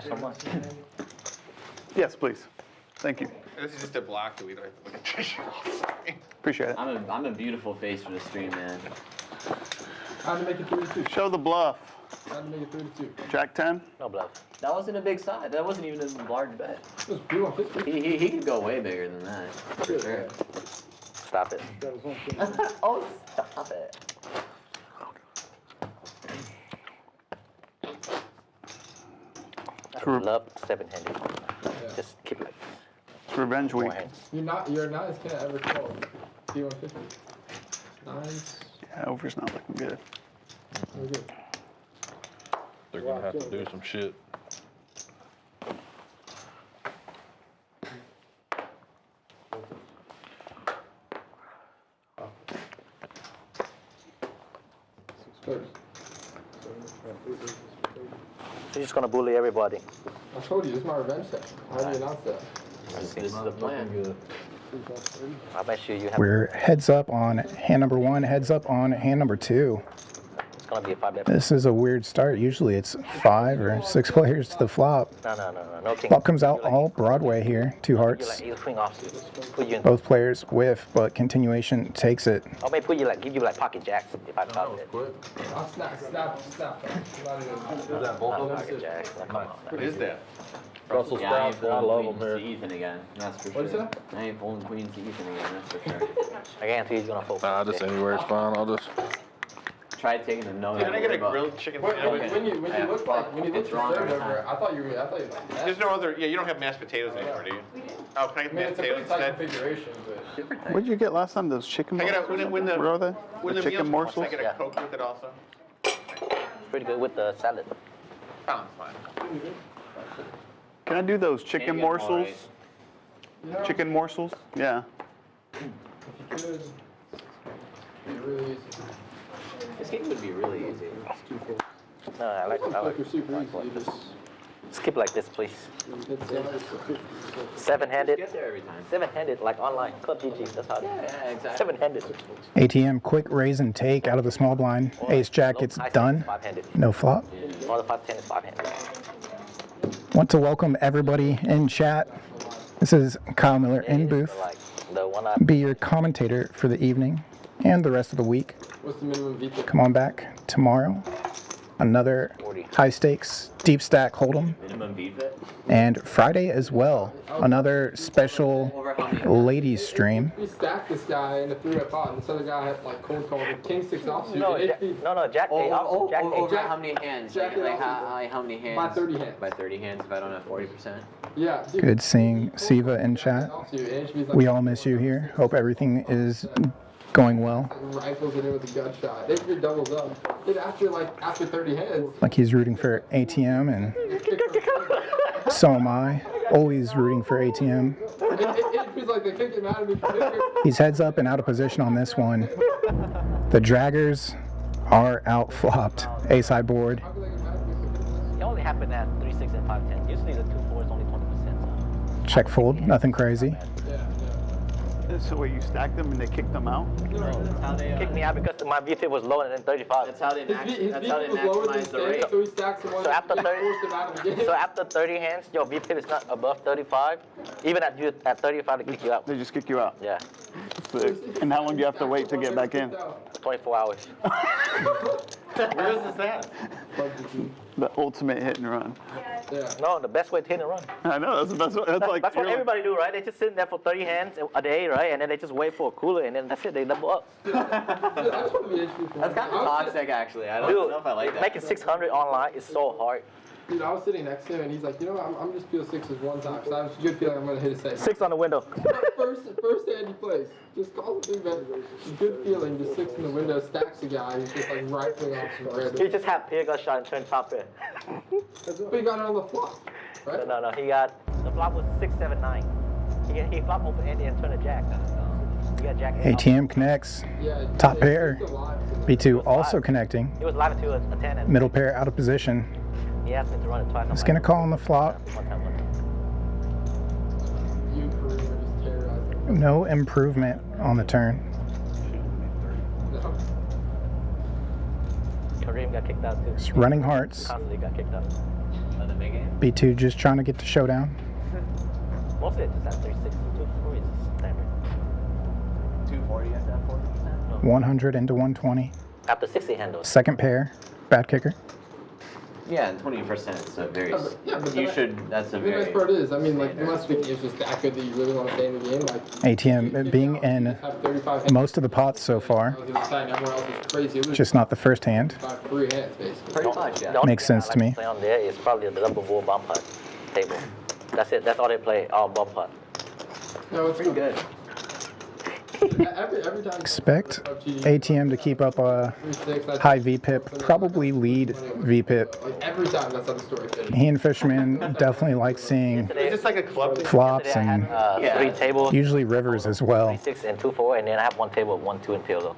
watch so much. Yes, please. Thank you. This is just a block that we don't have to look at Trish. Appreciate it. I'm a beautiful face for the stream, man. How to make it 3-2. Show the bluff. How to make it 3-2. Jack 10. No bluff. That wasn't a big side. That wasn't even a large bet. It was 3-1-50. He could go way bigger than that, for sure. Stop it. Oh, stop it. I love 7-handed. Yeah. Just keep it like It's revenge week. more hands. Your nines can't ever call. 3-1-50. Nines. Yeah, over's not looking good. We're good. They're gonna have to do some shit. You're just gonna bully everybody. I told you, this is my revenge session. I already announced that. This is the plan. I bet you have. We're heads up on hand number 1, heads up on hand number 2. It's gonna be a 5-bet. This is a weird start. Usually it's 5 or 6 players to the flop. No king. Flop comes out all Broadway here. 2 You hearts. like you swing off. Put you in. Both players whiff, but continuation takes it. Or maybe put you like give you like pocket jacks if I caught it. I'll snap. Not even. Not pocket jacks. Come on. What is that? Russell Yeah, I ain't Sprout, I love folding him here. queens to Ethan again, that's for What'd you sure. say? I ain't folding queens to Ethan again, that's for sure. I guarantee he's gonna fold. Nah, just anywhere is fine. I'll just. Try taking the no. Can I get a grilled chicken When sandwich? you look like when you look It's wrong served every over, time. I thought you like that. There's no other, yeah, you don't have mashed potatoes anymore, do you? Oh, can I I get mean, mashed it's a potatoes pretty tight instead? configuration, but What did you get last time? Those chicken Can I get morsels? a, when the, Where are they? when The the chicken meals come, morsels? can I get a Coke with it also? It's pretty good with the salad. Sounds fine. Can I do those chicken Can't get more morsels? right. you know, Chicken morsels? Yeah. if you could, it'd be really easy. This game would be really easy. No, I like It's I like like. you're super easy. You just Skip like this, please. hit 7-handed. Get there every time. 7-handed like online. Club GG. That's how. Yeah, exactly. 7-handed. ATM quick raise and take out of the small blind. Ace Jack gets done. 5-handed. No flop. All the 5-10 is 5-handed. Want to welcome everybody in chat. This is Kyle Miller in booth. Like the one I. Be your commentator for the evening and the rest of the week. What's the minimum VP? Come on back tomorrow. Another 40. high stakes deep stack hold'em. Minimum beat bet? And Friday as well, another special Over how many? ladies stream. We stacked this guy in a 3-bet pot, and this other guy had like cold call with King 6 offsuit. No, and Jack A off. Jack A. Over how many hands? Jack Like eight how many hands? By 30 hands. By 30 hands if I don't have 40%. Yeah. Dude, Good seeing Siva in chat. offsuit, and she's like, We all miss you here. Hope everything is going well. rifles it in with a gunshot. They three doubles up. Then after 30 hands, Like he's rooting for ATM, and so am I. Always rooting for ATM. it feels like they can't get mad at me for this. He's heads up and out of position on this one. The draggers are out flopped. Ace high board. I feel like it's mad at me for this. It only happened at 3, 6, and 5, 10. Usually the 2, 4 is only 20%. Check fold. Nothing crazy. Yeah. So where you stacked them and they kicked them out? That's how they. Kicked me out because my VFib was lower than 35. That's how they His that's how they VP was lower than maximize the rate. stakes, so he stacks the one So after that 30 forced him out of the game. So after 30 hands, your VFib is not above 35. Even at 35, they kick you out. They just kick you out. Yeah, Sick. And how long do you have to wait to get back in? 24 hours. Where is this at? The ultimate hit and run. Yeah. No, the best way to hit and run. I know, that's the best way. That's like, That's what you're like- everybody do, right? They just sit there for 30 hands a day, right? And then they just wait for a cooler, and then that's it. They double up. Dude, I just want to be HP for That's kind of toxic, actually. I don't know if I like that. Making 600 online is so hard. Dude, I was sitting next to him and he's like, you know what, I'm just feel 6s one time, because I have a good feeling I'm going to hit a 6. 6 on the window. First hand he plays, just call the 3-bet. Good feeling, just 6 in the window, stacks a guy, he's just like rifling off some He random. just had Pierre got shot and turned top pair. But he got it on the flop, right? No. He got the flop was 6, 7, 9. He flopped open Andy and turned a jack. He got jack. ATM connects. Yeah. Top he's pair. still alive, so- B2 also connecting. He was live to a 10 and Middle pair out of position. he asked me to run it twice. I'm He's like, gonna call on the flop. One time. You and Kareem are just terrorizing. No improvement on the turn. No. Kareem got kicked out too. It's running hearts. Constantly got kicked out. big game. B2 just trying to get the showdown. Mostly it's just at 36, 240 is standard. 240, you have to have 40%. 100 into 120. After 60 handles. Second pair, bad kicker. Yeah, and 20%. So very. but You should. That's a the nice very. part is, I mean, like, unless the game's just that good that you really want to stay in the game, like, ATM being in have 35 most of the pots so far. hands inside and everyone else is crazy. Lose Just not the first hand. by 3 hands, basically. Pretty much, yeah. The only Makes thing I sense to like me. Play on there is probably the double bull bump putt table. That's it. That's all they play. All bump putt. No, it's Pretty good. Every time. Expect ATM to keep up a 3-6, that's high VPIP, probably lead VPIP. like every time that's how the story finishes. He and Fisherman definitely like seeing Is this like a club thing? flops Yesterday I and had Yeah. 3 tables, usually rivers as well. 3-6 and 2-4, and then I have 1 table of 1-2 and Pkwy.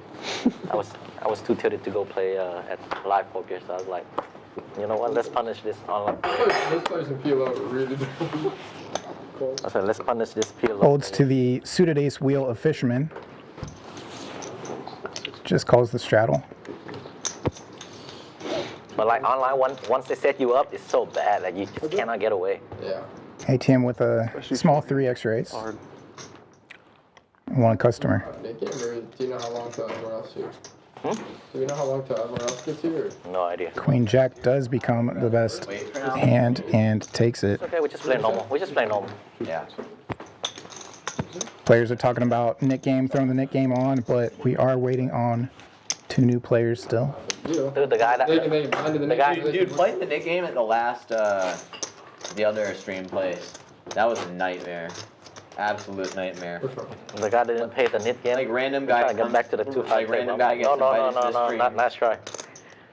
I was too tilted to go play at live poker, so I was like, you know what? Let's punish this online. Those players in PLO are really difficult. I said, let's punish this Pkwy. Holds to the suited ace wheel of Fisherman. Just calls the straddle. But like online, once they set you up, it's so bad that you just cannot get away. Yeah. ATM with a small 3 extra ace. Hard. One customer. Nick, do you know how long till everyone else here? Hmm? Do you know how long till everyone else gets here? No idea. Queen Jack does become the best Wait for now. hand and takes it. It's okay, we just play normal. We just play normal. Yeah. Players are talking about Nick game, throwing the Nick game on, but we are waiting on 2 new players still. You know, Dude, the guy that they blinded the the guy- Nick. Dude, playing the Nick game at the last, the other stream place. That was a nightmare. Absolute nightmare. the guy that didn't pay the nit game. Like random He's guy trying to get comes- back to the 2-5 like random guy gets no, invited to the stream. not last try.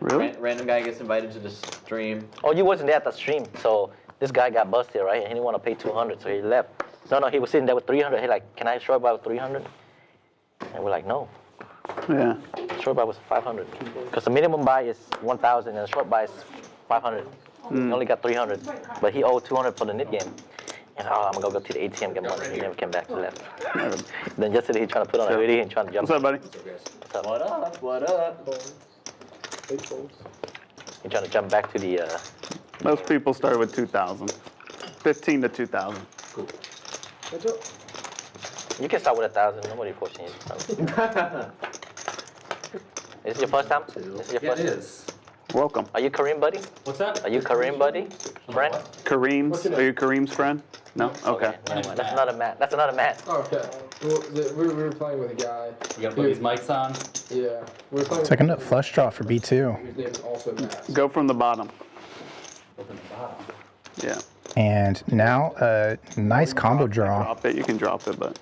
Really? Random guy gets invited to the stream. Oh, you wasn't there at the stream, so this guy got busted, right? And he didn't want to pay 200, so he left. No, he was sitting there with 300. He like, can I short buy with 300? And we're like, no. Yeah. Short buy was 500. Because the minimum buy is 1,000 and the short buy is 500. He only got 300, but he owed 200 for the nit game. And I'm gonna go to the ATM get money. He never came back. He left. Then yesterday he trying to put on a hoodie and trying to jump. What's up, buddy? What's up? What up? What up? He trying to jump back to the. Most people start with 2,000. 15 to 2,000. You can start with 1,000. Nobody forcing you. Is this your first time? This is your Yeah, first it time? is. Welcome. Are you Kareem, buddy? What's that? Are you Kareem, buddy? Friend? Kareem's. Are you Kareem's friend? No? Okay. Never mind. That's another Matt. That's another Matt. Okay. Well, we were playing with a guy. We gotta put these mics on. Yeah. We were playing Second up flush draw for B2. His name is also Matt. Go from the bottom. Open the bottom. Yeah. And now a nice combo draw. Drop it. You can drop it, but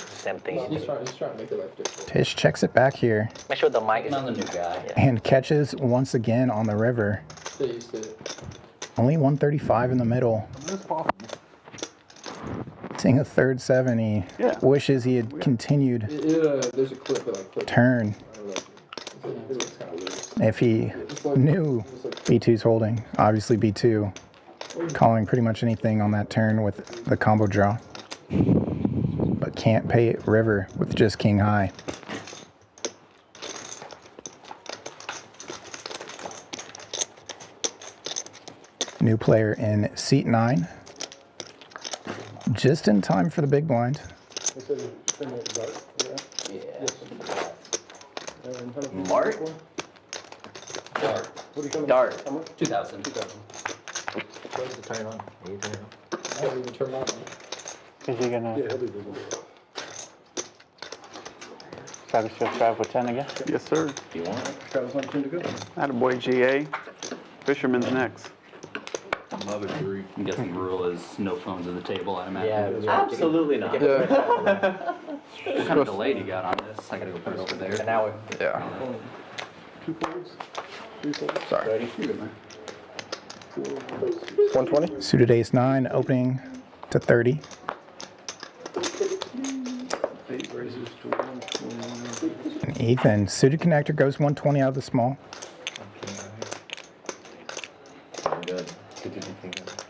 Same thing. He's trying to make it life difficult. Tish checks it back here Make sure the mic is. I'm the new guy. and catches once again on the river. Stay used to it. Only 135 in the middle. Seeing a third 7, he Yeah. wishes he had continued There's a clip that I clipped. turn I don't know. It looks kind of loose. if he knew B2's holding. Obviously B2 calling pretty much anything on that turn with the combo draw. But can't pay river with just king high. New player in seat 9. Just in time for the big blind. Mark? Dart. 2000. Where's the turn on? You turn it on. I haven't even turned on. is he gonna try to subscribe for 10 again? Yes, sir. You want it? Attaboy GA. Fisherman's next. I'm guessing the rule is no phones at the table, I imagine. Yeah. Absolutely not. What kind of delay do you got on this? I gotta go put it over there. An hour. Yeah. Sorry. 120? Suited ace 9 opening to 30. And Ethan, suited connector goes 120 out of the small. No good.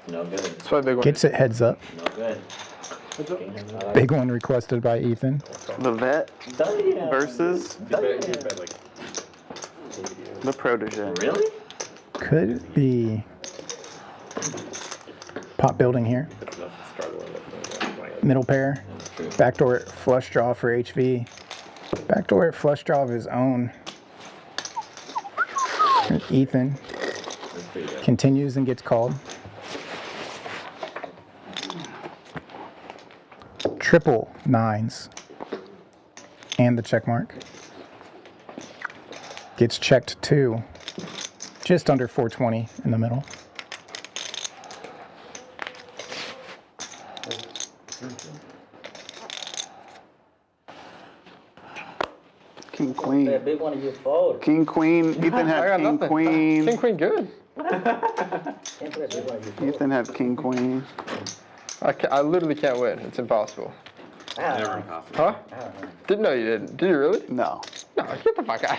No good. That's why big one. Gets it heads up. No good. Big one requested by Ethan. The vet versus the protege. Really? Could be Pot building here. Middle pair. Backdoor flush draw for HV. Backdoor flush draw of his own. Ethan continues and gets called. Triple nines. And the check mark. Gets checked too. Just under 420 in the middle. King, queen. That big one you fold. King, queen. Ethan I had got king, nothing. queen. King queen good. Ethan had king, queen. I literally can't win. It's impossible. Never impossible. Huh? Didn't know you didn't. Did you really? No, No, get the fuck out.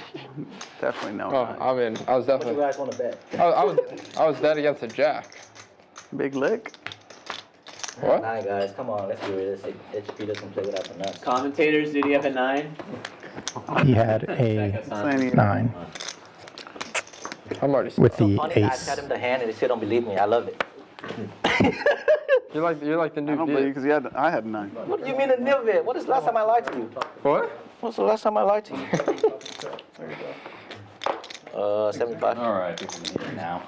definitely no. Oh, I mean, I was What you definitely. guys want to bet? I was dead against a jack. Big lick. What? Nine guys, come on, let's be realistic. HP doesn't play without the nuts. Commentators, did he have a 9? He had a Plenty. 9 I'm already. with the Funny, I ace. tell him the hand and they still don't believe me. I love it. You're like the I new don't believe dude. because I had 9. What do you mean a nil bit? What is the last time I lied to you? What? What's the last time I lied to you? 75. All right, people can hear now.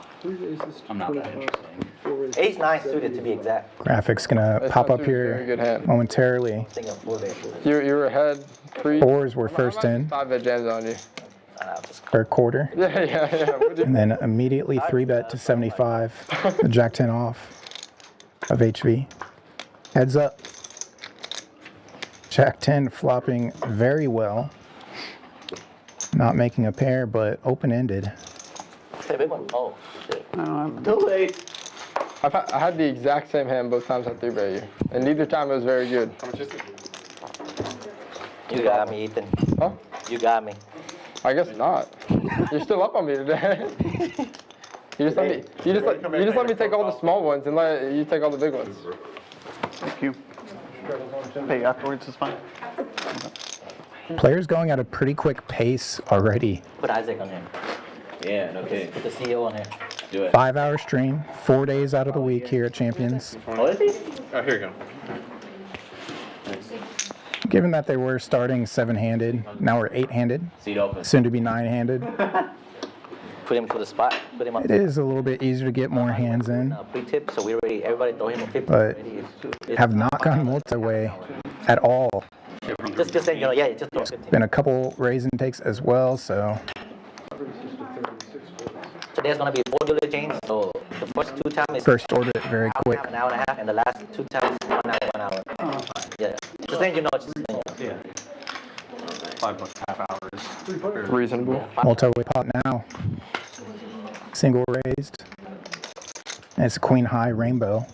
I'm not that interesting. Ace 9 suited to be exact. Graphics gonna That's pop not up too very here good hand. momentarily. Thinking 4 bet. You were ahead 3. Fours were first in, 5 bet jams on you. or quarter. Yeah. What did And then immediately 3-bet to 75. The Jack 10 off of HV. Heads up. Jack 10 flopping very well. Not making a pair, but open-ended. Hey, big one. Oh, shit. Too late. I had the exact same hand both times I 3-bet you, and neither time it was very good. How much is it? You got me, Ethan. Huh? You got me. I guess not. You're still up on me today. You just let me take all the small ones and let you take all the big ones. Thank you. Pay afterwards is fine. Players going at a pretty quick pace already. Put Isaac on here. Yeah, no kidding. Put the CEO on here. Do it. 5-hour stream, 4 days out of the week here at Champions. Oh, is he? Oh, here you go. Given that they were starting 7-handed, now we're 8-handed, Seat open. soon to be 9-handed. Put him to the spot. Put him up. It is a little bit easier to get more hands in, Pre-tip, so we already, everybody throw him a 50. but already. have not gone multi-way at all. Just saying, yeah, just throw 15. Been a couple raise and takes as well, so So there's gonna be 4 dealer chains. So the first 2 times is first order it very quick. an hour and a half, and the last 2 times 1 hour, 1 hour. Yeah. Just saying, just saying. $5 half hours. Reasonable. Multi-way pot now. Single raised. And it's a queen high rainbow.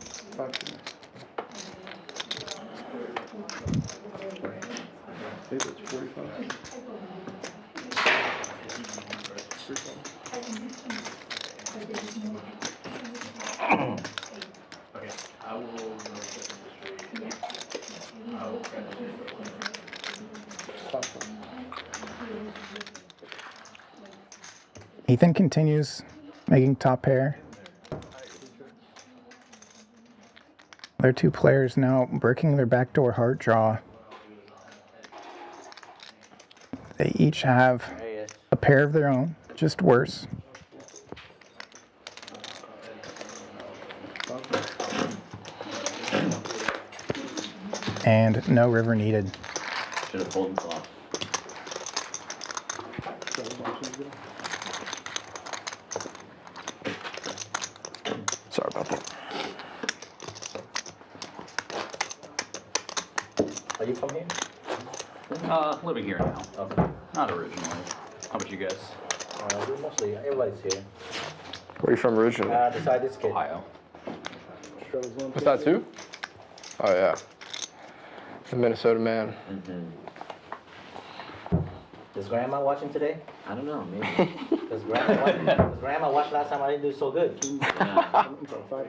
Ethan continues making top pair. Their 2 players now breaking their backdoor heart draw. They each have There he is. a pair of their own, just worse. And no river needed. Should have pulled him off. Sorry about that. Are you from here? Living here now. Okay. Not originally. How about you guys? We're mostly, everybody's here. Where are you from originally? Besides this kid. Ohio. Was that too? Oh yeah. The Minnesota man. Is Grandma watching today? I don't know, maybe. Because Grandma watched last time I didn't do so good. Yeah.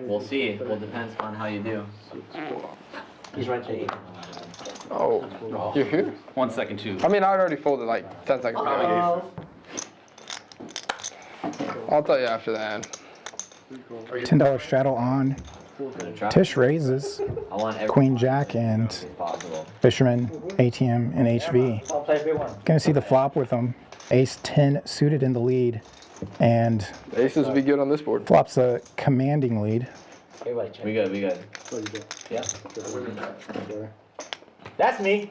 We'll see. Well, depends on how you do. He's right there. Oh, you're here? 1 second, too. I mean, I already folded like 10 seconds ago. I'll tell you after the end. $10 straddle on. Gonna try. Tish raises. I want every Queen Jack and if possible. Fisherman ATM and HV. I'll play a big one. Gonna see the flop with them. Ace 10 suited in the lead, and Aces would be good on this board. flops a commanding lead. Everybody check. We good. We good. Yeah. That's me.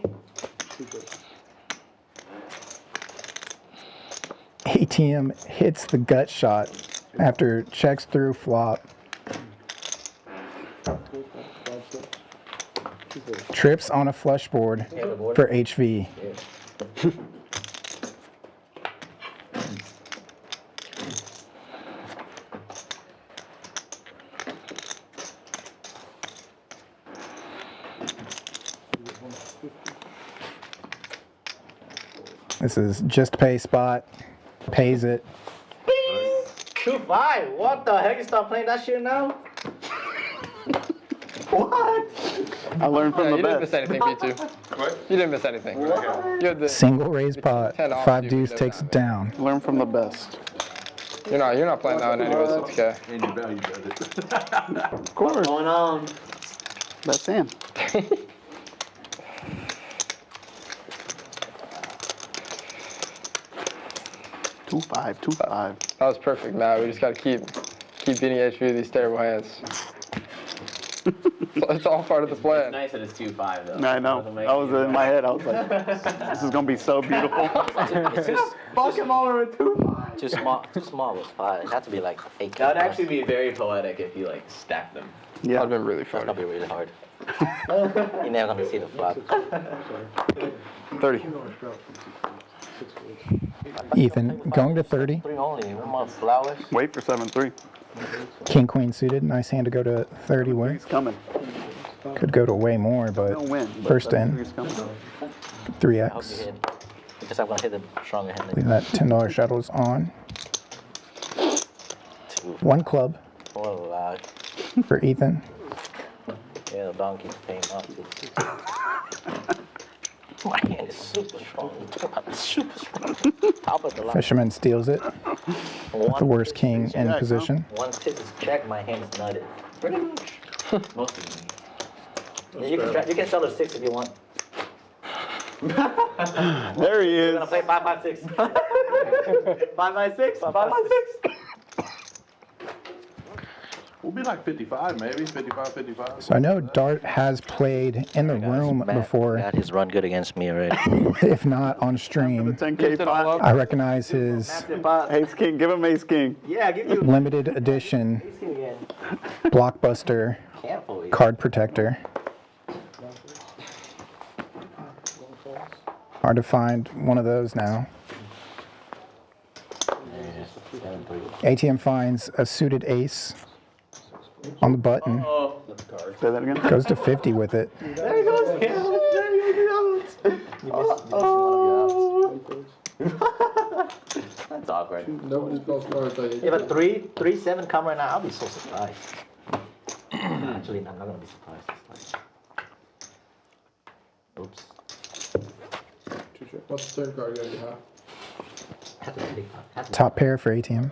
ATM hits the gut shot after checks through flop. Trips on a flush board for HV. This is just pay spot. Pays it. 2-5. What the heck? You start playing that shit now? What? I learned from You the didn't miss best. anything, B2. What? You didn't miss anything. You had the, Single raise pot. 10 off, 5 you deuce know takes that. it down. Learn from the best. you're not playing that one anyways, so it's okay. And your value does it. Of course. What's going on? That's him. Two five. That was perfect, Matt. We just gotta keep beating HP with these terrible hands. It's all part of the It's plan. nice that it's 2-5 though. I know. Doesn't make I was you- in my head. I was like, this is gonna be so beautiful. It's just Fuck him over with 2-5. too small. Too small was 5. It had to be like 8. That would actually be very poetic if you like stacked them. That'd Yeah. have been really That's funny. gonna be really hard. You're never gonna see the flop. 30. Ethan going to 30. 3 only. One more flowers. Wait for 7-3. King queen suited. Nice hand to go to 30 with. He's coming. Could go to way more, but He'll win. but first 7-3 in. is coming. I hope you 3x. hit. Because I'm gonna hit the stronger hand. Leave that $10 shadows on. 2. 1 club 4 loud. for Ethan. Yeah, the donkey came up too. My hand is super strong. Super strong. Top of the line. Fisherman steals it. The worst king in Jack, huh? position. Once tip is checked, my hand is nutted. Pretty much. Most of them. Yeah, you can sell the 6 if you want. There he We're is. gonna play 5-5-6. 5-5-6. 5-5-6. We'll be like 55, maybe 55, 55. So I know Dart has played in the room before, Matt has run good against me already. if not on stream. 10K pot. I recognize his Ace King. Give him Ace King. Yeah, give you limited edition again. Blockbuster Careful. card protector. Hard to find one of those now. ATM finds a suited ace on the button. Say that again. Goes to 50 with it. There he goes. There he goes. You missed one of your outs. That's awkward. Nobody's built smart until you. If a 3-7 come right now, I'll be so surprised. Actually, I'm not gonna be surprised this time. Oops. What's the third card gonna be, huh? Has to be big time. Has to be Top pair for ATM.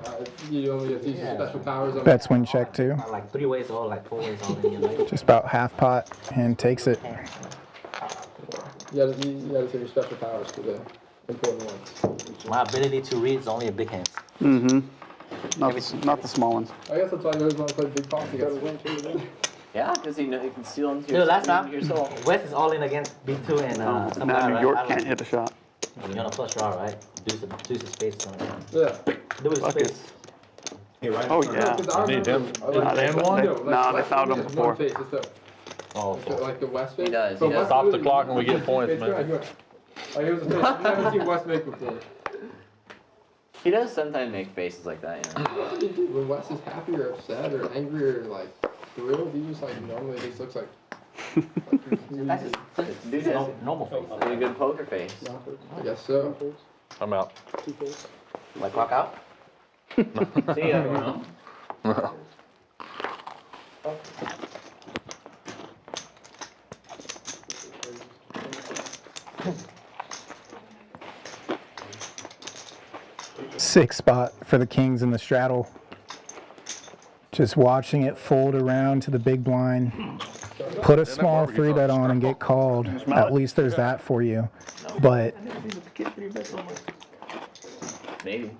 You only get these special powers on Bets win check too. like 3 ways all, like 4 ways all in your life. Just about half pot and takes it. You gotta save your special powers for the important ones. My ability to read is only a big hand. Mm-hmm. Not the small ones. I guess that's why you always want to play big pots against me. Yeah, because you can steal into Dude, your last screen time, yourself. West is all in against B2 and some Now guy, New right? York I don't can't know. hit a shot. You're on a flush draw, right? Deuce is space. Yeah. Do his Fuck it. space. Oh yeah. Need him. And one? Nah, they found him before. Face, it's the, Oh, like the West face. He does, So he does. West Stop the really- clock and we get points, Face man. right, good. Like, it was a face. I've never seen West make before. He does sometimes make faces like that, you know. When Wes is happy or upset or angry or like thrilled, he just like normally just looks like. That's just Dude, no, has normal face. a good poker face. I guess so. I'm out. Like clock out? See ya, bro. Six spot for the kings in the straddle. Just watching it fold around to the big blind. Put a small 3-bet on and get called. At least there's that for you. But Maybe.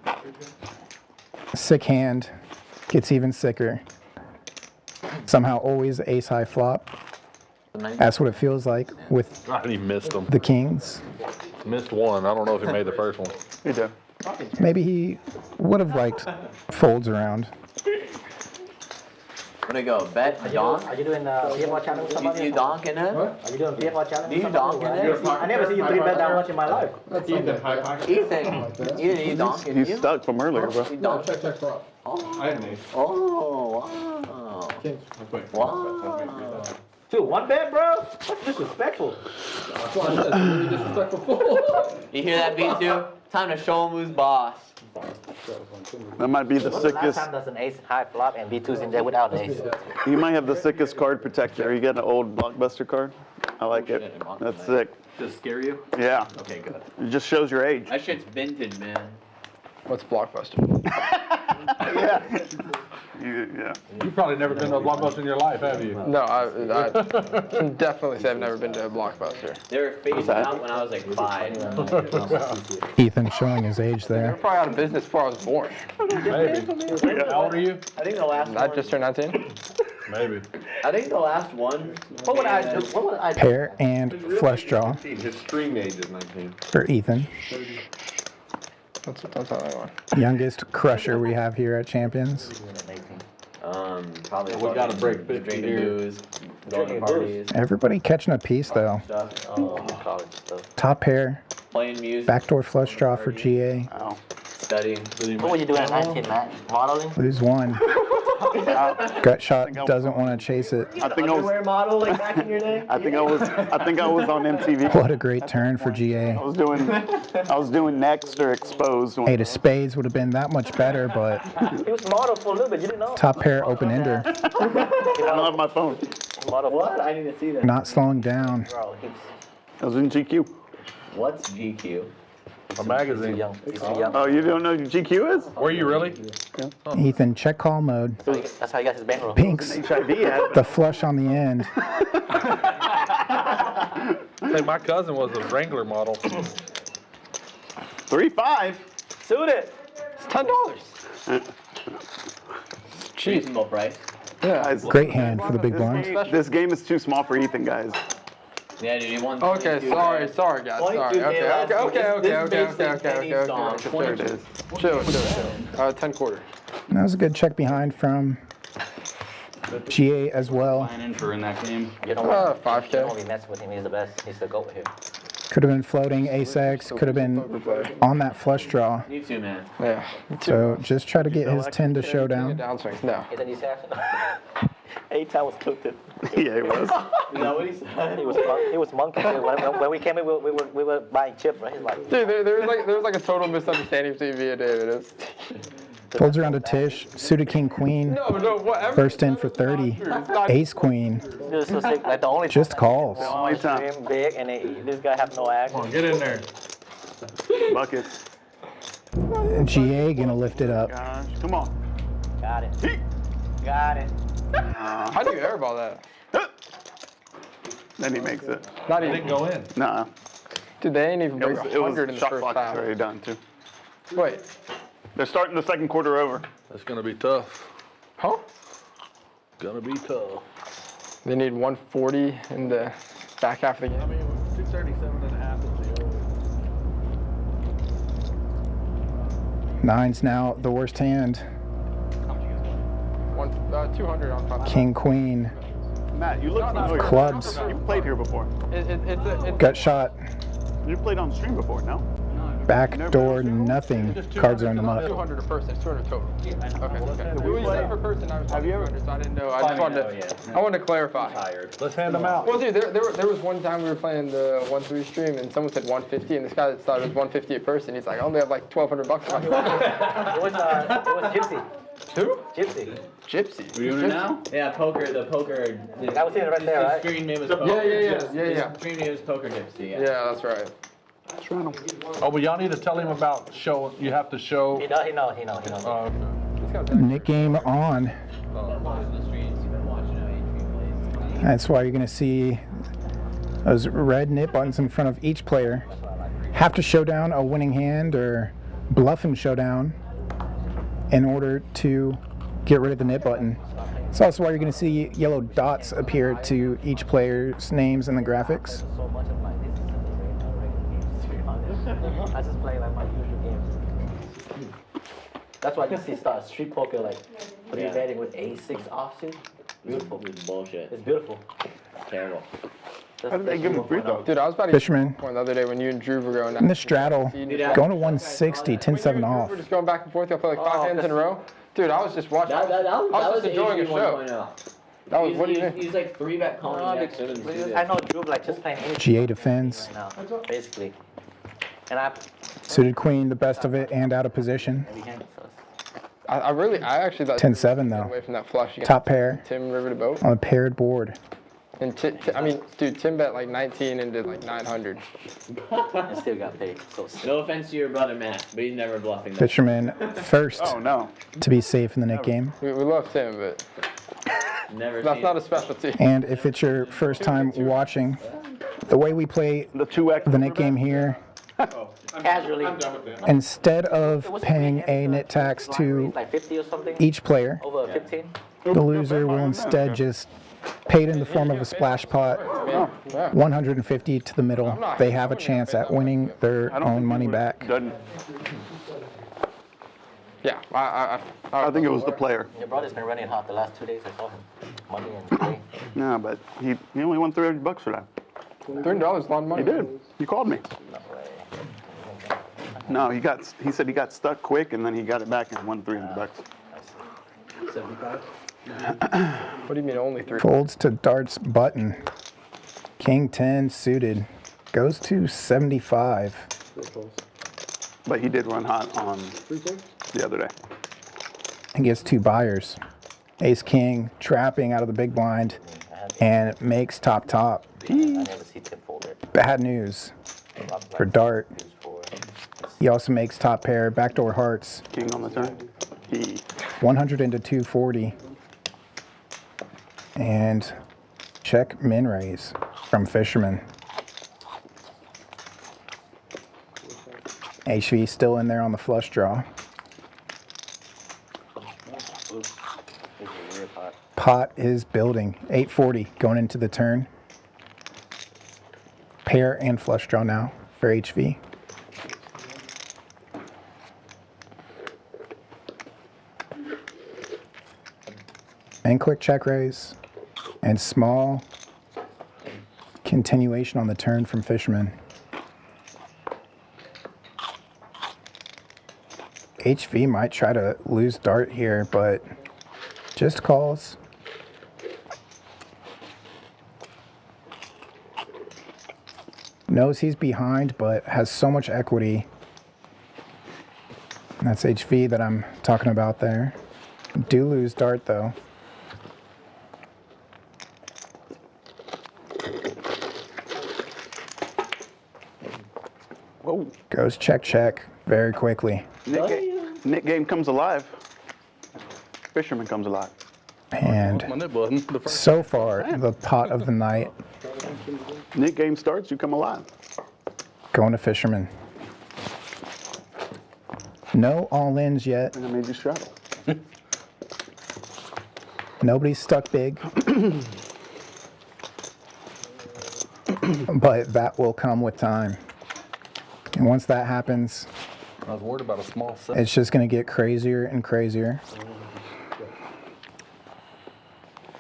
sick hand gets even sicker. Somehow always ace high flop. That's what it feels like with He missed them. the kings. Missed one. I don't know if he made the first one. You do. Maybe he would have liked folds around. Where'd it go? Bet? Donk? Are you doing PFR challenge with somebody? You donk in it? Are you doing PFR challenge? Do you donk in it? I never see you 3-bet that much in my life. Ethan, you donk in He's you? stuck from earlier, bro. You donk? Check flop. Oh, wow. Wow. Dude, 1 bet, bro? That's disrespectful. That's why I said it's really disrespectful fool. You hear that, B2? Time to show him who's boss. That might be the Last sickest. time there's an ace high flop and B2's in there without an ace. You might have the sickest card protector. You got an old Blockbuster card? I like it. That's sick. Does it scare you? Yeah. Okay, good. It just shows your age. That shit's vintage, man. What's Blockbuster? Yeah. Yeah. You've probably never been to a Blockbuster in your life, have you? No, I can definitely say I've never been to a Blockbuster. They were phased out when I was like 5. Ethan showing his age They're there. probably out of business before I was born. Maybe. How old are you? I think the last I one. just turned 19. Maybe. I think the last one. What would I do? What would I do? Pair and flush draw His stream age is 19. for Ethan. That's how I want. Youngest crusher we have here at Champions. Probably. We gotta break 50 drinking here. booze, going to parties, Everybody catching a piece though. stuff, Oh, college stuff. Top pair, playing music, backdoor flush draw for GA. Wow. studying. What were you doing at 19, Matt? Modeling? Lose one. Gut shot doesn't want to chase it. I think I was. model like back in your day? I think I was on MTV. What a great turn for GA. I was doing next or exposed. Eight of spades would have been that much better, but He was model for a little bit, you didn't know? top pair open ender. I don't have my phone. Model What? I need to see that. Not slowing down. Bro, he's I was in GQ. What's GQ? A too magazine. young. He's too young. Oh, you don't know who GQ is? Were you really? Ethan, check call mode. That's how he got his bankroll. Pinks, HIV ad. the flush on the end. Say my cousin was a Wrangler model. 3.5. Suit it. It's $10. Reasonable price. Yeah. Guys, Great hand for the big blinds. this game is too small for Ethan, guys. Yeah, dude, you won. Okay, 22 sorry, grand. sorry guys, sorry. 22 Okay, grand. This okay. makes it penny Chill, song. 10 quarter. That was a good check behind from GA as well. Line in for in that game. You don't want 5K. to be messing with him. He's the best. He's the GOAT here. Could have been floating ace X, could have been on that flush draw. You too, man. Yeah. So just try to get his 10 to show down. Downswings, no. Hey, then you say, 8 times was cooked. Yeah, it was. Is that what he said? He was monkey. When we came in, we were buying chips, right? He's like, Dude, there was like a total misunderstanding between me and David. It's, Folds around to Tish, suited king queen, no, whatever. first in for 30. Ace queen, dude, so sick. Like the only just calls. the only time. stream big, and this guy have no action. Come on, get in there. Buckets. GA gonna lift it up. Gosh, come on. Got it. Got it. How do you airball that? Then he makes it. Not It even. didn't go in. Nah. Dude, they ain't even It break was, 100 in the shot first clock is half. already done, too. Wait. They're starting the second quarter over. It's gonna be tough. Huh? Gonna be tough. They need 140 in the back half of the I game. mean, 237.5 is the old. Nine's now the worst hand. 200 on top. King queen, Matt, you look familiar. clubs, You played here before. It's gut shot, You played on stream before, no? back door, nothing. Cards are in the mud. 200 a person. It's 200 total. Okay. We said per person. I was talking 200, so I didn't know. I just wanted to. I wanted to clarify. Let's hand them out. Well, dude, there was one time we were playing the 1-3 stream, and someone said 150, and this guy that thought it was 150 a person. He's like, I only have like $1,200 in my It was Gypsy. Who? Gypsy. Gypsy. We doing it now? Yeah, poker. The poker. I was seeing it right there, right? His screen name is poker. Yeah. His screen name is Poker Gypsy. Yeah, that's right. Oh, but y'all need to tell him about show. You have to show. He knows. Oh, okay. Nick game on. That's why you're going to see those red knit buttons in front of each player. Have to show down a winning hand or bluff and showdown in order to get rid of the knit button. It's also why you're going to see yellow dots appear to each player's names in the graphics. I just play like my usual games. That's why I just see start street poker like three betting with A6 offsuit. Beautiful. It's bullshit. It's beautiful. Terrible. How did they give him free throw? Dude, I was about to Fisherman. get one the other day when you and Drew were going. In the straddle, going to 160, 10-7 off. We're just going back and forth. You'll play like 5 hands in a row. Dude, I was just watching. That I was just enjoying a show. 1.0. That was, what do you mean? He's like 3-bet calling Jack Simmons. I know Drew like just playing anything GA defends. now, basically. And I Suited queen, the best of it, and out of position. every hand, so I actually thought 10-7 get though. away from that flush. You got Top pair Tim river to boat. on a paired board. And I mean, dude, Tim bet like 19 and did like 900. and still got paid. So No offense to your brother Matt, but he's never bluffing. That. Fisherman first Oh no. to be safe in the Nick game. We love Tim, but Never that's seen not it. a specialty. And if it's your first time watching, the way we play The 2x. the Nick game here, casually, instead of paying a knit tax to like 50 or something, each player, over 15. the loser will instead just pay it in the form of a splash pot, Yeah. 150 to the middle. They have a chance at winning their own money back. Yeah, I think it was the player. Your brother's been running hot the last 2 days. I saw him Monday and today. No, but he only won $300 for that. $300 is a lot of money. He did. He called me. No way. No, he said he got stuck quick and then he got it back and won $300. 75? What do you mean only 3? Folds to darts button. King 10 suited. Goes to 75. But he did run hot on the other day. He gets 2 buyers. Ace King trapping out of the big blind and makes top. I never see Tim fold it. Bad news for Dart. He also makes top pair, backdoor hearts, King on the turn. He 100 into 240. And check min raise from Fisherman. HV still in there on the flush draw. Pot is building. 840 going into the turn. Pair and flush draw now for HV. And quick check raise. And small continuation on the turn from Fisherman. HV might try to lose Dart here, but just calls. Knows he's behind, but has so much equity. And that's HV that I'm talking about there. Do lose Dart though. whoa. Goes check very quickly. Nick game comes alive. Fisherman comes alive. And My nip button. The first so far, the pot of the night Nick game starts, you come alive. going to Fisherman. No all-ins yet. And I made you straddle. Nobody's stuck big. But that will come with time. And once that happens, I was worried about a small set. it's just going to get crazier and crazier.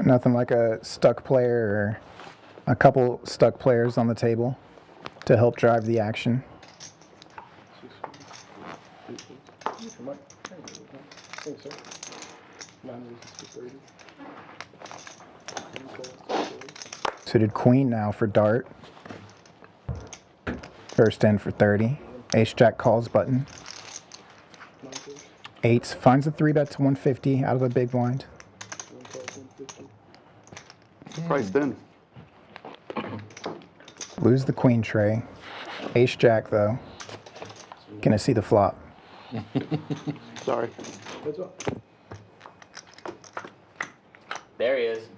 Nothing like a stuck player or a couple stuck players on the table to help drive the action. Suited queen now for Dart. First in for 30. Ace Jack calls button. Eights finds a 3-bet to 150 out of the big blind. Priced in. Lose the queen tray. Ace Jack though. Gonna see the flop. Sorry. There he is.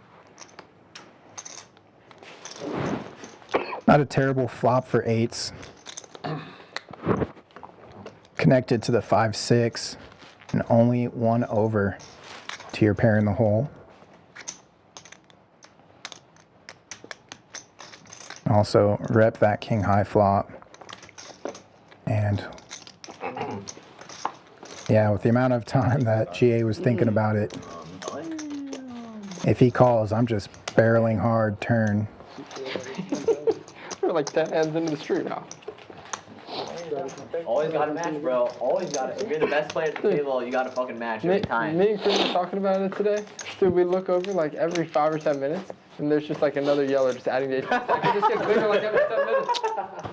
Not a terrible flop for 8s. Connected to the 5-6 and only 1 over to your pair in the hole. Also rep that king high flop. And yeah, with the amount of time that GA was thinking about it, if he calls, I'm just barreling hard turn. We're like 10 hands into the street now. Always got to match, bro. Always got to. If you're the best player at the table, you got to fucking match every time. Me and Chris were talking about it today. Dude, we look over like every 5 or 10 minutes, and there's just like another yeller just adding the 8. It just gets bigger like every 10 minutes.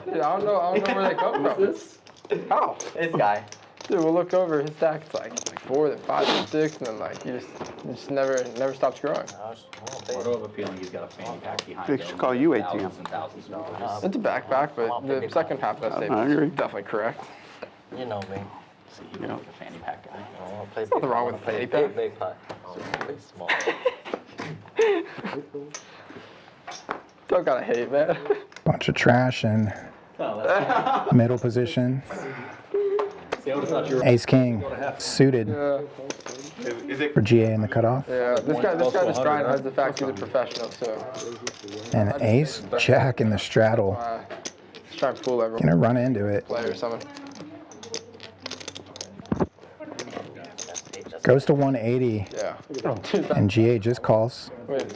Dude, I don't know where they come from. How? This guy. Dude, we'll look over his stack. It's like 4, then 5, then 6, and then like you just never stops growing. I do have a feeling he's got a fanny pack behind They him. should call you ATM. Thousands and thousands of dollars. It's a backpack, but the second half of that statement I agree. is definitely correct. You know me. See, he looks like a fanny pack guy. I want to play nothing wrong with a fanny pack. Big pot. Big small. Don't gotta hate, man. Bunch of trash in middle position. See, I would have thought you were. Ace king suited Yeah, for GA in the cutoff. yeah. This guy just trying to hide the fact he's a professional, so And ace jack in the straddle. just trying to fool everyone. Gonna run into it. Play or something. Goes to 180 Yeah. Oh, dude, that, and GA just calls. wait,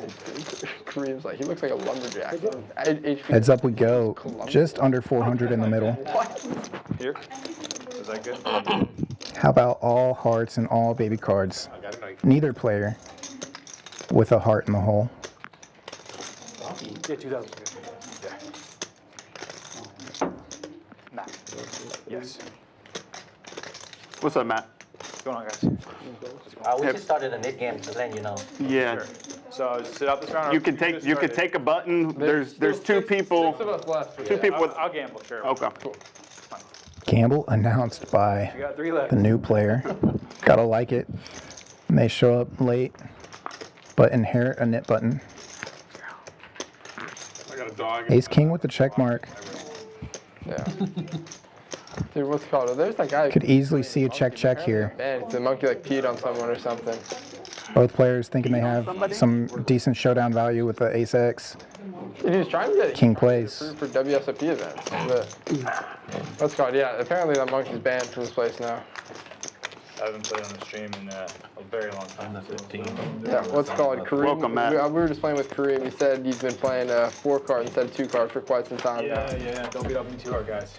Kareem's like, he looks like a lumberjack. HP. Heads up we go. Just under 400 in the middle. Here? Is that good? How about all hearts and all baby cards? Neither player with a heart in the hole. Yeah, 2000. Yeah. Matt. Yes. What's up, Matt? What's going on, guys? We just started a knit game to let you know. Yeah. So sit out this round. You can take a button. There's 2 people. 6 of us left. 2 people with. I'll gamble, sure. Okay. Gamble announced by You got 3 left. the new player. Gotta like it. And they show up late, but inherit a knit button. I got a dog. Ace king with the check mark. Yeah. Dude, what's it called? There's that guy. Could easily see a check here. Man, the monkey like peed on someone or something. Both players thinking they have some decent showdown value with the ace X. Dude, he was trying to get King plays. for WSOP events. But what's it called? Yeah, apparently that monkey's banned from this place now. I haven't played on the stream in a very long time. That's 15. Yeah, what's it called? Kareem. Welcome, Matt. We were just playing with Kareem. He said he's been playing 4 card instead of 2 card for quite some time now. Yeah. Don't beat up me too hard, guys.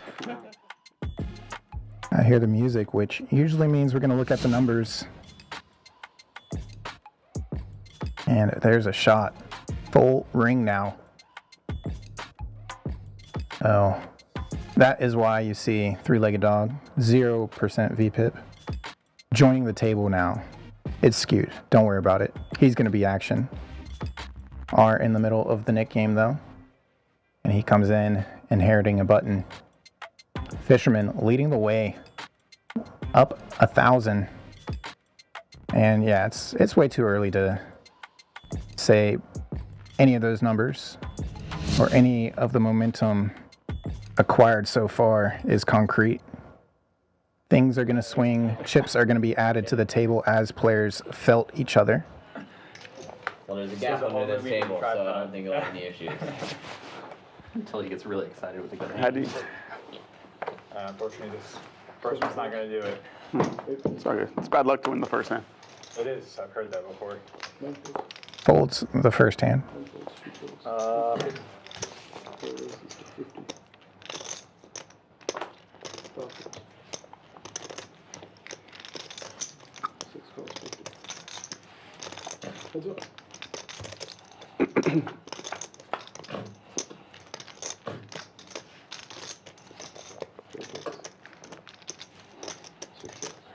I hear the music, which usually means we're gonna look at the numbers. And there's a shot. Full ring now. Oh, that is why you see 3-legged dog, 0% VPIP. Joining the table now. It's skewed, don't worry about it. He's gonna be action. R in the middle of the Nick game though. And he comes in inheriting a button. Fisherman leading the way. Up 1,000. And yeah, it's way too early to say any of those numbers or any of the momentum acquired so far is concrete. Things are going to swing, chips are going to be added to the table as players felt each other. Well, there's a gap under this table, so I don't think you'll have any issues. Until he gets really excited with the good How do you? Unfortunately, this first one's not going to do it. Sorry, it's bad luck to win the first hand. It is. I've heard that before. Folds the first hand.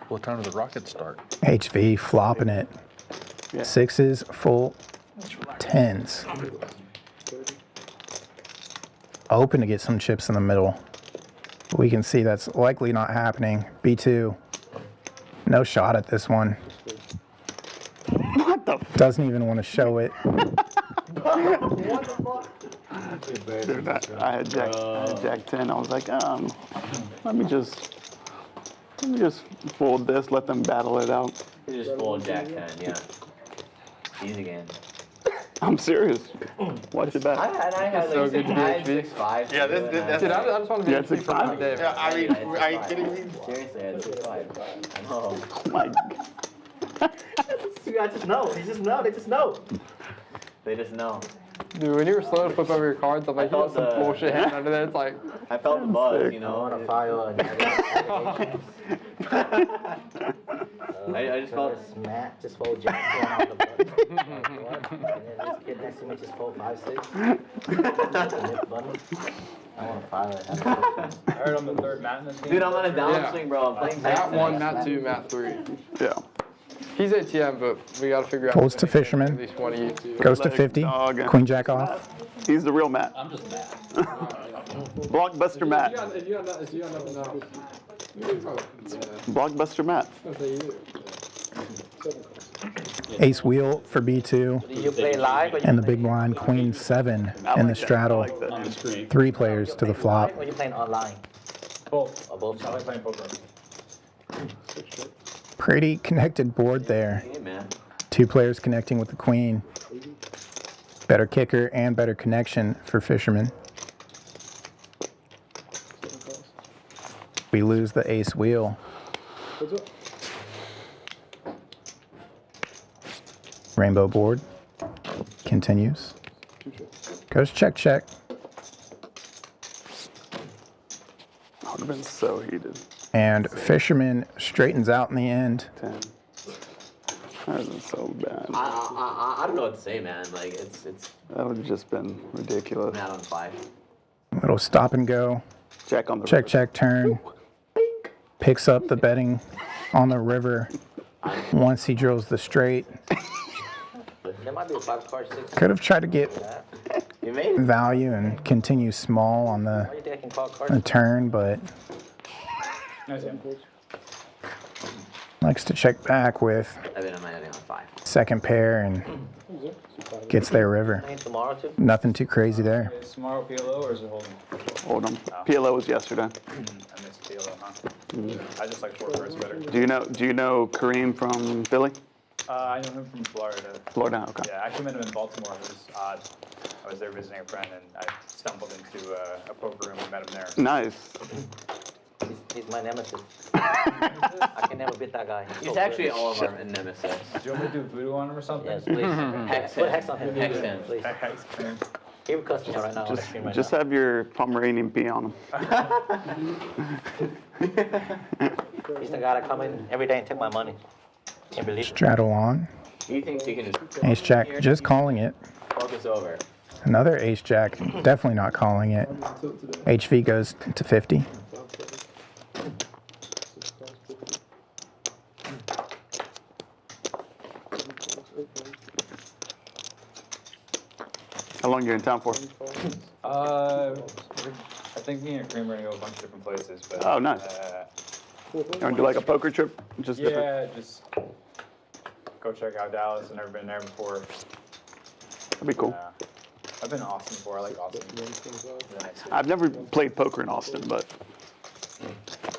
What time does the rocket start? HV flopping it. Yeah. 6s, full 10s. Open to get some chips in the middle. We can see that's likely not happening. B2. No shot at this one. What the Doesn't even want to show it. Dude, I had Jack 10. I was like, let me just fold this, let them battle it out. You just fold Jack 10, yeah. Easy game. I'm serious. Watch it back. I had so like good to be HP. 6-5. Yeah, that's Dude, I just want to be Yeah, HP for 6'5". one day. Yeah, I mean, are you kidding me? Seriously, I had 6-5. Oh. Oh my God. I just know. They just know. They just know. They just know. Dude, when you were slow to flip over your cards, I'm like, you got some felt the- bullshit hanging under there. It's like, I felt the buzz, you I know. want to file I just felt. Matt just fold Jack 10 on the button. And then this kid next to me just fold 5, 6. I want to file it. I heard I'm the third Matt in this game. Dude, I'm on a Yeah. downswing, bro. I'm playing Matt Texas. 1, Matt 2, Matt 3. Yeah. He's ATM, but we got to figure out. Folds who's to gonna get Fisherman. At least one of you two. Goes to Let it 50. dog. Queen jack off. He's the real Matt. I'm just mad. Blockbuster Matt. If you got nothing else. Blockbuster Matt. Ace wheel for B2. Do you play live or you And the play big blind, Queen 7 I in like the that. I straddle. like that. On the screen. 3 players to the flop. Or you playing online? Both. Or both? I like playing poker. Pretty connected board there. Hey, man. 2 players connecting with the queen. Better kicker and better connection for Fisherman. We lose the ace wheel. Rainbow board continues. Goes check, check. I would have been so heated. And Fisherman straightens out in the end. 10. That was so bad. I don't know what to say, man. Like, it's That would have just been ridiculous. Matt on 5. Little stop and go. Check on the Check, river. check, turn. Picks up the betting on the river once he drills the straight. There might be a 5 card 6. Could have tried to get You made it. value and continue small on Why the are you taking call cards? turn, but Nice game. likes to check back with I mean, I might have been on 5. second pair and gets their river. Playing tomorrow too? Nothing too crazy there. Is tomorrow PLO or is it holding? Hold on. PLO was yesterday. I missed PLO, huh? I just like short first better. Do you know Kareem from Philly? I know him from Florida. Florida, okay. Yeah, I actually met him in Baltimore. It was odd. I was there visiting a friend and I stumbled into a poker room and met him there. Nice. He's my nemesis. I can never beat that guy. He's actually all of our nemesis. Do you want me to do voodoo on him or something? Yes, please. Hex Put him. hex on him. Hex him. Please. Hex him. He would cuss me out right now on the stream right Just now. have your Pomeranian pee on him. He's the guy that come in every day and take my money. Can't believe it. Straddle on. He thinks he can just Ace jack, just calling it. focus over. Another ace jack, definitely not calling it. HV goes to 50. How long you in town for? I think me and Kareem are gonna go a bunch of different places, but. Oh, nice. You want to do like a poker trip? Just different. Yeah, just go check out Dallas. I've never been there before. That'd be cool. I've been to Austin before. I like Austin. It's a nice city. I've never played poker in Austin, but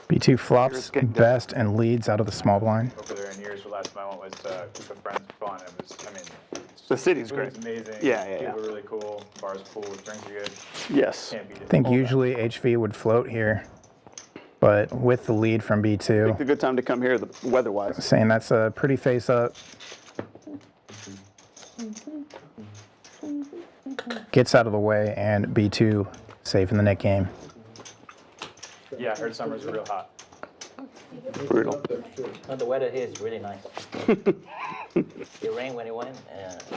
B2 flops best and leads out of the small blind. Over there in years. The last time I went was with a friend for fun. It was, I mean, the city's food was great. amazing. Yeah. People were really cool. Bars cool. Drinks are good. Yes. Can't beat it. I think usually HV would float here, but with the lead from It's B2, a good time to come here, weather-wise. saying that's a pretty face up. Gets out of the way and B2 safe in the net game. Yeah, I heard summer's real hot. Brutal. But the weather here is really nice. It rain when it wants,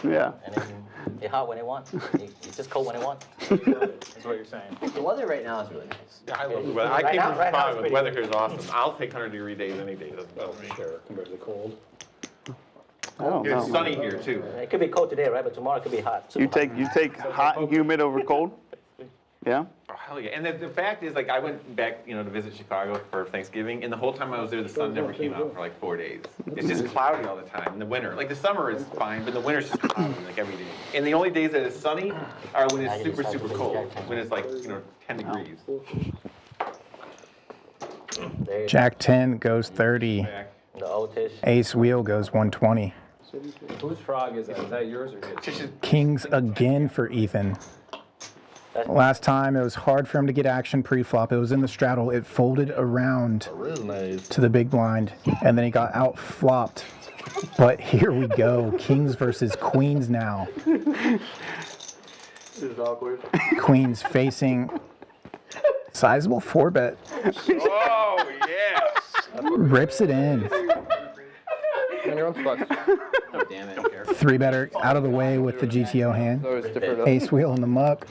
Yeah. and then it's hot when it wants. It's just cold when it wants. That's what you're saying. The weather right now is really nice. Yeah, I love the weather. I Right came now- from right now Chicago. it's The pretty weather good. here is awesome. I'll take 100-degree days any day. Doesn't bother me. Compared to the cold. I don't It's know. sunny here too. It could be cold today, right? But tomorrow it could be hot. You Super hot. take hot and humid over cold? Yeah? Oh, hell yeah. And the fact is, like, I went back, to visit Chicago for Thanksgiving, and the whole time I was there, the sun never came out for like 4 days. It's just cloudy all the time in the winter. Like, the summer is fine, but the winter's just cloudy, like, every day. And the only days that it's sunny are when it's super, super cold, when it's like, 10 degrees. Jack 10 goes 30. Back. The Otis. Ace wheel goes 120. Whose frog is that? Is that yours or his? Kings again for Ethan. Last time it was hard for him to get action pre-flop. It was in the straddle. It folded around to the big blind, and then he got out flopped. But here we go. Kings versus queens now. This is awkward. Queens facing sizable 4-bet. Oh, yes! Rips it in. On your own spot. Oh, damn it. 3-better out of the way with the GTO hand. So it's different. Ace wheel in the muck.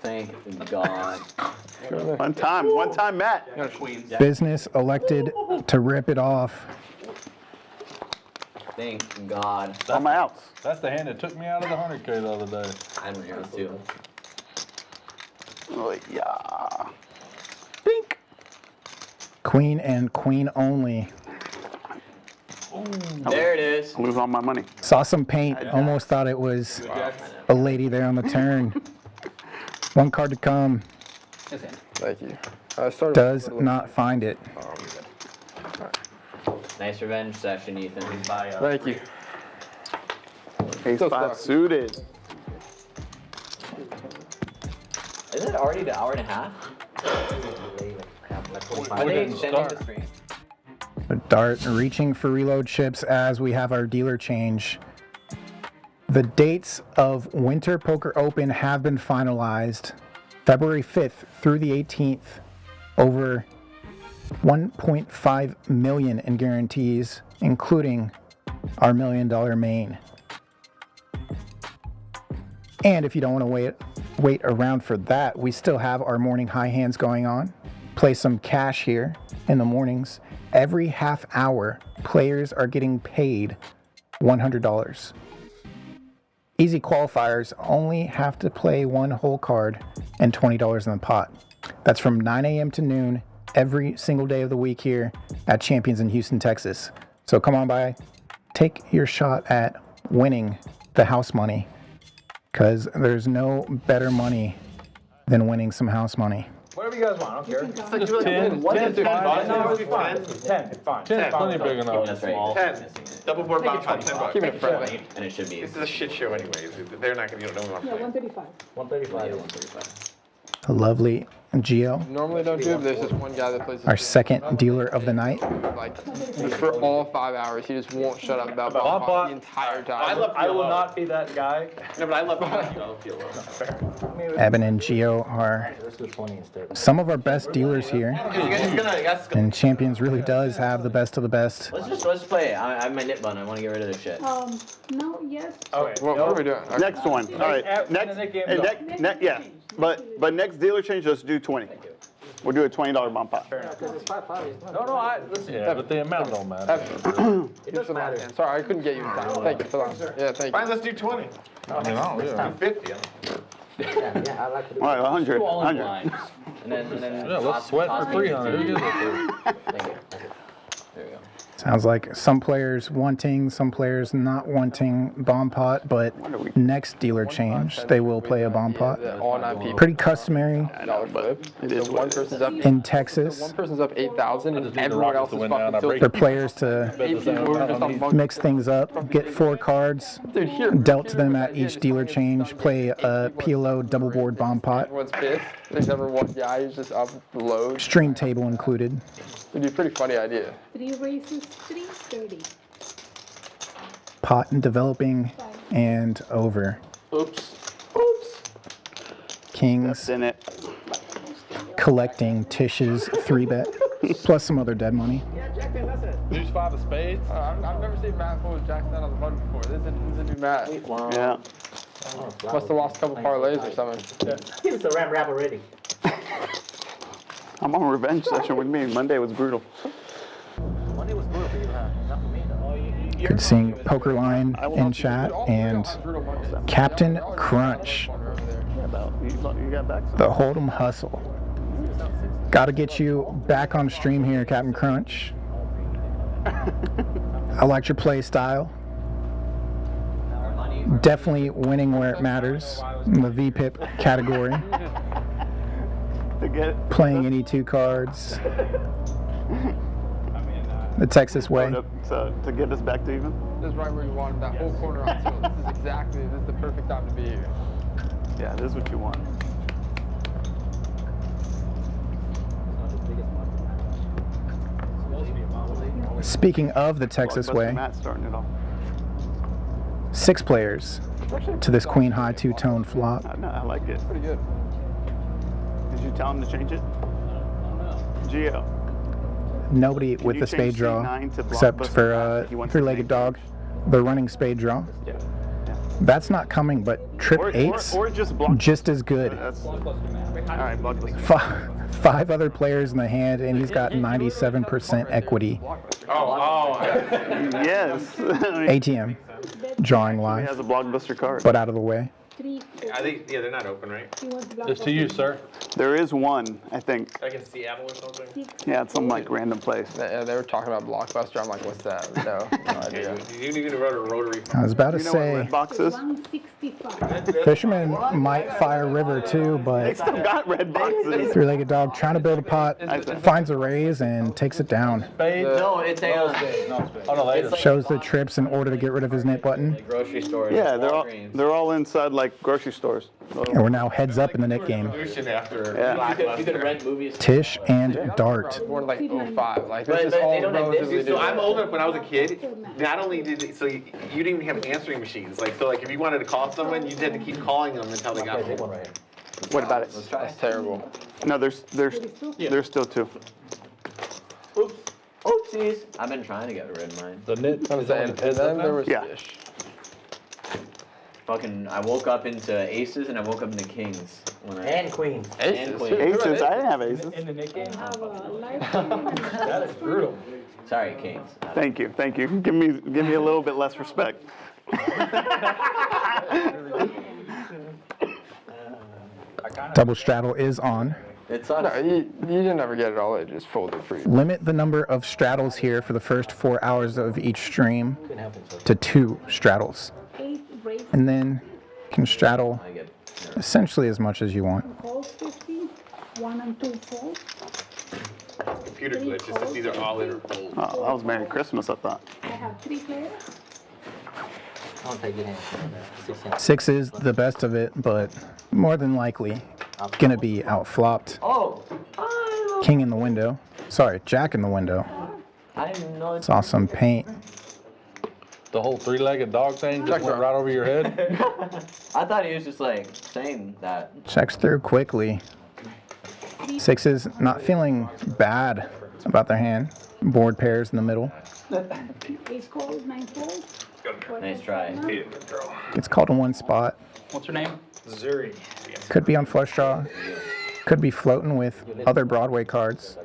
Thank God. One time, Matt. Business elected to rip it off. Thank God. On my outs. That's the hand that took me out of the 100K the other day. I'm yours too. Oh, yeah. Queen and queen only. There it is. Lose all my money. Saw some paint. Almost thought it was a lady there on the turn. One card to come. Thank you. I started. Does not find it. Nice revenge session, Ethan. Thank you. Ace Still 5 stuck. suited. Isn't it already the hour and a half? Are they extending the stream? The dart reaching for reload chips as we have our dealer change. The dates of Winter Poker Open have been finalized. February 5th through the 18th. Over 1.5 million in guarantees, including our $1 million main. And if you don't want to wait around for that, we still have our morning high hands going on. Play some cash here in the mornings. Every half hour, players are getting paid $100. Easy qualifiers only have to play one whole card and $20 in the pot. That's from 9 a.m. to noon every single day of the week here at Champions in Houston, Texas. So come on by, take your shot at winning the house money, because there's no better money than winning some house money. Whatever you guys want, I don't care. Just 10. 10's fine. No, it's fine. 10, it's fine. 10's plenty big enough. That's right. 10. Double board bounce on $10. Keep it friendly. And it should be. This is a shit show anyways. They're not gonna, don't want to play. 135. 135. A lovely Geo, Normally don't do it, but there's this one guy that plays our second dealer of the night. like for all 5 hours. He just won't shut up about Bob Bob the entire time. I will not be that guy. No, but I love it. Eben and Geo are Let's do 20 instead. some of our best dealers here, and Champions really does have the best of the best. Let's play it. I have my nip bun. I want to get rid of this shit. No, yes. Okay. What are we doing? Okay. Next one. All right. Next. Yeah. But next dealer change, let's do 20. We'll do a $20 bump pot. No, listen. Yeah, but the amount don't matter. It doesn't matter. Sorry, I couldn't get you in time. Thank you for that. Yeah, thank you. Fine, let's do 20. I mean, I don't really. 50. Yeah, I like to do All right, 100. All in 100. blinds. And then Yeah, let's sweat for 300. Who gives a fuck? Thank you. There we go. Sounds like some players wanting, some players not wanting bomb pot, but next dealer change, they will play a bomb pot. Yeah, all 9 people. Pretty customary $1 flip. It is So what one it person's up. in Texas One person's up 8,000 I just and need the everyone else Rockets to is win now, and I fucking break for tilted. players to 8 people were just on monk. mix things up, get 4 cards, Dude, here. dealt to them at each dealer change, play a PLO double board bomb pot, Everyone's pissed. There's never one guy who's just up load. stream table included. It'd be a pretty funny idea. 3 races, 330. Pot and developing and over. Oops. Kings That's in it. collecting Tish's 3-bet, plus some other dead money. Deuce 5 of spades. I've never seen Matt pull his jack down on the button before. This is a new Matt. Yeah. Must have lost a couple parlays or something. Give us a wrap already. I'm on revenge session with me. Monday was brutal. Monday was good for you, huh? Not for me, though. Good seeing Pokerline in chat and Captain Crunch about? You got back some? The Hold'em hustle. Got to get you back on stream here, Captain Crunch. I liked your play style. Definitely winning where it matters in the VPIP category. To get Playing any 2 cards. The Texas way. So to get us back to even? This is right where you want that whole corner on tilt. This is the perfect time to be here. Yeah, this is what you want. Speaking of the Texas Blockbuster way, Matt starting it off. 6 players to this Queen High 2-tone flop. I like it. Pretty good. Did you tell him to change it? Gio. Nobody Can with you the change spade draw, C9 to except Blockbuster for Matt? He wants to 3-legged make dog, the running spade draw. Yeah. That's not coming, but trip 8's Or just block. just as good. That's, all right, Blockbuster. 5 other players in the hand, and he's got 97% equity. Yes. ATM, drawing He live, has a Blockbuster card. but out of the way. 3, 4. I think, yeah, they're not open, right? He wants It's to you, sir. There is one, I think. I can see Apple or something. Yeah, it's some like random place. They were talking about Blockbuster. I'm like, what's that? No idea. You even wrote a rotary. I was about to You know what say, Red Box is? 165. Fisherman might fire river too, They but still got red boxes. 3-legged dog trying to build a pot, finds a raise and takes it down. Spade? No, it's a Oh, no, later. Shows the trips in order to get rid of his knit button. grocery store. Yeah, Walgreens. they're all inside like grocery stores. So, And we're now heads up in the knit game. Solution after Yeah. You could rent movies. Tish and Dart. Born like 05. Like this But is they all don't relatively exist. So new. I'm old enough when I was a kid. Not only did it, so you didn't even have answering machines. Like so, like if you wanted to call someone, you had to keep calling them until they got home. what about it? That's terrible. No, there's still 2. Oops. Oopsies. I've been trying to get rid of mine. The knit. And then there was Yeah. Fish. Fucking, I woke up into aces and I woke up into kings. When I, And queen. Aces. queen. Aces, I didn't have aces. In the Nick game? Have a lifetime. That is brutal. Sorry, kings. Thank you. Give me a little bit less respect. Double straddle is on. It sucks. No, you didn't ever get it all. It just folded for you. Limit the number of straddles here for the first 4 hours of each stream to 2 straddles. 8 race And then you can straddle I get essentially as much as you want. calls 50. 1 and 2 falls. Computer glitch is that these are all in or fold. Oh, that was Merry Christmas, I thought. I have 3 players. I'll take it in. 16. 6 is the best of it, but more than likely gonna be outflopped. Oh! King in the window. Sorry, Jack in the window. I didn't know. Saw some paint. The whole 3-legged dog thing just went right over your head. I thought he was just like saying that. Checks through quickly. 6 is not feeling bad about their hand. Board pairs in the middle. 8 calls, 9 falls. Nice try. Gets called in one spot. What's her name? Zuri. Could be on flush draw. Could be floating with other Broadway cards.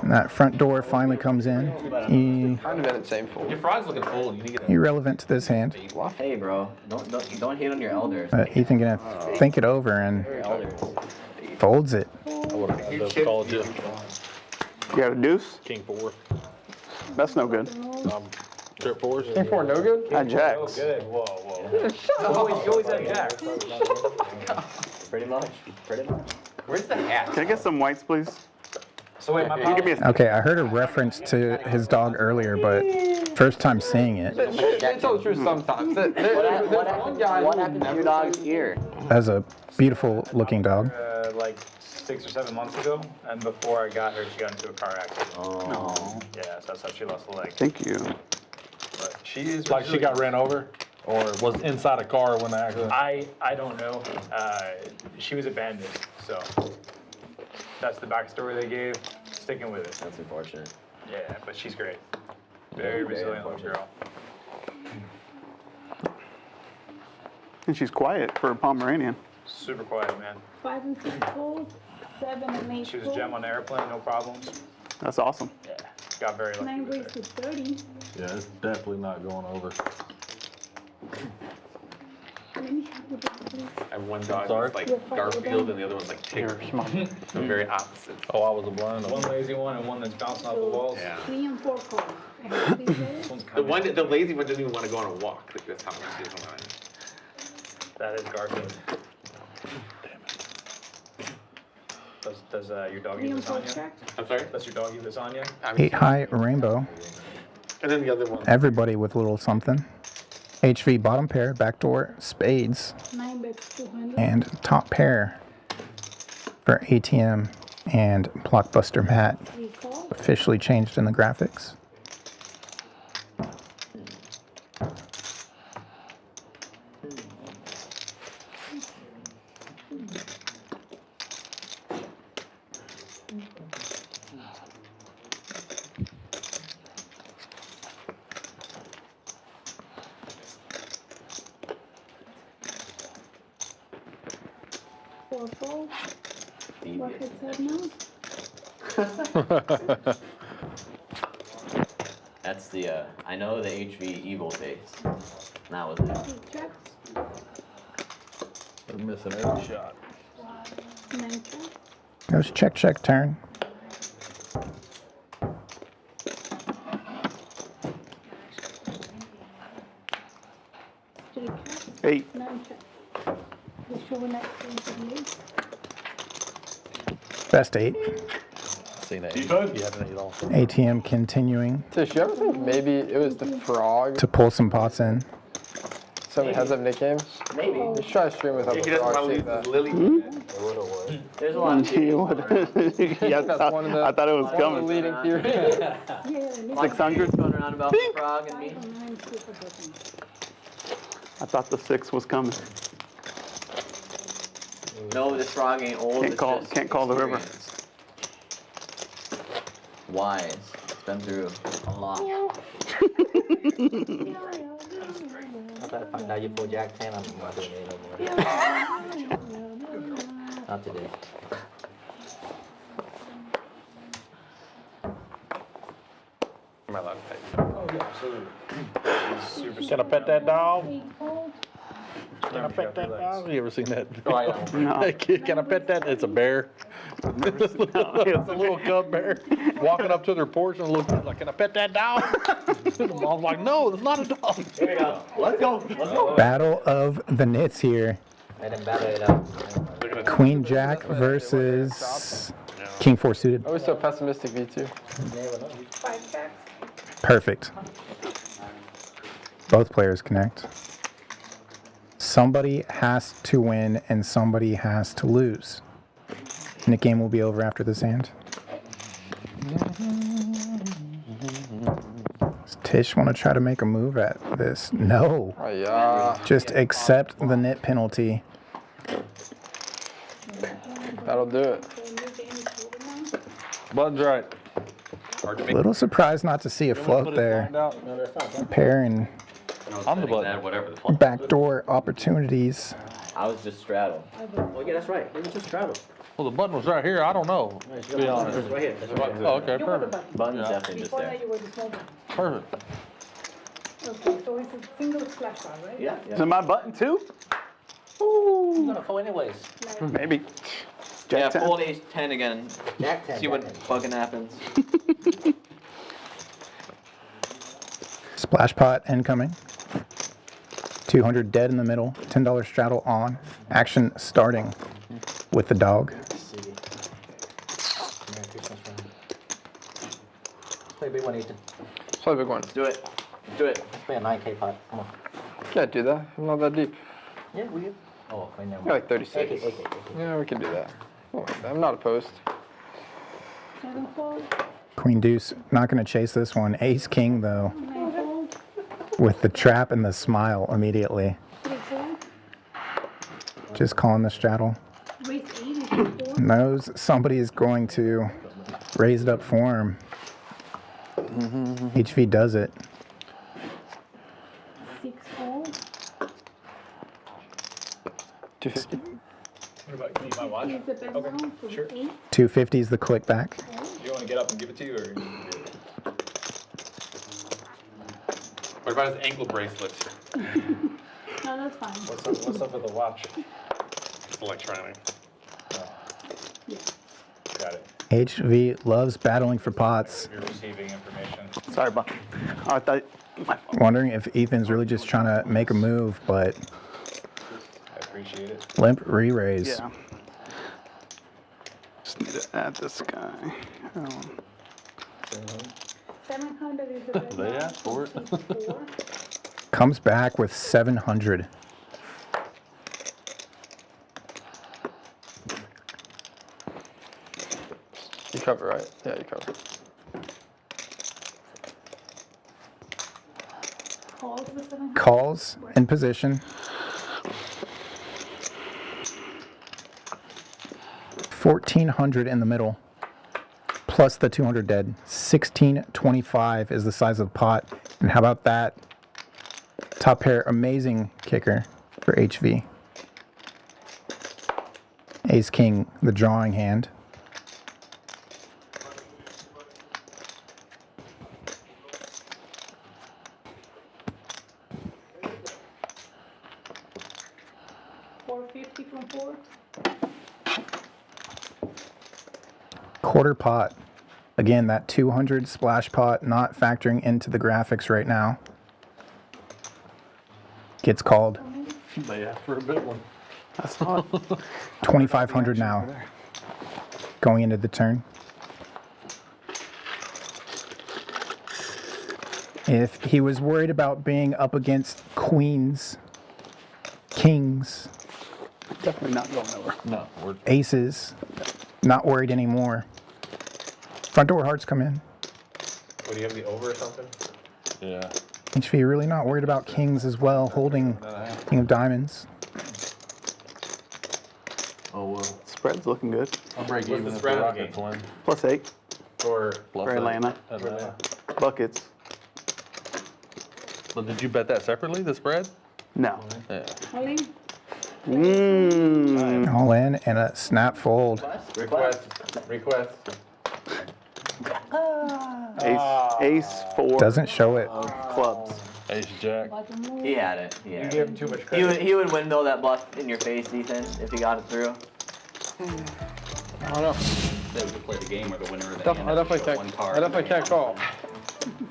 And that front door finally comes in. Kind of in the same fold. Your frog's looking full. You need to get Irrelevant to this hand. Hey, bro. Don't hate on your elders. Ethan gonna think it over and Elders. folds it. I would have called you You got a deuce? King 4. That's no good. Trip 4s. King 4 no good? I jacks. Good. Whoa, whoa. You always have Jack. Pretty much. Where's the hat? Can I get some whites, please? So wait, my Can you give me a Okay, I heard a reference to his dog earlier, but first time seeing it. They tell the truth sometimes. There's one guy What who happened to never your dog's ear? That's a beautiful looking dog. like 6 or 7 months ago, and before I got her, she got into a car accident. Oh. Yeah, so that's how she lost a leg. Thank you. But she is Like she got ran over? Or was inside a car when the accident? I don't know. She was abandoned, so that's the backstory they gave. Sticking with it. That's unfortunate. Yeah, but she's great. Very resilient little girl. And she's quiet for a Pomeranian. Super quiet, man. 5 and 6 falls. 7 and 8 She was falls. gem on the airplane, no problems. That's awesome. Yeah, got very lucky 9 with race her. to 30. Yeah, it's definitely not going over. Let me have the I have one dog Sorry? that's like Garfield and the other one's like Tigger. So very opposite. Oh, I was a blind. One lazy one and one that's bouncing off the walls. Yeah. 3 and 4 calls. I have 3 players. The lazy one doesn't even want to go on a walk. Like that's how much he doesn't want to. That is Garfield. Does your dog 3 eat and 4 lasagna? check. I'm sorry? Does your dog eat lasagna? 8 high rainbow. And then the other one. Everybody with a little something. HV bottom pair, backdoor spades, 9 bets 200. and top pair for ATM and Blockbuster Matt. 3 calls. Officially changed in the graphics. Four calls. What hits that now? That's the, I know the HV evil face. That was it. 3 checks. They're missing every shot. 9 checks. Goes check, check, turn. Three checks. 8. 9 checks. The show next to me. Best 8. Seen that. You haven't eaten all. ATM continuing Tish, you ever think maybe it was the frog? to pull some pots in. Somebody has up nicknames? Maybe. Let's try to stream with He a doesn't want to frog. See lose if that. his lily. There's a lot of people. Yeah, That's one of the- I thought it was One of the coming. leading theories. Yeah, 600? Going around about the frog and me. 9 super button. I thought the 6 was coming. No, this frog ain't old. Can't it's call- just can't call the river. experienced. Wise. Been through a lot. I thought if I find out you pull Jack 10, I'm not doing it no more. Not today. Am I allowed to pet? Oh, yeah, absolutely. Super Can I pet that dog? 8 calls. Can I pet that dog? You ever seen that? Oh, I know. No. Can I pet that? It's a bear. It's a little cub bear walking up to their porch and looking like, can I pet that dog? The mom's like, no, it's not a dog. Here we go. Let's go. Let's go. Battle of the Nits here. Let him battle it out. Queen Jack versus King 4 suited. I was so pessimistic, V2. 5 checks. Perfect. Both players connect. Somebody has to win and somebody has to lose. And the game will be over after this hand. Does Tish want to try to make a move at this? No. Oh, yeah. Just accept the nit penalty. That'll do it. So new game is over now. Button's right. Hard to A make. little surprised not to see a float there. Pair and I'm the button. That, whatever the fuck. backdoor opportunities. I was just straddled. Oh, yeah, that's right. It was just travel. Well, the button was right here. I don't know. To be honest. It's right here. That's right here. Oh, okay, You were the perfect. button. Button's Yeah. definitely just Before there. that you were the small button. Perfect. Okay, so it's a single splash bar, right? Yeah. Is it my button too? You're gonna fold anyways. Maybe. Yeah, Jack 10. fold ace 10 again. Jack 10. See what Jack 10. fucking happens. Splash pot incoming. 200 dead in the middle. $10 straddle on. Action starting with the dog. Merry Christmas, friend. Play a big one, Ethan. Play a big one. Do it. Do it. Let's play a 9K pot. Come on. Can't do that. I'm not that deep. Yeah, we do. Oh, wait, never You're mind. like 36. AK. Yeah, we can do that. Oh, I'm not opposed. 7 calls. Queen deuce. Not going to chase this one. Ace king though. 9 calls. With the trap and the smile immediately. 3 calls. Just calling the straddle. Raise 8 is 4. Knows somebody is going to raise it up for him. HV does it. 6 calls. 250. What about, can you my watch? Is the best Okay, round for sure. 8. 250 is the click back. Do you want to get up and give it to you, or? What about his ankle bracelet? Now No, that's fine. What's up with the watch? It's electronic. Yeah. Got it. HV loves battling for pots. You're receiving information. Sorry, Buck. Oh, I thought. My fault. Wondering if Ethan's really just trying to make a move, but I appreciate it. limp re-raise. Yeah. Just need to add this guy. 700 is the red They line, asked for it. 4. Comes back with 700. You cover, right? Yeah, you cover. Calls the 700. Calls in position. 1,400 in the middle, plus the 200 dead. 1,625 is the size of the pot. And how about that? Top pair, amazing kicker for HV. Ace King, the drawing hand. $450 from 4. Quarter pot. Again, that 200 splash pot not factoring into the graphics right now. Gets called. They asked for a big one. That's hot. 2,500 now. Going into the turn. If he was worried about being up against queens, kings, Definitely not going nowhere. No, we're aces, not worried anymore. Front door hearts come in. What, do you have the over or something? yeah. HV really not worried about kings as well, holding king of diamonds. Oh well. Spread's looking good. I'll break even the if the spread? Rockets win. +8 Or Plus for eight. Atlanta. Atlanta. Buckets. But did you bet that separately, the spread? No. Yeah. Only All in and a snap fold. request. Ace 4 Doesn't show it. clubs. Ace Jack. bottom move. He had it. He You had gave it. him too much He credit. would windmill that bluff in your face, Ethan, if he got it through. I don't know. They would play the game or the winner of the Def- hand. I definitely Show can't. one I card. definitely can't call.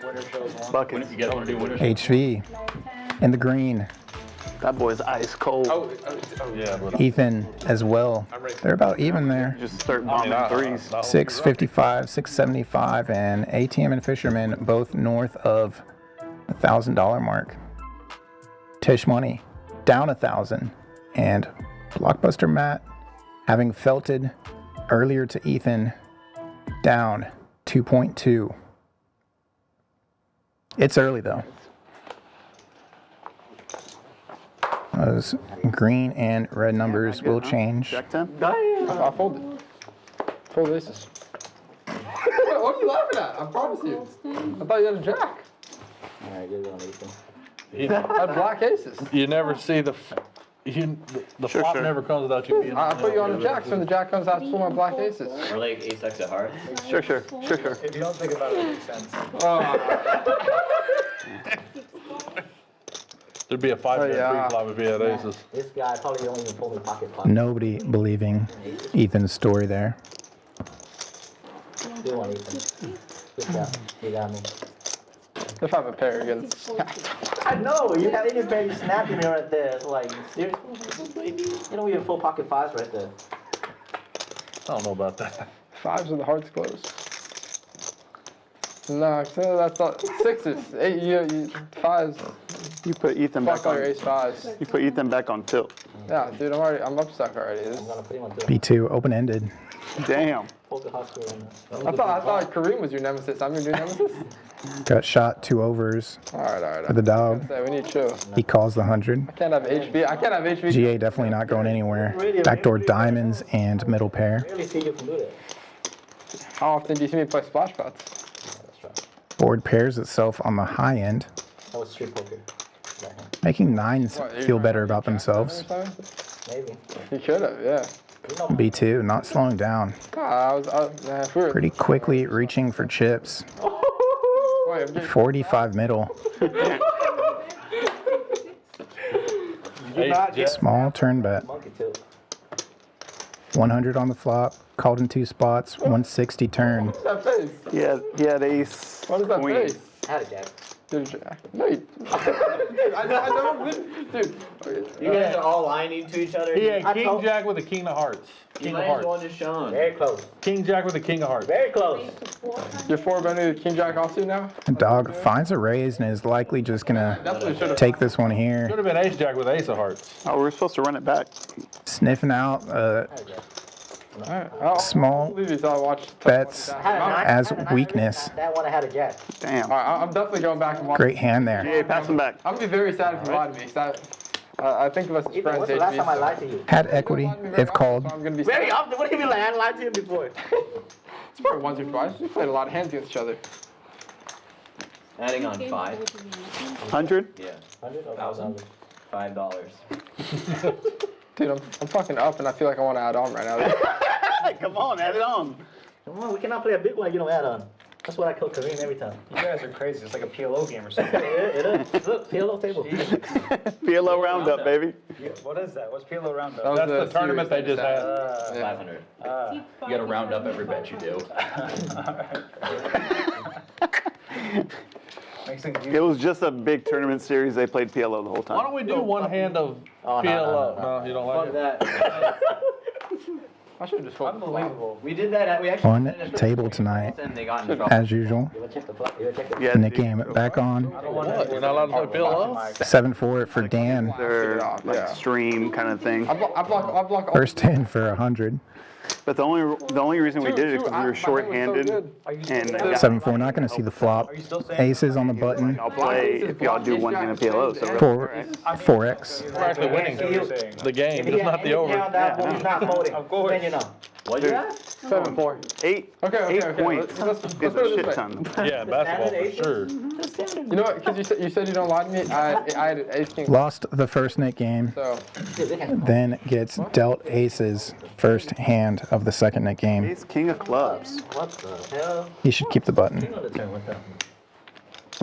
Winner shows one. Buckets. You guys want to do winner? HV Low 10. in the green. That boy's ice cold. Oh, Yeah, but Ethan as well. They're about even there. Just start bombing threes. 655, 675, and ATM and Fisherman both north of $1,000 mark. Tish Money down 1,000, and Blockbuster Matt, having felted earlier to Ethan, down 2.2. It's early though. Those green and red numbers will change. Jack 10? I folded. Fold aces. What are you laughing at? I promise you. I thought you had a jack. Alright, good one, Ethan. I had black aces. you never see the flop sure. never comes without you being. I put you on a jack, so when the jack comes out, pull my black aces. Or like ace X of hearts. Sure. If you don't think about it, it makes sense. There'd be a 5-bet yeah. pre-flop if he had aces. This guy probably don't even pull me pocket pot. Nobody believing Ethan's story there. Good one, Ethan. Good job. You got me. If I have a pair against. I know, you had any pair, you snapping me right there. It's like, seriously? You know, we have full pocket fives right there. I don't know about that. Fives with the hearts closed. No, that's not. Sixes. Fives. You put Ethan back Fuck all your on. ace fives. You put Ethan back on tilt. Yeah, dude, I'm up stuck already. This, I'm gonna put him on two. B2 open-ended. Damn. Poker hustle right now. I thought Kareem was your nemesis. I'm your new nemesis. Got shot 2 overs All right. for the dog. We need chill. He calls the 100. I can't have HB. I can't have HB. GA definitely not going anywhere. Backdoor diamonds and middle pair. I really see you can do that. How often do you see me play splash pots? That's right. Board pairs itself on the high end, That was street poker. making nines What, feel better about themselves. Maybe. You could have, yeah. You know, B2 not slowing down. If we were, Pretty quickly reaching for chips. wait, I'm getting, 45 middle. Small turn bet. 100 on the flop. Called in 2 spots. 160 turn. What's that face? He had ace. What is that queen. face? Had a jack. Dude, no, dude, I never been, dude. You guys are all lying to each other. He had king jack with a king of hearts. You King might of as well hearts. just show him. Very close. King jack with a king of hearts. Very close. You're 4-betting the king jack offsuit now? Dog finds a raise and is likely just gonna Definitely should have. take this one here. Should have been ace jack with ace of hearts. Oh, we're supposed to run it back. Sniffing out Had a jack. small bets as weakness. That one I had a jack. Damn. All right, I'm definitely going back and watching. Great hand there. GA, pass him back. I'm gonna be very sad if you lied to me. I think of us as Ethan, friends. what's the last HB, time I so- lied to you? Had equity if called. So I'm gonna be Very sad. often. What do you mean like I lied to you before? It's probably once or twice. We played a lot of hands against each other. Adding on 5. 100? Yeah. 100,000. $5. Dude, I'm fucking up and I feel like I want to add on right now. Come on, add it on. Come on, we cannot play a big one. You don't add on. That's what I call Korean every time. You guys are crazy. It's like a PLO game or something. It is. Look, PLO table. PLO roundup, baby. What is that? What's PLO roundup? That was That's the tournament they just had. Yeah. 500. You gotta round up every bet you do. Makes things It was just a big tournament series. They played PLO the whole Why don't time. we do one hand of Oh, no, PLO? no, No, you don't like Fuck it? that. I should have just folded. unbelievable. We did that. We actually On did it table tonight, and they got in trouble. as usual. You want to check the flop? You want to check the Yeah, Nick game back on. What? We're not allowed to play PLO? 7-4 for Dan. Their Yeah. like stream kind of thing. I block all. First 10 for 100. But the only reason we did it is because we were short-handed, and they got 7-4, not going to see the flop. Aces on the button. I'll play if y'all do one hand of PLO. So 4x. We're actually winning the game, just not the over. He's not folding. Of course. Then you know. What'd you have? 7-4. eight Okay. points Let's is put it a this shit way. ton. Yeah, basketball for sure. You know what? Because you said you don't lie to me. I had an ace king. Lost the first Nick game, So then gets dealt aces first hand of the second Nick game. Ace king of clubs. What the hell? He should keep the button. You know the turn with them.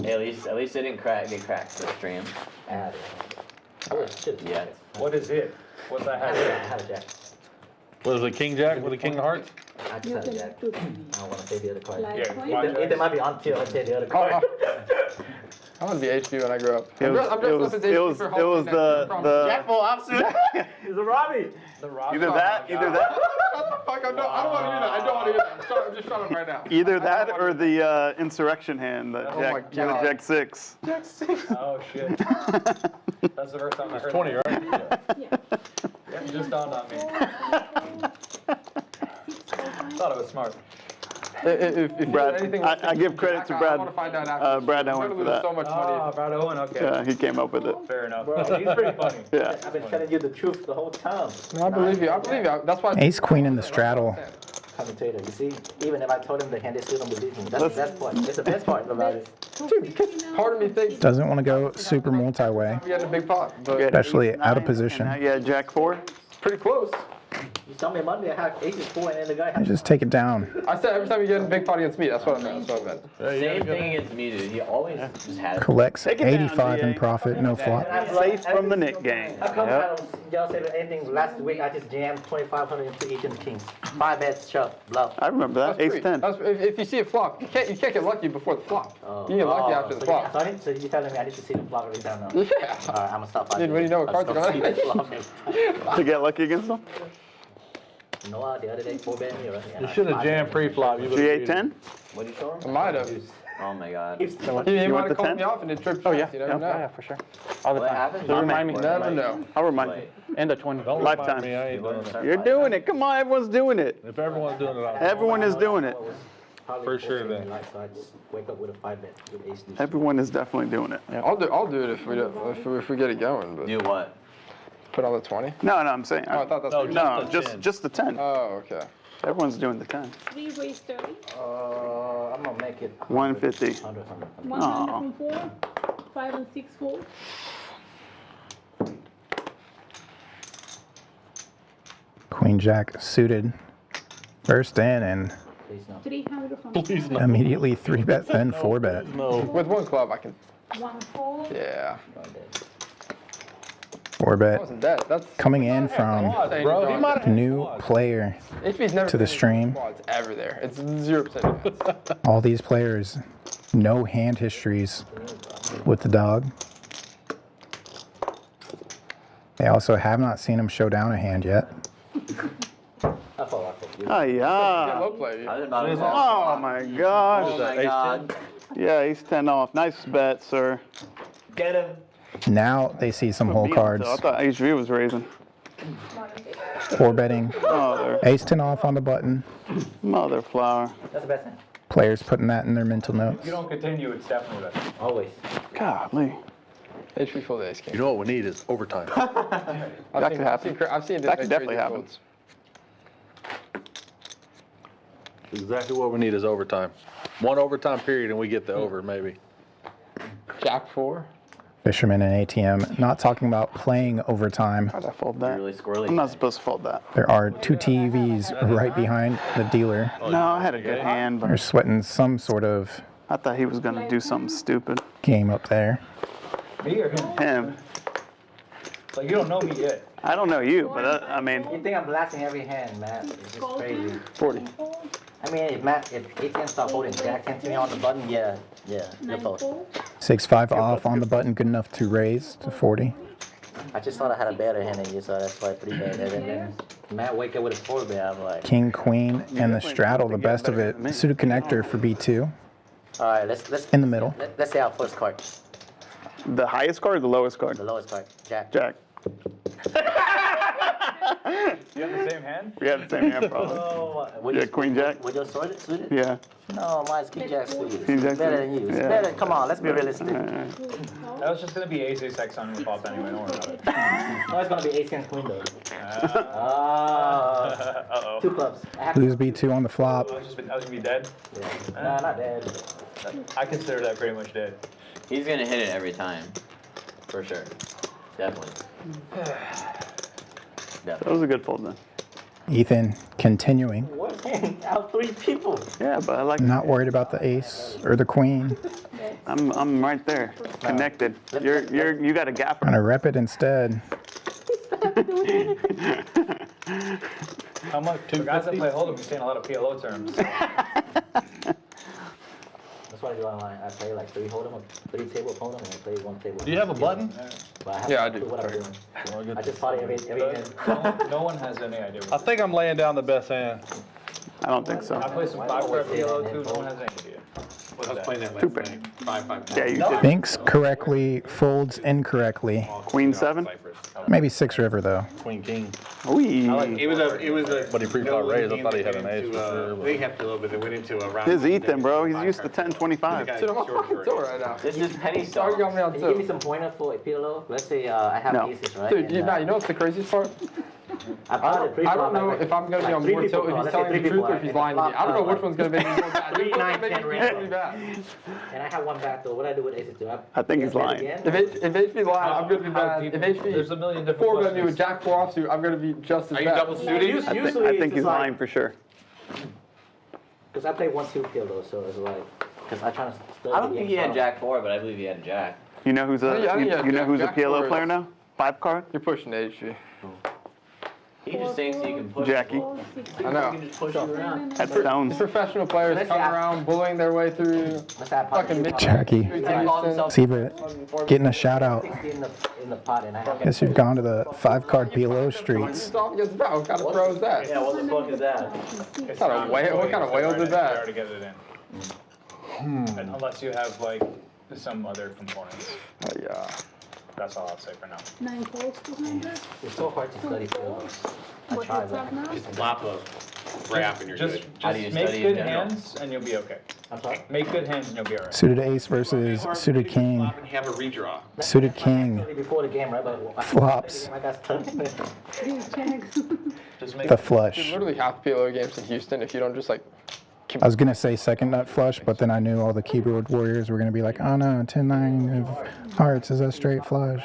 Hey, at least they didn't get cracked this stream. Add it. Oh, shit. Yeah. What is it? What's that I have? had a jack. Was it king jack with a king of hearts? I just had a jack. I don't want to say the other card. Yeah, It might be on till I say the other card. I'm gonna be HB when I grow up. It was the Jack full opposite. He's a Robbie. either that Fuck, I don't want to hear that. I don't want to hear that. I'm just shut up right now. either that or the insurrection hand, the Oh my jack God. jack 6. Oh shit. That's the first time I heard 20, that. right? Yeah, it just dawned on me. Thought it was smart. If you Brad, did anything I give credit to Brad. I want to find out after. Brad We're Owen gonna for lose that. so much money. Ah, Brad Owen, okay. Yeah, he came up with it. Fair enough. He's pretty funny. Yeah. I've been telling you the truth the whole time. No, I believe you. I believe you. That's why. Ace queen in the straddle. Commentator, you see, even if I told him the hand, they still don't believe me. That's the best part. It's the best part about it. Part of me thinks Doesn't want to go super multi-way, we had a big pot, but especially out of Now position. you had jack 4. pretty close. You told me Monday I had aces 4 and then the guy I had. just take it down. I said every time you get a big pot against me, that's what I meant. That's what I meant. Same thing against me, dude. He always just had it. Collects Take it down, 85 in GA. profit, no flop. Safe from the Nick gang. How come y'all said anything last week? I just jammed 2,500 into each of the kings. 5 bets, shove, bluff. I remember that. That's Ace free. 10. That's, if you see a flop, you can't get lucky before the flop. You get lucky after the flop. So you're telling me I need to see the flop every time now? Yeah. Alright, I'm gonna stop by. Dude, when you know what cards are I'll gonna see the flop every time. To get lucky against them? Noah, the other day, 4-bet me, right? You should have jammed pre-flop. You would've GA beat it. 10? What did you show I him? might have. Oh my god. He You might want have the called 10? me off and it tripped. Oh, yeah. You never know. for sure. All the What time. happened? So remind me. Never know. I'll remind you. Wait, And the 20. Don't Lifetime. remind me, I ain't doing it. You're doing it. Come on, everyone's doing it. If everyone's doing it, I'll. Everyone is doing it. For sure then. So I just wake up with a 5-bet with ace deuce. Everyone is definitely doing it. I'll do it if we get it going. But do what? put on the 20. No, I'm saying. Oh, I thought that's. No, what you- No, Just the 10. just the 10. Oh, okay. Everyone's doing the 10. 3 raise 30. I'm gonna make it 150. 100. 100 from 4. 5 and 6 fold. Queen Jack suited. First in and Please no. 300 from Please no. immediately 3-bet, then 4-bet. No. With one club, I can. 1 fold. Yeah. Not dead. 4 bet. wasn't dead. That's Coming in from Bro, he might have new player. HP's never to the been stream. quads ever there. It's 0%. All these players, no hand histories with the dog. They also have not seen him show down a hand yet. Oh, yeah. Low play. Oh, my gosh. Oh my god. Yeah, ace 10 off. Nice bet, sir. Get him. Now they see some hole cards. I thought HV was raising. 4 betting. Mother, Ace 10 off on the button. mother flower. That's the best thing. Players putting that in their mental notes. If you don't continue, it's definitely better. Always. Golly. HP full ace king. You know what we need is overtime. That could happen. I've seen That could definitely happen. Exactly what we need is overtime. One overtime period and we get the over, maybe. Jack 4. Fisherman and ATM. Not talking about playing overtime. How'd I fold that? Really squirrely. I'm not supposed to fold that. There are 2 TVs right behind the dealer. No, I had a good hand, They're but sweating some sort of I thought he was going to do something stupid. game up there. Me or him? Him. Like, you don't know me yet. I don't know you, but I mean, You think I'm blasting every hand, Matt? It's just crazy. 40. I mean, if ATM start holding Jack 10 to me on the button, yeah, you're post. 6-5 off on the button, good enough to raise to 40. I just thought I had a better hand than you, so that's why 3 bet. And then Matt wake up with a 4 bet. I'm like, King, queen, and the straddle, the best of it. Suited connector for B2 all right, let's in the middle. let's say our first card, the highest card or the lowest card? the lowest card, Jack. Jack. You have the same hand? We had the same hand problem. Oh, would Yeah, queen jack. Would you suited? Yeah. No, mine's King Jack suited. King Jack It's better suited. than you. It's Yeah. better. Come on, let's be realistic. That was just gonna be ace X on your flop anyway, don't worry about it. No, it's gonna be ace 10 queen though. Uh-oh. 2 clubs. I have Lose B2 on the flop. I was gonna be dead. yeah. No, not dead. I consider that pretty much dead. He's gonna hit it every time. For sure. Definitely. That was a good fold then. Ethan continuing. What? Out 3 people. Yeah, but I like. Not worried about the ace or the queen. I'm right there, connected. You got a gap. Trying to rep it instead. How much? For guys that play Hold'em, you're saying a lot of PLO terms. That's what I do online. I play like 3 Hold'em, 3 table Hold'em, and I play 1 table. Do you have a button? But I have Yeah, I to do. What I'm doing. Well, I just party every hand. No one has any idea. I think I'm laying down the best hand. I don't think so. I play some 5-card PLO too, no one has any idea. I was playing that Two last pair. night. 5-5. Yeah, you did. Thinks correctly, folds incorrectly. Queen 7. Maybe 6 river though. Queen, king. Wee. It was a. But he pre-flop raised. I thought he had an ace for sure, but- They have to a little bit. They went into a round. His Ethan, bro. He's used to 10-25. Dude, I'm on fucking tour right now. This is penny Sorry, you got stock. me on Can you give me two. some pointers for a PLO? Let's say I have No. aces, right? Dude, And, you know what's the craziest part? I I don't know if I'm gonna be on more tilt if he's telling me the truth or if he's lying to me. I don't know which one's gonna make me more bad. 3, 9, 10 It's range. really bad. And I have 1 back though. What I do with aces too? I think he's bet lying. again. If HP lying, I'm gonna be bad. If There's a HP million different 4 bet me with questions. Jack 4 offsuit, I'm gonna be just as Are you bad. double suited? I think he's lying for sure. Because I play 1-2 PLO, so it's like, because I try to. I don't think he had Jack 4, but I believe he had a Jack. You know who's I think he had you know who's a Jack PLO four. player now? 5 card? You're pushing HP. He just thinks he can push. Jackie. I know. He can just push you around. That's Stones. These professional players Let's come say I- around bullying their way through Let's say I pot fucking mid. Jackie. Siva getting a shout out. 60 in the pot, and I have. Guess you've gone to the 5-card PLO streets. What kind of throw is that? Yeah, what the fuck is that? It's kind of not whale- what really kind of just whales right is that? there to get it in. And unless you have like some other components. Yeah. That's all I'll say for now. 9 calls behind her. It's so hard to study PLOs. I What try, heads up but now? Just flop a wrap and you're Just good. How do you make study in good general? hands and you'll be okay. I'm sorry. Make good hands and you'll be alright. Suited ace versus suited king. Flop and have a redraw. Suited king. Before the game, right? But Flops. I got stuck. These checks. Just make The Dude, flush. literally half PLO games in Houston if you don't just like. I was gonna say second nut flush, but then I knew all the keyboard warriors were gonna be like, oh no, 10-9 of hearts is a straight flush.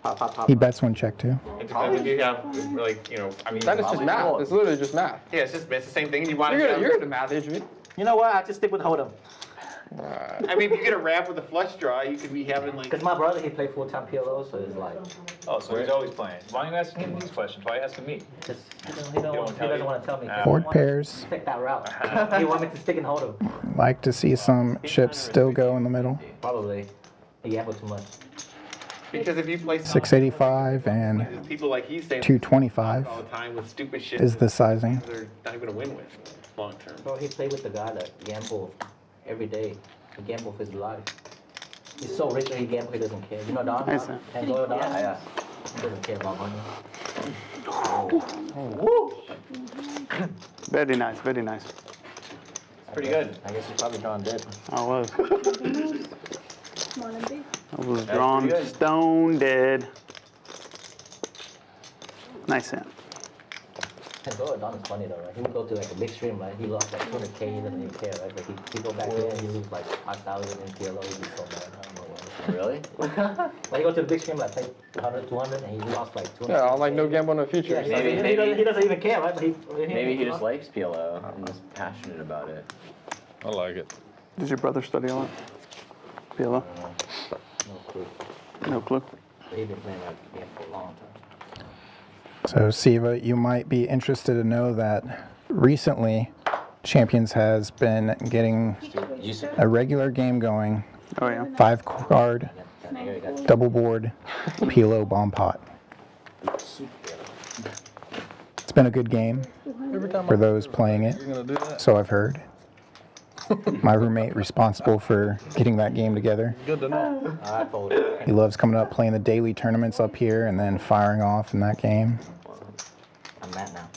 Pop, pop, pop. He bets 1 check too. It depends if you have, like, you know, I mean. That is just math. It's literally just math. Yeah, it's the same thing. You want to You're have. good at math, HB. You know what? I just stick with Hold'em. I mean, if you get a wrap with a flush draw, you could be having like. Because my brother, he played full-time PLO, so it's like, Oh, so he's always playing. Why are you asking him these questions? Why are you asking me? just, he doesn't want to tell me. 'cause he Board wants me to pairs. Stick that route. He want me to stick and hold him. Like to see some chips still go in the middle. Probably. He gambled too much. Because if you play 685 and people like he's saying 225 all the time with stupid shit, is the sizing. they're not even gonna win with long term. Bro, he played with the guy that gamble every day. He gamble for his life. He's so rich that he gamble, he doesn't care. You know Don? Nice, And Doyle Don? Yeah. He doesn't care about money. Very nice, very nice. Pretty good. I guess he's probably drawn dead. I was. Small and big. I was drawn pretty good. stone dead. Nice hand. And Doyle Don is funny though, right? He would go to like a big stream, right? He lost like 200K, he doesn't even care, right? But he go back there and he lose like 5,000 in PLO, he'd be so mad. I don't know why. Really? Like he go to the big stream, like play 100, 200, and he lost like 200. Yeah, I'm like no gamble, no future. Yeah, Maybe- he doesn't even care, right? But Maybe he just likes PLO and is passionate about it. I like it. Did your brother study a lot? PLO? No clue. No clue. He's been playing that game for a long time. So, Siva, you might be interested to know that recently Champions has been getting a regular game going. Oh yeah. 5-card, double board, PLO bomb pot. It's been a good game Every time for those playing it, you're gonna do that. so I've heard. My roommate responsible for getting that game together. Good to know. I folded. He loves coming up, playing the daily tournaments up here, and then firing off in that game. I'm mad now.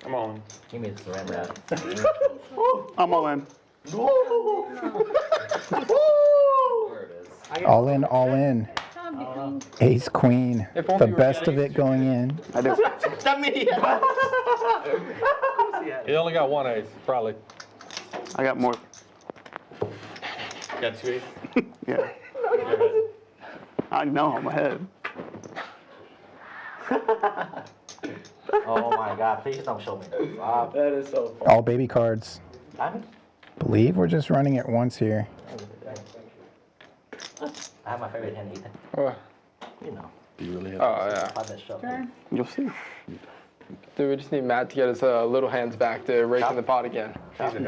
Come on. Give me the surrender. I'm all in. All in, all in. Time between Ace, queen, If only the you were best of getting it going in. I do. He only got one ace, probably. I got more. Got 2 aces. Yeah. I know I'm ahead. Oh my God! Please don't show me that. That is so fun. All baby cards. I Believe we're just running it once here. have my favorite hand, Ethan. Oh, You know, You really have. oh yeah. pop that shop. turn. You'll see. Dude, we just need Matt to get his little hands back to raking the pot again.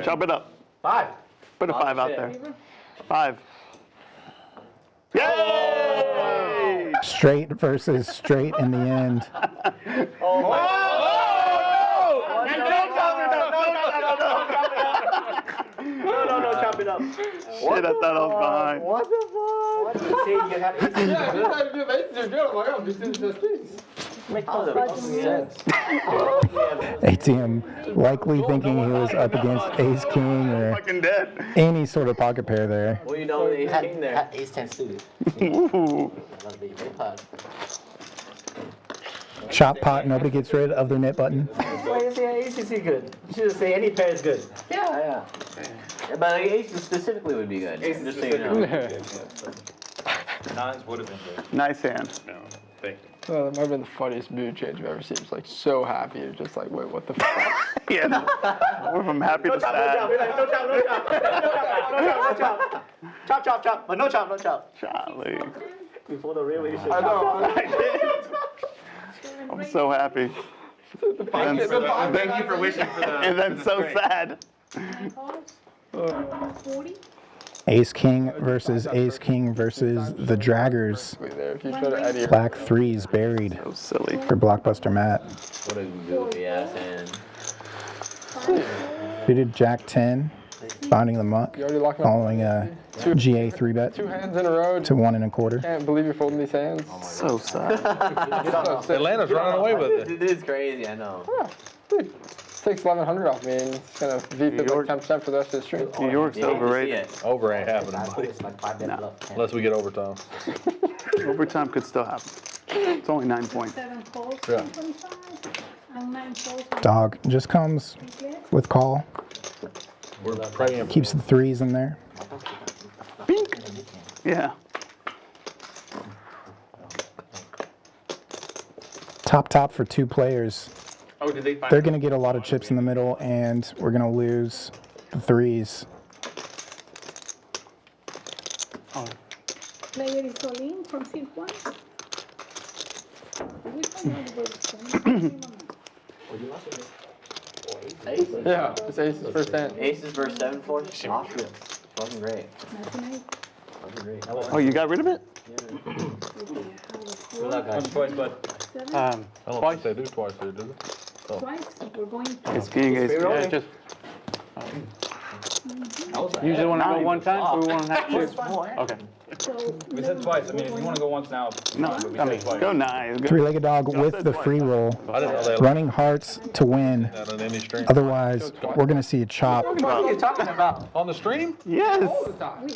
Chop it up. 5. Put a 5 out shit. there. 5. Yay! Straight versus straight in the end. No, chop it up. Shit, I thought I was behind. What the fuck? See, you had it. Yeah, this time you have aces, you're good. I'm like, oh, this is just peace. Make sense. ATM likely thinking he was up against Ace King or Fucking dead. any sort of pocket pair there. Well, you know the ace king there. Had ace 10 suited. Ooh. That'd be very hard. Chop pot, nobody gets rid of their knit button. Why you say ace is good? You should say any pair is good. Yeah. But like, ace specifically would be good. Ace Just so you know. Nines would have been good. Nice hand. No, thank you. Oh, that might have been the funniest mood change I've ever seen. It's like so happy. You're just like, wait, what the fuck? Yeah. We're from happy to sad. Chop. But no chop. Charlie. Before the real issue. I know. I did. I'm so happy. Thank Thank you for wishing for the. And then so sad. 9 cards. 40. Ace King versus Ace King versus the Draggers. Wait there, if you try to add your Black threes buried So silly. for Blockbuster Matt. What a goofy ass hand. 5. Suited Jack 10, binding the muck, You already locked me up. following a GA 3-bet 2 hands in a row. to 1 1/4. Can't believe you're folding these hands. So sad. So sick. Atlanta's running away with it. It is crazy, I know. Dude, takes 1,100 off me and it's gonna VP like York. 10% for the rest of the stream. New York's You hate to see overrated. it. Over ain't happening, buddy. It's like 5 bet bluff. Unless we get overtime. Overtime could still happen. It's only 9 points. 7 calls. Yeah. 25. And 9 calls. Dog just comes with call, We're praying. keeps the threes in there. Yeah. Top for 2 players. Oh, did they find? They're going to get a lot of chips in the middle, and we're going to lose the threes. Player is all in from seat 1. Yeah, it's aces first hand. Aces versus 7-4. Awesome. Fucking great. Fucking great. Oh, you got rid of it? Good luck, guys. Twice, bud. I don't think they do twice there, do they? Twice, we're going to. It's king, ace. Yeah, just usually want to go one time, so we want to have two. Okay. So, We said twice. I mean, if you want to go once now, No, but we I said mean, twice. go 9. Go. Three-legged dog with said the twice. free roll. I didn't know they allowed Running hearts to win. that on any stream. Otherwise, we're going to see a chop. What are you talking about? On the stream? Yes.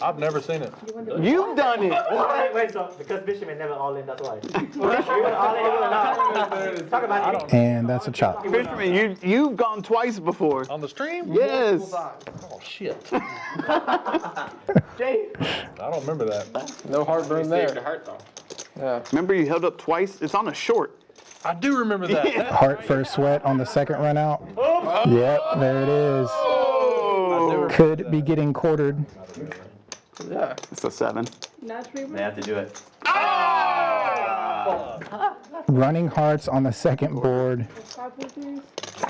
I've never seen it. You've done it. Wait, so because Fisherman never all in, that's why. You went all in, you went not. Talk about it. And that's a chop. Fisherman, you've gone twice before. On the stream? Yes. Oh, shit. Jay. I don't remember that. No heartburn there. heart though. Yeah. Remember you held up twice? It's on a short. I do remember that. Heart first sweat on the second run out. Yep, there it is. Oh. Could be getting quartered. Yeah. It's a 7. last river. They have to do it. Running hearts on the second board. Card holders.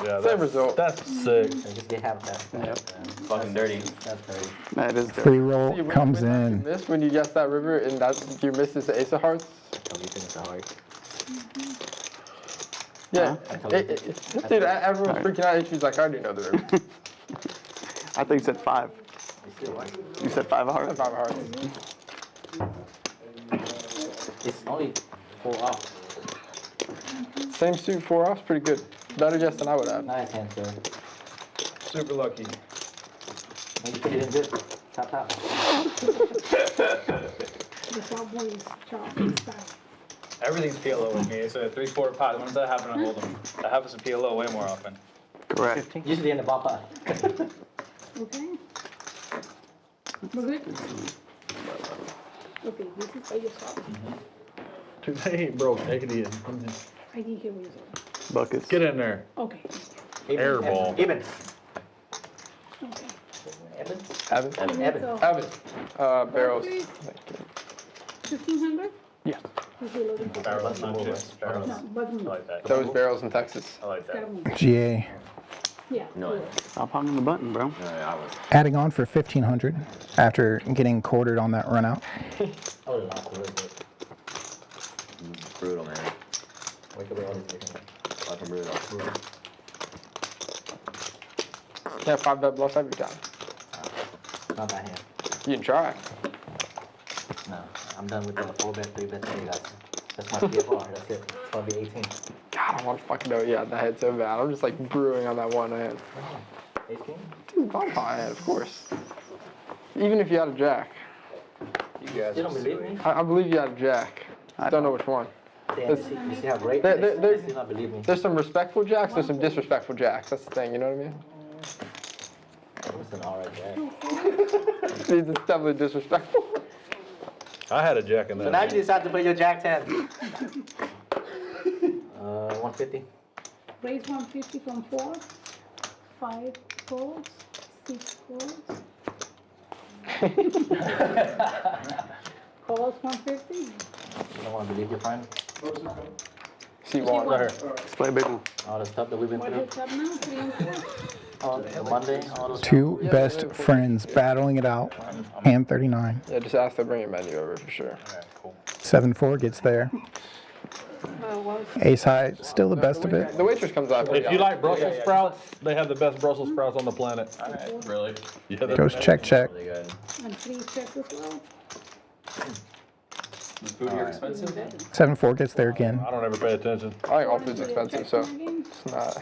Yeah, Same result. That's sick. Just get half that. Fucking dirty. That's very. That is Free good. roll comes You in. miss when you guess that river and that's you miss is the ace of hearts. How you think it's hard? Yeah. Dude, everyone's freaking out. She's like, I already know the river. I think you said 5. You said 5 of hearts? 5 of hearts. It's only 4 off. Same suit, 4 offs, pretty good. Better guess than I would have. Nice hand, sir. Super lucky. And you put it in good. Top. The top one is chop inside. Everything's PLO with me. It's a 3/4 pot. When does that happen, I hold them. That happens to PLO way more often. Correct. Usually in the ball pot. Okay? We're good? Okay, this is by yourself. Dude, they ain't broke. Take it in. I didn't hear what you said. Buckets. Get in there. Okay, Air ball. Even. okay. Evan. Evan. So, Evan. Barrels. 1,500? Yeah. Is it loaded? Barrels, not chips. Barrels. No, button. I like that. Those barrels in Texas. I like that. GA. Yeah. No. Stop hogging the button, bro. No, I was. Adding on for 1,500 after getting quartered on that run out. Oh, the last one. Brutal, man. Wake up all these Fucking brutal. Yeah, 5-bet bluff every time. Not that hand. You can try. No, I'm done with the 4-bet, 3-bet, 3 guys. That's my PFR. That's it. It's gonna be 18. God, I want to fucking know. Yeah, that head's so bad. I'm just like brewing on that one hand. 18? Dude, bottom pot hand, of course. Even if you had a jack. You guys You don't believe me? I believe you had a jack. I don't know which one. Damn, you see how great There- it there- is? there- You still not believe me. There's some respectful jacks, there's some disrespectful jacks. That's the thing, you know what I mean? It's an alright jack. It's definitely disrespectful. I had a jack in So that. now you decide to play your jack 10. 150. Raise 150 from 4. 5 calls. 6 calls. Calls 150. You don't want to believe your friend? C1 right here. Let's play a big one. All the stuff that we've been What through. heads up now? 3 and 4. The Monday, all those. Two best friends battling it out. Hand 39. Yeah, just ask to bring your menu over for sure. 7-4 gets there. Ace high, still the best of it. The waitress comes out. If you like Brussels sprouts, they have the best Brussels sprouts on the planet. Really? Yeah, they're Goes check. Really good. And 3 checks as well. Is food here expensive? 7-4 gets there again. I don't ever pay attention. I think all food's expensive, so it's not.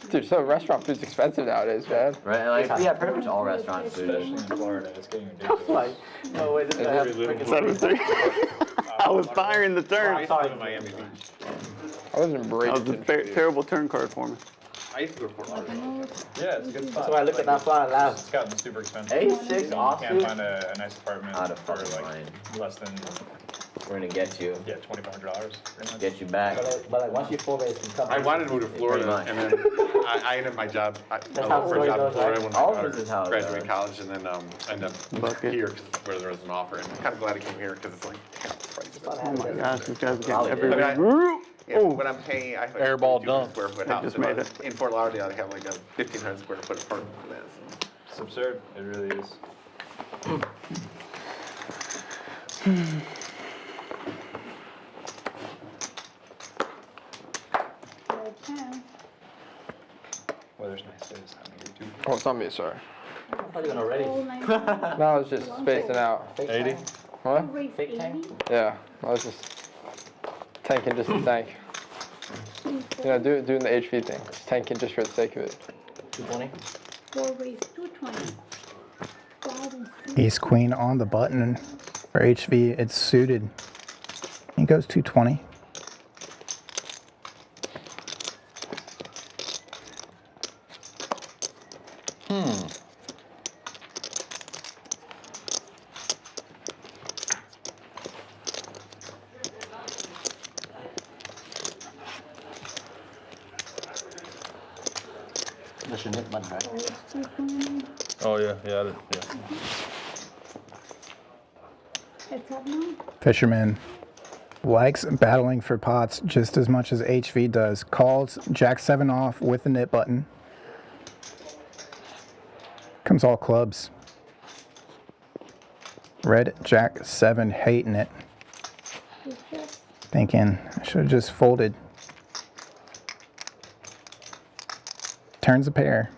Dude, so restaurant food's expensive nowadays, man. Right? Like, yeah, pretty much all restaurant food Especially is. in Florida, it's getting ridiculous. Like, no way, this guy has freaking 7-3. I was firing the I turn. used to live in Miami Beach. I was in That was a Bradenton. terrible turn card for me. I used to go to Fort Lauderdale. Yeah, it's a good spot. That's why I looked at that fly loud. It's gotten super expensive. A6 You can't offsuit? find a nice apartment Out of for fucking like line. less than We're gonna get you. Yeah, $2,500. Get you back. But like once you full race, you come. I wanted to move to Florida, much. and then I ended my job. I how looked for a the job in story Florida goes, when All my of daughter this is how it graduated goes. college, and then ended up Bucket. here where there was an offer. And I'm kind of glad I came here because it's like half the price. Oh my gosh, these guys are Holiday. getting I every. mean, yeah, when I'm paying, I have like Airball 200 dunk. square foot I house. just If I made was in Fort Lauderdale, I have like a 1,500 square foot apartment for that. So. It's absurd. It really is. Weather's nice today. It's time to get to. Oh, it's on me, sorry. Not even already. No, I was just spacing out. 80? What? Fake tank? Yeah, I was just tanking just to tank. You know, doing the HV thing. Just tanking just for the sake of it. 220. 4 race 220. 5 and 6. Ace queen on the button for HV. It's suited. He goes 220. That's your nip button, right? 220. Oh, yeah, yeah. Heads up now. Fisherman likes battling for pots just as much as HV does. Calls Jack 7 off with the nip button. Comes all clubs. Red Jack 7 hating it. Good job. Thinking I should have just folded. Turns a pair.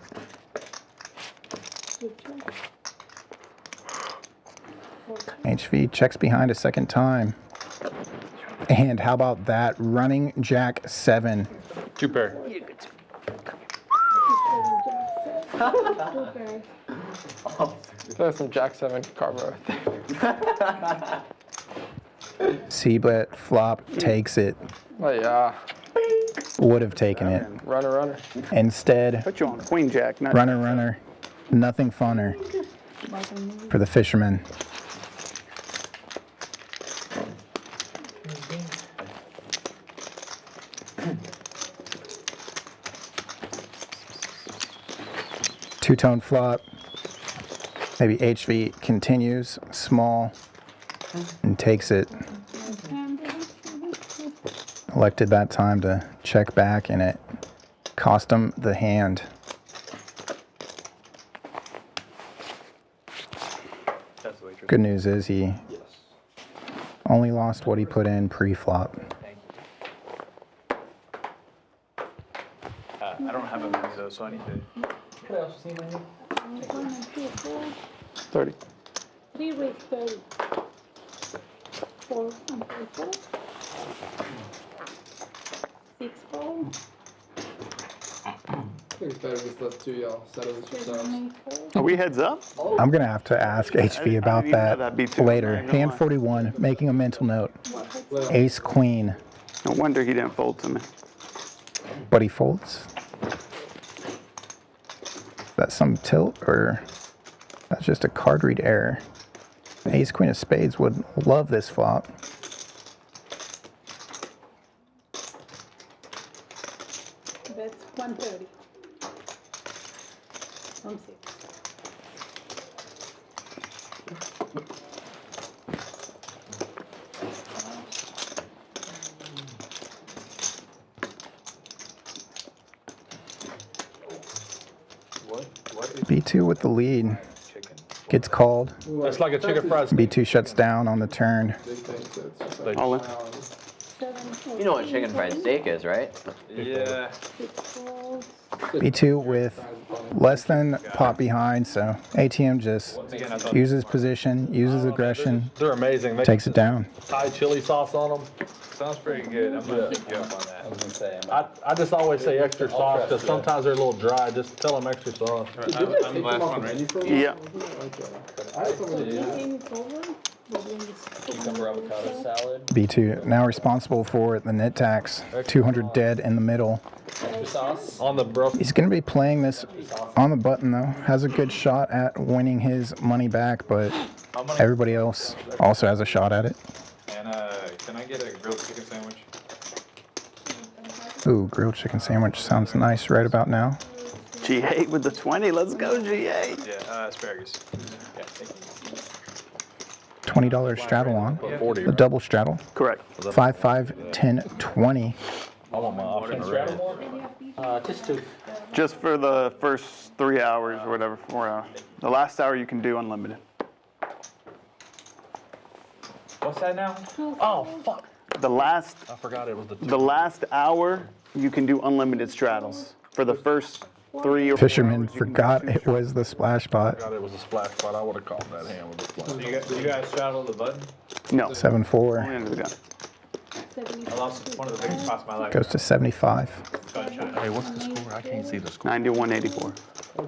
Good job. HV checks behind a second time. And how about that? Running Jack 7. 2 pair. Two pairs. There's some Jack 7 carbo right there. C-bet flop takes it. Oh, yeah. Would have taken it. Runner, runner. Instead, Put you on queen jack, not runner, runner. Nothing funner for the Fisherman. Two-tone flop. Maybe HV continues small and takes it. Elected that time to check back, and it cost him the hand. That's the way true. Good news is he only lost what he put in pre-flop. I don't have a menu though, so I need to. What else you see, man? 1 and 2, 4. 30. 3 race 30. 4 and 4. 6 4. I think it's better just let 2 y'all settle this 7 yourselves. 8 4. Are we heads up? I'm going to have to ask HV about didn't know that that'd be too later. high, no Hand lie. 41, making a mental note. What heads up? Ace queen, No wonder he didn't fold to me. but he folds. That's some tilt, or that's just a card read error. Ace queen of spades would love this flop. That's 130. From 6. What is B2 with the lead. chicken? Gets called. That's like a chicken fried steak. B2 shuts down on the turn. Big thing, so it's just like, All in. 7 You know what chicken fried steak is, right? Yeah. 6 folds. B2 with less than pot behind, so ATM just Once again, I thought uses position, uses aggression, They're amazing. They takes it down. Thai chili sauce on them. sounds pretty good. I'm gonna pick you up on that. I was gonna say, I just always say extra sauce because sometimes they're a little dry. Just tell them extra sauce. I'm the last one, right? Yeah. Game is over. We're doing this cucumber avocado salad, B2 now responsible for the net tax. 200 dead in the middle. extra sauce. On the bro. He's going to be playing this on the button though. Has a good shot at winning his money back, but everybody else also has a shot at it. And Ooh, grilled chicken sandwich sounds nice right about now. G8 with the 20. Let's go, G8. Yeah, asparagus. Yeah, thank you. $20 straddle on. 40. The double straddle. Correct. 5, 5, 10, 20. I want my option already. Just two. Just for the first 3 hours or whatever, 4 hours. The last hour you can do unlimited. What's that now? Oh, fuck. The last I forgot it was the last hour you can do unlimited straddles. For the first 3 or 4 Fisherman hours, you can do forgot 2 it was the splash pot. forgot it was a splash spot. I would have called that hand with a splash. Do you guys straddle the button? No. 7-4 Only under the gun. I lost one of the biggest spots of my life. goes to 75. Hey, what's the score? I can't see the score. 91-84.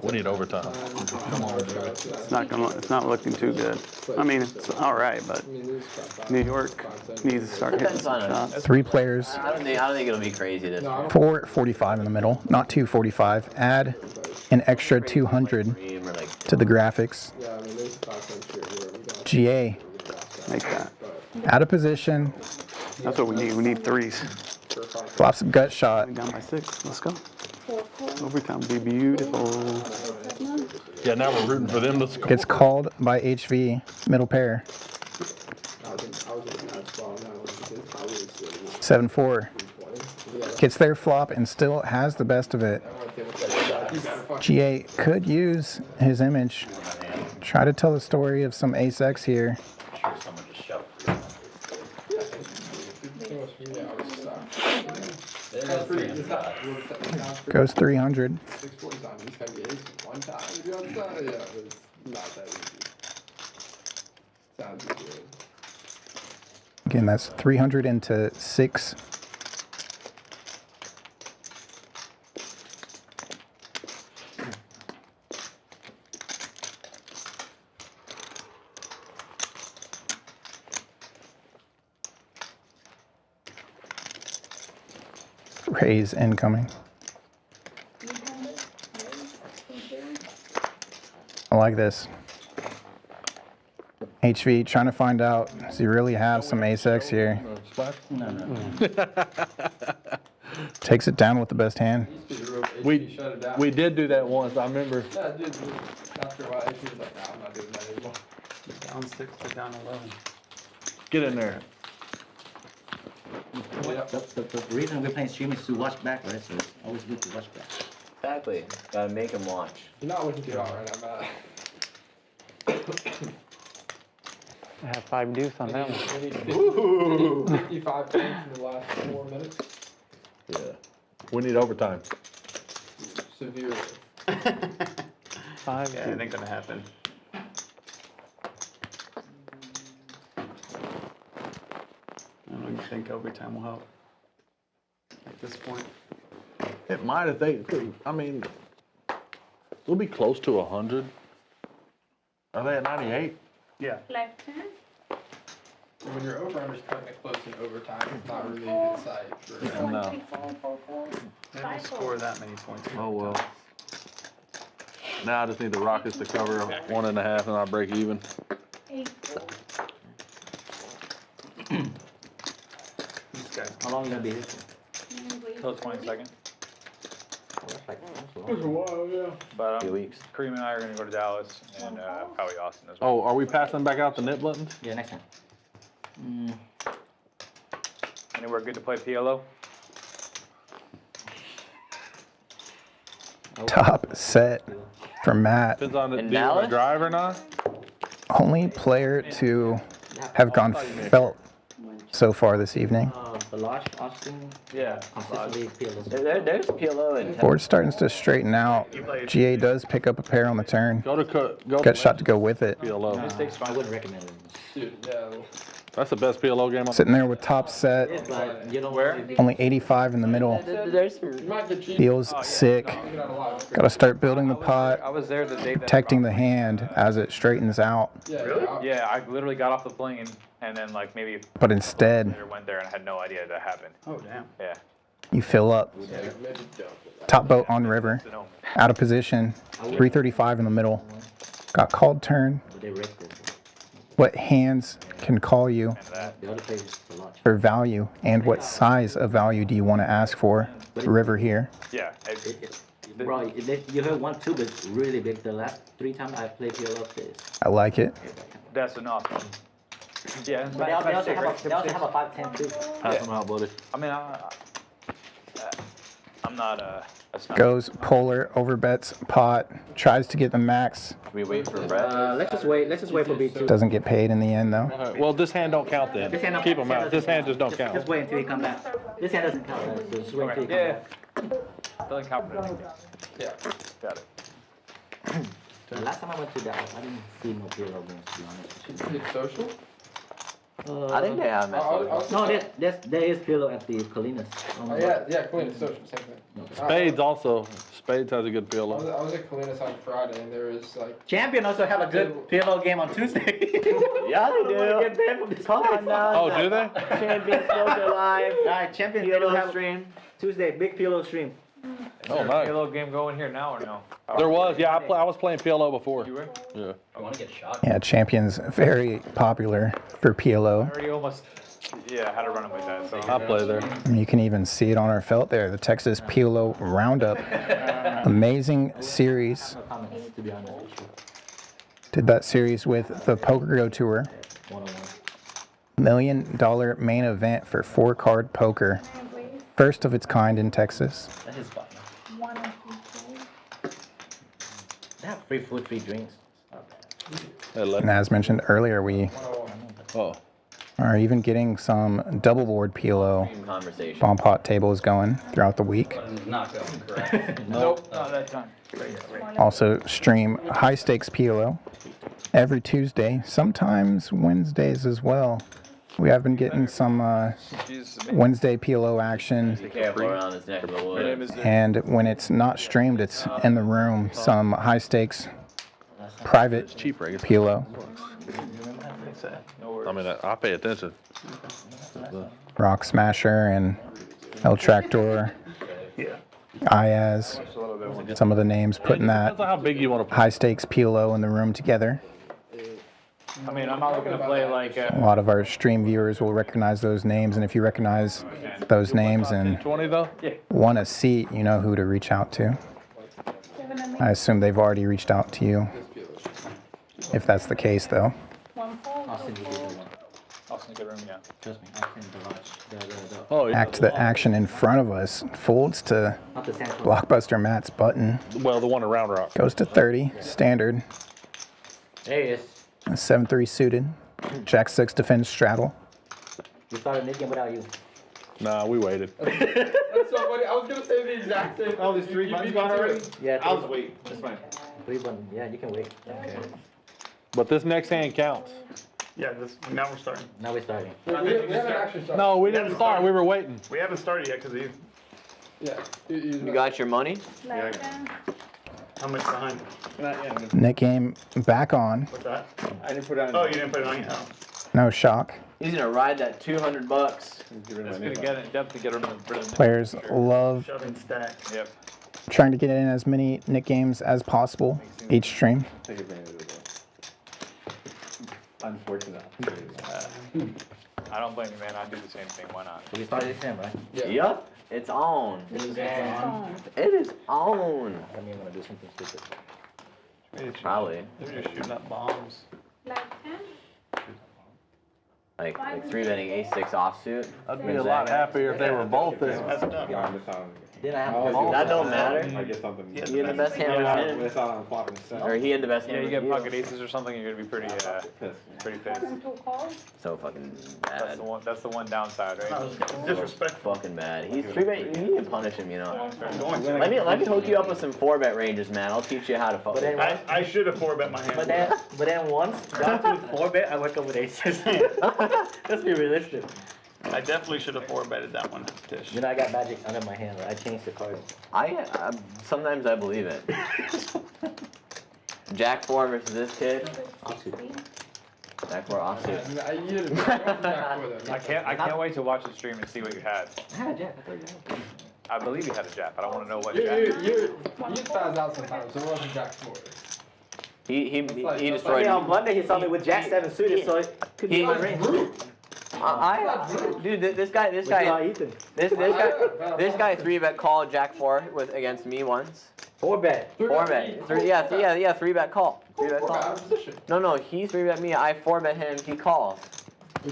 We need overtime. Come on, baby. It's not looking too good. I mean, it's all right, but New York needs to start hitting some shots. 3 players. I don't think it'll be crazy this year. 445 in the middle, not 245. Add an extra 200 to the graphics. GA, Make that. out of position, That's what we need. We need 3s. flops a gut shot. Down by 6. Let's go. Overtime would be beautiful. Yeah, now we're rooting for them to score. Gets called by HV, middle pair. 7-4. Gets their flop and still has the best of it. GA could use his image. Try to tell the story of some ace-X here. Goes 300. Again, that's 300 into 6. Raise incoming. I like this. HV trying to find out, does he really have some ace-X here? Takes it down with the best hand. We did do that once. I remember. Yeah, dude. After a while, she was like, "Nah, I'm not doing that anymore." Down 6 or down 11. Get in there. The reason we're playing stream is to watch back, right? So it's always good to watch back. Exactly. Gotta make him watch. You're not looking too hot right now, Matt. I have 5 deuce on that one. 55 points in the last 4 minutes. Yeah. We need overtime. Severely. 5 Yeah, it ain't gonna happen. I don't think overtime will help at this point. It might if they. I mean, we'll be close to 100. Are they at 98? Yeah. Left hand. When you're over, I'm just cutting it close in overtime. It's not really a good sight. For No. 4. They don't score that many points. Oh well. Now I just need the Rockets to cover 1.5 and I'll break even. 8. These guys. How long you gonna be here? Till 22nd. Wow, yeah. But Few weeks. Kareem and I are going to go to Dallas and probably Austin as well. Oh, are we passing back out the nip buttons? Yeah, next time. Anywhere good to play PLO? Top set for Matt. Depends on the In do you want to Dallas? drive or not. Only player to have gone felt so far this evening. Balazs, Austin, Yeah. consistently PLO. There's PLO and Board's starting to straighten out. GA does pick up a pair on the turn. Go to Got shot to go with it. PLO. I wouldn't recommend it. Dude, yeah. That's the best PLO game. Sitting there with top set. But you know where? Only 85 in the middle. there's You might get cheap. Feels sick. You got a lot. Got to start building the pot, I was there the day that. protecting the hand as it straightens out. Yeah, really? Yeah, I literally got off the plane and then like maybe But instead, later went there and I had no idea that happened. Oh, damn. Yeah. you fill up. Top boat on river. So no. Out of position. 335 in the middle. Got called turn. But they ripped it. what hands can call you for value, and what size of value do you want to ask for? River here. Yeah. Bro, you heard 1-2, but it's really big. The last 3 times I played PLO plays. I like it. That's enough. Yeah. But they also have a 5-10 too. Yeah. I mean, I'm not that's not. Goes polar, overbets pot, tries to get the max. We wait for Brett. let's just wait for B2. Doesn't get paid in the end though. Well, this hand don't count then. This hand don't Keep count. them out. This hand just don't Just count. wait until he comes back. This hand doesn't count. So just wait until he comes back. Doesn't count. Yeah. Got it. The last time I went to that, I didn't see no PLO games, to be honest. Is it social? I think they have No, there is PLO at the Colinas. Yeah, Colinas social, same thing. Spades also. Spades has a good I PLO. was at Colinas on Friday, and there was like. Champion also have a good PLO game on Tuesday. Yeah, they do. Get banned from this podcast. Oh, do they? Champions Club Live. Alright, Champions PLO have stream. Tuesday, big PLO stream. Oh, nice. PLO game going here now or no? There was. Yeah, I was playing PLO before. You were? Yeah. I want to get shot. Yeah, Champions very popular for I PLO. already almost. Yeah, I had to run it with that. So. I play there. You can even see it on our felt there. The Texas PLO Roundup. Amazing series. To be honest. Did that series with the Poker Go Tour. $1 million main event for 4-card poker. First of its kind in Texas. That is fun. They have free food, free drinks. And as mentioned earlier, we are even getting some double board PLO Conversation. bomb pot tables going throughout the week. Not going correct. Nope, not that time. Also stream high stakes PLO every Tuesday, sometimes Wednesdays as well. We have been getting some Wednesday PLO action, Be careful around this neck of the woods. and when it's not streamed, it's in the room, some high stakes private PLO. I mean, I pay attention. Rock Smasher and El Tractor, Iaz, some of the names putting that Depends on how big you want to. high stakes PLO in the room together. I mean, I'm not looking to play like. A lot of our stream viewers will recognize those names, and if you recognize those names and 20 though. want a seat, you know who to reach out to. I assume they've already reached out to you. If that's the case, though. I'll sneak a room, yeah. Trust me, I can watch the Oh, yeah. Act the action in front of us. Folds to not the Santa Claus. Blockbuster Matt's button. Well, the one around rock. Goes to 30, standard. There he is. 7-3 suited. Jack 6 defends straddle. We started mid game without you. Nah, we waited. That's so funny. I was gonna say the exact same. Oh, there's 3 buttons gone already? Yeah, I'll just wait. That's fine. 3 button. Yeah, you can wait. Okay. But this next hand counts. Yeah, now we're starting. Now we're starting. We haven't actually started. No, we didn't start. We were waiting. We haven't started yet because he. Yeah. You got your money? Yeah. How much behind? Not yet. Nick game back on. What's that? I didn't put it on. Oh, you didn't put it on yet. No shock. He's gonna ride that $200. It's gonna get it. Definitely get rid of it. Players love Shoving stacks. Yep. trying to get in as many Nick games as possible each stream. Take advantage of it. Unfortunate. I don't blame you, man. I do the same thing. Why not? We started this time, right? Yup. It's on. This is It is on. I mean, I'm gonna do something stupid. Probably. They're just shooting up bombs. Like 3-betting A6 offsuit. I'd be a lot happier if they were both there. That's enough. Then I have That don't matter. I get something. He had the best hand in. It's out on the clock in the set. Or he had the best Yeah, hand. you get pocket aces or something, you're gonna be pretty pissed. So fucking That's bad. the one. That's the one downside, right? Disrespectful. Fucking bad. He's 3-betting. You need to punish him, you know. Let me hook you up with some 4-bet ranges, man. I'll teach you how to fuck. But then, I should have 4-bet my hand. but then once got to 4-bet, I wake up with aces. Let's be realistic. I definitely should have 4-betted that one, Tish. You know, I got magic under my hand. Right? I changed the card. I sometimes I believe it. Jack 4 versus this kid. Jack 4 offsuit. I can't wait to watch the stream and see what you had. I had a jack. I thought you had. I believe you had a jack, but I want to know what You jack. spaz out sometimes, so it wasn't Jack 4. He I destroyed mean, on me. Monday he saw me with Jack 7 suited, so it could be my range. Dude, this guy 3-bet called Jack 4 against me once. 4-bet. 4-bet. 3-bet call. 3-bet call. No, he 3-bet me. I 4-bet him. He calls.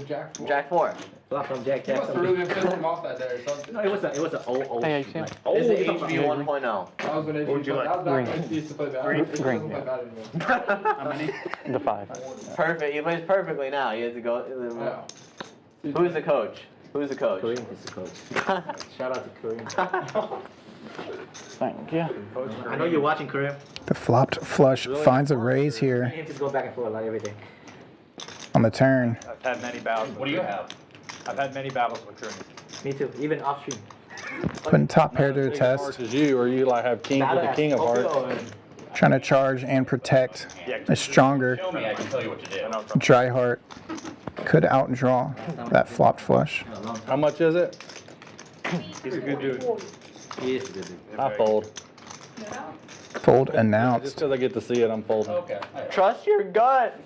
Jack 4. Flop from Jack You must have Jackson. really been pissing him off that day or something. No, it was an old. Hey, like, Sam. old. This is HB 1.0. That was when HB would you that like? was back when HB used to play bad. Green. He doesn't play bad anymore. How many? The 5. Perfect. He plays perfectly now. He has to go. Yeah. Who's the coach? Who's the coach? Kareem is the coach. Shout out to Kareem. Thank you. I know you're watching, Kareem. The flopped flush finds a raise I here need to go back and forth like every day. on the turn. I've had many battles. What do you have? I've had many battles with Kareem. Me too, even off stream. Putting top pair to the King of hearts test. is you, or you like have king with the king of hearts. Trying to charge and protect a stronger Show me, I can tell you what to do. dry heart. Could outdraw that flopped flush. How much is it? He's a good dude. He is a good dude. I fold. Fold Just announced. because I get to see it, I'm folding. Okay. Trust your gut.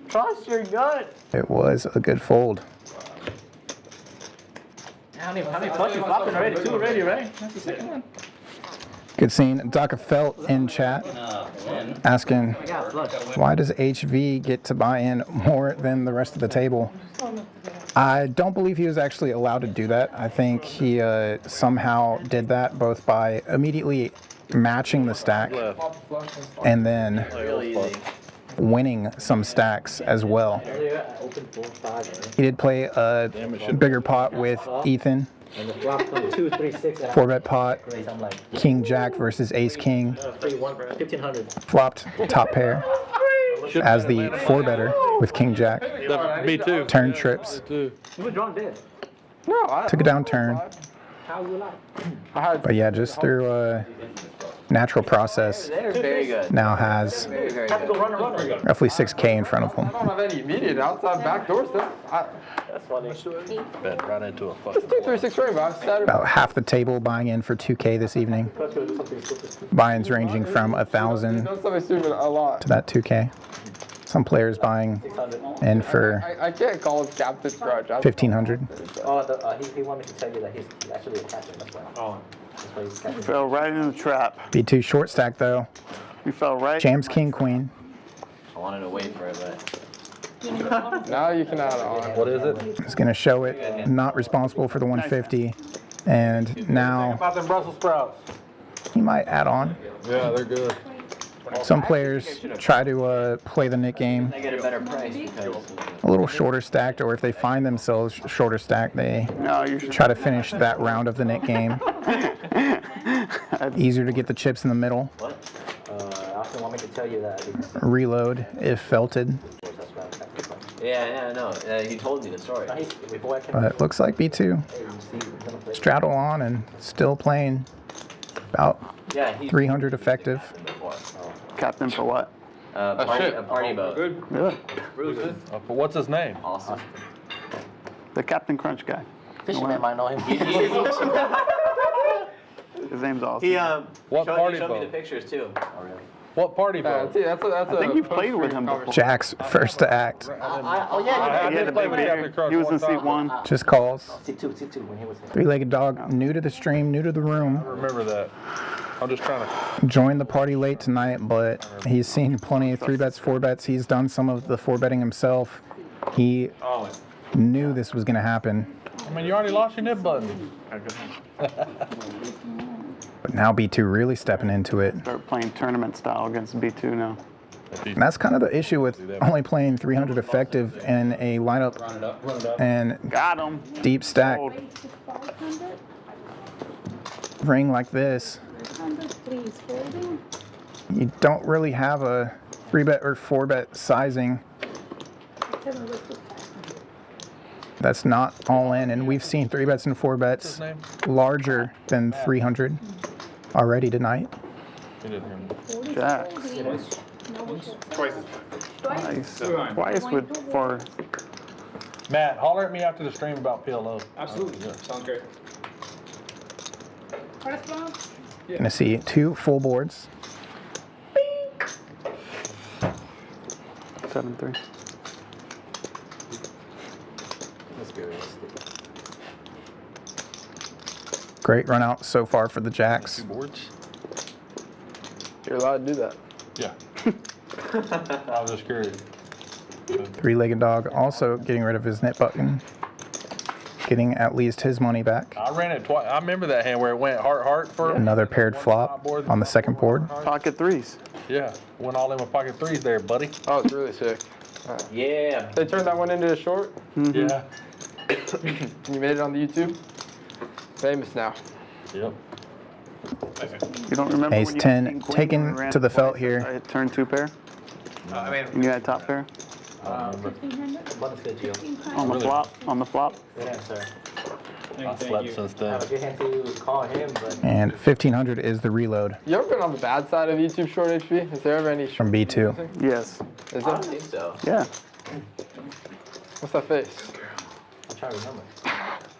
Trust your gut. It was a good fold. How many flushes flopping already? 2 already, right? That's the second one. Good seeing Dr. Felt in chat Win. asking, I got a flush. why does HV get to buy in more than the rest of the table? I don't believe he was actually allowed to do that. I think he somehow did that both by immediately matching the stack and then Really easy. winning some stacks as well. Earlier, I opened 4, 5, right? He did play a bigger pot with Ethan, And the flop from 2, 3, 6. And 4-bet pot, Great, I'm like, King Jack versus Ace King, 3, 1, 1500. flopped top pair as the 4-better with King Jack. Me too. Turn trips, You were drawn dead. No, I took a down turn. How you like? I had But yeah, just through a natural process, They're very good. now has Very, very Have to good. go run. roughly 6K in front of him. I don't have any immediate outside backdoor stuff. That's funny. Bet right into a fucking. 2-3-6 rainbow. I started. About half the table buying in for 2K this evening. Let's go do something stupid. Buy-ins ranging from He 1,000 knows something stupid a lot. to that 2K. Some players buying 600. in for I can't call it captain's grudge. 1,500. Oh, he wanted me to tell you that he's actually a captain. That's why. Oh. That's why he's captain. Fell right in the trap. B2 short stack though. We fell right. Jams King Queen. I wanted to wait for it, but Now you can add on. What is it? Is going to show it. Not responsible for the 150. And now About them Brussels sprouts. he might add on. Yeah, they're good. Some players try to play the Nick game I get a better price because a little shorter stacked, or if they find themselves shorter stacked, they No, you should. try to finish that round of the Nick game. Easier to get the chips in the middle. I also want me to tell you that. Reload if felted. That's why I'm captain. yeah, no. He told me the story. Before I came But it looks like B2 see, he's gonna play. straddle on and still playing about Yeah, he's 300 effective. before. Captain for what? shit. A party boat. Good. Really? What's his name? Awesome. The Captain Crunch guy. Fisherman might know him. His name's awesome. He What showed, party he showed me boat? the pictures too. What party Yeah, boat? see, that's a I think you played with him before. Jack's first to act. Oh I yeah, He did had a play big with Captain beard. Crunch He was in one seat time. 1. Just calls. C2 when he was here. Three-legged dog, new to the stream, new to the room. Remember that. I'm just trying to. Joined the party late tonight, but he's seen plenty of 3-bets, 4-bets. He's done some of the 4-betting himself. He knew this was going to happen. I mean, you already lost your nib button. But now B2 really stepping into it. Start playing tournament style against B2 now. And that's kind of the issue with only playing 300 effective in a lineup and Got him. deep stack ring like this. You don't really have a 3-bet or 4-bet sizing that's not all in, and we've seen 3-bets and 4-bets larger than 300 already tonight. Jacks. Twice as much. Twice with for. Matt, holler at me after the stream about PLO. Absolutely. Sounds great. Gonna see 2 full boards. 7-3. Let's be realistic. Great run out so far for the Jacks. Two boards. You're allowed to do that. Yeah. I was just curious. Three-legged dog also getting rid of his knit button. Getting at least his money back. I ran it twice. I remember that hand where it went heart for Another paired flop on the second board. Pocket threes. Yeah, went all in with pocket threes there, buddy. Oh, it's really sick. Yeah. They turned that one into a short. Yeah. You made it on the YouTube. Famous now. Yep. You don't remember Ace when you 10 had king queen taken when we ran to the twice, felt here. I turn 2 pair. I mean, And you had top pair 1,500. Button's good, Gio. 1,500. on the flop. On the flop. Good answer. I slept since then. Have a good hand to call him, but And 1500 is the reload You ever been on the bad side of YouTube short HV? Is there ever any from B2. Yes. Is I don't there? think so. Yeah. What's that face? I'm trying to remember.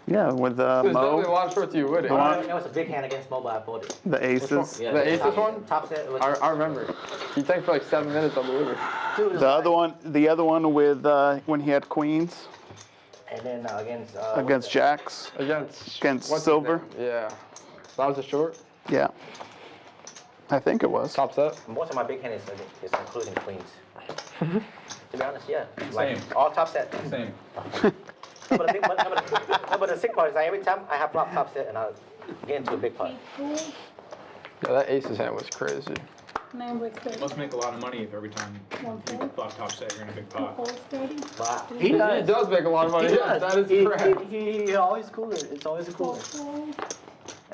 Yeah, with There's definitely a Mo, lot of shorts you would. The one- That was a big hand against Mo, but I folded. the aces. Yeah. The aces one? Top set was. I remember. He tanked for like 7 minutes on the river. Dude, it was The like- other one with when he had queens And then against. against jacks. Against Against what's his silver? name? Yeah. That was a short. Yeah. I think it was. Top set. Most of my big hand is including queens. To be honest, yeah. Like, Same. all top set. Same. No, but the thing, but the sick part is like every time I have flop top set and I get into a big pot. Yeah, that aces hand was crazy. 9 bricks 30. Must make a lot of money if every time you flop top set, you're in a big 2 pot. holes 30. But He does make a lot of money. he Yeah, does. that is correct. He always cooler. It's always a 4 cooler. holes.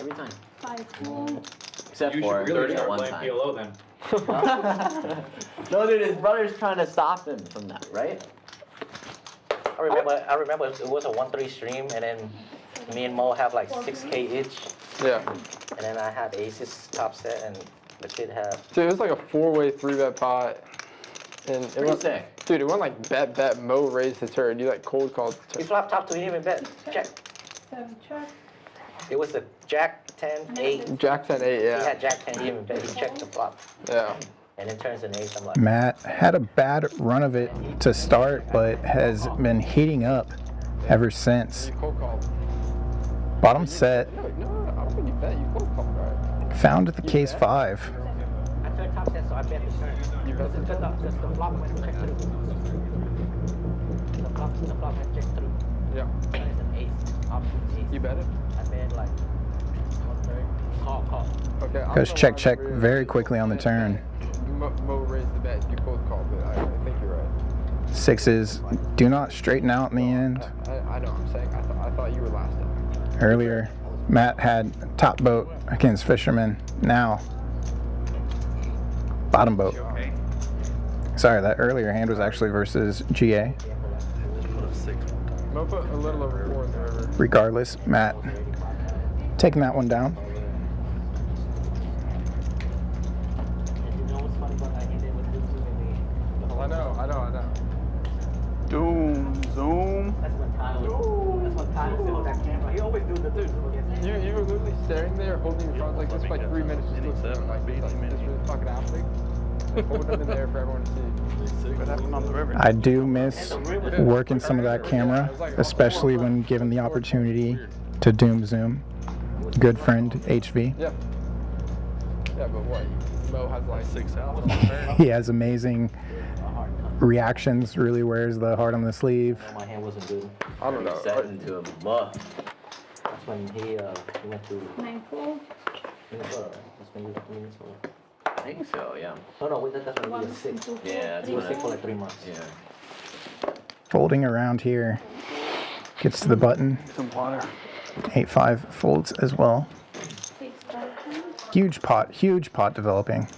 Every time. 5 holes. Except You for should really that start one playing time. PLO then. No, dude, his brother's trying to stop him from that, right? I remember it was a 1-3 stream and then me and Mo have like 6K each. Yeah. And then I had aces top set and the kid had. Dude, it was like a 4-way 3-bet pot. And it Pretty went, sick. dude, it went like bet, Mo raised the turn. You like cold called the He turn. flopped top 2, he didn't even bet. Check. 7 check. It was a jack 10, 8. Jack 10, 8, He yeah. had jack 10, he didn't even bet. He checked the flop. Yeah. And then turns an ace. I'm like, Matt had a bad run of it to start, but has been heating up ever since. You cold called. Bottom set, No, I don't think you bet. You cold called, right? found the case 5. I turned top set, so I bet his turn. You bet the turn? The flop went check through. The flop went check through. Yeah. Turns an ace. Option ace. You bet it? I bet like 1/3. Call. Okay. I Goes don't know check, why check you raised very it. quickly on the turn. Mo raised the bet. You cold called, but I think you're right. Sixes do not straighten out in the end. I know. I'm saying. I thought you were last time. Earlier, Matt had top boat against Fisherman. Now, bottom boat. Okay. Sorry, that earlier hand was actually versus GA. Mo put a little over 4 in the river. Regardless, Matt taking that one down. I know. Zoom. That's what Tyler still that camera. He always do the things against me. You were literally staring there, holding your cards like this for like 3 minutes. Just looking like this really fucking happening. Holding them in there for everyone to see. What happened on the river? I do miss working some of that camera, especially when given the opportunity to doom zoom. Good friend HV. Yeah. Yeah, but what? Mo has like 6 out. He has amazing reactions, really wears the heart on the sleeve. My hand wasn't good. I don't know. Set into a muff. That's when he went to 9 4. Minnesota. Right? That's when he went to Minnesota. I think so, yeah. No, wait, that's when he was sick. Yeah, He was sick for like 3 months. Yeah. Folding around here. Gets to the button. Some water. 8-5 folds as well. 6 5. Huge pot developing.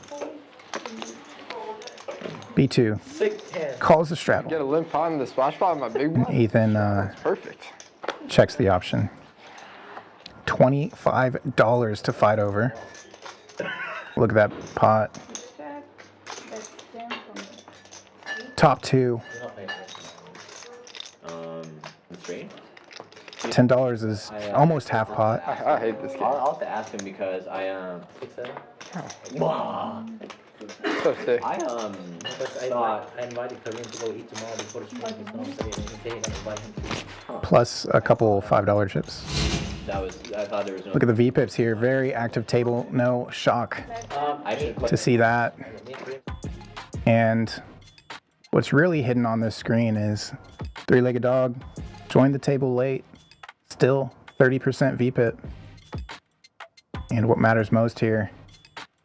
B2 6-10. calls the Get straddle. a limp pot in the splash pot in my big one. Ethan Perfect. checks the option. $25 to fight over. Look at that pot. Check. That's 10 from me. Top 2. The screen? $10 is almost half pot. I hate this game. I'll have to ask him because I 6-7. So sick. I thought I invited Korean to go eat tomorrow before the stream. He's going to say anything. I invite him to. Plus a couple $5 chips. that was. I thought there was no. Look at the V pips here. Very active table. No shock I should to see that. And what's really hidden on this screen is three-legged dog. Joined the table late. Still 30% V pip. And what matters most here,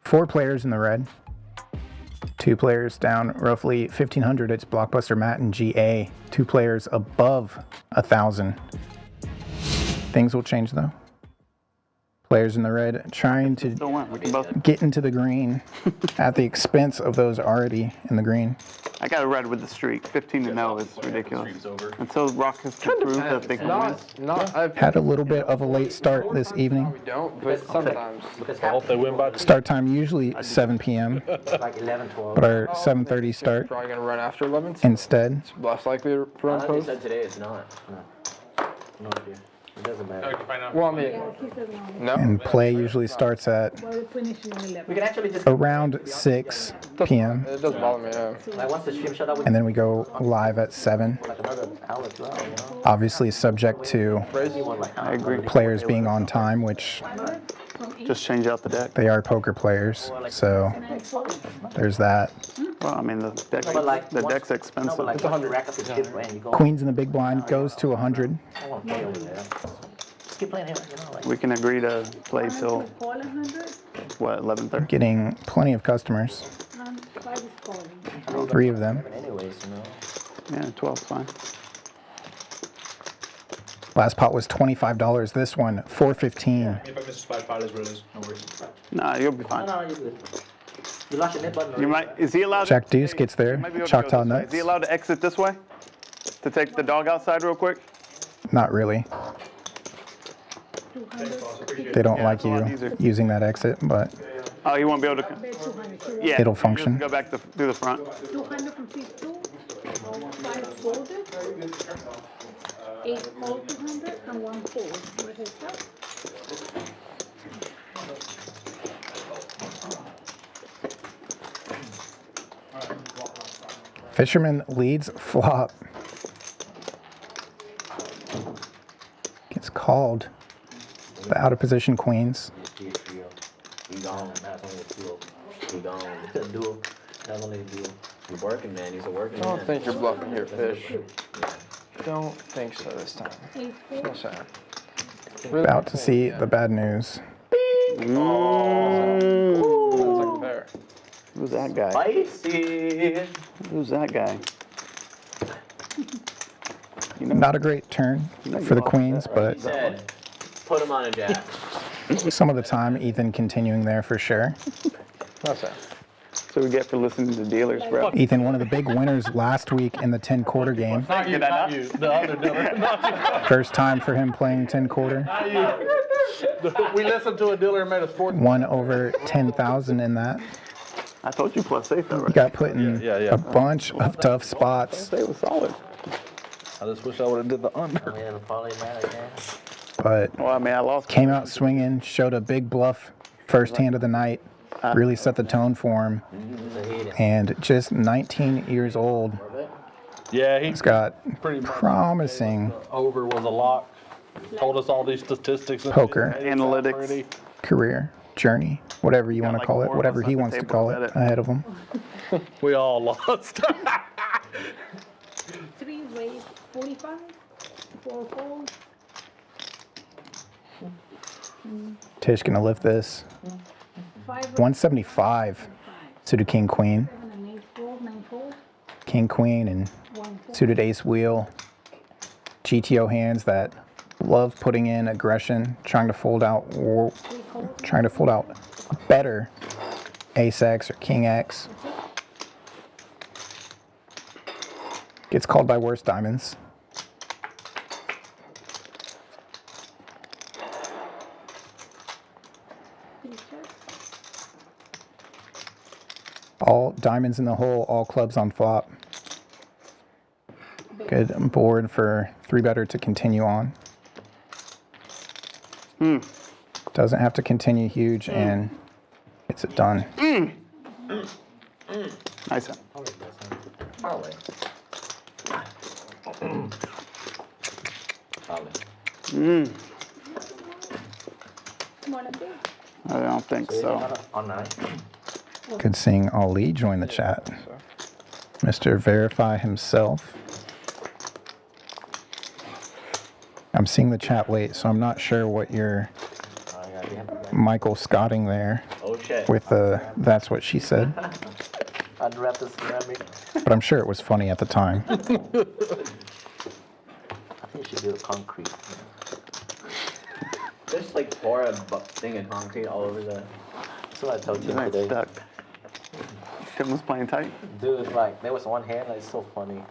4 players in the red. 2 players down roughly 1,500. It's Blockbuster, Matt, and GA. 2 players above 1,000. Things will change though. Players in the red trying to Still win. We can both. get into the green at the expense of those already in the green. I got a red with the streak. 15-0 is ridiculous. Stream's over. Until Rock has to prove that they can win. I've Had a little bit of a late start this evening. we don't, but sometimes. I hope they win by Start time usually 7 p.m., Like 11, 12. but our 7:30 start Probably gonna run after 11. instead. Less likely to I run thought they post. said today it's not. No idea. It doesn't matter. Okay, find out. Well, I mean, He said no. no. And play usually starts at Well, the finish on 11. We can actually just. around 6 p.m. It doesn't bother me. Yeah. Like once the stream shut up, we and then we go live at 7. like another hour, 2 hours, you know? Obviously subject to I agree. players being on time, which Just change out the deck. they are poker players, so there's that. Well, I mean, the But like deck's once- expensive. No, but like once you rack up the chips and you go. Queens in the big blind goes to 100. I want to play over there. Just keep playing here, you know, like. We can agree to play till, 400 what, 11:30? Getting plenty of customers, and 5 is calling. 3 of them. Anyways, you know. Yeah, 12's fine. Last pot was $25. This one, $4.15. If I miss a spot, it is what it is. No worries. Nah, you'll be fine. No, you're good. You lost your net button. You might, is he allowed to? Jack deuce gets there. Might be able to go Choctaw this way. nuts. Is he allowed to exit this way? To take the dog outside real quick? Not really. 200. They don't Yeah, like it's a lot you easier. using that exit, but Oh, he won't be able to, Bet 200. yeah. It'll he function. Go back through the front. 252, 5 folded, 8 all 200, and 1 fold. What is that? Fisherman leads flop. Gets called. The out of position queens. You gone. That's only a duo. You gone. Duo. That's only a duo. He's working, man. He's a working I don't man. think you're bluffing here, Fish. Don't think so this time. 8 No, fold. sir. About to see the bad news. Sounds like a pair. Who's that guy? Spicy. Who's that guy? Not a great turn for the queens, but He said, put him on a jack. some of the time Ethan continuing there for sure. No, sir. So we get for listening to dealers, bro. Ethan, one of the big winners last week in the 10 quarter game. Not you, not you. The other dealer. Not you. First time for him playing 10 quarter. Not you. We listened to a dealer and made a sport. Won over 10,000 in that. I told you plus safe though, He right? got put in Yeah. a bunch of tough spots, Safe was solid. I just wish I would have did the under. I mean, it'll probably matter again. but Well, I mean, I lost. came out swinging, showed a big bluff first hand of the night, really set the tone for him, and just 19 years old. Yeah, He's got pretty much promising over was a lock. Told us all these statistics. And Poker. Analytics. already. career, journey, whatever you want to like call it, 4 of whatever us he at the wants to table call that it, bet it. ahead of him. We all lost. 3 raise 45, 4 fold, Tish gonna lift this. 5 raise 175 suited king queen, 7 and 8 fold, 9 fold, king queen, and 1 fold. suited ace wheel. GTO hands that love putting in aggression, trying to fold out better ace X or king X. Gets called by worse diamonds. All diamonds in the hole, all clubs on flop. Good board for 3-better to continue on. Doesn't have to continue huge, and it's a done. Nice hand. Probably. Probably. I don't think so. On 9. Good seeing Ali join the chat. Mr. Verify himself. I'm seeing the chat late, so I'm not sure what you're Michael Scotting there Oh shit. with that's what she said. Unwrap the ceramic. But I'm sure it was funny at the time. I think you should do it concrete. Just like pour a thing of concrete all over the. That's what I told you Nice today. duck. Tim was playing tight. Dude, like, there was one hand, like, it's so funny.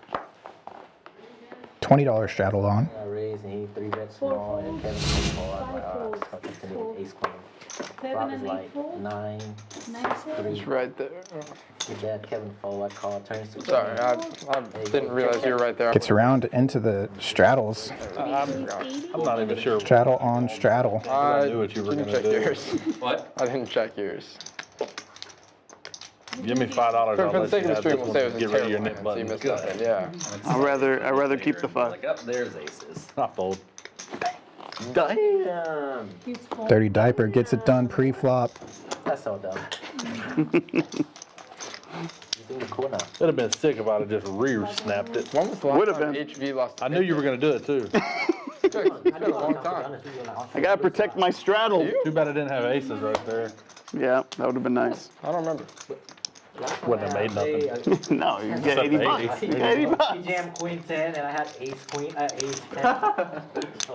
$20 straddled on. I raised and he 3-bet small and Kevin was small. I was like, oh, it's fucking continue ace queen. Flop is like 9, 3. It's right there. Your dad, Kevin fold, I call, turns to Sorry, I didn't realize you were right there. Gets around into the straddles. I'm not even sure. Straddle on straddle. I knew what you were didn't gonna check do. yours. What? I didn't check yours. Give me $5. I'll For the let sake you of the have stream, this we'll one. say it was a Get rid of your terrible nick hand, so you button. missed nothing, yeah. I'd rather keep the 5. Like, up there's aces. Not fold. damn. 30 diaper gets it done pre-flop. That's so dumb. You think you're cool now. It'd have been sick if I'd have just re-snapped it. When was the last Would've time been. HV lost? I knew you were gonna do it too. It's been a long time. I gotta protect my straddle. Too bad I didn't have aces right there. Yeah, that would have been nice. I don't remember. Wouldn't have made nothing. No, you get Except 80 the bucks. 80. You get 80 He bucks. jammed queen 10 and I had ace queen, ace 10. That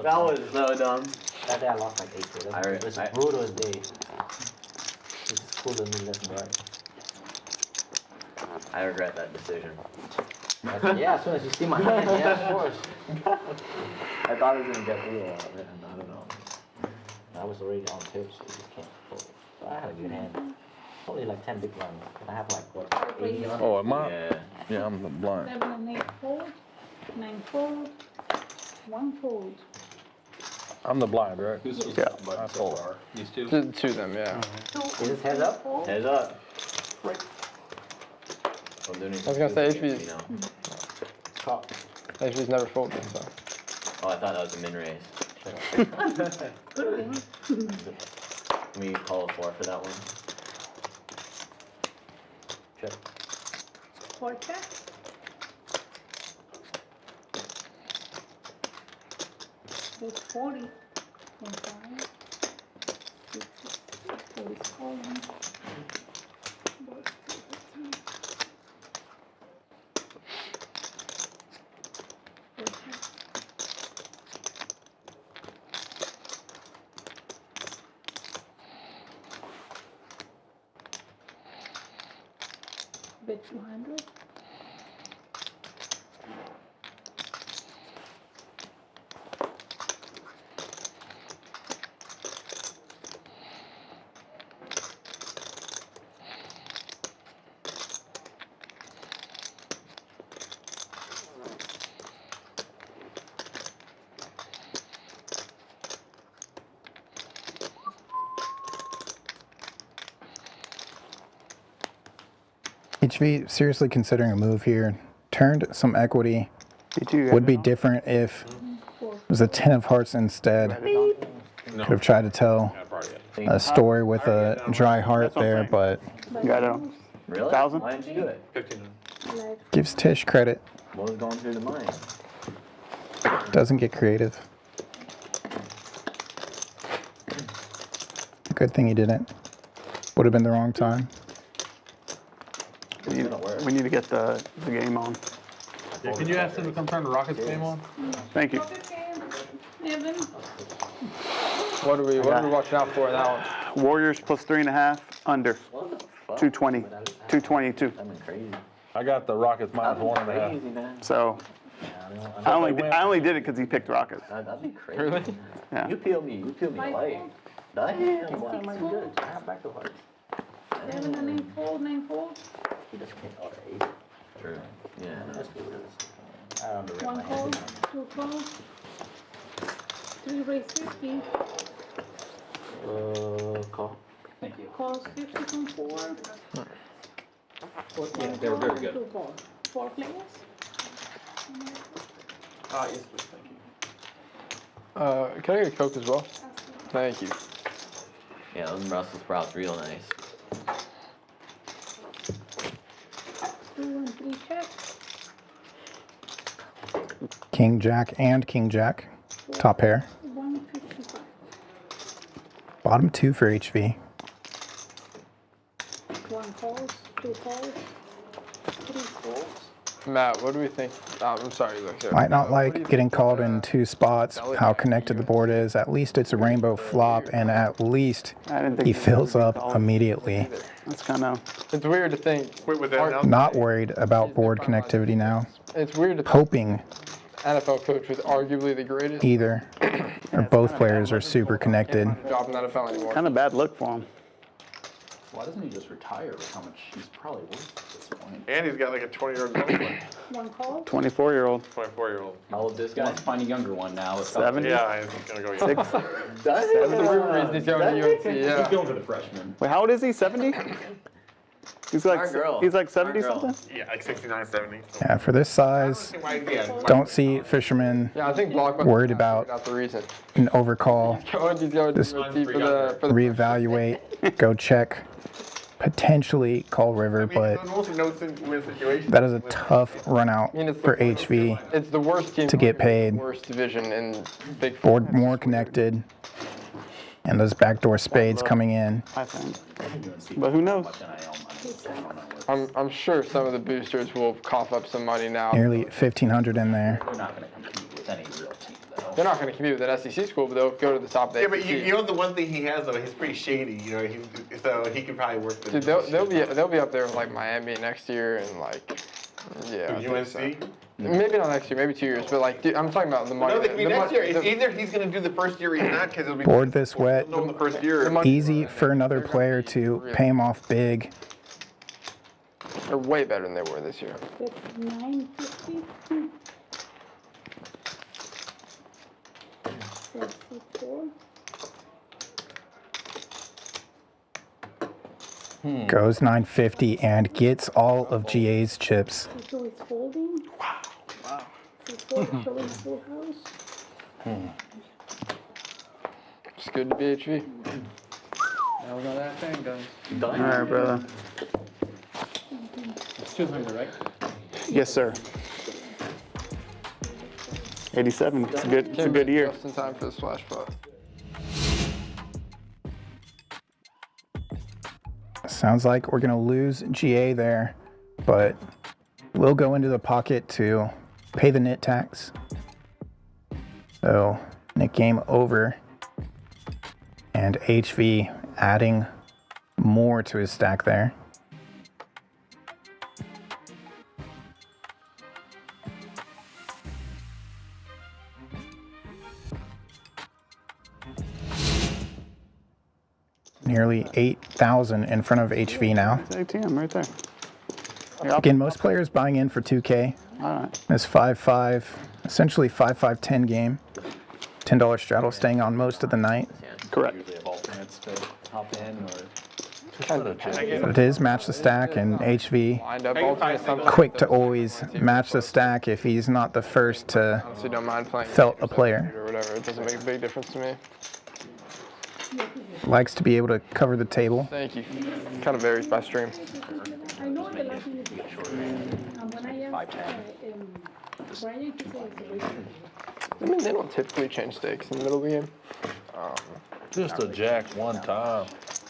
was so dumb. That day I lost like 8 to them. It was the brutals day. It's cool to me left and right. I regret that decision. Yeah, as soon as you see my hand, yeah, of course. I thought it was gonna get through all of it, and I don't know. I was already on tips, so you just can't fold. So I had a good hand. Only like 10 big blinds. And I have like, what, 80 on? Oh, am I? Yeah. Yeah, I'm blind. 7 and 8 fold, 9 fold, 1 fold. I'm the blind, right? Yeah. I fold. These two? To them, yeah. Is this heads up? Heads up. I was gonna say HV's. You know. Call. HV's never folded, so. Oh, I thought that was a min raise. Can we call a 4 for that one? Check. 4 check. There's 40. 5. 40 calling. Bet 200. HV seriously considering a move here. Turned some equity. Would be different if it was a 10 of hearts instead. Could have tried to tell a story with a dry heart there, but You got it. Really? 1,000? Why didn't you do it? 1500. gives Tish credit. What was going through the mind? Doesn't get creative. Good thing he didn't. Would have been the wrong time. We need to get the game on. Yeah, can you ask them to come turn the Rockets game on? Thank you. Evan. What are we watching out for in that one? Warriors plus 3.5 under. 220. 222. I've been crazy. I got the Rockets minus 1.5. Crazy, man. So I I only did it because he picked Rockets. That'd be crazy. Really? Yeah. You peel me light. Damn, why am I good? I have back to heart. 7 and 8 fold, 9 fold. He just can't order 8. True. Yeah. Let's do this. I underrate 1 my fold, hand. 2 fold. 3 raise 50. Call. Calls 50 from 4. Yeah, they were very good. 2 calls. 4 players. Yes, please, thank you. Can I get a Coke as well? Thank you. Yeah, those Brussels sprouts real nice. 2 and 3 check. King Jack and King Jack. Top pair. 155. Bottom 2 for HV. 1 calls. 2 calls. 3 calls. Matt, what do we think? I'm sorry, look here. Might not What do you like think getting called about, in 2 spots, how connected the board is. At least it's a rainbow flop, and at least I didn't think he this fills would be up called. immediately. That's kind of. It's weird to think. Wait, was that now? Not worried about board connectivity now. It's weird to think Hoping NFL coach was arguably the greatest either or both players are super connected. job in the NFL anymore. Kind of bad look for him. Why doesn't he just retire with how much he's probably worth at this point? And he's got like a 20-year-old girlfriend. 1 call. 24-year-old. 24-year-old. How old is this guy? Let's find a younger one now. Let's 70? Yeah, he's gonna go young. That's the rumor is he's going to UNC, He's yeah. going to the freshman. Wait, how old is he? 70? He's like Our girl. he's like Our 70 girl. something. Yeah, like 69, 70. So. Yeah, for this size, don't see Fisherman Yeah, I think Blockbuster worried about not the reason. an overcall. He's going to This- UNC for the Reevaluate, go check, potentially call river, but that is a tough run out I mean, it's the for worst- HV. It's the worst team to get paid. Worst division in Big Board more connected, and those backdoor spades coming in. I think. But who knows? I'm sure some of the boosters will cough up some money now. Nearly 1,500 in there. They're not going to compete with any real team, though. They're not going to compete with an SEC school, but they'll go to the top of the Yeah, but SEC. you know the one thing he has though, he's pretty shady. You know, so he can probably work the. Dude, they'll be up there with like Miami next year and like yeah. I think UNC. so. Maybe not next year, maybe 2 years, but like dude, I'm talking about the money. No, I mean, next year. It's the- either he's gonna do the first year or he's not because it'll be. Board this wet. No, the first year. the money- Easy for another player to pay him off big. They're way better than they were this year. That's 950. 34. Goes 950 and gets all of GA's chips. So it's folding. Wow. So fold showing full house. It's good to be HV. That was on that thing, guys. All right, brother. It's 200, right? Yes, sir. 87. It's a good. It's a good year. Just in time for the splash pot. Sounds like we're gonna lose GA there, but we'll go into the pocket to pay the knit tax. So knit game over, and HV adding more to his stack there. Nearly 8,000 in front of HV now. It's ATM right there. Again, most players buying in for 2K. All right. This 5-5, essentially 5-5-10 game. $10 straddle staying on most of the night. Correct. Usually have alternates to hop in or. But it is match the stack, and HV Lined up alternate something. quick to always match the stack if he's not the first to So don't mind playing felt games a player. or whatever. It doesn't make a big difference to me. Likes to be able to cover the table. Thank you. Kind of varies by stream. I know the last one is and when I asked Brian, he said it's a waste. I mean, they don't typically change stakes in the middle of the game. Just a jack one time.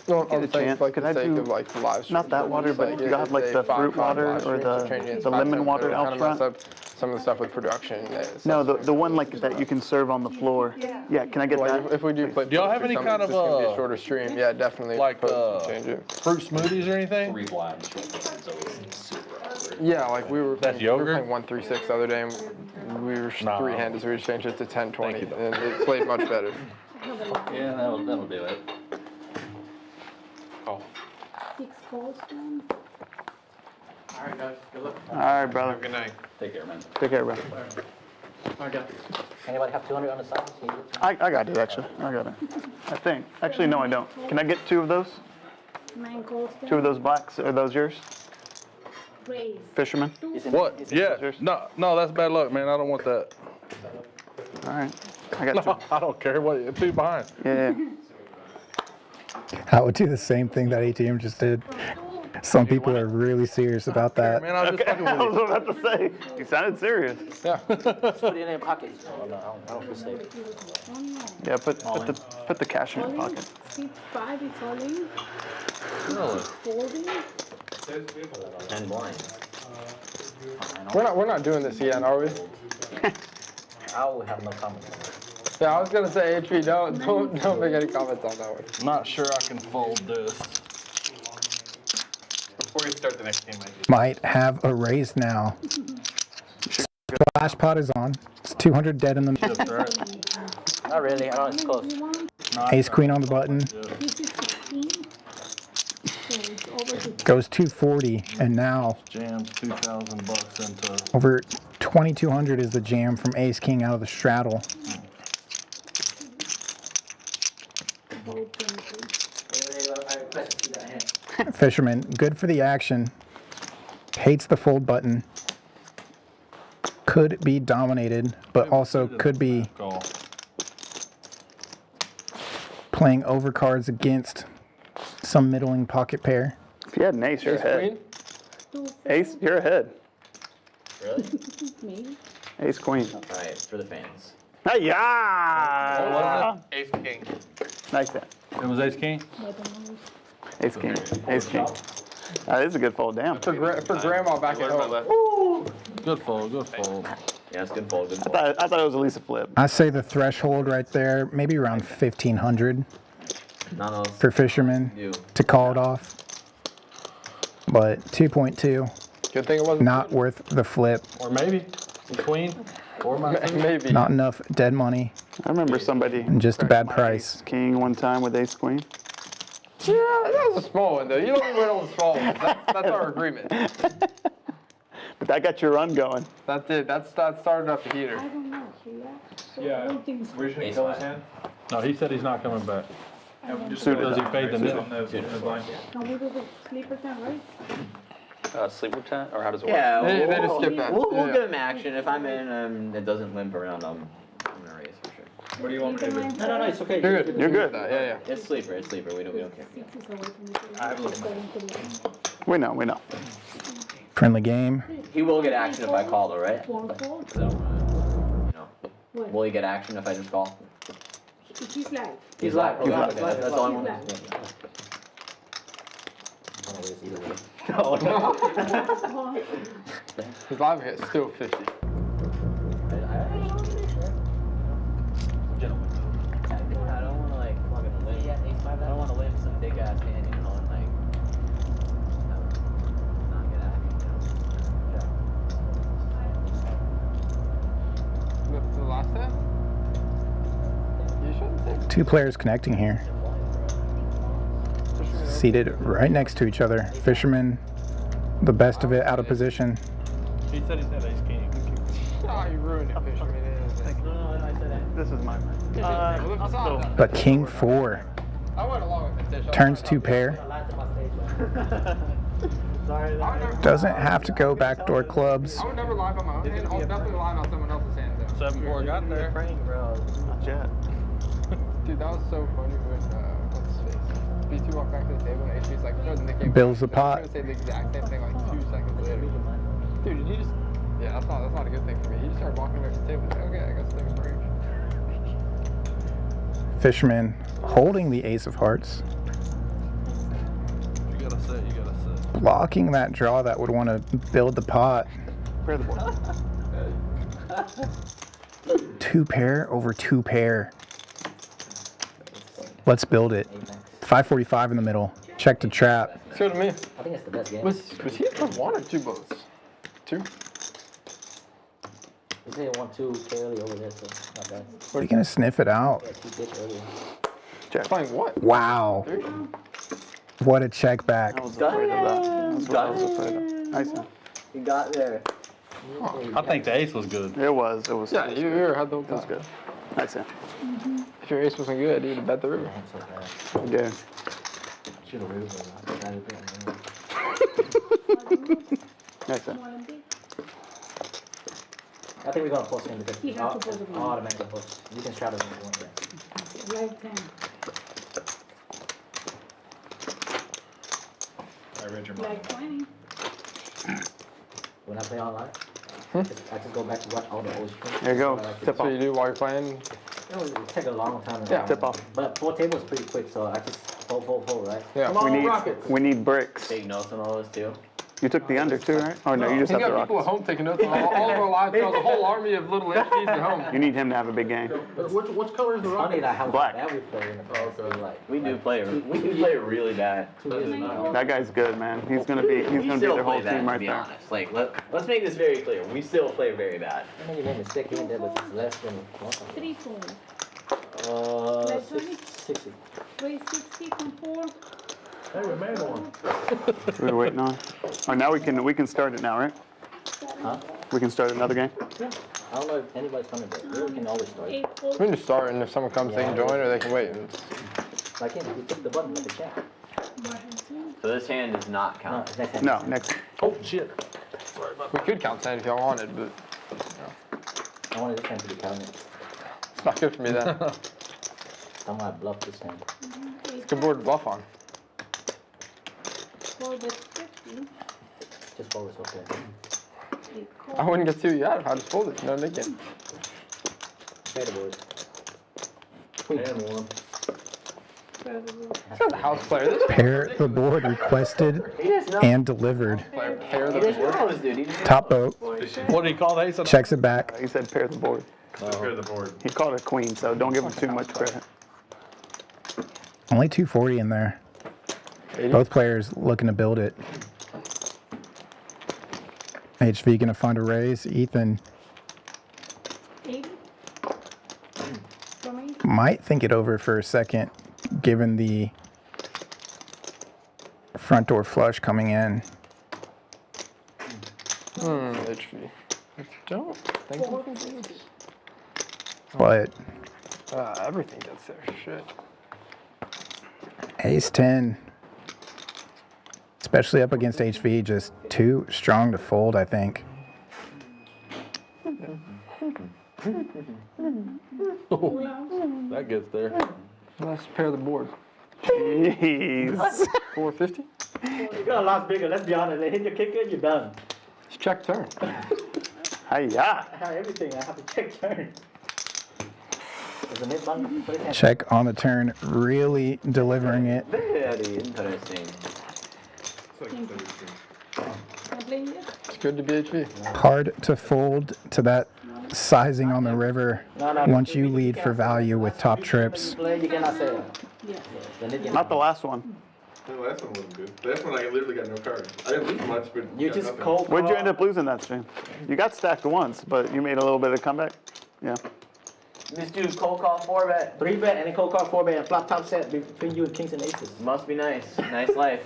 No, Get a I'm saying chance. for like Could the I sake do of like the live stream. not that water, but you got like the fruit water or the lemon water out front? Some of the stuff with production. No, the one like that you can serve on the floor. Yeah, can I get Like that? if we do play, Do y'all have any kind of, it's gonna be a shorter stream. Yeah, definitely. like, propose to change it. Fruit smoothies or anything? 3 blind is always super awkward. Yeah, like we were That's we were yogurt? playing 1-3-6 the other day, and we were Nah. three-handed, so we just changed it to 10-20, and it played much better. Yeah, that'll do it. Oh. 6 calls down. All right, guys. Good luck. All right, brother. Good night. Take care, man. Take care, brother. Anybody have 200 on the side? I got it actually. I got it. I think. Actually, no, I don't. Can I get 2 of those? 9 calls down. 2 of those blacks? Are those yours? raise. Fisherman. What? Yeah. No, that's bad luck, man. I don't want that. All right. I got No, I don't care. What? Two behind. Yeah. I would do the same thing that ATM just did. Some people are really serious about that. Man, I was just fucking I with was about to say. You sounded serious. you. Put it in your pocket. I don't feel safe. Yeah. Put the cash in your pocket. Seat 5 is all in. Really? Folding. And blind. We're not doing this again, are we? I will have no comments. Yeah, I was gonna say, HP, don't make any comments on that one. Not sure I can fold this. Before you start the next game, I do. Might have a raise now. Splash pot is on. It's 200 dead in the middle. Not really. I don't. It's close. Ace queen on the button. This is 16. So it's over to Goes 240, and now Jams $2,000 into. over 2,200 is the jam from ace king out of the straddle. about 20. Fisherman, good for the action. Hates the fold button. Could be dominated, but also could be Call. playing overcards against some middling pocket pair. If you had an ace, you're Ace ahead. queen? Ace, you're ahead. Really? Me? Ace queen. Alright, for the fans. Hey, yeah. Ace king. Nice that. It was ace king? Ace king. Ace king. That is a good fold. Damn. For grandma back at home. Good fold, good fold. Yeah, it's good fold, good fold. I thought it was at least a flip. I say the threshold right there, maybe around 1,500 None of for Fisherman you. to call it off. But 2.2, Good thing it wasn't. not worth the flip. Or maybe the queen. Or my Maybe. Not enough dead money I remember somebody and just a bad price. ace king one time with ace queen. Yeah, that was a small one though. You don't win on the small ones. That's our agreement. But that got your run going. That did. That started up the heater. I don't know. So Yeah. everything's Where should he Ace kill his five. hand? No, he said he's not coming back. Suited. Does he fade the Sit middle? on the blind. Can we do the sleeper time, right? Sleeper tent, or how does it work? Yeah, They we'll, just skip that. we'll Yeah. give him action. If I'm in, it doesn't limp around, I'm gonna raise for sure. What do you want me to do? No, it's okay. You're good. You're good. Yeah. It's sleeper, it's sleeper. We don't care. 6 is away from me. I have a look. We know, we know. Friendly game. He will get action if I call though, right? 4-4. So, will he get action if I just call? He's live. He's live. He's live. Okay, that's all I want. His live hit still 50. I don't want to like fucking limp. I don't want to limp some big ass hand, you know, and like not get action. The last time? You shouldn't take. Two players connecting here. Seated right next to each other. Fisherman, the best of it, out of position. He said ace king. Oh, you ruined it, Fisherman. This is my But king 4 I went along with this. turns 2 pair. Doesn't have to go backdoor clubs. I would never live on my own hand. I'll definitely live on someone else's hand though. 7-4 got there. Not yet. Dude, that was so funny when what's his face? B2 walked back to the table and HB's like, no, the nickname. Bills the I was pot. gonna say the exact same thing like 2 seconds later. Dude, did you just? Yeah, that's not a good thing for me. He just started walking back to the table. Like, okay, I guess take a break. Fisherman holding the ace of hearts. You gotta set. Blocking that draw that would want to build the pot. Clear the board. 2 pair over 2 pair. Let's build it. 545 in the middle. Check the trap. So to me, I think it's the best game. was he for 1 or 2 boats? 2? He said 1-2 early over there, so not bad. Are you gonna sniff it out? Yeah, 2 pitch earlier. Playing what? Wow. 3? What a check back. I was afraid of that. That's what I was afraid of. Nice one. He got there. I think the ace was good. It was. Yeah, you had the whole It was time. good. Nice one. If your ace wasn't good, you'd have bet the river. Yeah. Next time. Small and big. I think we're gonna post him because He has to post it. automatically post. You can straddle him if you want that. Like 10. I read your mind. Like 20. When I play online, I just go back to watch all the old streams. There you go. I like to- Tip So off. you do while you're playing? It take a long time. Yeah. Tip off. But 4 tables is pretty quick, so I just fold, right? Yeah. Come on, We need Rockets. we need bricks. Take notes on all this too. You took the under too, right? Oh no, you just He's have the got people at Rockets. home taking notes on all of our live shows, the whole army of little HVs at home. You need him to have a big game. Which color is the Funny that how Black. bad we play in the past. Like, We do play really bad. 2 years ago. That guy's good, man. He's gonna be We their still whole play bad, team to right be there. honest. Like, let's make this very clear. We still play very bad. I think you made a mistake here and there, but it's less than 3 fold. 60. 360 from 4. Hey, we made one. We were waiting on. Oh, now we can start it now, right? Huh? We can start another game. Yeah. I don't know if anybody's coming, but we can always start. 8 fold. We can just start, and if someone comes, they can join, or they can wait. Like him, you click the button at the chat. So this hand does not No, count. it's next time. No, next. Oh, shit. We could count 10 if y'all wanted, but I wanted this time to be counted. it's not good for me then. Somehow I bluffed this time. It's a good board to bluff on. 4 bet 50. Just fold is okay. 8 I call. wouldn't get 2 yet. I just fold it. No, Nick. Pay the boys. And one. This guy's a house player. This Pair the board requested and delivered. player, pair He the doesn't board. know this dude. He just Top boat. What did he call that? He said, Checks it back. He said pair the board. Pair the board. He called it queen, so don't give him too much credit. Only 240 in there. 80? Both players looking to build it. HV gonna find a raise. Ethan 80. From 80. might think it over for a second, given the front door flush coming in. HV. I don't think we can do this. But Everything gets there. Shit. ace 10, especially up against HV, just too strong to fold, I think. that gets there. Let's pair the board. Jeez. 450. You got a lot bigger, let's be honest. They hit your kicker, you're done. Let's check turn. Hiya. I have everything, I have to check turn. There's a mid button, put it in. Check on the turn, really delivering it. very interesting. I'm playing it. It's good to be HV. Hard to fold to that sizing on the river once you lead for value with top trips. Play, you cannot say it. Yeah. Then it gets- Not the last one. The last one wasn't good. The last one I literally got no cards. I didn't lose much, but You got just nothing. cold Where'd you call. end up losing that stream? You got stacked once, but you made a little bit of comeback. Yeah. This dude cold call 4-bet. 3 bet and then cold call 4 bet and flop top set between you and kings and aces. Must be nice. Nice life.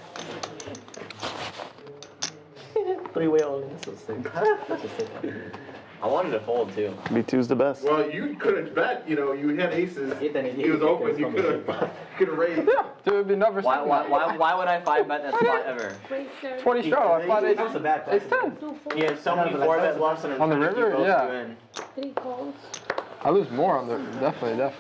3-way all in, so sick. That's a sick one. I wanted to fold too. B2's the best. Well, you could have bet, you know, you had aces. Ethan, He was open, you could have raised. Dude, it'd be never Why seen would I 5-bet that spot ever? 20 strong. I fought That's a bad ace question. 10. 2 fold. He had so many 4-bet bluffs and I'm On the trying to keep river? both Yeah. of you in. 3 calls. I lose more on the definitely.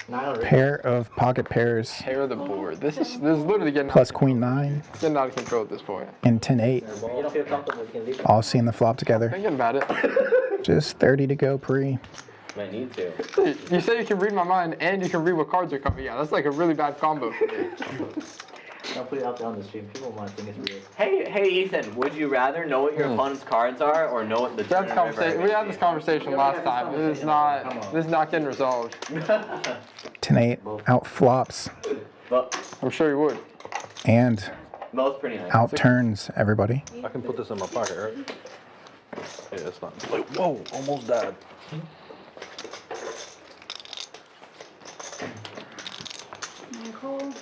9 Pair of pocket pairs Pair the board. This is literally getting plus queen 9 getting out of control at this point. and 10-8. You don't feel comfortable, you can leave it. All seeing the flop together. Thinking about it. Just 30 to go pre. Might need to. You say you can read my mind and you can read what cards are coming out. That's like a really bad combo for me. Don't put it out there on the stream. People might think it's weird. Hey Ethan, would you rather know what your opponent's cards are or know what the That's turn river conversation. We had this conversation last time. This is not getting resolved. 10-8 out flops But I'm sure you would. and both pretty nice. out turns everybody. I can put this in my pocket, right? Yeah, it's not. Like, whoa, almost died. 9 calls.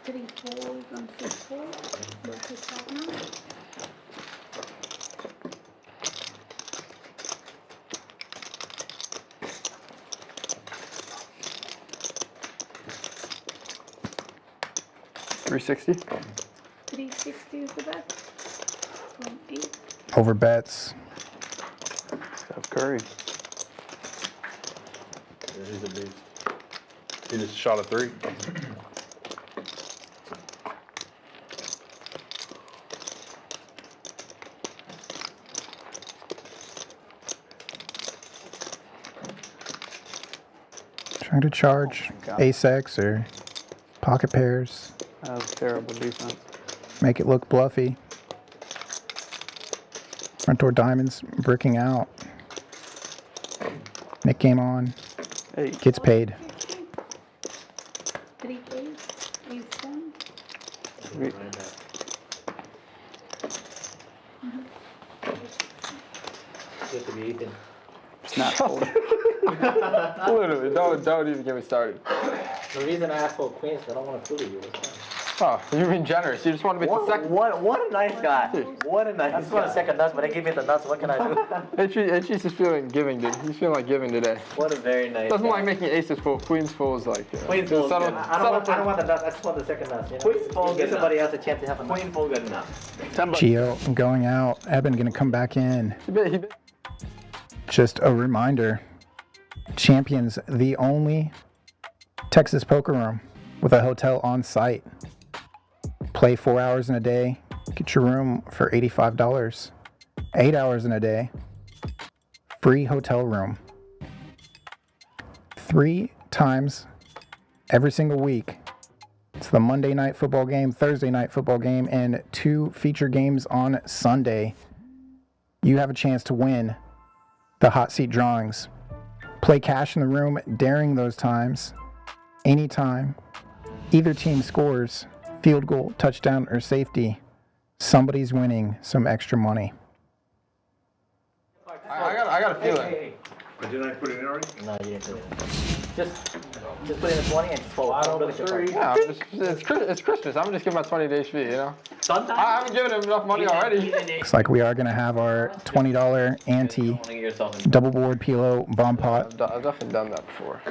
3 folds and 6 folds. This is top now. $360. 3 360 is the bet. From 8. Over bets. Steph Curry. He's a beast. He just shot a 3. Trying to charge ace-X or pocket pairs. That was terrible defense. Make it look bluffy. Front door diamonds bricking out. Nick game on. Hey. Gets paid. 3 8. Ace 10. Good to be eaten. It's not cold. Literally, don't even get me started. The reason I asked for queens, I don't want to fool you. Oh, you're being generous. You just want to be the second. What a nice guy. What a nice I just want a second nuts, but they give me the nuts. What can I do? H.G's just feeling giving, dude. He's feeling like giving today. What a very nice Doesn't guy. like making aces full. Queens full is like. Queens full is settle- good. I don't want the nuts. I just want the second nuts. You know? Queen's full, Give good somebody enough. else a chance to have a nut. Queen full good enough. Gio going out. Eben gonna come back in. He Just a reminder. Champions, the only Texas poker room with a hotel on site. Play 4 hours in a day. Get your room for $85. 8 hours in a day. Free hotel room. 3 times every single week. It's the Monday night football game, Thursday night football game, and 2 feature games on Sunday. You have a chance to win the hot seat drawings. Play cash in the room during those times. Anytime either team scores, field goal, touchdown, or safety, somebody's winning some extra money. I got a feeling. Didn't I put it in already? No, you didn't put it in. Just put in the 20 and just fold. Don't look at your card. Yeah, it's Christmas. I'm just giving my 20 to HV, you know? Sometimes. I haven't given him enough money already. Looks like we are going to have our $20 ante double board PLO bomb pot. I've definitely done that before.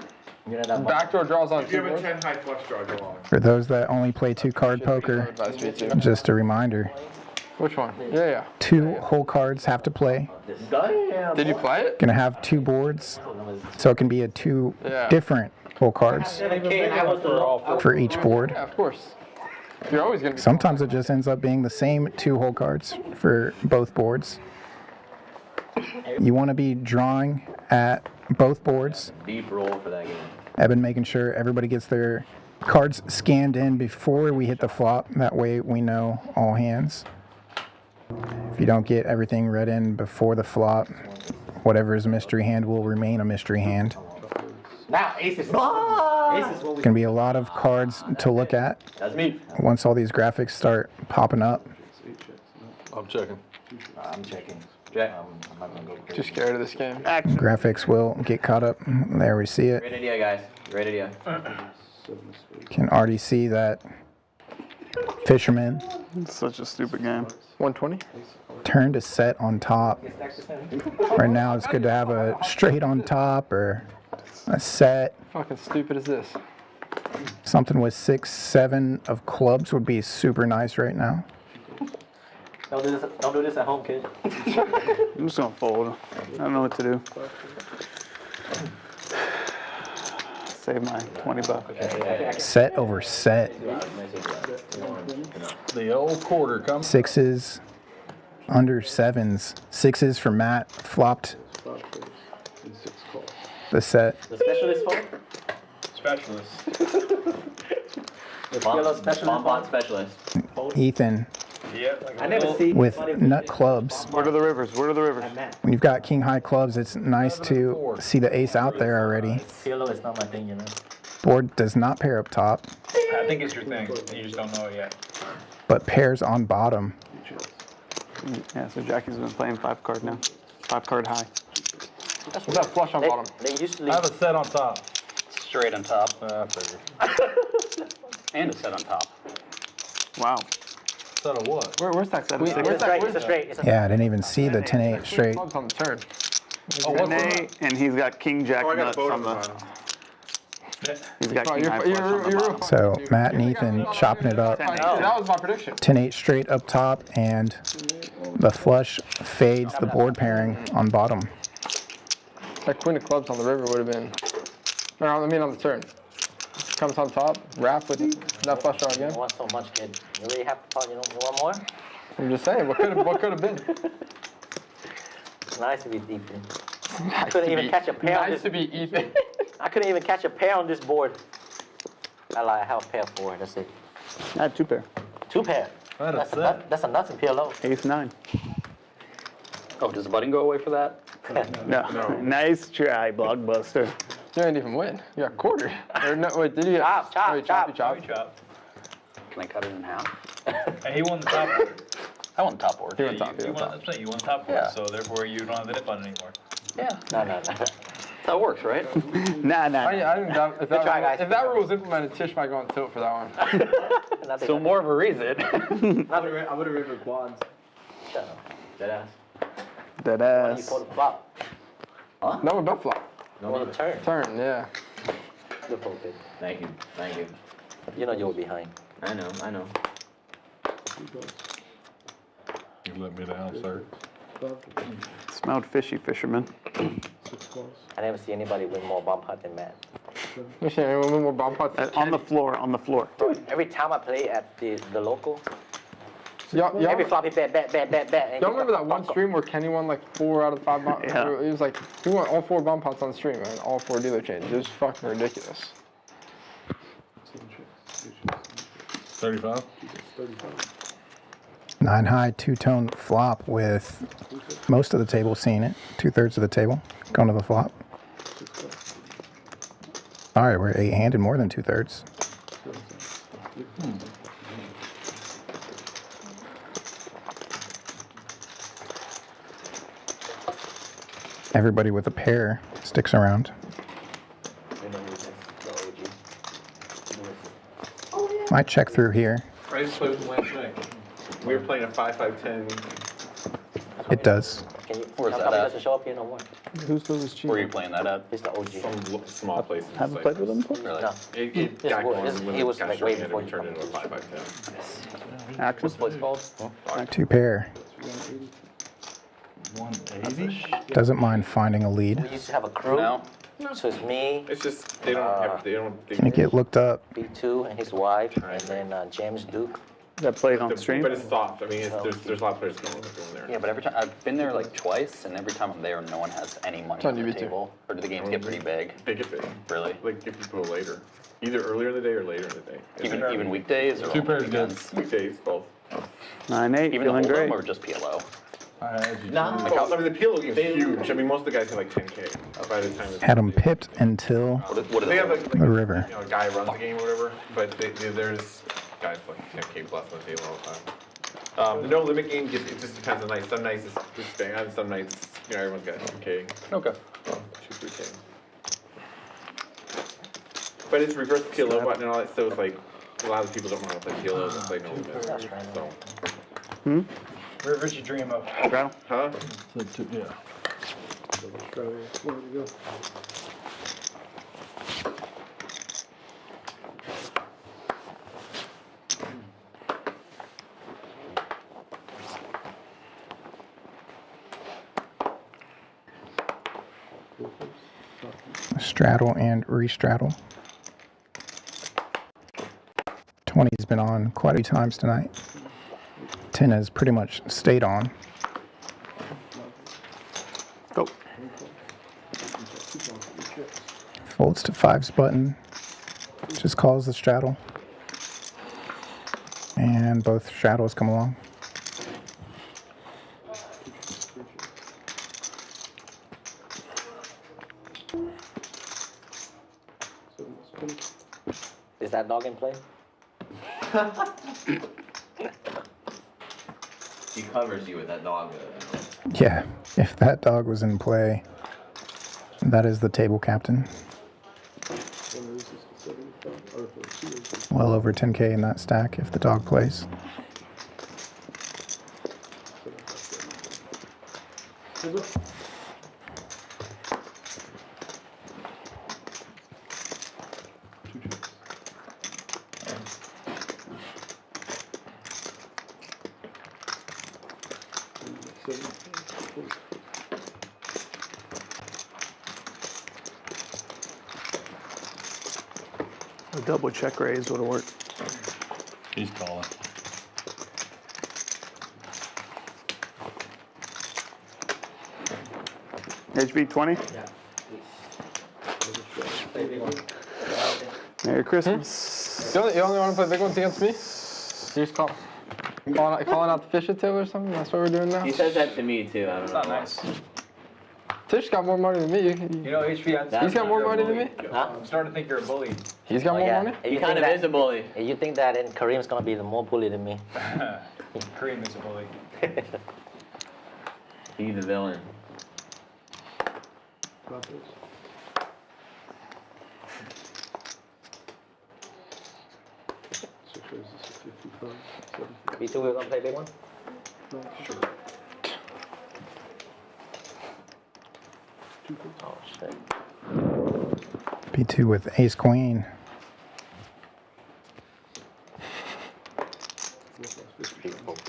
You're not that much. Backdoor draws on If you 2 have a boards. 10 high flush draw, go on. For those that only play 2-card poker, Advise me to. just a reminder, Which one? Yeah. 2 whole cards have to play. Damn. Did you play it? Going to have 2 boards, so it can be 2 different whole cards for each board. Yeah, of course. You're always going to be. Sometimes it just ends up being the same 2 whole cards for both boards. You want to be drawing at both boards. Deep roll for that game. Eben making sure everybody gets their cards scanned in before we hit the flop. That way we know all hands. If you don't get everything read in before the flop, whatever is a mystery hand will remain a mystery hand. Now, aces. Aces will Going to be a lot of cards to look at That's me. once all these graphics start popping up. I'm checking. I'm checking. Jack. I'm not gonna go Too crazy. scared of this game. Graphics will get caught up. There we see it. Great idea, guys. Great idea. Can already see that Fisherman It's such a stupid game. 120? turned a set on top. Right now it's good to have a straight on top or a set. Fucking stupid is this? Something with 6, 7 of clubs would be super nice right now. Don't do this at home, kid. I'm just gonna fold. I don't know what to do. Save my $20. Set over set. The old quarter comes. 6s, under 7s. 6s for Matt, flopped the set. The specialist fold? Specialist. The yellow specialist Bonbon fold? specialist. Ethan Yep. I never see with anybody nut clubs. Where are the rivers? Where are the rivers? at Matt. When you've got king high clubs, it's nice to see the ace out there already. CLO is not my thing, you know. Board does not pair up top, I think it's your thing. You just don't know it yet. but pairs on bottom. Yeah, so Jackie's been playing 5-card now. 5-card high. What's that flush on bottom? They usually I have a set on top. Straight on top. I figured. And a set on top. Wow. Set of what? Where's that set? Wait, Six? it's a straight. It's a straight. It's a Yeah, I didn't even see the 10-8 straight. Clubs on the turn. Oh, what's Nay, and he's got King Jack Oh, I got a nuts boat on on the the. bottom. He's got Oh, king high flush on the bottom. So Matt and Ethan chopping it up. That was my prediction. 10-8 straight up top, and the flush fades the board pairing on bottom. That queen of clubs on the river would have been, or I mean on the turn. Comes on top, wrap with that flush draw You again. want so much, kid. You really have to talk. You want more? I'm just saying, what could have been? It's nice to be Ethan. I couldn't even catch a pair on Nice this. to be Ethan. I couldn't even catch a pair on this board. I lied. I have a pair for it. That's it. I had 2 pair. 2 pair. That's a nothing PLO. Ace 9. Oh, does the button go away for that? No. Nice try, Blockbuster. You didn't even win. You got quartered. Or no, wait, did you? Chop, chop, oh, you chop. chopped. Chop. Can I cut it in half? And he won the top board. I want the top board. He went top. You won, that's right, you won the top board, Yeah. so therefore you don't have the nip button anymore. Yeah, No. that's how it works, right? Nah. I think that, if, that try, rule, guys. if that rule was implemented, Tish might go on tilt for that one. Nothing. So more of a reason. I would have river quads. Shut up. Deadass. Dead You ass. for the flop. No, with bet flop. No, the turn. Turn, yeah. Good for kid. Thank you. Thank you. You know you were behind. I know. You let me down, sir. Smelled fishy, Fisherman. I never see anybody win more bomb pot than Matt. You see anyone with more bomb pots? On the floor. Every time I play at the local, Y'all every flop he bet. and y'all remember that one bunker. stream where Kenny won like 4 out of 5 bomb? Yeah. It was like, he won all 4 bomb pots on stream, man. All 4 dealer changes. It was fucking ridiculous. 35? 9 high, 2-tone flop with most of the table seeing it. 2/3 of the table going to the flop. All right, we're 8-handed more than 2/3. Everybody with a pair sticks around. Might check through here. I just played with him last night. We were playing a 5-5-10. It does. Can you, Where's how that come he at? doesn't show up here no more? Who's those cheap? Where are you playing that at? He's the OG. Some small place. in Haven't played with them before? Really? No. It Yes, got well, going this- when he it was, got like, short way and before it you turned come. into a 5-5-10. Action. What's it called? 2 pair. 180? Doesn't mind finding a lead. We used to have a crew. No? So it's me, It's just they don't. Can it get looked up? B2 and his wife, and then James Duke. That played on stream? But it's soft. I mean, there's a lot of players going there. Yeah, but every time I've been there like twice, and every time I'm there, no one has any money on on the UV too. table. Or do the games get pretty big? They get big. Really? Like if you go later, either earlier in the day or later in the day. Even weekdays or 2 on pairs good. weekends? Weekdays, both. 9-8, Even the feeling Hold'em great. or just PLO? I mean, the PLO game's huge. I mean, most of the guys have like 10K by the time. Had them pipped until What is They have it? like the river. you know, a guy runs the game or whatever, but there's guys like 10K plus on the table all the time. The no limit game, it just depends on nights. Some nights it's just bad, some nights, you know, everyone's got 10K, Okay. 2-3K. But it's reverse PLO button and all that, so it's like, a lot of people don't want to play PLOs and play no limit, so. Wherever you dream of. Rattle. Huh? Yeah. Straddle and restraddle. 20's been on quite a few times tonight. 10 has pretty much stayed on. Go. Folds to 5's button. Just calls the straddle. And both straddles come along. Is that dog in play? He covers you with that dog. Yeah, if that dog was in play, that is the table captain. Well over 10K in that stack if the dog plays. A double check raise would have worked. He's calling. HB 20? Yeah. Merry Christmas. You only want to play big ones against me? You just calling out the fish at or something? That's what we're doing now? He says that to me too. I don't know. Not nice. Tish got more money than me. You know, HP, He's got more money than me? Huh? I'm starting to think you're a bully. He's got more money? If He you kind think of is a bully. if you think that, then Kareem's gonna be the more bully than me. Kareem is a bully. He's the villain. B2, we're gonna play big one? Oh shit. B2 with ace queen.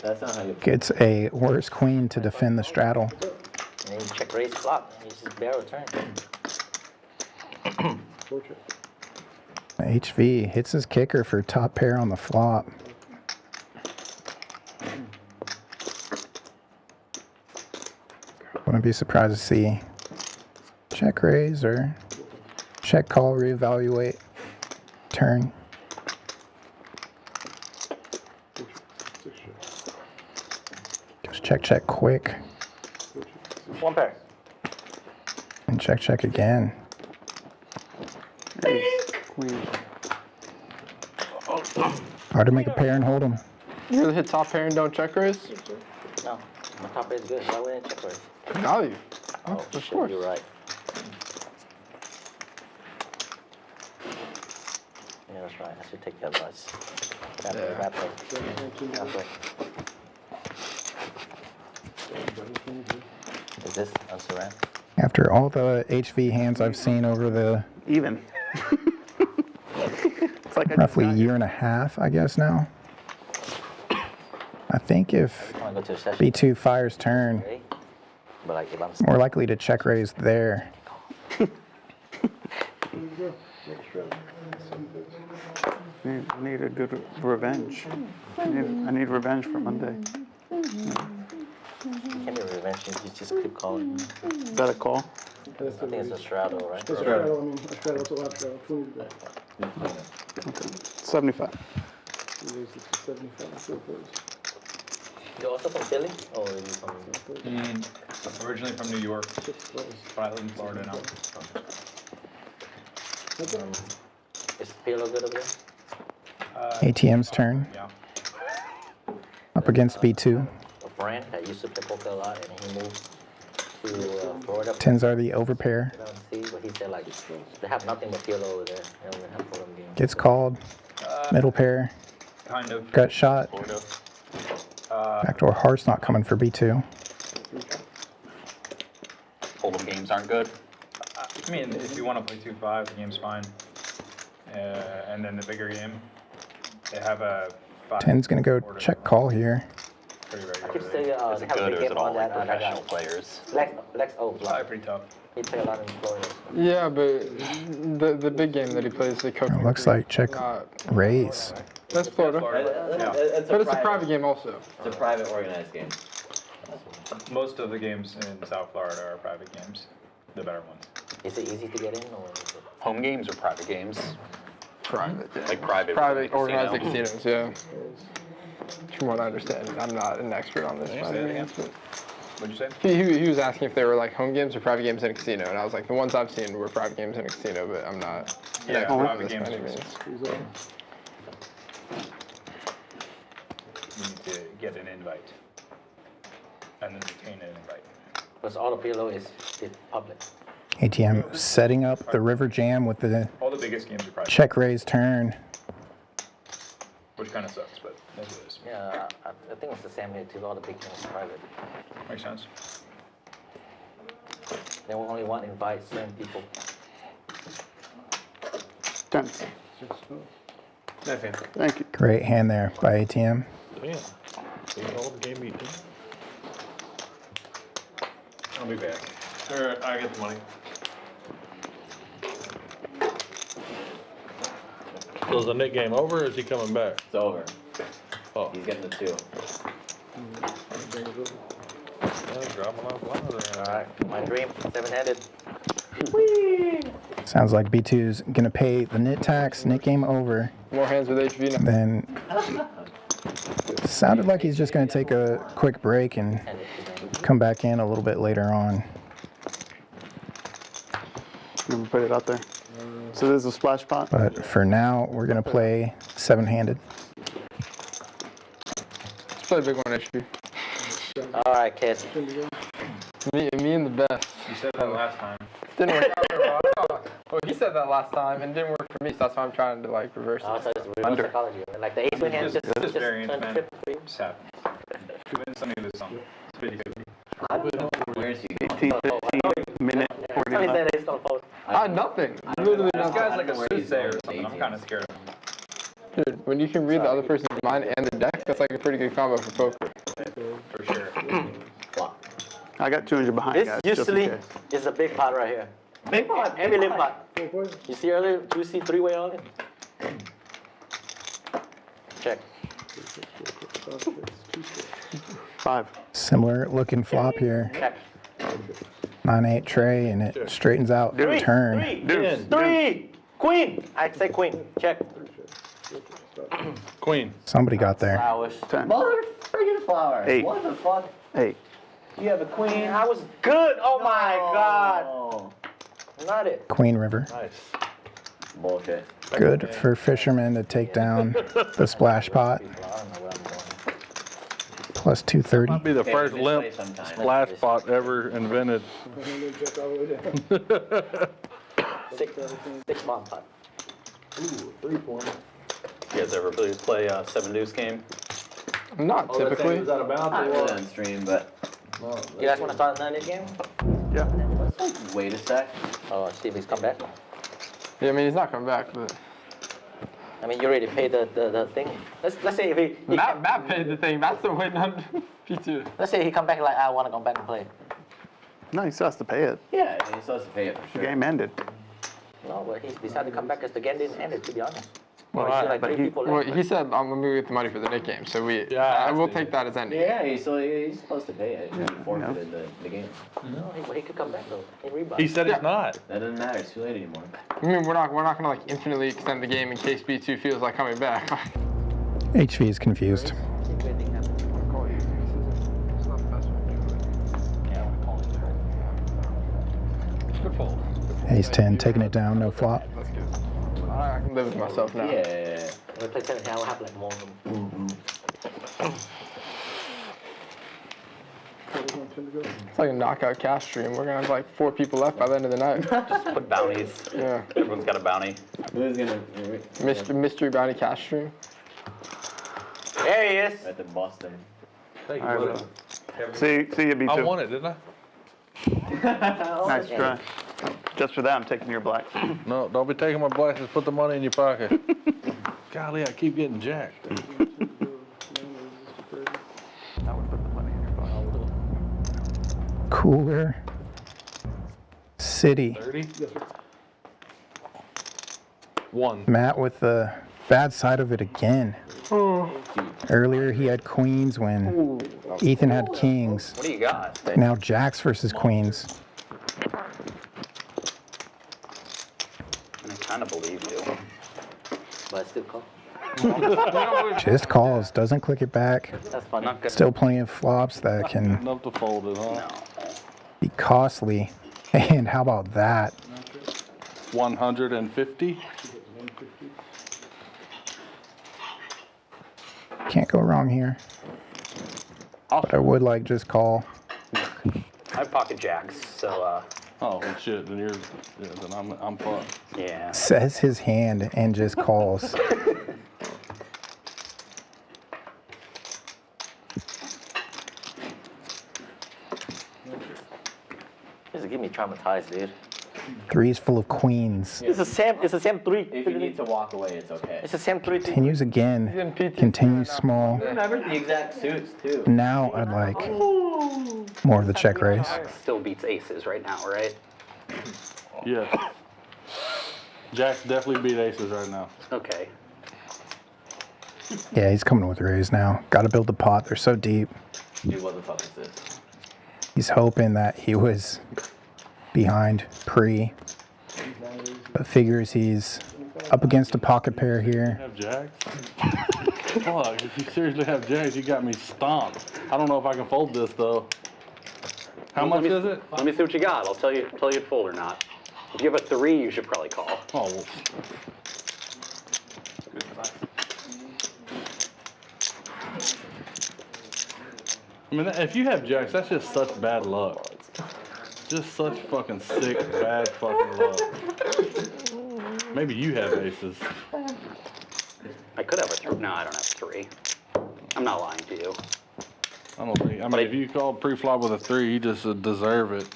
That's not how you. Gets a worse queen to defend the straddle. And then you check raise flop. You just barrel turn. HV hits his kicker for top pair on the flop. Wouldn't be surprised to see check raise or check call, reevaluate, turn. Goes check, check quick. One pair. And check, check again. Queen. Hard to make a pair and hold them. You really hit top pair and don't check raise? No, my top raise is good. Why wouldn't I check raise? Value. Oh, of shit, course. you're right. Yeah, that's right. I should take the advice. Bad play, bad play. Bad play. Is this unsurround? After all the HV hands I've seen over the Even. It's like I roughly just got year and a half, I guess now. I think if I want to go to the session. B2 fires turn, Okay? But like if I'm more likely to check raise there. I need a good revenge. I need revenge for Monday. you can't be revenge, you just keep calling. Is that a call? I think it's a straddle, right? Straddle, I straddle, it's a lot straddle, 20 to bet. Okay. 75. He raised it to 75, so close. You also from Philly? Or are you from? Originally from New York, but I live in Florida now. Is Palo good over there? ATM's turn. Yeah. Up against B2. A friend that used to play poker a lot and he moved to Florida. Tens are the overpair. See, but he said like they have nothing but Palo over there. They don't even have Florida games. Gets called. Middle pair. Kind of. Gut shot. Florida. Backdoor heart's not coming for B2. Hold'em games aren't good. I mean, if you want to play 2-5, the game's fine. And then the bigger game, they have a 5. 10's gonna go check call here. Pretty I keep regularly. saying Is they it have good a or big is game it all on like that professional guy. players? Lex, Probably pretty tough. he play a lot in Florida. Yeah, but the big game that he plays, the coach. It looks like check raise. That's Florida. But it's a private game also. It's a private organized game. Most of the games in South Florida are private games, the better ones. Is it easy to get in or is it? Home games or private games? Private. Like private. Private casino? organized casinos, yeah. From what I understand, I'm not an expert on this. Can you by say any that again? means, What'd you say? but he was asking if they were like home games or private games in a casino, and I was like, the ones I've seen were private games in a casino, but I'm not an Yeah, expert on private this by any games. means. You need to get an invite. And then retain an invite. Because all the Palo is public. ATM setting up the river jam with the All the biggest games are private, check raise turn. which kind of sucks, but that's what it is. Yeah, I think it's the same here too. All the big games are private. Makes sense. They will only want to invite certain people. 10. Nothing. Thank you. Great hand there by ATM. Damn. They called the game me too. be back. Or I get the money. So is the Nick game over or is he coming back? It's over. Oh. He's getting the 2. Dropping off lines around. All right, my dream, 7-handed. Sounds like B2's gonna pay the NIT tax, NIT game over. More hands with HV now. Then sounded like he's just gonna take a quick break and come back in a little bit later on. Never put it out there. So there's a splash pot. But for now, we're gonna play 7-handed. Let's play a big one, HV. All right, kid. Me and the best. You said that last time. Didn't work out very well. Well, he said that last time and it didn't work for me, so that's why I'm trying to like reverse Oh, it. so it's reverse psychology. Like the ace-wing hand just variance, turn man. trip for you. Just happens. You win some, you lose some. It's 50-50. Where is he going? 18, 15, minute, Somebody 49. said he's gonna post. I had nothing. Literally This nothing. guy's like a where he's soothsayer or going. something. I'm kind of scared of him. Dude, when you can read the other person's mind and the deck, that's like a pretty good combo for poker. For sure. I got 200 behind, This guys. just in usually case. is a big pot right here. Big pot, every limp pot. You see earlier, juicy 3-way on it? Check. 5. Similar looking flop here. Check. 9-8 tray and it straightens out Three, turn. three. Queen. I say queen. Check. Queen. Somebody got there. Flowers. 10. Mother friggin' flower. 8. What the fuck? 8. You have a queen? I was good. Oh my God. Oh. Not it. Queen river. Nice. Bullshit. Good for Fisherman to take down the splash pot. Plus 230. Might be the Okay, first this limp way sometime. splash pot ever invented. Six bomb pot. You guys ever play 7 deuce game? Not typically. Not really on stream, but You guys want to start another game? Yeah. wait a sec. Oh, see if he's come back. Yeah, I mean, he's not coming back, but I mean, you already paid the thing. Let's say if he Matt paid the thing. Matt's still waiting on P2. let's say he come back like I want to come back and play. No, he still has to pay it. Yeah, he's supposed to pay it for The sure. game ended. No, but he decided to come back because the game didn't end it, to be honest. Well, I see I- like but 3 he- people Well, left. he said, I'm going to get the money for the Nick game, so Yeah, I I will see. take that as ending. Yeah, he's supposed to pay it. He forfeited the game. No, he could come back though. He rebound. He said Yeah. it's not. That doesn't matter. It's too late anymore. I mean, we're not going to like infinitely extend the game in case B2 feels like coming back. HV is confused. Good fold. Ace 10 taking it down, no flop. That's good. I can live with myself now. Yeah. When we play 7, I will have like more room. It's like a knockout cash stream. We're going to have like 4 people left by the end of the night. Put bounties. Yeah. Everyone's got a bounty. Who's gonna Mystery bounty cash stream. There he is. at the Boston? Thank you, All right, brother. See you, B2. I won it, didn't I? Nice try. Just for that, I'm taking your black. No, don't be taking my blacks. Put the money in your pocket. Golly, I keep getting jacked. I would put the money in your pocket. Cooler City. 30? 1. Matt with the bad side of it again. Earlier he had queens when Ethan had kings. What do you got? Now jacks versus queens. I kind of believe you. But still call. Just calls, doesn't click it back. That's fun. Not good. Still plenty of flops that can Enough to fold it, huh? be costly. And how about that? 150? Can't go wrong here. But I would like just call. I have pocket jacks, so Oh, well, shit, then then I'm fucked. yeah. Says his hand and just calls. This is getting me traumatized, dude. Three's full of queens. It's the same. It's the same three. If you need to walk away, it's okay. It's the same three. Continues again. Continues small. Remember the exact suits too. Now I'd like more of the check raise. Still beats aces right now, right? Yeah. Jacks definitely beat aces right now. Okay. Yeah, he's coming with raise now. Got to build the pot. They're so deep. Dude, what the fuck is this? He's hoping that he was behind pre, but figures he's up against a pocket pair here. Have jacks? Fuck, if you seriously have jacks, you got me stomped. I don't know if I can fold this though. How much is it? Let me see what you got. I'll tell you to fold or not. If you have a 3, you should probably call. Oh, well. I mean, if you have jacks, that's just such bad luck. Just such fucking sick, bad fucking luck. Maybe you have aces. I could have a 3. No, I don't have 3. I'm not lying to you. I don't think. I mean, if you call pre-flop with a 3, you just deserve it.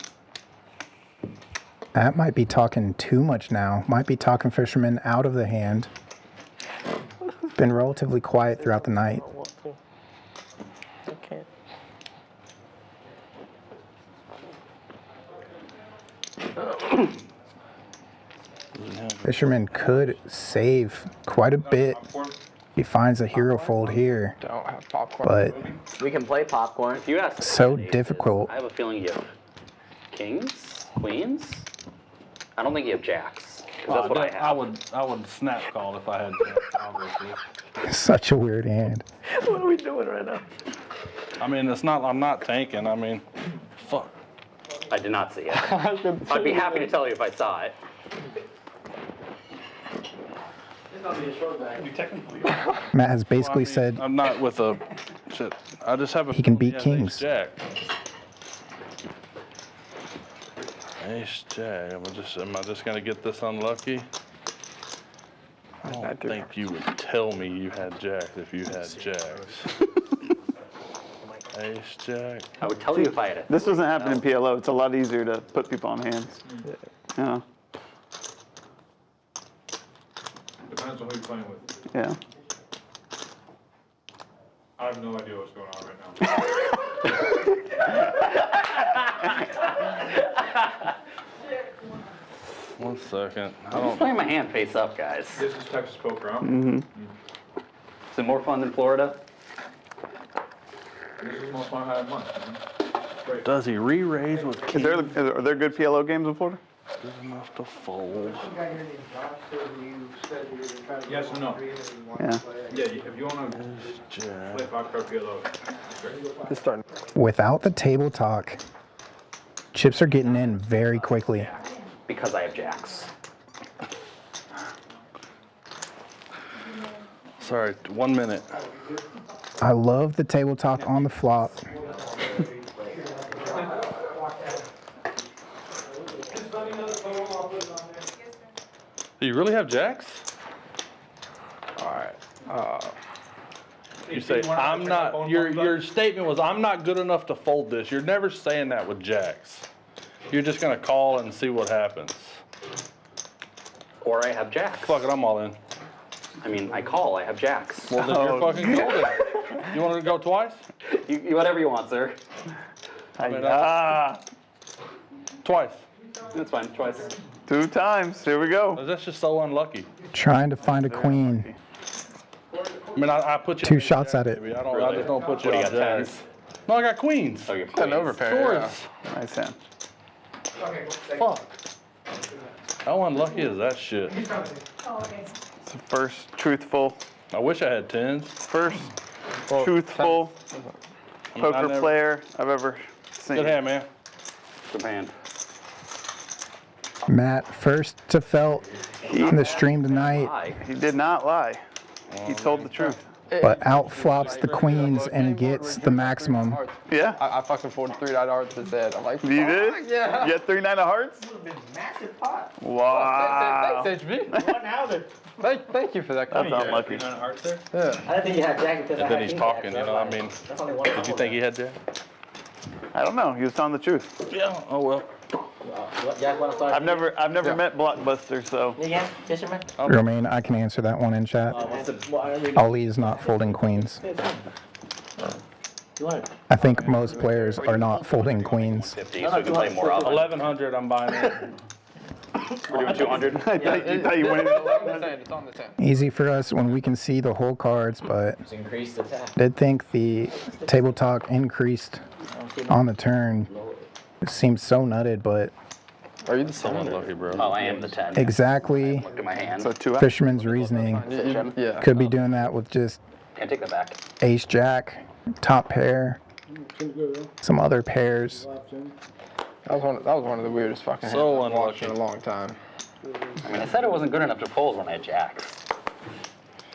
That might be talking too much now. Might be talking Fisherman out of the hand. Been relatively quiet throughout the night. Okay. Fisherman could save quite a bit. He finds a hero fold here, Don't have popcorn. but We can play popcorn. If you ask me so what ace is, difficult. I have a feeling you have kings, queens. I don't think you have jacks. 'Cause that's what I have. I would snap call if I had jacks, obviously. Such a weird hand. What are we doing right now? I mean, it's not. I'm not tanking. I mean, fuck. I did not see it. I'd be happy to tell you if I saw it. Matt has basically said I'm not with a shit. I just have a. He can feeling beat he has kings. Ace jack. Ace jack. Am I just gonna get this unlucky? I don't think you would tell me you had jacks if you had jacks. Ace jack. I would tell you if I had it. This doesn't happen in PLO. It's a lot easier to put people on hands. Yeah. Depends on who you're playing with. Yeah. I have no idea what's going on right now. 1 second. I I'm just don't. playing my hand face up, guys. This is Texas poker, huh? Mm-hmm. Is it more fun than Florida? This is the most fun I had in months. Great. Does he re-raise with kings? Are there good PLO games in Florida? Good enough to fold. Yes or no? Yeah. Yeah, if you want to Jack. play 5-card PLO, great. Just starting. without the table talk, chips are getting in very quickly. Because I have jacks. Sorry, 1 minute. I love the table talk on the flop. Do you really have jacks? All right. You say, I'm not, your statement was, I'm not good enough to fold this. You're never saying that with jacks. You're just gonna call and see what happens. Or I have jacks. Fuck it, I'm all in. I mean, I call, I have jacks. Well, then you're fucking golden. You want to go twice? You whatever you want, sir. Twice. That's fine, twice. 2 times. Here we go. That's just so unlucky. Trying to find a queen. I mean, I put you 2 on shots jacks, at it. baby. I just don't put you What do you on got, jacks. tens? No, I got queens. Oh, you're An queens. overpair. Yeah. Swords. Nice hand. Fuck. How unlucky is that shit? It's the first truthful, I wish I had tens. first truthful poker player I've ever seen. Good hand, man. Good hand. Matt, first to felt on the stream tonight, He did not lie. He told the truth. but outflops the queens and gets the maximum. Yeah. I fucking folded 3 9 hearts instead. I'm like, You did? fuck, yeah. You had 3 9 of hearts? Massive pot. Wow. Thanks, HB. Thank you for that. That's unlucky. Yeah. I didn't think you had jack because And then he's talking, you know, I mean, That's only one. did you think he had jack? I don't know. He was telling the truth. Yeah, oh well. Jack wanna start? I've never met Blockbuster, so. Yeah, Fisherman. Romaine, I can answer that one in chat. Ali is not folding queens. You want it? I think most players are not folding queens. 50, so we can play more often. 1100, I'm buying it. We're doing 200. I thought you went It's on the 10. Easy for us when we can see the whole cards, but Just increase the tap. did think the table talk increased on the turn. It seems so nutted, but Are you the So 7? unlucky, bro. Oh, I am the 10. exactly Look at my hand. So 2 out. Fisherman's reasoning. Yeah. Could be doing that with just Can't take that back. ace jack, top pair, some other pairs. That was one of the weirdest fucking So hands I've watched in a unlucky. long time. I mean, I said it wasn't good enough to fold when I had jacks.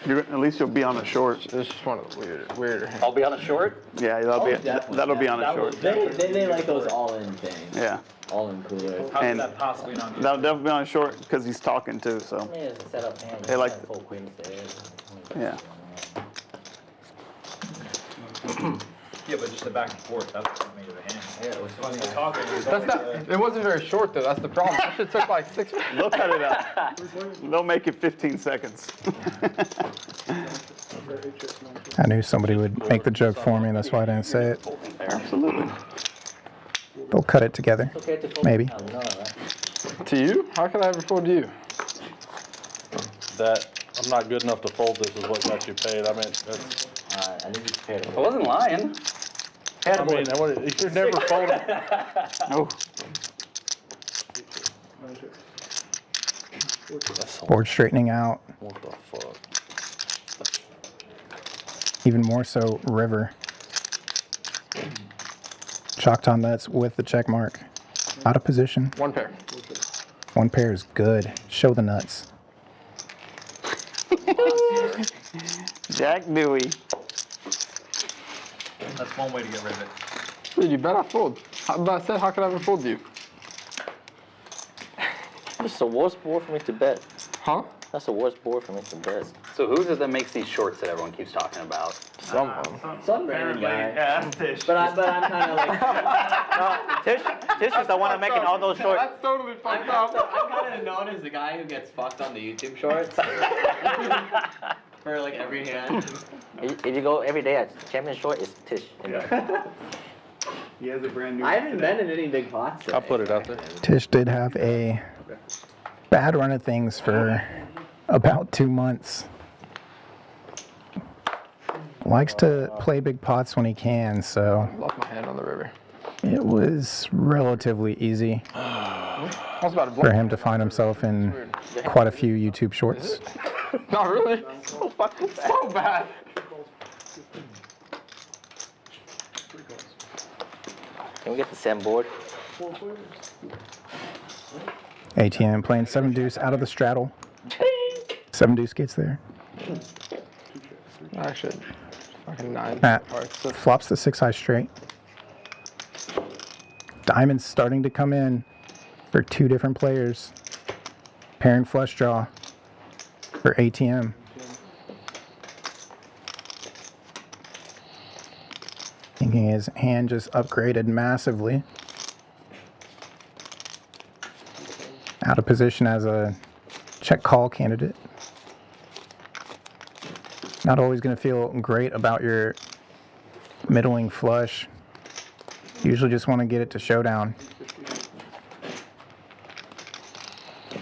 At least you'll be on a short. It's just one of the weirder hands. I'll be on a short. Yeah, that'll be on a short. They like those all-in things. Yeah, All-in coolers. How could And that possibly not be? that'll definitely be on a short because he's talking too. So Yeah, it's a setup hand. They like- full queens there. yeah. Yeah, but just the back and forth, that's what made it a hand. Yeah, it was When funny. he's talking, he's That's always, not. It wasn't very short though. That's the problem. That shit took like 6 minutes. They'll cut it out. They'll make it 15 seconds. I knew somebody would make the joke for me, that's why I didn't say it. Absolutely. They'll cut it together. It's okay to fold. Maybe. You know that, right? To you? How can I ever fold to you? That I'm not good enough to fold this is what got you paid. I mean, that's, I need you to pair the I wasn't lying. I mean, you're never folding. Oh, Board straightening out, What the fuck? even more so river. Chalked on nuts with the check mark. Out of position. One pair. One pair is good. Show the nuts. Jack Dewey. that's one way to get rid of it. Dude, you bet I fold. I said, how can I ever fold to you? This is the worst board for me to bet. Huh? That's the worst board for me to bet. So who's it that makes these shorts that everyone keeps talking about? Someone. Some random guy. Yeah, that's Tish. But I'm kind of like, Tish is the one that making all those short. That's totally I'm fucked up. kind of known as the guy who gets fucked on the YouTube shorts. For like every hand. If you go every day at Champions Short, it's Tish. He has a brand new. I haven't been in any big pots. I'll put it out there. Tish did have a bad run of things for about 2 months. Likes to play big pots when he can, so Lost my hand on the river. it was relatively easy I was about to for blow. him to find himself in quite a few YouTube shorts. Not really. So fucking so bad. Can we get the same board? ATM playing 7 deuce out of the straddle. 7 deuce gets there. Actually, fucking 9. Matt Alright, so flops the 6 high straight. Diamonds starting to come in for 2 different players. Pair and flush draw for ATM. Thinking his hand just upgraded massively. Out of position as a check call candidate. Not always going to feel great about your middling flush. Usually just want to get it to showdown.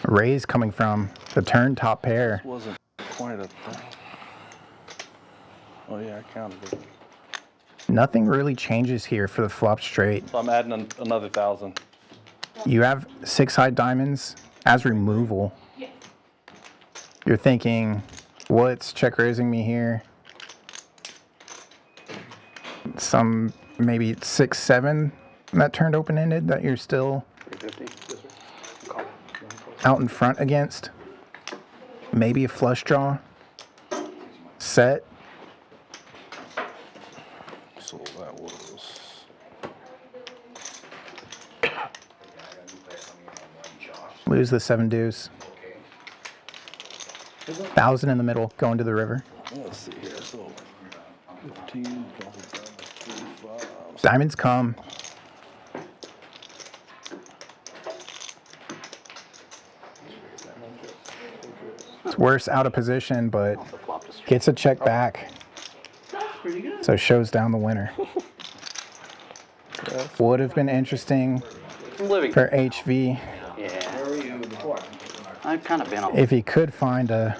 Raise coming from the turn top pair. Wasn't quite a thing. Oh yeah, I counted it. Nothing really changes here for the flop straight. So I'm adding another 1,000. You have 6 high diamonds as removal. You're thinking, what's check raising me here? Some maybe 6, 7 that turned open-ended that you're still out in front against. Maybe a flush draw. Set. So that was. Lose the 7 deuce. 1,000 in the middle, going to the river. Let's see here. So 15, 25. Diamonds come. It's worse out of position, but gets a check back. So shows down the winner. Would have been interesting for HV Yeah. I've kind of been on. if he could find a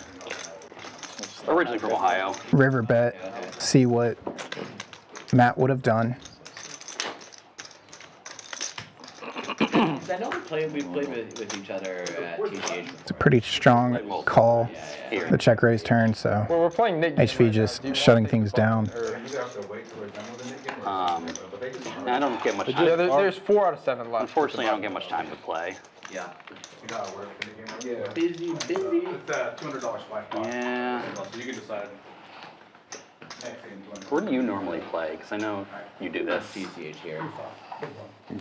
Originally from Ohio. river bet, see what Matt would have done. I know we played with each other at TGH. It's a pretty strong call, the check raise turn, so Well, we're playing Nick. HV just shutting things down. I don't get much Yeah, time. there's 4 out of 7 left. Unfortunately, I don't get much time to play. Yeah. You gotta work for the game. Busy. It's a $200 splash box. Yeah. So you can decide. Where do you normally play? Because I know you do this. TCH here.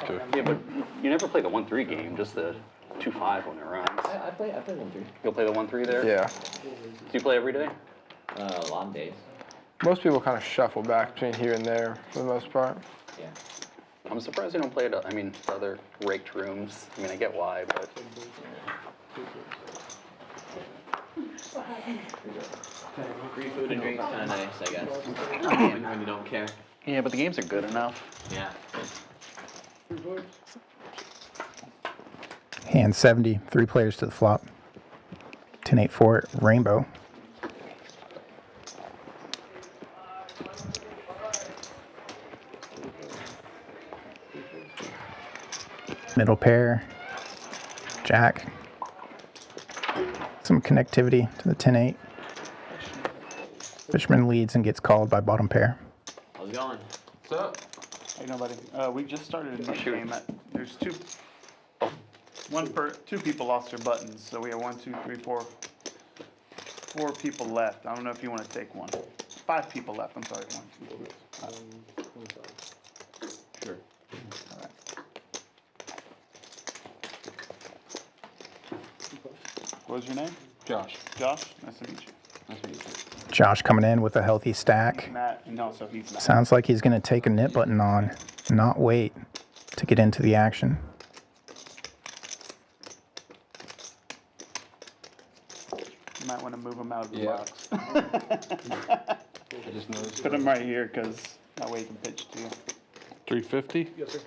Okay. Yeah, but you never play the 1-3 game, just the 2-5 when it runs. I play 1-3. You'll play the 1-3 there? Yeah. Do you play every day? A lot of days. Most people kind of shuffle back between here and there for the most part. Yeah. I'm surprised you don't play it, other raked rooms. I mean, I get why, but. Free food and drinks kind of nice, I guess. When you don't care. Yeah, but the games are good enough. Yeah. Hand 70, 3 players to the flop. 10-8-4, rainbow. Middle pair, jack. Some connectivity to the 10-8. Fisherman leads and gets called by bottom pair. How's it going? What's up? Hey, nobody. We just started a new game. There's two people lost their buttons, so we have 1, 2, 3, 4 people left. I don't know if you want to take one. 5 people left. I'm sorry. 1, 2, 3. Sure. All right. What was your name? Josh. Josh. Nice to meet you. Nice to meet you. Josh coming in with a healthy stack. Matt. No, so he's Matt. Sounds like he's going to take a nip button on, not wait to get into the action. You might want to move him out of the Yeah. box. I just noticed. Put him right here, because that way he can pitch to you. 350? Yes, sir.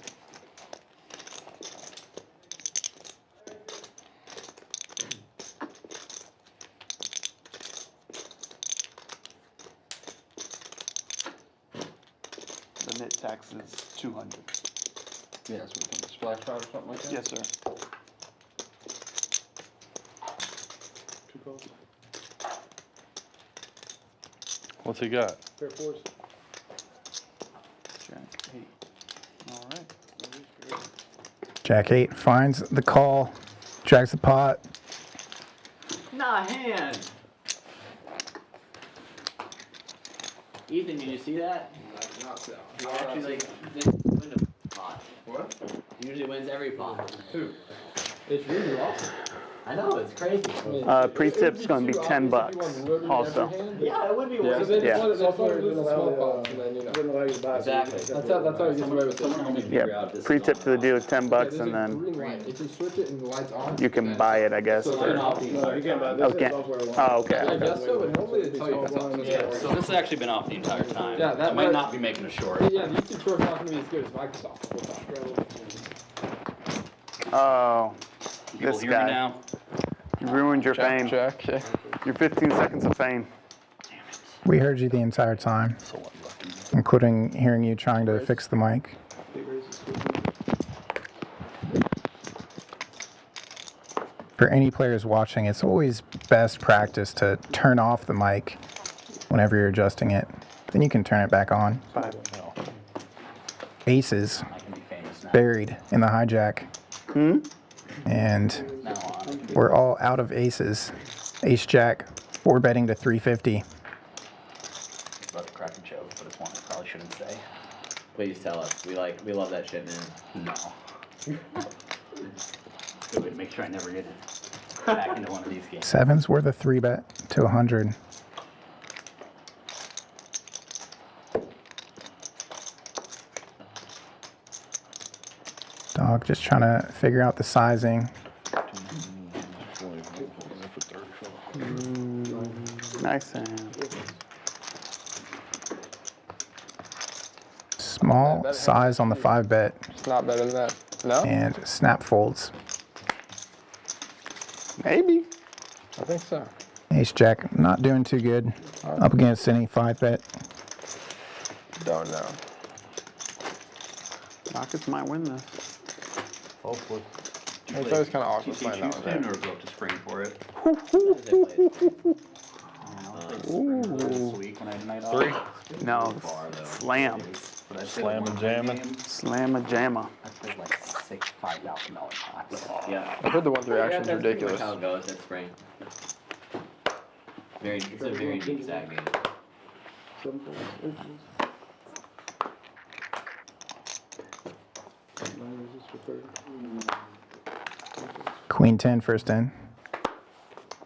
The net tax is 200. Yeah, so we can splash out or something like that? Yes, sir. 2 calls. What's he got? Pair 4s. Jack 8. All right. Jack 8 finds the call, drags the pot. Nah, hand. Ethan, did you see that? He actually didn't win a pot. What? He usually wins every pot. Who? It's really awesome. I know, it's crazy. Pre-tip's going to be $10 also. Yeah, it would be Yeah, worth they Yeah. just want to lose the small Wouldn't pots and then, you know. allow you to buy. Exactly. That's how he gets away with it. Yeah, pre-tip to the deal is $10, and then Green light. If you switch it and the light's on. you can buy it, I guess. So for- No, you can't buy this. Okay. Is software alone. Oh, okay. I guess so, but normally they tell you it's on. Yeah, so this has actually been off the entire time. Yeah, that I might might- not be making a short. Yeah, the YouTube short's not gonna be as good as Microsoft. We'll talk. Oh, People this hear me guy. now? You ruined your fame. Check, yeah. Your 15 seconds of fame. We heard you the entire time, including hearing you trying to fix the mic. For any players watching, it's always best practice to turn off the mic whenever you're adjusting it. Then you can turn it back on. Aces I can be famous now. buried in the hijack. And Now on. we're all out of aces. Ace jack, 4 betting to 350. About to crack a joke, but it's one I probably shouldn't say. Please tell us. We love that shit, man. No. Good way to make sure I never get back into one of these games. Sevens worth a 3 bet to 100. Dog just trying to figure out the sizing. Nice hand. Small size on the 5-bet It's not better than that. No? and snap folds. Maybe. I think so. Ace Jack not doing too good up against any 5-bet. Don't know. Rockets might win this. Hopefully. It's always kind of awkward playing that one Houston there. or go up to spring for it? Ooh. This week when I had a night off. 3. No, slam. But I played Slam and jamming. Slam a jamma. I played like six $5,000 pots. Yeah. I've heard the 1-3 action's That's pretty much ridiculous. how it goes at spring. It's a very deep stack game. Queen 10 first in.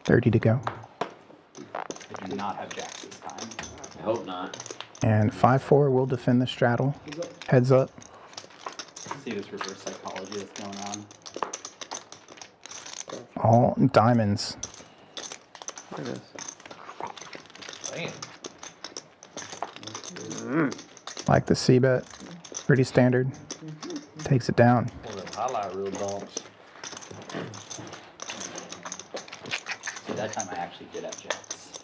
30 to go. I do not have jacks this time. I hope not. And 5-4 will defend the straddle. Heads up. See this reverse psychology that's going on. All diamonds. Look at this. Damn. Like the C-bet. Pretty standard. Takes it down. One of them highlight reel dumps. See, that time I actually did have jacks.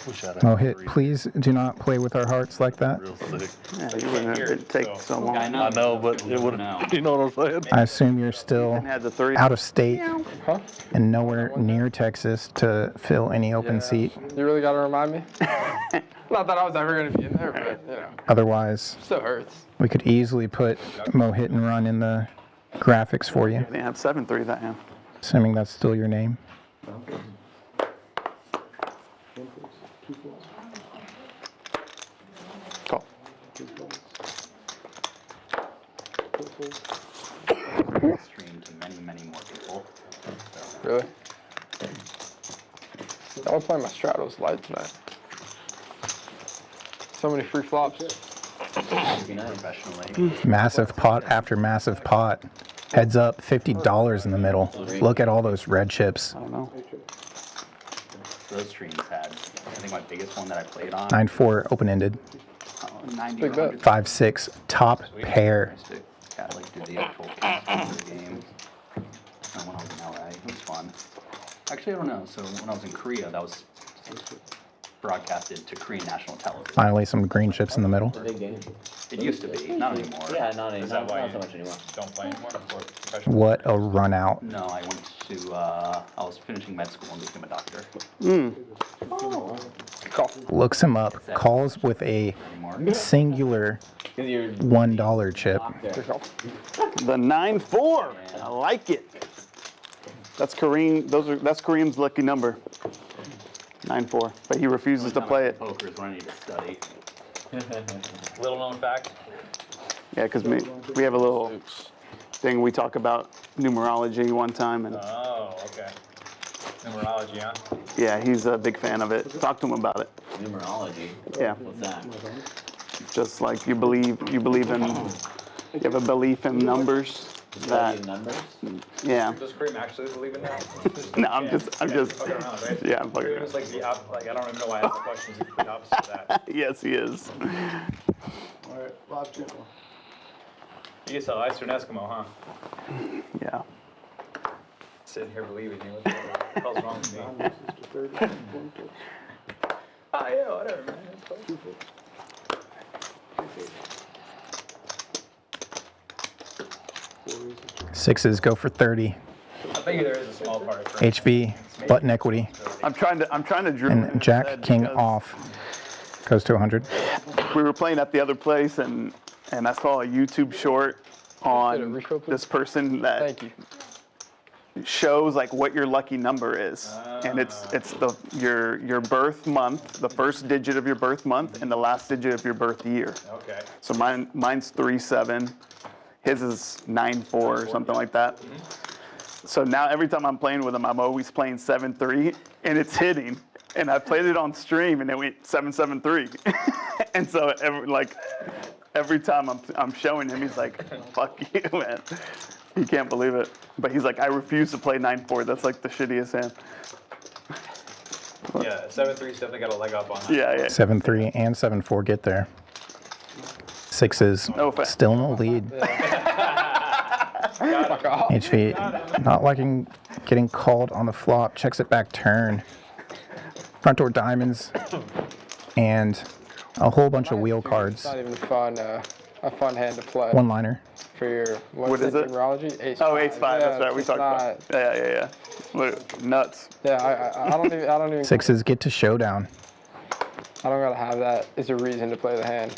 Wish I'd Oh, had hit. 3. Please do not play with our hearts like that. Real sick. Yeah, you wouldn't have it take so long. I I know, but it would have. You know what I'm saying? I assume you're still And had the 3. out of state Huh? and nowhere near Texas to fill any open seat. You really got to remind me? Not that I was ever going to be in there, but, you know, Otherwise, still hurts. we could easily put Mo Hit and Run in the graphics for you, They have 7-3 that hand. assuming that's still your name. Call. Stream to many, many more people. Really? I was playing my straddles light tonight. So many free flops. Professionally. Massive pot after massive pot. Heads up, $50 in the middle. Look at all those red chips. I don't know. Those streams had, I think my biggest one that I played on, 9-4 open-ended. 90 Big or bet. 100. 5-6 top pair. I used to kind of like do the actual of the game. And when I was in LA, it was fun. Actually, I don't know. So when I was in Korea, that was broadcasted to Korean national television. Finally, some green chips in the middle. Big game. It used to be, not anymore. Yeah, not Is not that why so much anymore. Don't play anymore for professional? What a run out. No, I went to, I was finishing med school and became a doctor Looks him up. Calls with a anymore. singular Because you're $1 chip. locked there. The 9-4. I like it. That's Kareem. That's Kareem's lucky number. 9-4. But he refuses to play it. Poker is when I need to study. Little known fact. Yeah, because we have a little thing we talk about numerology one time, and Oh, okay. Numerology, huh? yeah, he's a big fan of it. Talk to him about it. Numerology. Yeah, What's that? just like you believe in. You have a belief in numbers. Study That numbers. yeah. Does Kareem actually believe in that? No, I'm just Fucking around, right? yeah, I'm fucking Kareem is like the like I don't even know why I asked the question. He's the opposite of that. yes, he is. All right, live channel. You get sell ice to an Eskimo, huh? Yeah. Sitting here believing you. What the hell's wrong with me? Oh yeah, whatever, man. That's cool. Sixes go for 30. I think there is a small part of Kareem. HV, button equity, I'm trying to drill and in Jack his head King because off. Goes to 100. We were playing at the other place, and I saw a YouTube short on refill, please? this person that Thank you. shows like what your lucky number is, and it's your birth month, the first digit of your birth month, and the last digit of your birth year. Okay. So mine's 3-7, his is 9-4 or something like that. So now every time I'm playing with him, I'm always playing 7-3, and it's hitting. And I played it on stream, and it went 7-7-3. And so every time I'm showing him, he's like, "Fuck you, man." He can't believe it. But he's like, I refuse to play 9-4. That's like the shittiest hand. Yeah, 7-3's definitely got a leg up on that. Yeah, yeah. 7-3 and 7-4 get there. Sixes No offense. still in the lead. Fuck off. HV not liking getting called on the flop. Checks it back turn. Front door diamonds. And a whole bunch of wheel It's cards. not even fun, a fun hand to play. One liner. For your, What is it? numerology? Ace Oh, five. ace 5. That's Yeah, right. We it's talked about not- it. Yeah. Look, nuts. Yeah, I don't even. Sixes get to showdown. I don't gotta have that as a reason to play the hand.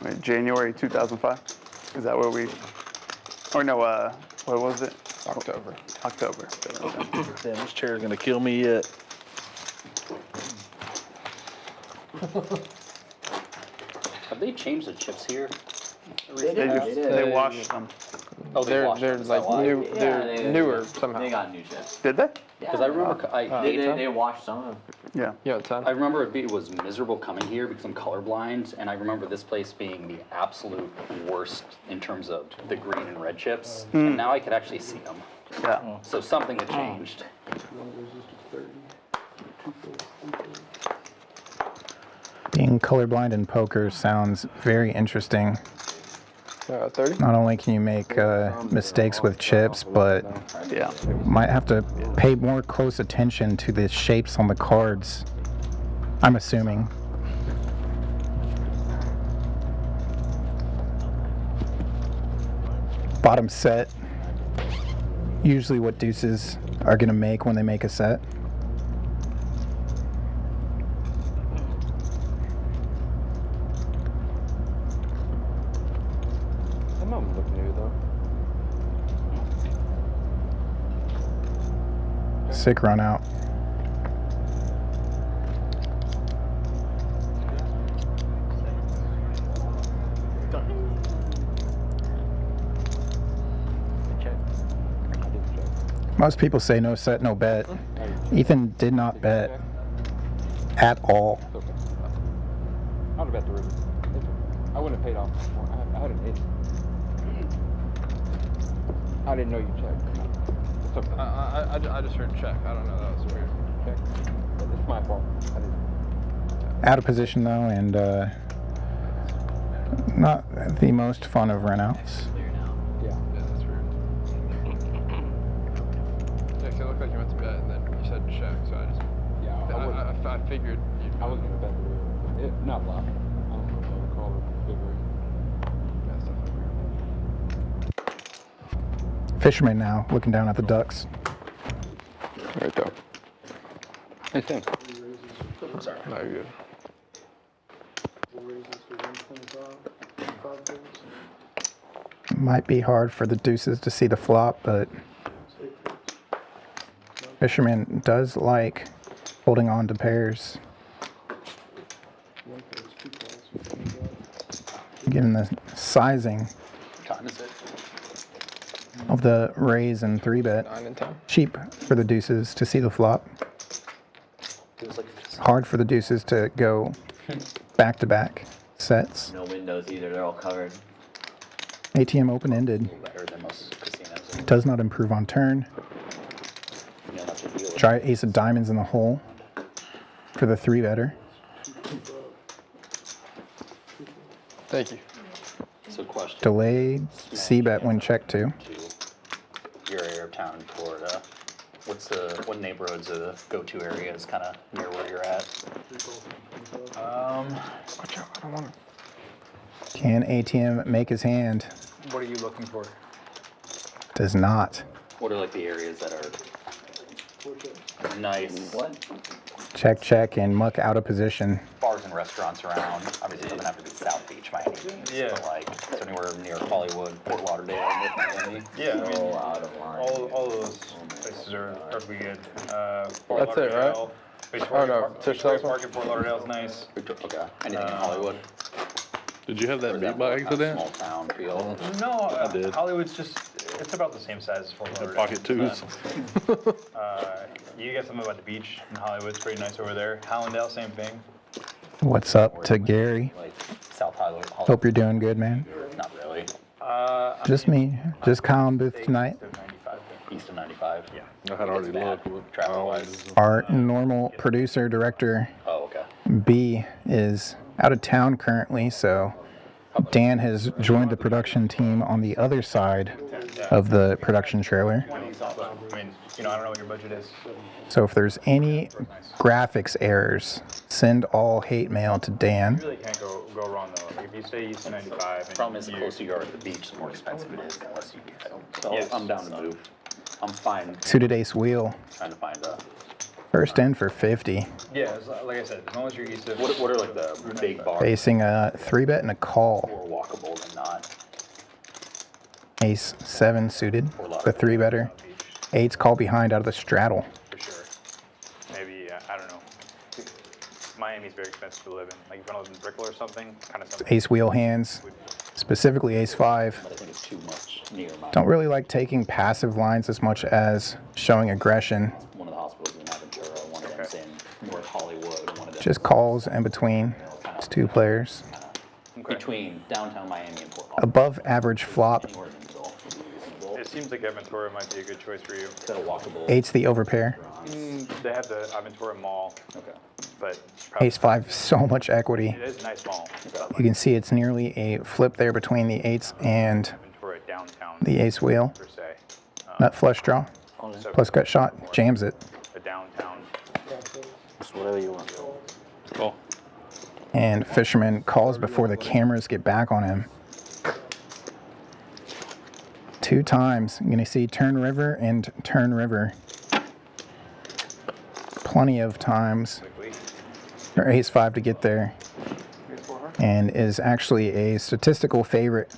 Wait, January 2005? Is that where we, or no, what was it? October. October. Damn, this chair is gonna kill me yet. Have they changed the chips here? They washed them. Oh, They're washed them. Is that like why? new. They're they- newer somehow. They got new chips. Did they? Because I remember, They washed some of them. Yeah. Yeah, 10. I remember it was miserable coming here because I'm colorblind, and I remember this place being the absolute worst in terms of the green and red chips. And now I could actually see them. Yeah. So something had changed. Being colorblind in poker sounds very interesting. 30. Not only can you make mistakes with chips, but Yeah. might have to pay more close attention to the shapes on the cards. I'm assuming. Bottom set. Usually what deuces are gonna make when they make a set. Some of them look new though. Sick run out. Most people say no set, no bet. Ethan did not bet at all. I would have bet the river. I wouldn't have paid off more. I had an ace. I didn't know you checked. It's okay. I just heard check. I don't know. That was weird. Check. It's my fault. I didn't. Out of position though, and not the most fun of runouts. Yeah, that's weird. Yeah, 'cause it looked like you went to bet and then you said check, so I just. Yeah, I figured you. I was gonna bet the river. Not block. I don't know if I would call it bigger. Yeah, stuff like weird. Fisherman now, looking down at the ducks. Right there. Hey, Tim. Sorry. No, you're good. Might be hard for the deuces to see the flop, but Fisherman does like holding on to pairs. Given the sizing What time is it? of the raise and 3-bet, 9 and 10. cheap for the deuces to see the flop. It was like Hard for the deuces to go back-to-back sets. No windows either. They're all covered. ATM open-ended. better than most casinos. Does not improve on turn. You know, that's a deal. Try ace of diamonds in the hole for the 3-better. Thank you. So question. Delayed C-bet when checked to. To your area of town in Florida, what neighborhoods are the go-to areas kind of near where you're at? Watch out. I don't want to. Can ATM make his hand? What are you looking for? Does not. What are like the areas that are nice? What? Check, check, and muck out of position. Bars and restaurants around. Obviously, it doesn't have to be South Beach by any means. Yeah. But like, it's anywhere near Hollywood, Fort Lauderdale, Miami. Yeah, I mean, Out of line. all of those places are pretty good. Fort That's it, right? Lauderdale, Oh, no, Victoria Tish Park in Fort Lauderdale is nice. Okay. Anything in Hollywood? Did you have Or that is beat that by more kind of accident? small town feel? No, I did. Hollywood's just, It's about the same size as Fort Lauderdale. Pocket twos. You get something about the beach in Hollywood. It's pretty nice over there. Hallandale, same thing. What's up to Gary? Like South Hollywood. Hope you're doing good, man. Not really. Just me. Just Kyle and Booth tonight. East of 95. Yeah. I had already looked. Traffic-wise. Our normal producer director Oh, okay. B is out of town currently, so Dan has joined the production team on the other side of the production trailer. I mean, I don't know what your budget is. So if there's any graphics errors, send all hate mail to Dan. You really can't go wrong though. Like, if you stay east of 95, and Problem is, the closer you are to the beach, the more expensive it is, unless you get it. So Yes. I'm down to move. I'm fine Suited Ace Wheel, trying to find a. first in for 50. yeah, like I said, as long as you're east of. What are like the big bars? Facing a 3-bet and a call. More walkable than not. Ace 7 suited, the 3-better. 8's call behind out of the straddle. For sure. Maybe, I don't know. Miami's very expensive to live in. Like if you want to live in Brickell or something, kind of something. Ace wheel hands, specifically Ace 5. But I think it's too much near my. Don't really like taking passive lines as much as showing aggression. One of the hospitals in Aventura, one of them's in North Hollywood, one of them. Just calls in between. It's 2 players. Between downtown Miami and Port Above average flop. Anywhere in the middle would be reasonable. It seems like Aventura might be a good choice for you. Got a walkable. 8's the overpair. They have the Aventura Mall, Okay. but Ace 5, so much equity. it is a nice mall. You can see it's nearly a flip there between the 8's and Aventura downtown the ace wheel. per se. Nut flush draw. So Plus gut shot. Jams it. a downtown. Just whatever you want. Cool. And Fisherman calls before the cameras get back on him. 2 times. You're going to see turn river and turn river. Plenty of times for Ace 5 to get there. And is actually a statistical favorite.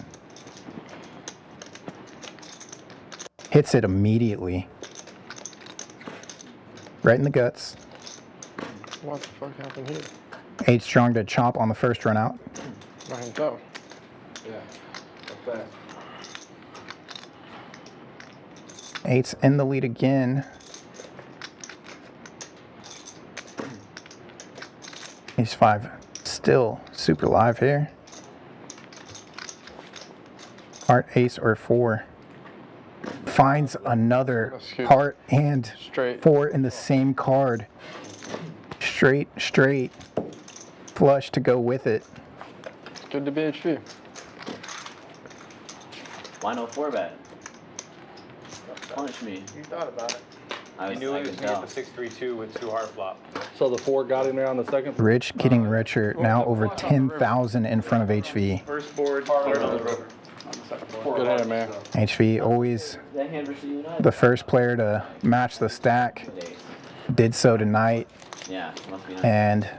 Hits it immediately. Right in the guts. What the fuck happened here? 8 strong to chop on the first run out. By himself. Yeah. That's fast. 8's in the lead again. Ace 5 still super live here. Heart, ace, or 4. Finds another heart and Straight. 4 in the same card. Straight. Flush to go with it. It's good to be HV. Why no 4-bet? Punish me. You thought about it. I He knew I he was could going to tell. get the 6-3-2 with 2 hard flop. So the 4 got in there on the second. Rich getting richer, now over 10,000 in front of HV. First board, third on the river. On the second board. Good hand, man. HV always That hand versus you and I? the first player to match the stack. Did so tonight Yeah, must be nice. and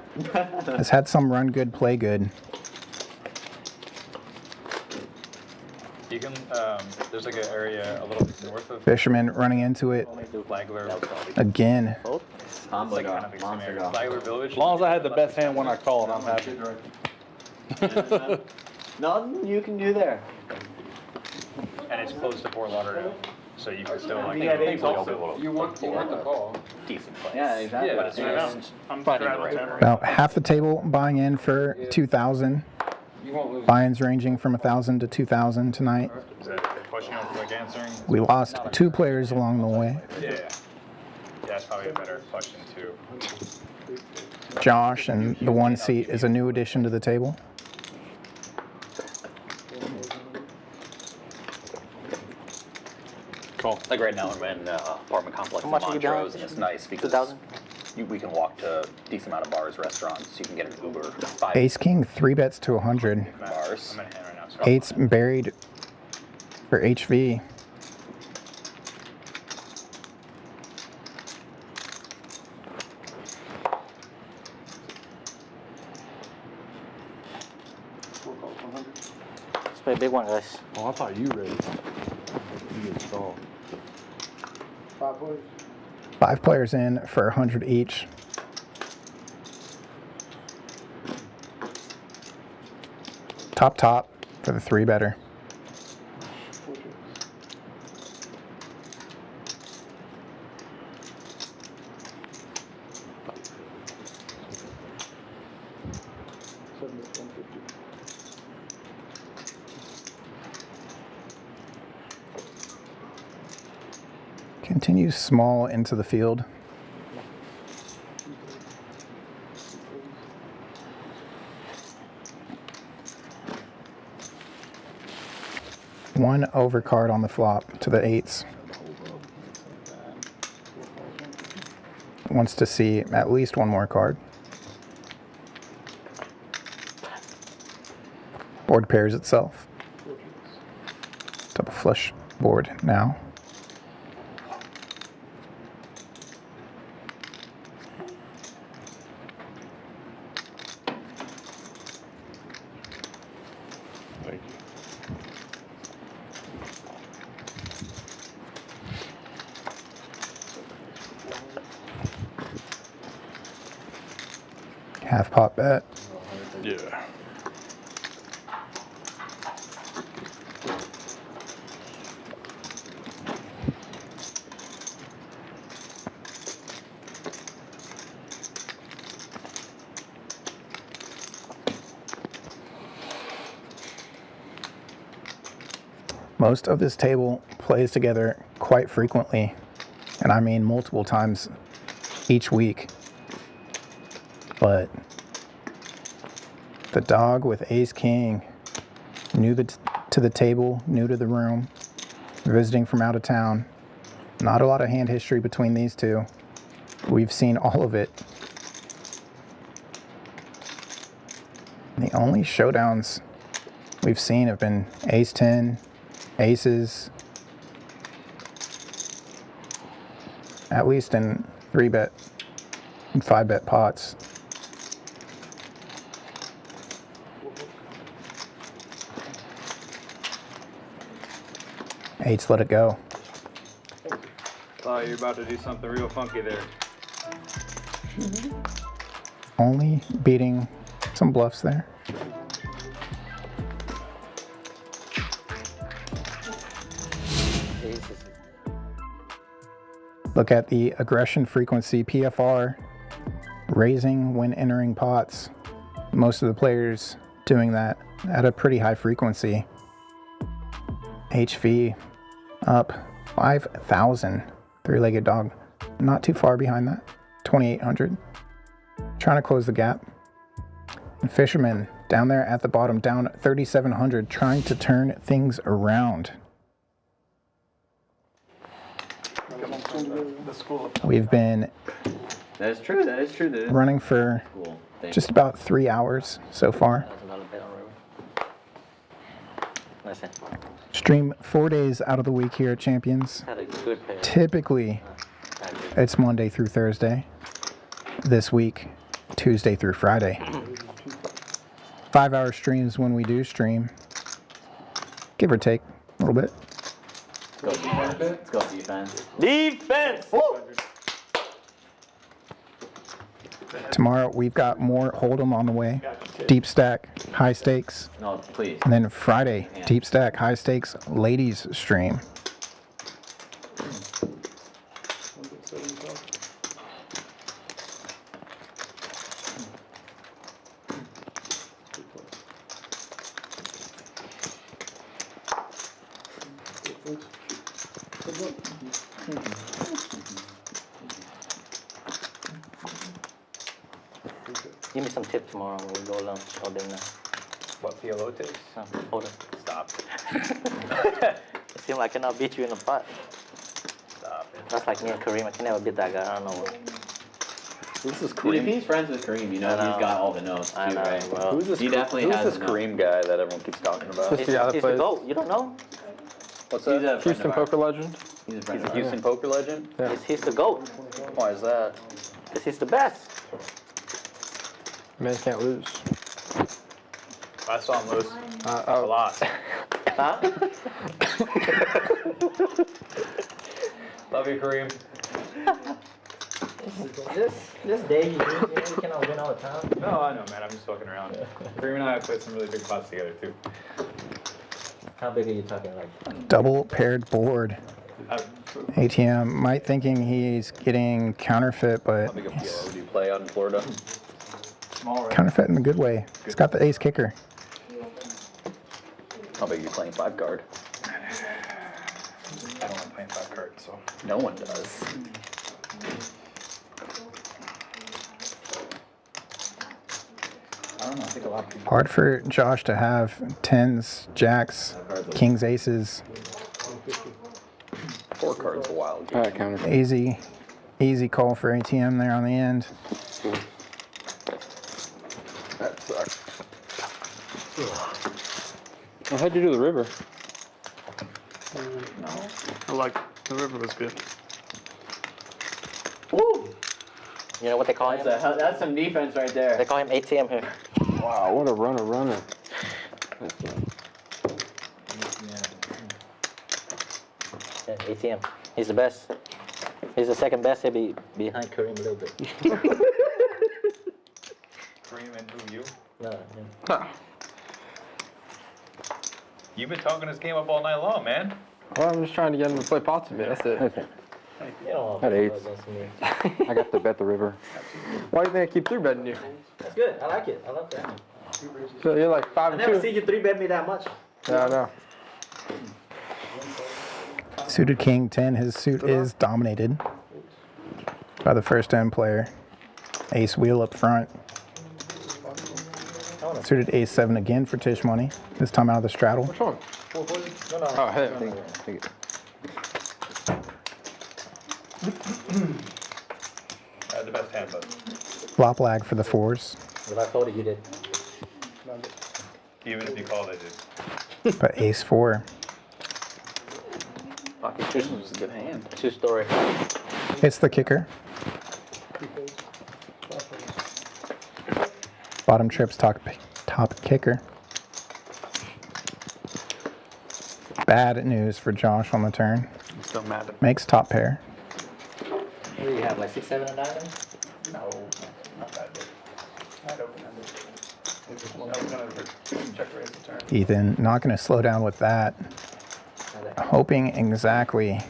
has had some run good, play good. You can, there's like an area a little bit north of Fisherman running into it Flagler. again. Combo Like draw, kind of a monster scenario. draw. Flagler Village. As long as I had the best hand when I called, I'm happy. Nothing you can do there. And it's close to Fort Lauderdale, so you can still like. You want the call. Decent place. Yeah, exactly. But it's nice. I'm straddling him. About half the table buying in for 2,000. You won't lose. Buy-ins ranging from 1,000 to 2,000 tonight. Is that a question you don't feel like answering? We lost 2 players along the way. Yeah. That's probably a better question too. Josh, and the 1 seat is a new addition to the table. Cool. Like right now, I'm in apartment complex How in much are you behind? Montrose, and it's nice because 2,000? we can walk to a decent amount of bars, restaurants. You can get an Uber. 5 Ace King 3 bets to 100. bars. I'm in hand right now. So 8's buried for HV. Let's play a big one, guys. Oh, I thought you ready. You get stalled. 5 boys. 5 players in for 100 each. Top for the 3 better. Continues small into the field. One overcard on the flop to the eights. Wants to see at least one more card. Board pairs itself. Double flush board now. Thank you. Half pot bet. Yeah. Most of this table plays together quite frequently, and I mean multiple times each week. But the dog with ace king, new to the table, new to the room, visiting from out of town. Not a lot of hand history between these two. We've seen all of it. The only showdowns we've seen have been ace 10, aces, at least in 3-bet and 5-bet pots. Eights let it go. Thought you were about to do something real funky there. Only beating some bluffs there. Look at the aggression frequency, PFR, raising when entering pots. Most of the players doing that at a pretty high frequency. HV up 5,000. Three-legged dog, not too far behind that. 2,800. Trying to close the gap. And Fisherman down there at the bottom, down 3,700, trying to turn things around. We've been That is true. That is true. Dude. running for Cool. Thank just about 3 hours so far. That's another bet on river. Listen, Stream 4 days out of the week here at Champions. had a good pair. Typically, it's Monday through Thursday. This week, Tuesday through Friday. 5-hour streams when we do stream. Give or take a little bit. Let's go defense. Let's go defense. Defense! Tomorrow, we've got more Hold'em on the way. Deep stack, high stakes. No, please. And then Friday, deep stack, high stakes, ladies stream. Give me some tips tomorrow when we go lunch or dinner. What, PLO tips? Hold it. Stop. It seems like I cannot beat you in a putt. Stop it. That's like me and Kareem. I can never beat that guy. I don't know. Who's this Dude, if Kareem? he's friends with Kareem, you know, I know. he's got all the notes too, I know, right? bro. Who's this? He definitely who's has this the notes. Kareem guy that everyone keeps talking about? Just the guy that He's the plays GOAT. You don't know? What's He's that? a friend Houston of ours. Poker Legend. He's a friend He's a of Houston poker legend? Yeah. He's the GOAT. Why is that? Because he's the best. Man can't lose. I saw him lose a Oh, lot. Huh? Love you, Kareem. This day you cannot win all the time. No, I know, man. I'm just fucking around. Kareem and I have played some really big pots together, too. How big are you talking like? Double paired board. ATM might thinking he's getting counterfeit, but How big a PLO do you play out in Florida? Small range. Counterfeit in a good way. It's got the ace kicker. How big are you playing 5 card? I don't like playing 5 cards, so. No one does. I don't know, I think a lot of people. Hard for Josh to have tens, jacks, kings, aces. 4 cards a wild game. All right, counter. Easy call for ATM there on the end. That sucks. How'd you do the river? I like the river was good. Woo! You know what they call him? That's some defense right there. They call him ATM here. Wow, what a runner. Yeah, ATM. He's the best. He's the second best. He'll be behind Kareem a little bit. Kareem and who, you? No, You've been talking this game up all night long, man. Well, I'm just trying to get him to play pots with me. That's it. you don't Had want eights. against me. I got to bet the river. Why do you think I keep 3-betting you? That's good. I like it. I love that. So you're like 5 I and never 2. seen you 3-bet me that much. Yeah, I know. Suited king 10. His suit is dominated by the first end player. Ace wheel up front. Suited ace 7 again for Tish money. This time out of the straddle. Which one? No. Oh, hey. Take it. I had the best hand, but Flop lag for the 4s. If I told you, you did. even if you called, I did. But ace 4. Pocket deuce was a good hand. 2-story. It's the kicker. Bottom trips top kicker. Bad news for Josh on the turn. I'm still mad at Makes top pair. What do you have, like 6, 7, and 9? No, not that big. I'd open ended. I was gonna check raise the turn. Ethan not going to slow down with that. Hoping exactly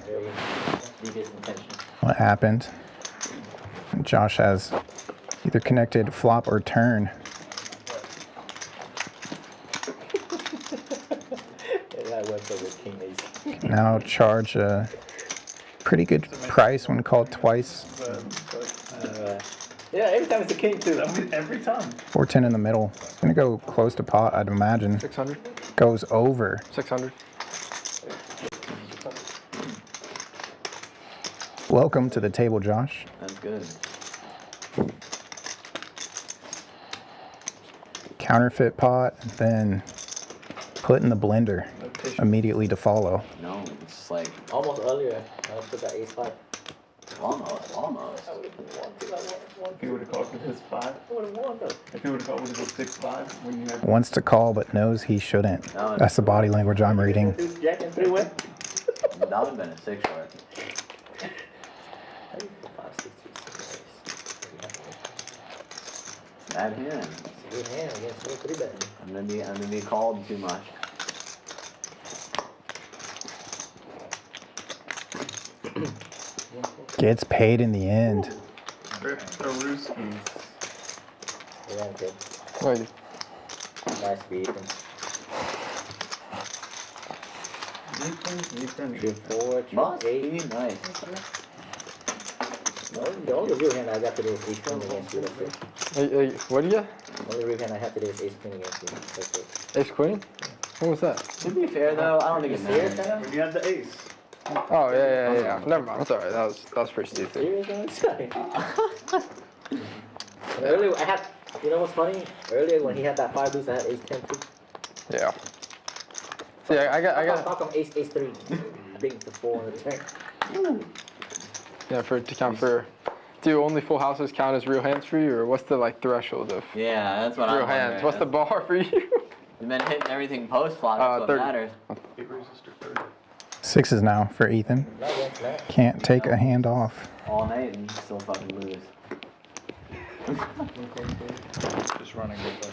Devious intention. what happened. Josh has either connected flop or turn. Yeah, I went over king ace. Now charge a pretty good price when called twice. Yeah, every time it's a king too. Every time. 410 in the middle. Gonna go close to pot, I'd imagine. 600. Goes over. 600. Welcome to the table, Josh. That's good. Counterfeit pot, then put in the blender immediately to follow. No, it's like Almost earlier, I put that ace 5. almost. If you would have called with his 5. I would have won though. If you would have called with his 6-5, when you had. Wants to call, but knows he shouldn't. No, That's the body language I'm reading. Jack and 3 win. That would have been a 6 short. Bad hand. Good hand against 3-betting. I'm gonna be called too much. Gets paid in the end. Rip the Rooskies. Yeah, good. Wait. Nice beat. Good 4, Must 8. be nice. The only real hand I got today is ace queen against you. That's it. Hey, what do you get? The only real hand I have today is ace queen against you. That's it. Ace queen? What was that? To be fair though, I don't think it's Serious serious. now? When you had the ace. Oh, yeah. Never mind. That's alright. That was pretty stupid. Serious now? Sorry. Earlier, I had, you know what's funny? Earlier when he had that 5 deuce, I had ace 10 too. Yeah. See, I got. How come ace 3? Big the 4 on the turn. Yeah, for it to count for. Do only full houses count as real hands for you, or what's the like threshold of Yeah, that's what real I'm hands? What's the bar for you? You've been hitting everything post flop. That's what 30. matters. 6s now for Ethan. Can't take a hand off. All night and still fucking lose. Just running with that.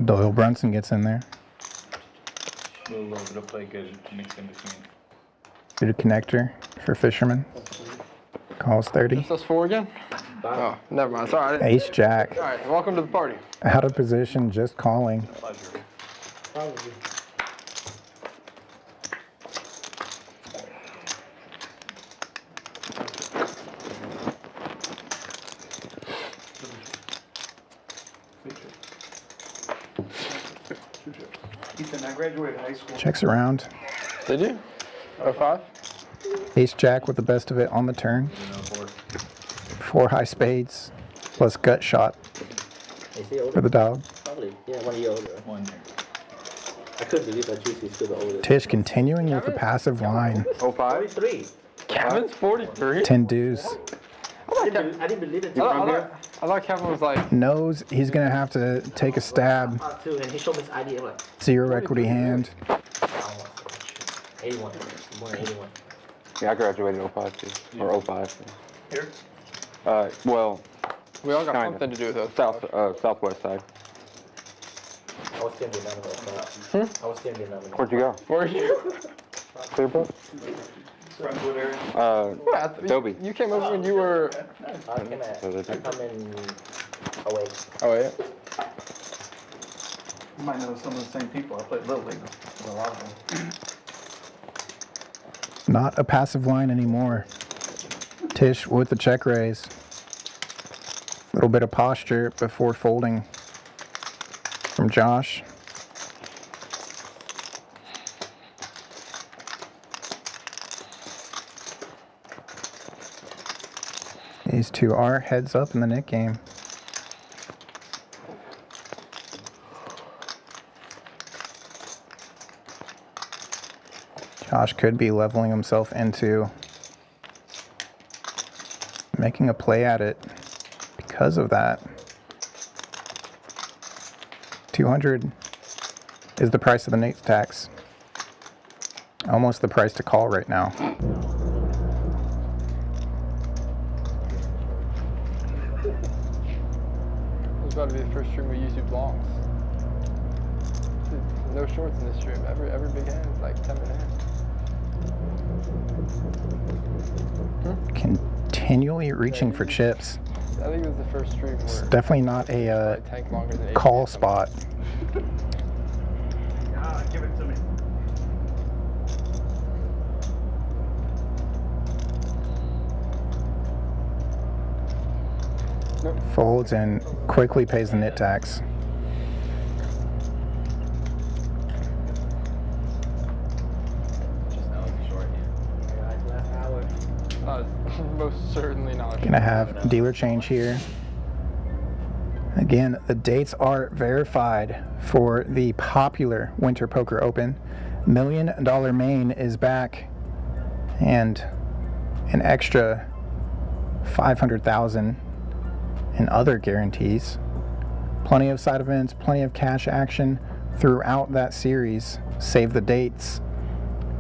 Doyle Brunson gets in there. A little bit of play good mixed in between. Suited connector for Fisherman. Calls 30. Just us 4 again? Oh, never mind. Sorry. Ace Jack. All right, welcome to the party. Out of position, just calling. Probably. Ethan, I graduated high school. Checks around. Did you? 05? Ace Jack with the best of it on the turn. 4 high spades plus gut shot Is he older? for the dog. Probably. Yeah, 1 year older. 1 year. I couldn't believe that he's still the oldest. Tish continuing with the passive line. 05? 43. Kevin's 43? 10 deuce. I didn't believe it. I thought Kevin was like, Knows he's going to have to take a stab. Too, and he showed me his ID. I'm like, 0 equity hand. 81. Born in 81. Yeah, I graduated in 05 too, or 05. Here? Well, we all got kinda. something to do with it. Southwest side. I was still in Vietnam. I was still in Vietnam. Where'd you go? Were you? Clearbrook? Brentwood area. Dobie. You came over when you were. I come in 08. Oh, yeah. You might know some of the same people. I played Little League with a lot of them. Not a passive line anymore. Tish with the check raise. Little bit of posture before folding from Josh. These two are heads up in the net game. Josh could be leveling himself into making a play at it because of that. 200 is the price of the Nate's tax. Almost the price to call right now. It's about to be the first stream we use longs. No shorts in this stream. Every big hand is like 10 minutes. Continually reaching for chips. I think it was the first stream It's where definitely not a call spot. Give it to me. Folds and quickly pays the nit tax. Most certainly not. Gonna have dealer change here. Again, the dates are verified for the popular Winter Poker Open. $1 Million main is back, and an extra 500,000 in other guarantees. Plenty of side events, plenty of cash action throughout that series. Save the dates,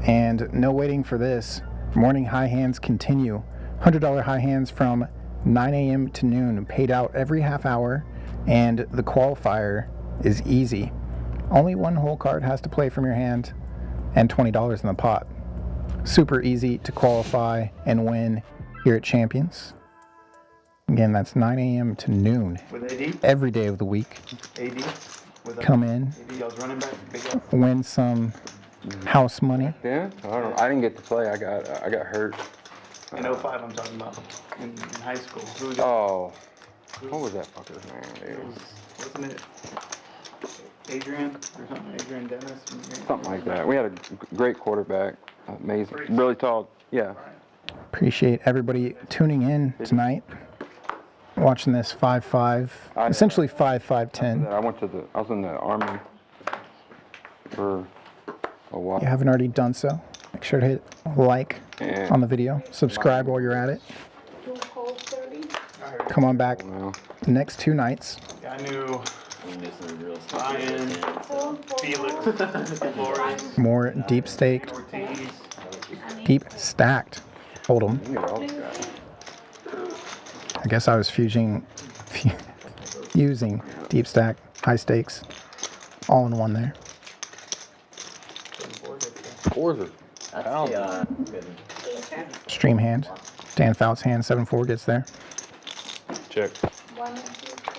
and no waiting for this. Morning high hands continue. $100 high hands from 9 a.m. to noon, paid out every half hour, and the qualifier is easy. Only one whole card has to play from your hand, and $20 in the pot. Super easy to qualify and win here at Champions. Again, that's 9 a.m. to noon. With AD? Every day of the week. AD? With Come in, AD, y'all's running back. Big guy. win some house money. Yeah, I don't know. I didn't get to play. I got hurt. In 05, I'm talking about. In high school. Who was it? Oh, what was that fucker's name? Dude? Wasn't it Adrian or something? Adrian Dennis? Something like that. We had a great quarterback. Amazing. Really tall. Yeah. Appreciate everybody tuning in tonight. Watching this 5-5, essentially 5-5-10. I was in the Army for a while. If you haven't already done so, make sure to hit like on the video. Subscribe while you're at it. Come on back the next 2 nights. I knew Ryan, Felix, Lori, More deep staked, Ortiz. deep stacked Hold'em. I guess I was using deep stack, high stakes, all in one there. Stream hand. Dan Fout's hand, 7-4 gets there. check. 1 and 2 check.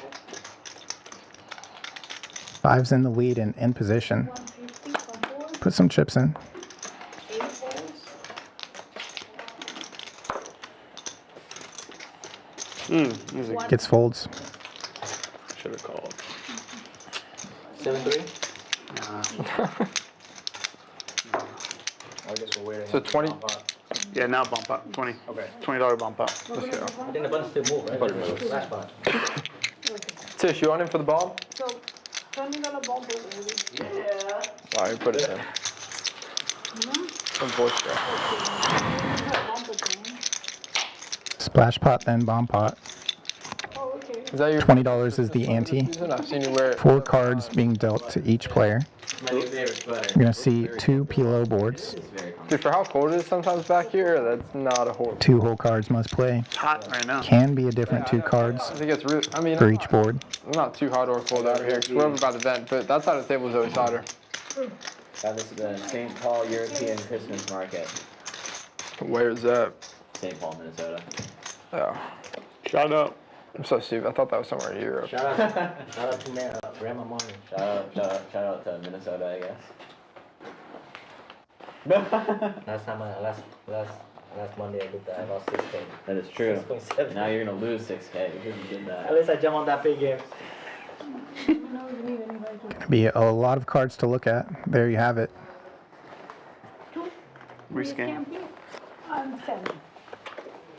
5's in the lead and in position. 150 from board. Put some chips in. 8 balls. Easy. Gets folds. Should have called. 7-3. I guess we're waiting. So 20. Yeah, now bump up. 20. Okay. $20 bump up. Let's go. I think the button still move, right? Last spot. Tish, you on him for the bomb? So, $20 bump already. Sorry, put it in. Some voice crack. Bump again. Splash pot, then bomb pot. Oh, okay. Is that your $20 is the ante. I've seen you wear it. 4 cards being dealt to each player. My new favorite sweater. You're going to see 2 PLO boards. It's very comfortable. Dude, for how cold it is sometimes back here, that's not a horrible. 2 whole cards must play. It's hot right now. Can be a different 2 cards I think it's really, I mean, for each board. I'm not too hot or cold out here. 'Cause we're over by the vent, but that side of the table is always hotter. This is the St. Paul European Christmas Market, Where is that? St. Paul, Minnesota. Oh, Shut up. I'm so stupid. I thought that was somewhere in Europe. Shout out to Grandma Martin. Shout out to Minnesota, I guess. Last time last Monday I did that. I lost 6K. That is true. 6.7. Now you're gonna lose 6K because you did At that. least I jump on that big game. Be a lot of cards to look at. There you have it. Rescan. 7.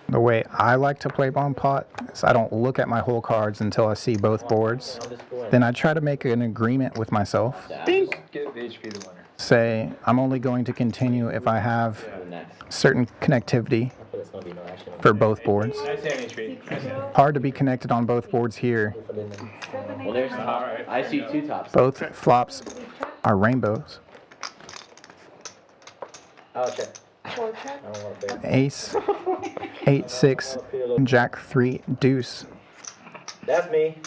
The way I like to play bomb pot is I don't look at my whole cards until I see both boards. Then I try to make an agreement with myself. Give HP the winner. Say, I'm only going to continue if I have The next. certain connectivity But it's gonna be no action. for both boards. Nice hand, HP. Hard to be connected on both boards here. Well, there's I see 2 tops. Both flops are rainbows. I'll check. 4 check. I don't want to bet. Ace, 8, 6, Jack 3, deuce. That's me.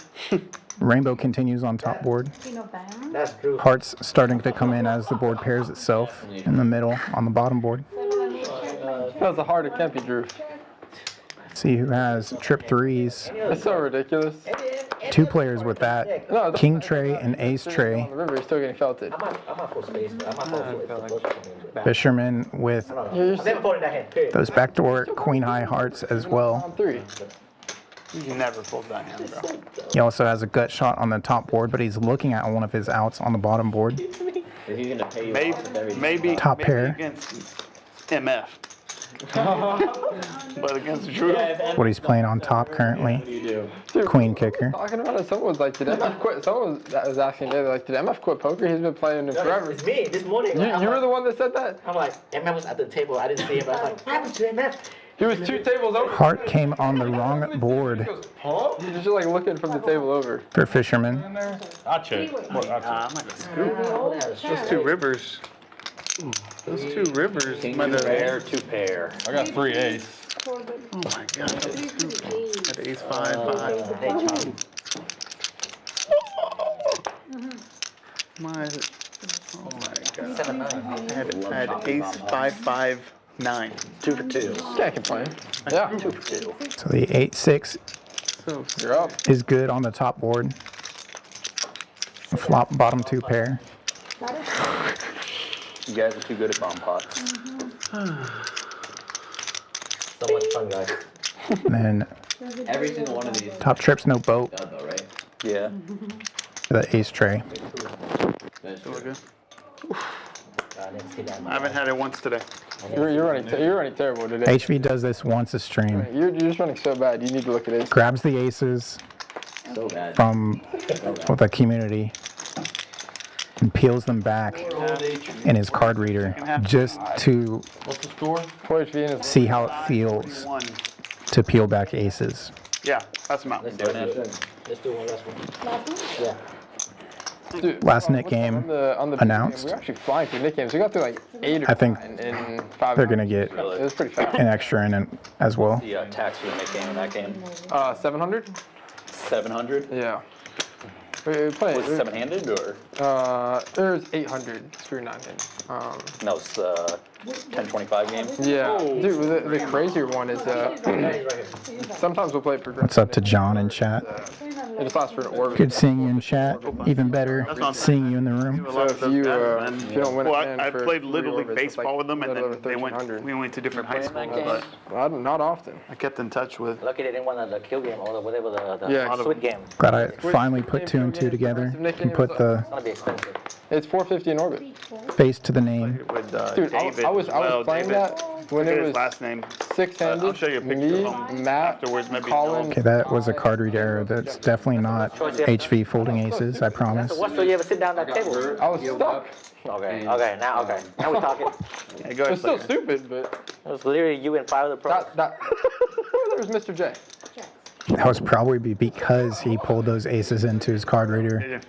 Rainbow continues on top board. Pino bang. That's true. Hearts starting to come in as the board pairs itself in the middle on the bottom board. 7 and 8 check. That was a heart, it can't be Drew. See who has trip 3s. That's so ridiculous. 2 players with that. No, King tray and ace tray. on the river, you're still getting felted. I'm not full space. I'm not full space. Fisherman with I've never folded that hand. Period. those backdoor queen high hearts as well. On 3. You never pulled that hand, bro. He also has a gut shot on the top board, but he's looking at one of his outs on the bottom board. Is he gonna pay you Maybe, off with everything? maybe, Top maybe pair. against MF. But against Drew. What he's playing on top currently. Queen kicker. Talking about it, someone was like, did MF quit? Someone was asking today, like, did MF quit poker? He's been playing it forever. It's me. This morning. You were the one that said that? I'm like, MF was at the table. I didn't see him. I was like, what happened to MF? He was 2 tables over. Heart came on the wrong board He's just like looking from the table over. for Fisherman. I'll check. Those 2 rivers. Those 2 rivers. Might have- Pair to pair. I got 3 ace. Oh my god. That ace 5, 5. Oh my god. 7-9. I had ace 5, 5, 9. 2 for 2. Can't complain. Yeah, 2 for 2. So the 8, 6 So you're up. is good on the top board. Flop bottom 2 pair. You guys are too good at bomb pots. So much fun, guys. And then Every single one of these. top trips, no boat. Done though, right? Yeah. The ace tray. That's so we're true. good. I didn't see that. I haven't had it once today. You're running terrible today. HV does this once a stream. You're just running so bad. You need to look at it. Grabs the aces So bad. from with the community and peels them back in his card reader just to What's the score? see how it feels 1. to peel back aces. Yeah, that's the amount. Let's do one last one. Yeah. Dude, Last Nick game on the announced. Game, we were actually flying through Nick games. We got through like 8 or I think 9 in 5 they're going to hours. get It was pretty fast. an extra in it as well. The tax for the Nick game in that game. 700? 700. Yeah. We play. Was it 7-handed or? There's 800 screw 9-handed. That was 10-25 game? Yeah, dude, the crazier one is sometimes we'll play progressive. What's up to John in chat? It just lasts for an orbit. Good seeing you in chat. Even better seeing you in the room. So if you don't win Well, it, I played Little League Baseball with them, and then we went to different high schools, but not often. I kept in touch with. Lucky they didn't win the kill game or whatever the Yeah. sweet game. Glad I finally put 2 and 2 together and put the It's gonna be expensive. It's 450 in orbit. face to the name. With Dude, David I was playing David. that when Forget it his was last name. six-handed. I'll show you a picture Me, of him Matt, afterwards. Maybe Colin. Okay, that was a card read error. That's definitely not HV folding aces, I promise. So what's the you ever sit down at that table? I was stuck. Okay, now we're talking. Yeah, go ahead, It's still player. stupid, but It was literally you and 5 other pros. that there was Mr. J. That was probably because he pulled those aces into his card reader.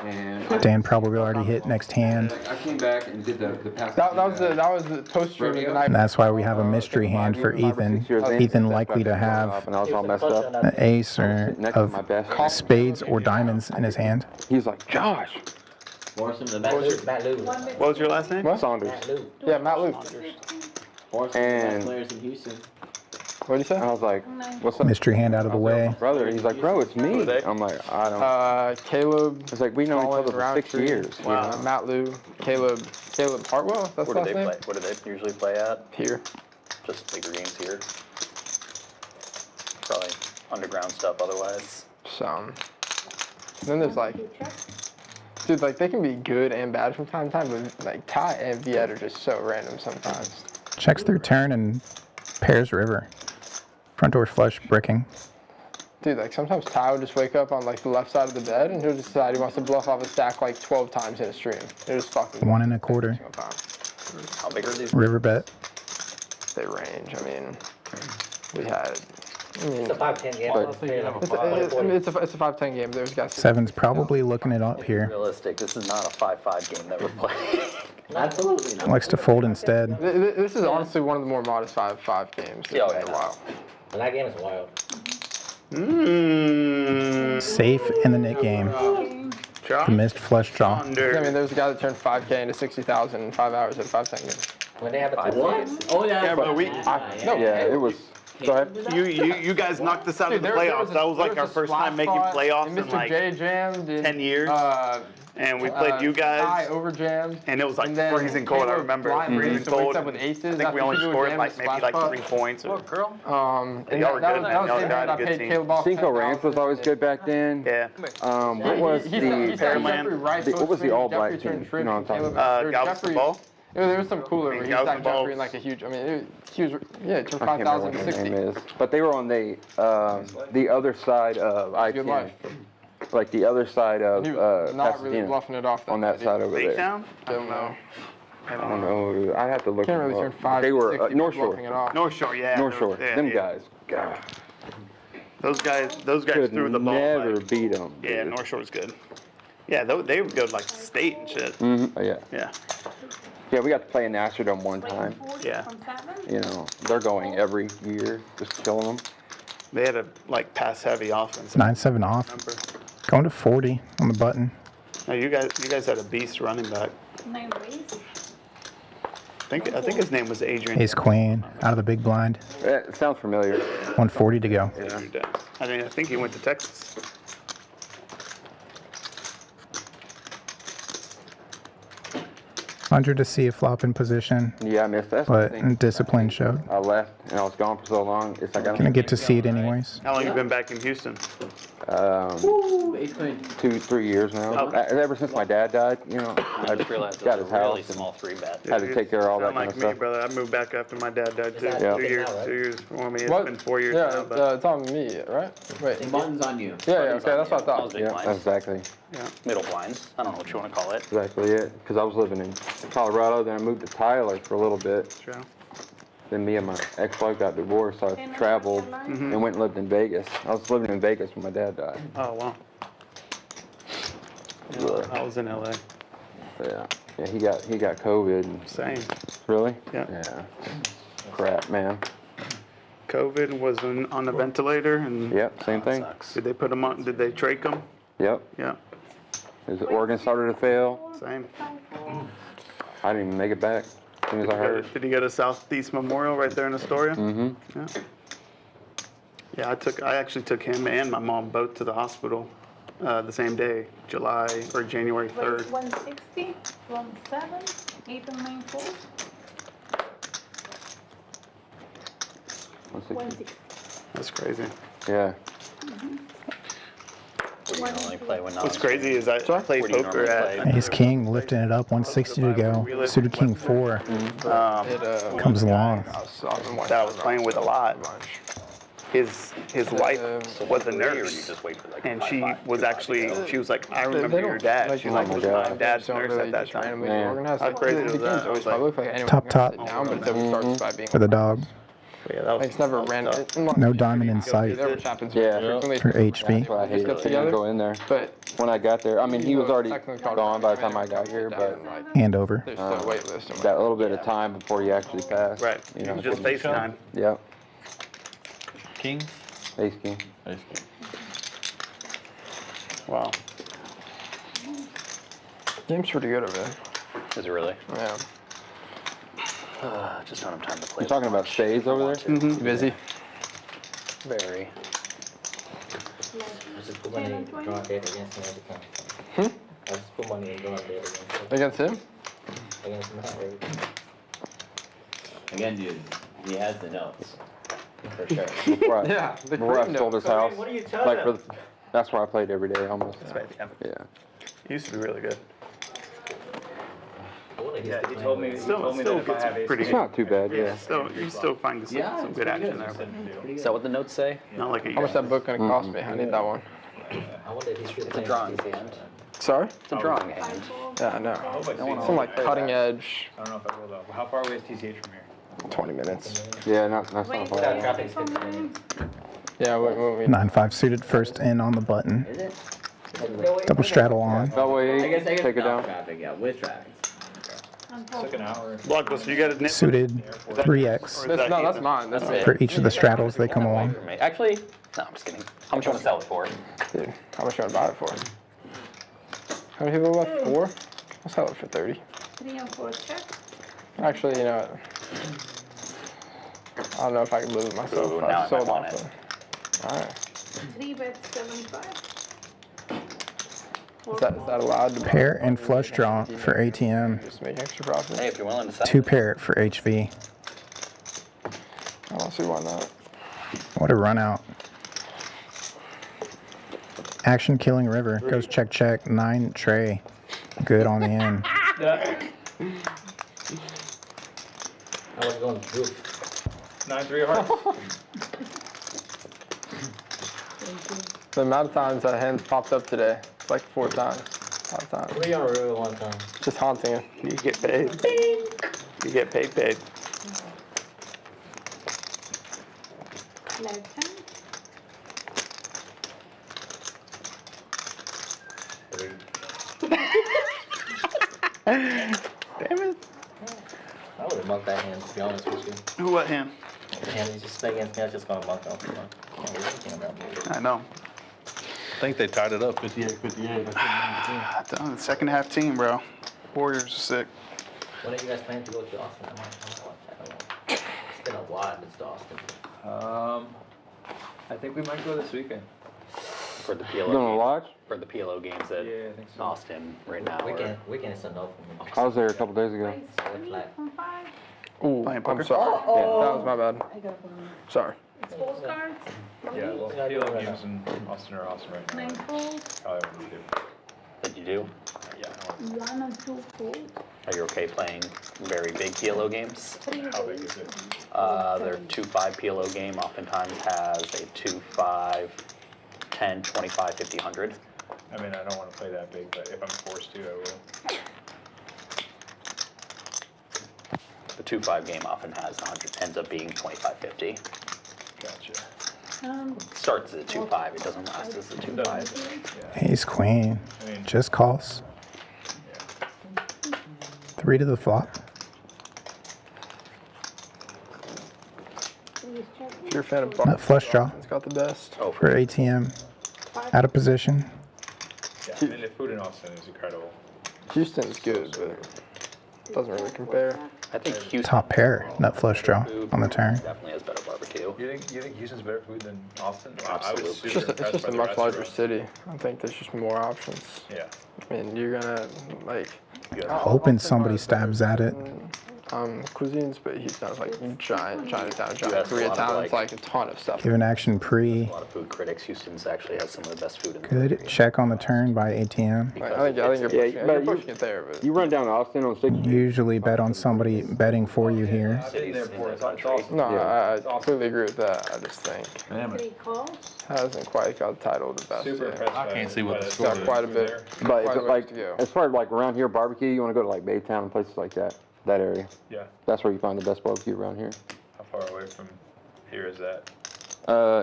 And Dan probably already hit next hand. I came back and did the pass. That was the post stream of the night. And that's why we have a mystery hand for Ethan. Ethan likely to have And I was all messed up. an ace or of spades or diamonds in his hand. He's like, Josh. Force him to Matt Lou. What was your last name? Saunders. Matt Lou. Yeah, Matt Luke. Force him to And- the players in Houston. What did you I say? was like, what's up? Mystery hand out of the way. Brother, he's like, bro, it's me. I'm like, I don't. Caleb. It's like, we know each other for 6 years. you know? Matt Lou. Caleb Hartwell. That's Where the do last they name. play? Where do they usually play at? Here. Just bigger games here. Probably underground stuff otherwise. Some. Then there's like, dude, like they can be good and bad from time to time, but like Ty and Viet are just so random sometimes. Checks through turn and pairs river. Front door flush bricking. Dude, like sometimes Ty will just wake up on like the left side of the bed and he'll just decide he wants to bluff off a stack like 12 times in a stream. It just fucking 1 1/4. How big are these? River bet. They range. I mean, we had. I mean, It's a 5-10 game. it's a 5-10 game. There's guys. Seven's probably looking it up here. Realistic. This is not a 5-5 game that we're playing. Absolutely not. Likes to fold instead. This is honestly one of the more modest 5-5 games Yeah, in a while. And that game is wild. Safe in the Nick game. The missed flush draw. I mean, there's a guy that turned 5K into 60,000 in 5 hours at a 5-10 game. When they have a Oh, yeah. Yeah, but we. Yeah, it was. Go ahead. You guys knocked us out of the playoffs. That was like our first time making playoffs in Mr. like J jammed in 10 years. And we played you Ty guys, over jammed. and it was like And then freezing cold. I Caleb remember it was blind freezing reads and wakes cold. up with aces. I think That's we only people scored jammed like with maybe splash like pot. 3 points. And Y'all were that good, was man. the Y'all same had game a I good paid team. Caleb off Cinco 10,000. Ranch was always good back then. Yeah. What was He said the Jeffrey Wright what was the posted, all black Jeffrey team? turned shrimp, You know what I'm talking Caleb- about? or Galveston Jeffrey- Ball. There was some cooler where he Galveston stacked Jeffrey Balls. in like a huge. I mean, he was it turned I can't remember 5,000 what to their 60. name is. But they were on the other side of Good I-10. life. Like the other side of He was not really Pasadena. bluffing it off. On that side over there. Baytown? Don't know. I don't know. I'd have to look Can't them really up. turn 5 They to were 60 North bluffing it Shore. off. North Shore, yeah. North Shore. Yeah, Them yeah. guys. God. Those guys Could threw the ball. never Like, beat them. yeah, North Shore's good. Yeah, they would go to like state and shit. Yeah. Yeah. Yeah, we got to play in Astrodome one time. Yeah. You know, they're going every year, just killing them. They had a like pass heavy offense. 9-7 off. Remember? Going to 40 on the button. No, you guys had a beast running back. I think his name was Adrian. Ace queen out of the big blind. It sounds familiar. 140 to go. Yeah. I mean, I think he went to Texas. Hundred to see a flop in position, Yeah, I missed that. but discipline showed. I left and I was gone for so long. It's like I Gonna don't get to see it anyways. How long you been back in Houston? 2-3 years now. Ever since my dad died, you know, I just realized got it his was a really house. small 3-bet. Had to take care of all that Sound kind like of me, stuff. brother. I moved back after my dad died too. Yeah. 2 years. Now, right? 2 years for me. It's What? been 4 years Yeah, now. it's, But it's on me, right? Wait. The button's on you. Yeah, okay, that's what I thought. Big Yeah, blinds. that's exactly Middle blinds. I don't know what you want to call it. exactly it. Because I was living in Colorado, then I moved to Tyler for a little bit. True. Then me and my ex-wife got divorced, so I traveled and went and lived in Vegas. I was living in Vegas when my dad died. Oh wow. Yeah, I was in LA. Yeah, he got COVID. And, Same. really? Yeah. Yeah. Crap, man. COVID was on a ventilator, and Yep, same thing. did they put him on? Did they trach him? Yep. Yeah. His organ started to fail. Same. I didn't even make it back as soon as I heard. Did he go to Southeast Memorial right there in Astoria? Mm-hmm. Yeah. Yeah, I actually took him and my mom both to the hospital the same day, January 3rd. 160 from 7, 8 and 9 falls. 160. That's crazy. Yeah. What's crazy is I play poker at Ace King lifting it up, 160 to go. Suited King 4 comes along. that I was playing with a lot. His wife was a nurse, and she was like, I remember your dad. She's like, was my dad's nurse at that time. How crazy was that? I was like, Top now, but it starts by being for the dog. yeah, that was it's never ran. No diamond in sight Which happens Yeah. frequently. for HV. That's why I hated Get to together. go in there. But When I got there, I mean, he was already gone by the time I got here, but And over. there's still a wait list. and that little bit of time before you actually pass. right. You know, Just FaceTime. Yep. King? Ace King. Ace King. Wow. Game's pretty good over there. Is it really? Yeah. Just don't have time to play. You talking about shades over there? You busy? Very. I just put money in draw dead against him every time. I just put money in draw dead Against him? against him every time. Again, dude, he has the notes. For sure. Before I, Yeah, the before I cream sold notes. his house, What are you telling like him? that's where I played every day almost. Yeah. He used to be really good. Yeah, he told me. He Still told me that if I gets have pretty It's not too bad, yeah. You still find some good action there. But Is that what the notes say? not like it How much used that book gonna cost me? I need that one. I wonder if he's still It's a playing drawing TCH. hand. Sorry? It's a drawing hand. Yeah, I know. hope I see Some like cutting edge, I don't know if I will though. How far away is TCH from here? 20 minutes. Yeah, that's not Wait, bad. Traffic's 50 minutes. Yeah, we 9-5 suited first in on the button. Is it? Double straddle on. That way, I guess take it no down. traffic, yeah, with traffic. And It's like an hour. Blockbuster, you got a nip? Suited 3x That's, no, that's mine. That's me. for each of the straddles they come along. Actually, no, I'm just kidding. How much you want to sell it for? Dude, how much you want to buy it for? How many people left? 4? I'll sell it for 30. 3 and 4 check. Actually, you know what? I don't know if I could live with myself. Ooh, if now I might sold want off it. Alright. 3 bets 75. Is that allowed to Pair and flush draw for ATM. just make extra profit? Hey, if you're willing to sell. 2 pair for HV. I don't see why not. What a run out. Action Killing River goes check check 9 tray. Good on the end. I was going to group. 9-3 of hearts. The amount of times that hand's popped up today, it's like 4 times, 5 times. 3 on a river one time. Just haunting him. You get paid. You get paid. Left hand. Damn it. I would have munked that hand, to be honest with you. Who, what hand? The hand is just against me, I was just going to munk off. Can't do anything about it. I know. I think they tied it up 58-58. The second half team, bro. Warriors are sick. When are you guys planning to go to Austin? I might watch that. It's been a while since Austin. I think we might go this weekend. For the PLO Gonna games, watch? for the PLO games that Yeah, I think so. Austin right now. Weekend is a no for me. I was there a couple days ago. Place 3 from 5. Ooh, Playing poker? I'm sorry. Yeah, that was my bad. Sorry. It's postcards. Yeah, well, Yeah, PLO right games in Austin are awesome right now. 9 folds. Probably what we do. Did you do? Yeah. 1 and 2 folds. Are you okay playing very big PLO games? 3 How big is it? Their 2-5 PLO game oftentimes has a 2-5, 10, 25, 50, 100. I mean, I don't want to play that big, but if I'm forced to, I will. The 2-5 game often has 100, ends up being 25, 50. Gotcha. Starts as a 2-5, it doesn't last as a 2-5. Ace Queen. Just calls. 3 to the flop. If you're a fan of Flush draw it's got the best. Oh, for ATM. Out of position. Yeah, I mean, the food in Austin is incredible. Houston's good, but doesn't really compare. I think Houston. Top pair, nut flush draw on the turn. Definitely has better barbecue. You think Houston's better food than Austin? Absolutely. It's just a much larger city. I think there's just more options. Yeah. I mean, you're gonna like. Hoping somebody stabs at it. Cuisines, but he's not like giant Chinatown, giant has a lot of, Koreatown. It's like a ton of stuff. Given action pre. A lot of food critics. Houston's actually has some of the best food in the Good country. check on the turn by ATM. I think you're pushing it there, but You run down to Austin on 6. Usually bet on somebody betting for you here. Cities in the country. no, I completely agree with that. I just think Three calls. hasn't quite got the title of the best Super yet. impressed. I can't see what the It's score got is. quite a bit. But Quite a ways like, to go. as far as like around here barbecue, you want to go to like Baytown and places like that area. Yeah. That's where you find the best barbecue around here. How far away from here is that?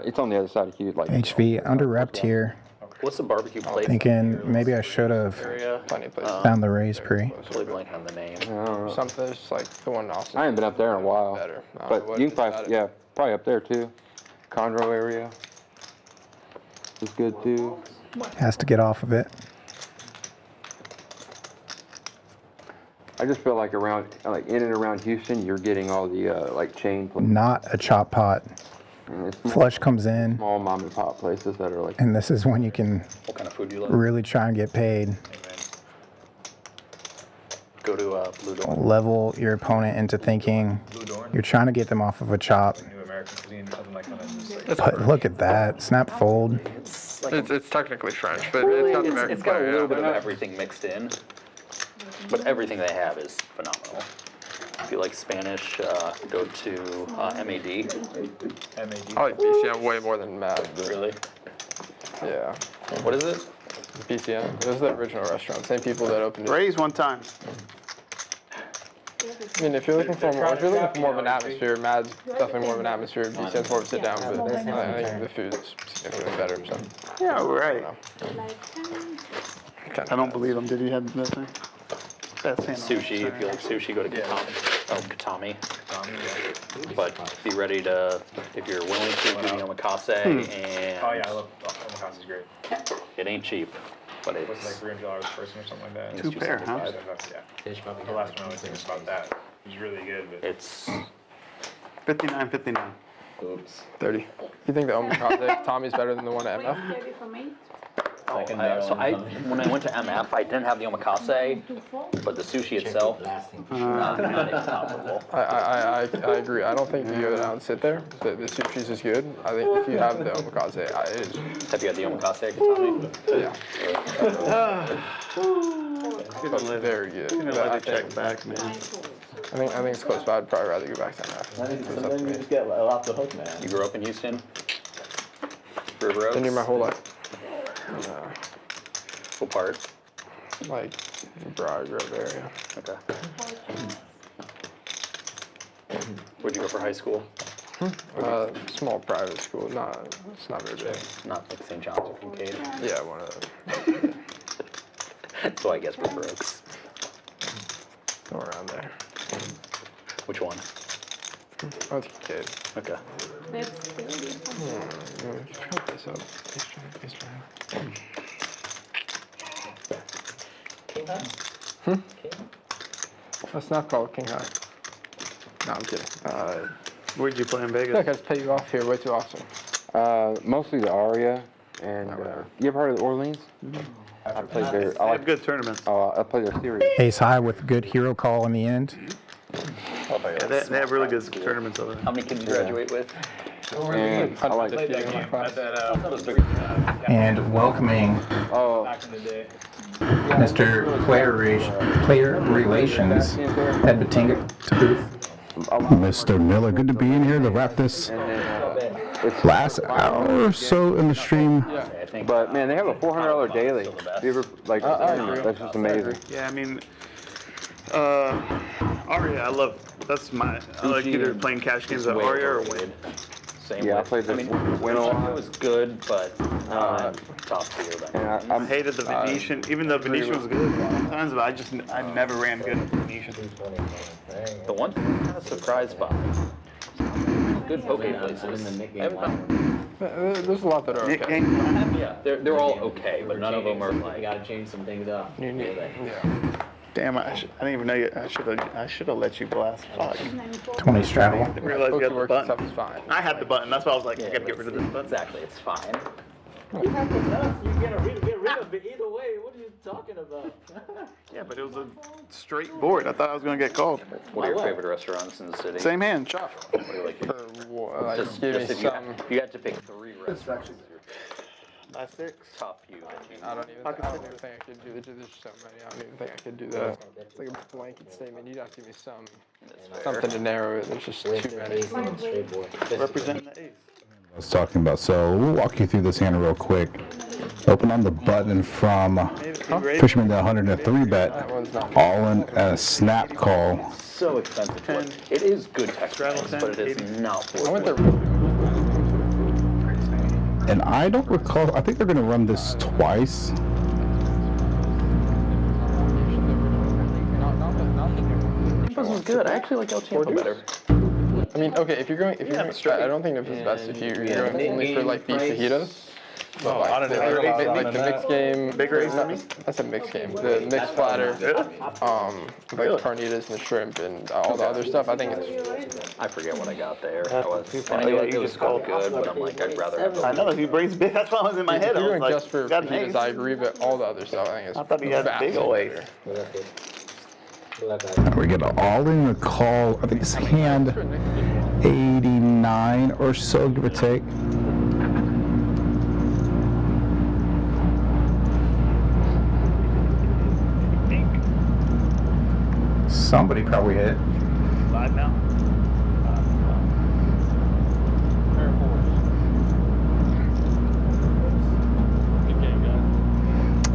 It's on the other side of Hughes. Like HV under repped here. What's the barbecue place? Thinking maybe I should have Area. Plenty of places. found the raise pre. Totally blank on the name. I don't know. Something that's like the one in Austin. I haven't been up there in a while. Better. I don't know But what you it can is about probably, it. yeah, probably up there too. Conroe area is good too. Has to get off of it. I just feel like around, like in and around Houston, you're getting all the like chain places. Not a chop pot. And it's Flush comes in, small mom and pop places that are like. and this is when you can What kind of food do you like? really try and get paid. Go to Blue Door. Level your opponent into thinking Blue Dorn? you're trying to get them off of a chop. New American cuisine, something like kind of just like. But look at that. Snap fold. It's technically French, but it's got the American It's got a flair, little bit yeah. of everything mixed in, but everything they have is phenomenal. If you like Spanish, go to MAD. I like BCM way more than Mad. but- Really? Yeah. What is it? BCM. It was the original restaurant. Same people that opened it. Raise one time. I mean, if you're looking for more of an atmosphere, Mad's definitely more of an atmosphere. BCM's more of a sit down, but I think the food is significantly better. So. Yeah, right. Okay. I don't believe him. Did he have that thing? That's him. Sushi. If you like sushi, go to Katami. But be ready to, if you're willing to, do the omakase, and Oh yeah, I love omakase is great. it ain't cheap, but What's it, it's like $300 per person or something like that? Two pair, huh? Yeah. The last one I was thinking about that. It was really good, but it's 59.59. oops. 30. You think the omakase Tommy's better than the one at MF? 30 for me. When I went to MF, I didn't have the omakase, but the sushi itself, not comparable. I agree. I don't think you go down and sit there. The sushi's is good. I think if you have the omakase, it is. Have you had the omakase at Katami? Yeah. Very good. Let it check back, man. I think it's close, but I'd probably rather go back to MF. Sometimes you just get off the hook, man. You grew up in Houston? River Oaks? Been here my whole life. What part? Like Briar Grove area. Okay. Where'd you go for high school? Small private school. It's not very big. Not like St. John's or Kincaid? Yeah, one of those. So I guess River Oaks. Somewhere around there. Which one? Oh, it's Kincaid. Okay. That's 30. Cut this up. Please try. King High? That's not called King High. No, I'm kidding. Where'd you play in I feel Vegas? like I just pay you off here way too often. Mostly the Aria, and you ever heard of the Orleans? I played their. They have good tournaments. I played their series. Ace high with good hero call in the end. Yeah, they have really good tournaments over there. How many kids you graduate with? And I like. And welcoming Oh, Mr. Player Relations, Ed Batinga to booth. Mr. Miller, good to be in here to wrap this last hour or so in the stream. but man, they have a $400 daily. Have you ever like? That's just amazing. Yeah, I mean, Aria, I love. That's my. I like either playing cash games at Aria or Win. Same Yeah, I with, played the Win a it lot. was good, but top tier then. And I hated the Venetian, even though Venetian was good sometimes, but I never ran good at Venetian. The one thing I'm kind of surprised by, good poke places. I haven't found There's a lot that are okay. Yeah, they're all okay, but none of them are You like. gotta change some things up. Yeah. Damn, I didn't even know you. I should have let you blast. Fuck. 20 straddle. I didn't realize you had the Works button. stuff is fine. I had the button. That's why I was like, I gotta get rid of this button. Exactly, it's fine. You have to tell us. You get rid of it either way. What are you talking about? Yeah, but it was a straight board. I thought I was gonna get called. What are your favorite restaurants in the city? Same hand, chop. What do you like? Like, Just give me if some. you had to pick 3 restaurants, Last six. top few that you. I don't even think I could do that. There's so many. I don't even think I could do that. It's like a blanket statement. You'd have to give me something to narrow it. There's just too many. Representing the ace. I was talking about. So we'll walk you through this hand real quick. Open on the button from Fisherman the 103 bet. All in a snap call. So expensive. It is good texture, but it is not I went worth there. it. And I don't recall. I think they're going to run this twice. This was good. I actually like El Champo better. I mean, okay, if you're going, I don't think this is best if you're going only for like beef fajitas. But like, I don't know. like the mixed game, that's a mixed game. The mixed platter, like carnitas and the shrimp and all the other stuff. I think it's. I forget what I got there. I knew it was all good, but I'm like, I'd rather have I know he brings big. That's why I was in my head. If I you're was going like, just for got an fajitas, ace. I agree, but all the other stuff, I think is. I thought he had a big old ace. We get an all in the call. I think it's hand 89 or so, give or take. Somebody probably hit. Live now.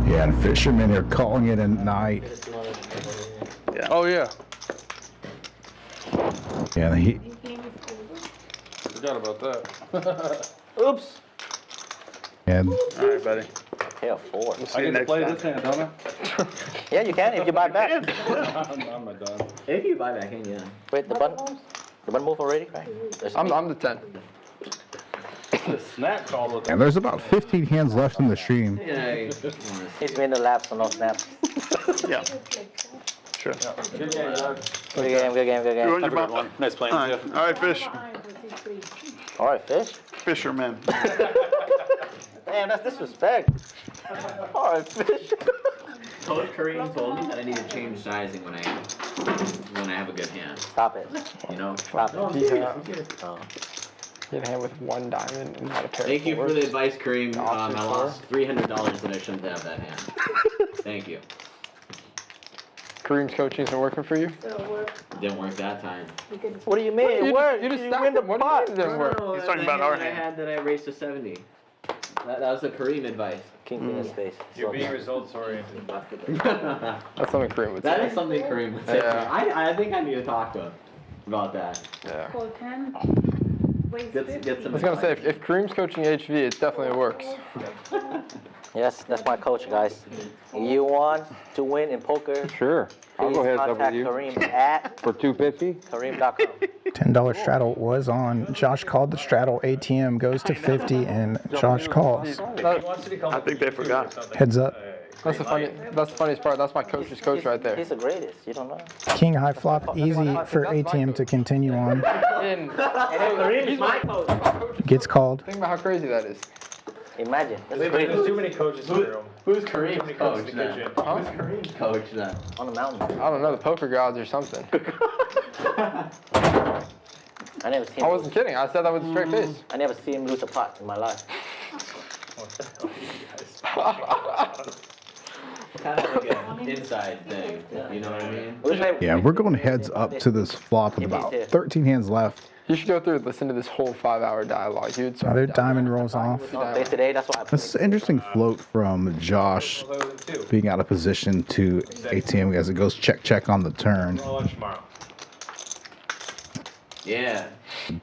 Yeah, and Fishermen are calling it a night. Oh yeah. Yeah, he. Forgot about that. Oops. And All right, buddy. Okay, a 4. I get to play this hand, don't I? Yeah, you can if you buy back. I'm not done. If you buy back in, yeah. Wait, the button moved already, right? I'm the 10. The snap call with and there's about 15 hands left in the stream. Yeah. He's been the laps, so no snaps. Yeah. Sure. Good game, Doug. Good game, good game, good You game. on your button? Nice playing. All right. All right, fish. All right, fish. Fisherman. Damn, that's disrespect. All right, fish. Coach Kareem told me that I need to change sizing when I have a good hand. Stop it. You know? Stop it. Yeah. Get a hand with 1 diamond and not a pair Thank of you for fours. the advice, Kareem. I Option lost $300 that I shouldn't have that hand. Thank you. Kareem's coaching's been working for you? Didn't work that time. What do you mean? It worked. You just You stacked win the them. What do you pot. mean it didn't work? He's talking about the our hand that I hand. had that I raised to 70. That was the Kareem advice. King in his face. You're being results oriented. That's something Kareem would say. That is something Kareem would say. Yeah. I think I need to talk to him about that. Yeah. Get some I was gonna say, advice. if Kareem's coaching HV, it definitely works. Yes, that's my coach, guys. You want to win in poker? Sure. I'll Please go heads up contact with you. Kareem at For 250? Kareem.com. $10 straddle was on. Josh called the straddle. ATM goes to 50 and Josh calls. I think they forgot. Heads up. That's the funniest part. That's my coach's coach right there. He's the greatest. You don't know. King high flop, easy for ATM to continue on. And Kareem is my coach. Gets called. think about how crazy that is. Imagine. That's There's great. too many coaches in the room. Who's Kareem's coach to then? coach in. Huh? Who's Kareem's coach then? On the mountain. I don't know, the poker gods or something. I never seen. I wasn't kidding. I said that with a straight face. I never seen him lose a pot in my life. Kind of like an inside thing. You know what I mean? Yeah, we're going heads up to this flop with about 13 hands left. You should go through and listen to this whole 5-hour dialogue. He would Another diamond rolls off. No, today, that's why I This is an interesting float from Josh being out of position to ATM as it goes check on the turn. I'll lunch tomorrow. Yeah.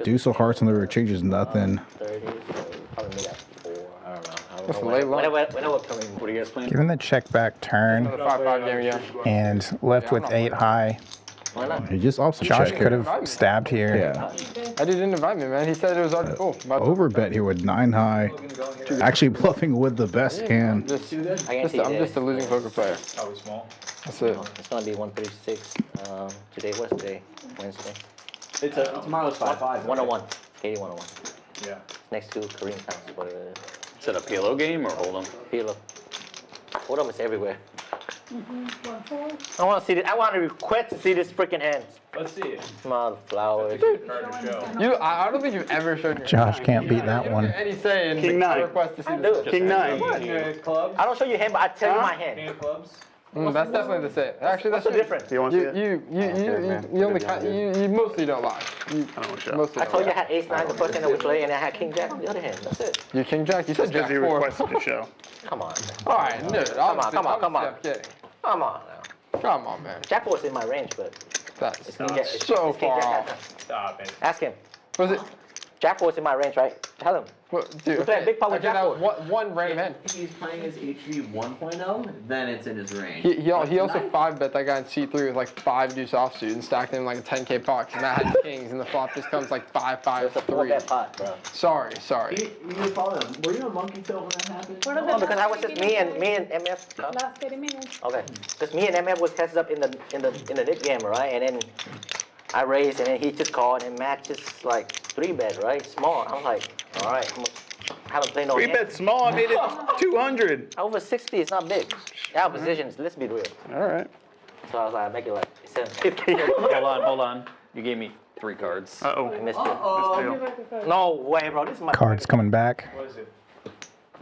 Deuce of hearts on the river changes nothing. 30, so probably made that 4. I don't know. That's a late lunch. Whenever Kareem. What are you guys playing? Given the check back turn The 5-5 game, yeah. and left with 8 high, Why not? He just also Josh check could here. have stabbed here. Yeah. Eddie didn't invite me, man. He said it was already cool. Overbet here with 9 high. Actually bluffing with the best hand. I'm just a losing poker player. Probably small. That's it. It's gonna be 136. Today, what's today? Wednesday. Tomorrow's 5-5. 101. KD 101. Yeah. Next to Korean Town, whatever it is. Is it a PLO game or Hold'em? Feel up. Hold'em is everywhere. 1-4. I want to see this. I want to request to see this freaking hands. Let's see it. Small flowers. Card to show. I don't think you've ever shown your Josh can't beat that one. Eddie saying King nine. request to see I this. do. King 9. Clubs. I don't show you hand, but I tell you my King hand. of clubs. That's definitely the same. Actually, What's that's the difference? Do you want to see it? You only you mostly don't lie. You I don't want to show. mostly I don't told you I lie. had ace 9 the first hand that we play, and I had king jack on the other hand. That's it. You king jack. You said Because jack he 4. requested to show. Come on. All right, dude. Come on. I'm kidding. Come on now. Come on, man. Jack 4 is in my range, but That's it's king jack. It's so king far jack. off. Stop it. Ask him. Was it? Jack 4 is in my range, right? Tell him. What, dude, We play a big pot with okay, Jack that was one random hand. If he's playing his HV 1.0, then it's in his range. He also 5-bet that guy in C3 with like 5 deuce offsuit and stacked him like a 10K pot. And that had kings, and the flop just comes like 5-5 It's a 3. 4-bet pot, bro. Sorry. You follow him. Were you a monkey till when that happened? What are No, the because I was last just 30 me and minutes? MF. Huh? Last 30 minutes. Okay, because me and MF was heads up in the nit game, right? And then I raised, and then he just called, and Matt just like 3-bet, right? Small. I'm like, all right, I haven't played no 3 hand. bet small. I made it 200. Over 60, it's not big. Our positions, let's be real. All right. So I was like, I make it like 750. Hold on. You gave me 3 cards. Uh-oh. I missed it. Missed deal. No way, bro. This is my Cards coming back. What is it?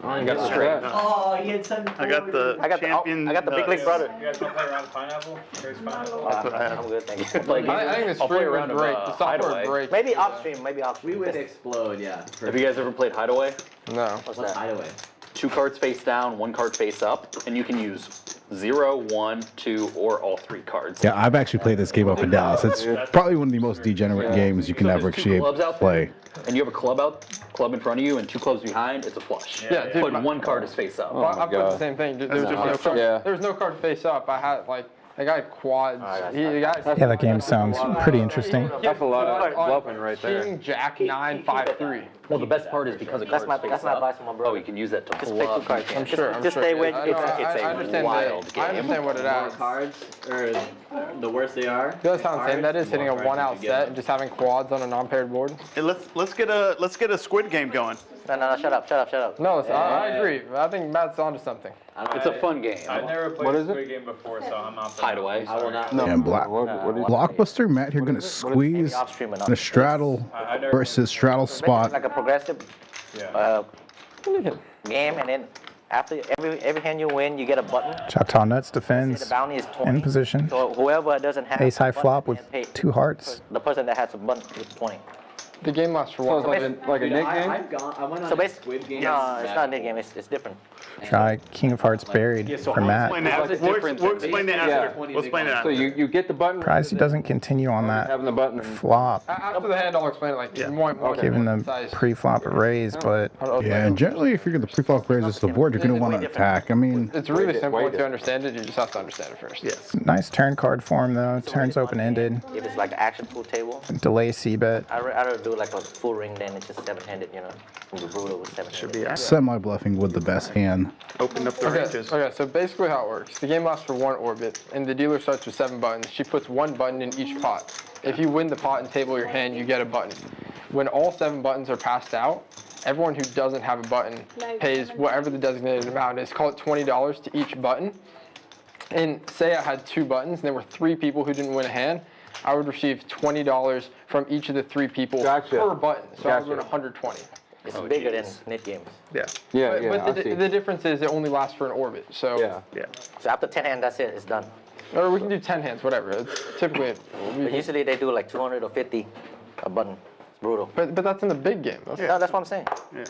You got straight. Oh, he had 7 I got the champion. I got the big league brother. You guys want to play around pineapple? Grace pineapple? That's what I have. I'm good, thank you. I think the I'll play stream around was great. of, The software Hideaway. break. Maybe off stream, We would explode, yeah. Have you guys ever played Hideaway? No. What's What's that? hideaway? 2 cards face down, 1 card face up, and you can use 0, 1, 2, or all 3 cards. Yeah, I've actually played this game up in Dallas. It's probably one of the most degenerate games you can ever actually play. And you have a club in front of you and 2 clubs behind, it's a flush. Yeah, dude, But 1 card is face up. Well, I put the same thing. There was just no card. Yeah. There was no card face up. I had like I got quads. Yeah, that game sounds pretty interesting. That's a lot of bluffing right there. King Jack 9 5 3. Well, the best part is because of cards face That's my up. advice from my brother. Oh, you can use that to Just play 2 bluff. cards. I'm sure. Just stay with I it's I a understand wild that. game. I understand what it More adds. cards, or the worse they are. You know how insane that is, hitting a More cards 1-out you get. set and just having quads on a non-paired board? Hey, let's get a squid game going. No, shut up. No, I agree. I think Matt's onto something. It's a fun game. I've never played a Squid Game before, so I'm not. Hideaway. I will not. And Blockbuster, Matt here gonna squeeze the straddle versus straddle spot. Like a progressive game, and then after every hand you win, you get a button. Choctaw Nuts The defends bounty is 20. in position. So whoever doesn't have Ace a high button flop with can pay 2 hearts. the person that has a button is 20. The game lasts for one. Like a nick game? I went on So a basically, Squid Game. no, it's not a game. It's different. Try King of Hearts buried for Matt. Explain that. We'll explain that after. We'll explain that So after. you get the button. Surprised he doesn't continue on that Having the button. flop, After the hand, I'll explain it like more. given the pre-flop raise, but Yeah, and generally if you're gonna pre-flop raises the board, you're gonna want to attack. I mean, It's really simple once you understand it. You just have to understand it first. Yes. nice turn card form though. Turns open-ended. If it's like an action pool table, Delay C-bet. I'd rather do like a full ring than it's just 7-handed, you know. The brutal with 7-handed. Should be accurate. semi-bluffing with the best hand. Open up the ranges. Okay, so basically how it works. The game lasts for 1 orbit, and the dealer starts with 7 buttons. She puts 1 button in each pot. If you win the pot and table your hand, you get a button. When all 7 buttons are passed out, everyone who doesn't have a button pays whatever the designated amount is. Call it $20 to each button. And say I had 2 buttons, and there were 3 people who didn't win a hand, I would receive $20 from each of the 3 people per button. So I would win 120. It's bigger than net games. Yeah. But the difference is it only lasts for an orbit. So Yeah. So after 10 hands, that's it. It's done. or we can do 10 hands, whatever. It's typically, But usually they do like 200 or 50 a button. It's brutal. but that's in the big game. No, that's what I'm saying. Yeah.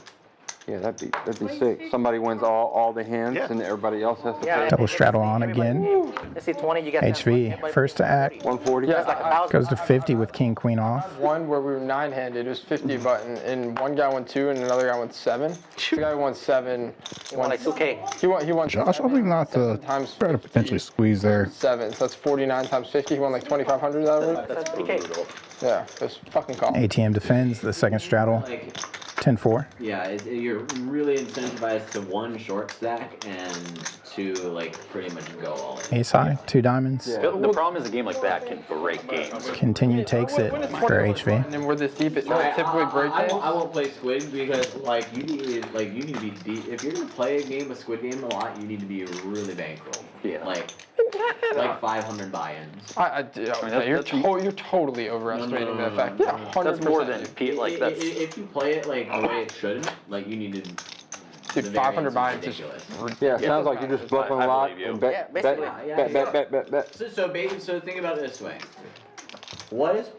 Yeah, that'd be sick. Somebody wins all the hands and everybody else has to pay. Double straddle on again. Let's see 20, you got HV, first to act, 140. Yeah, goes to 50 with king, queen off. one where we were 9-handed, it was 50 button, and one guy won 2 and another guy won 7. The guy who won 7 won like 2K. He won Josh, I think not to times try to potentially squeeze there. 7, so that's 49 times 50. He won like 2,500 out of it. That's 3K. Yeah, it's fucking call. ATM defends the second straddle, Like, 10-4. yeah, you're really incentivized to 1 short stack and to like pretty much go all in. Ace high, 2 diamonds. The problem is a game like that can break games. Continue takes it for HV. And then we're this deep, it doesn't typically break I games. won't play Squid because like you need to be deep. If you're gonna play a game of Squid Game a lot, you need to be really bankrolled. Yeah. Like 500 buy-ins. You're totally overestimating that fact. Yeah, 100%. That's more than like that's. If you play it like the way it should, like you need to. Dude, 500 buy-ins is Yeah, it sounds like you're just bluffing a lot believe you. and bet. So think about it this way. What is,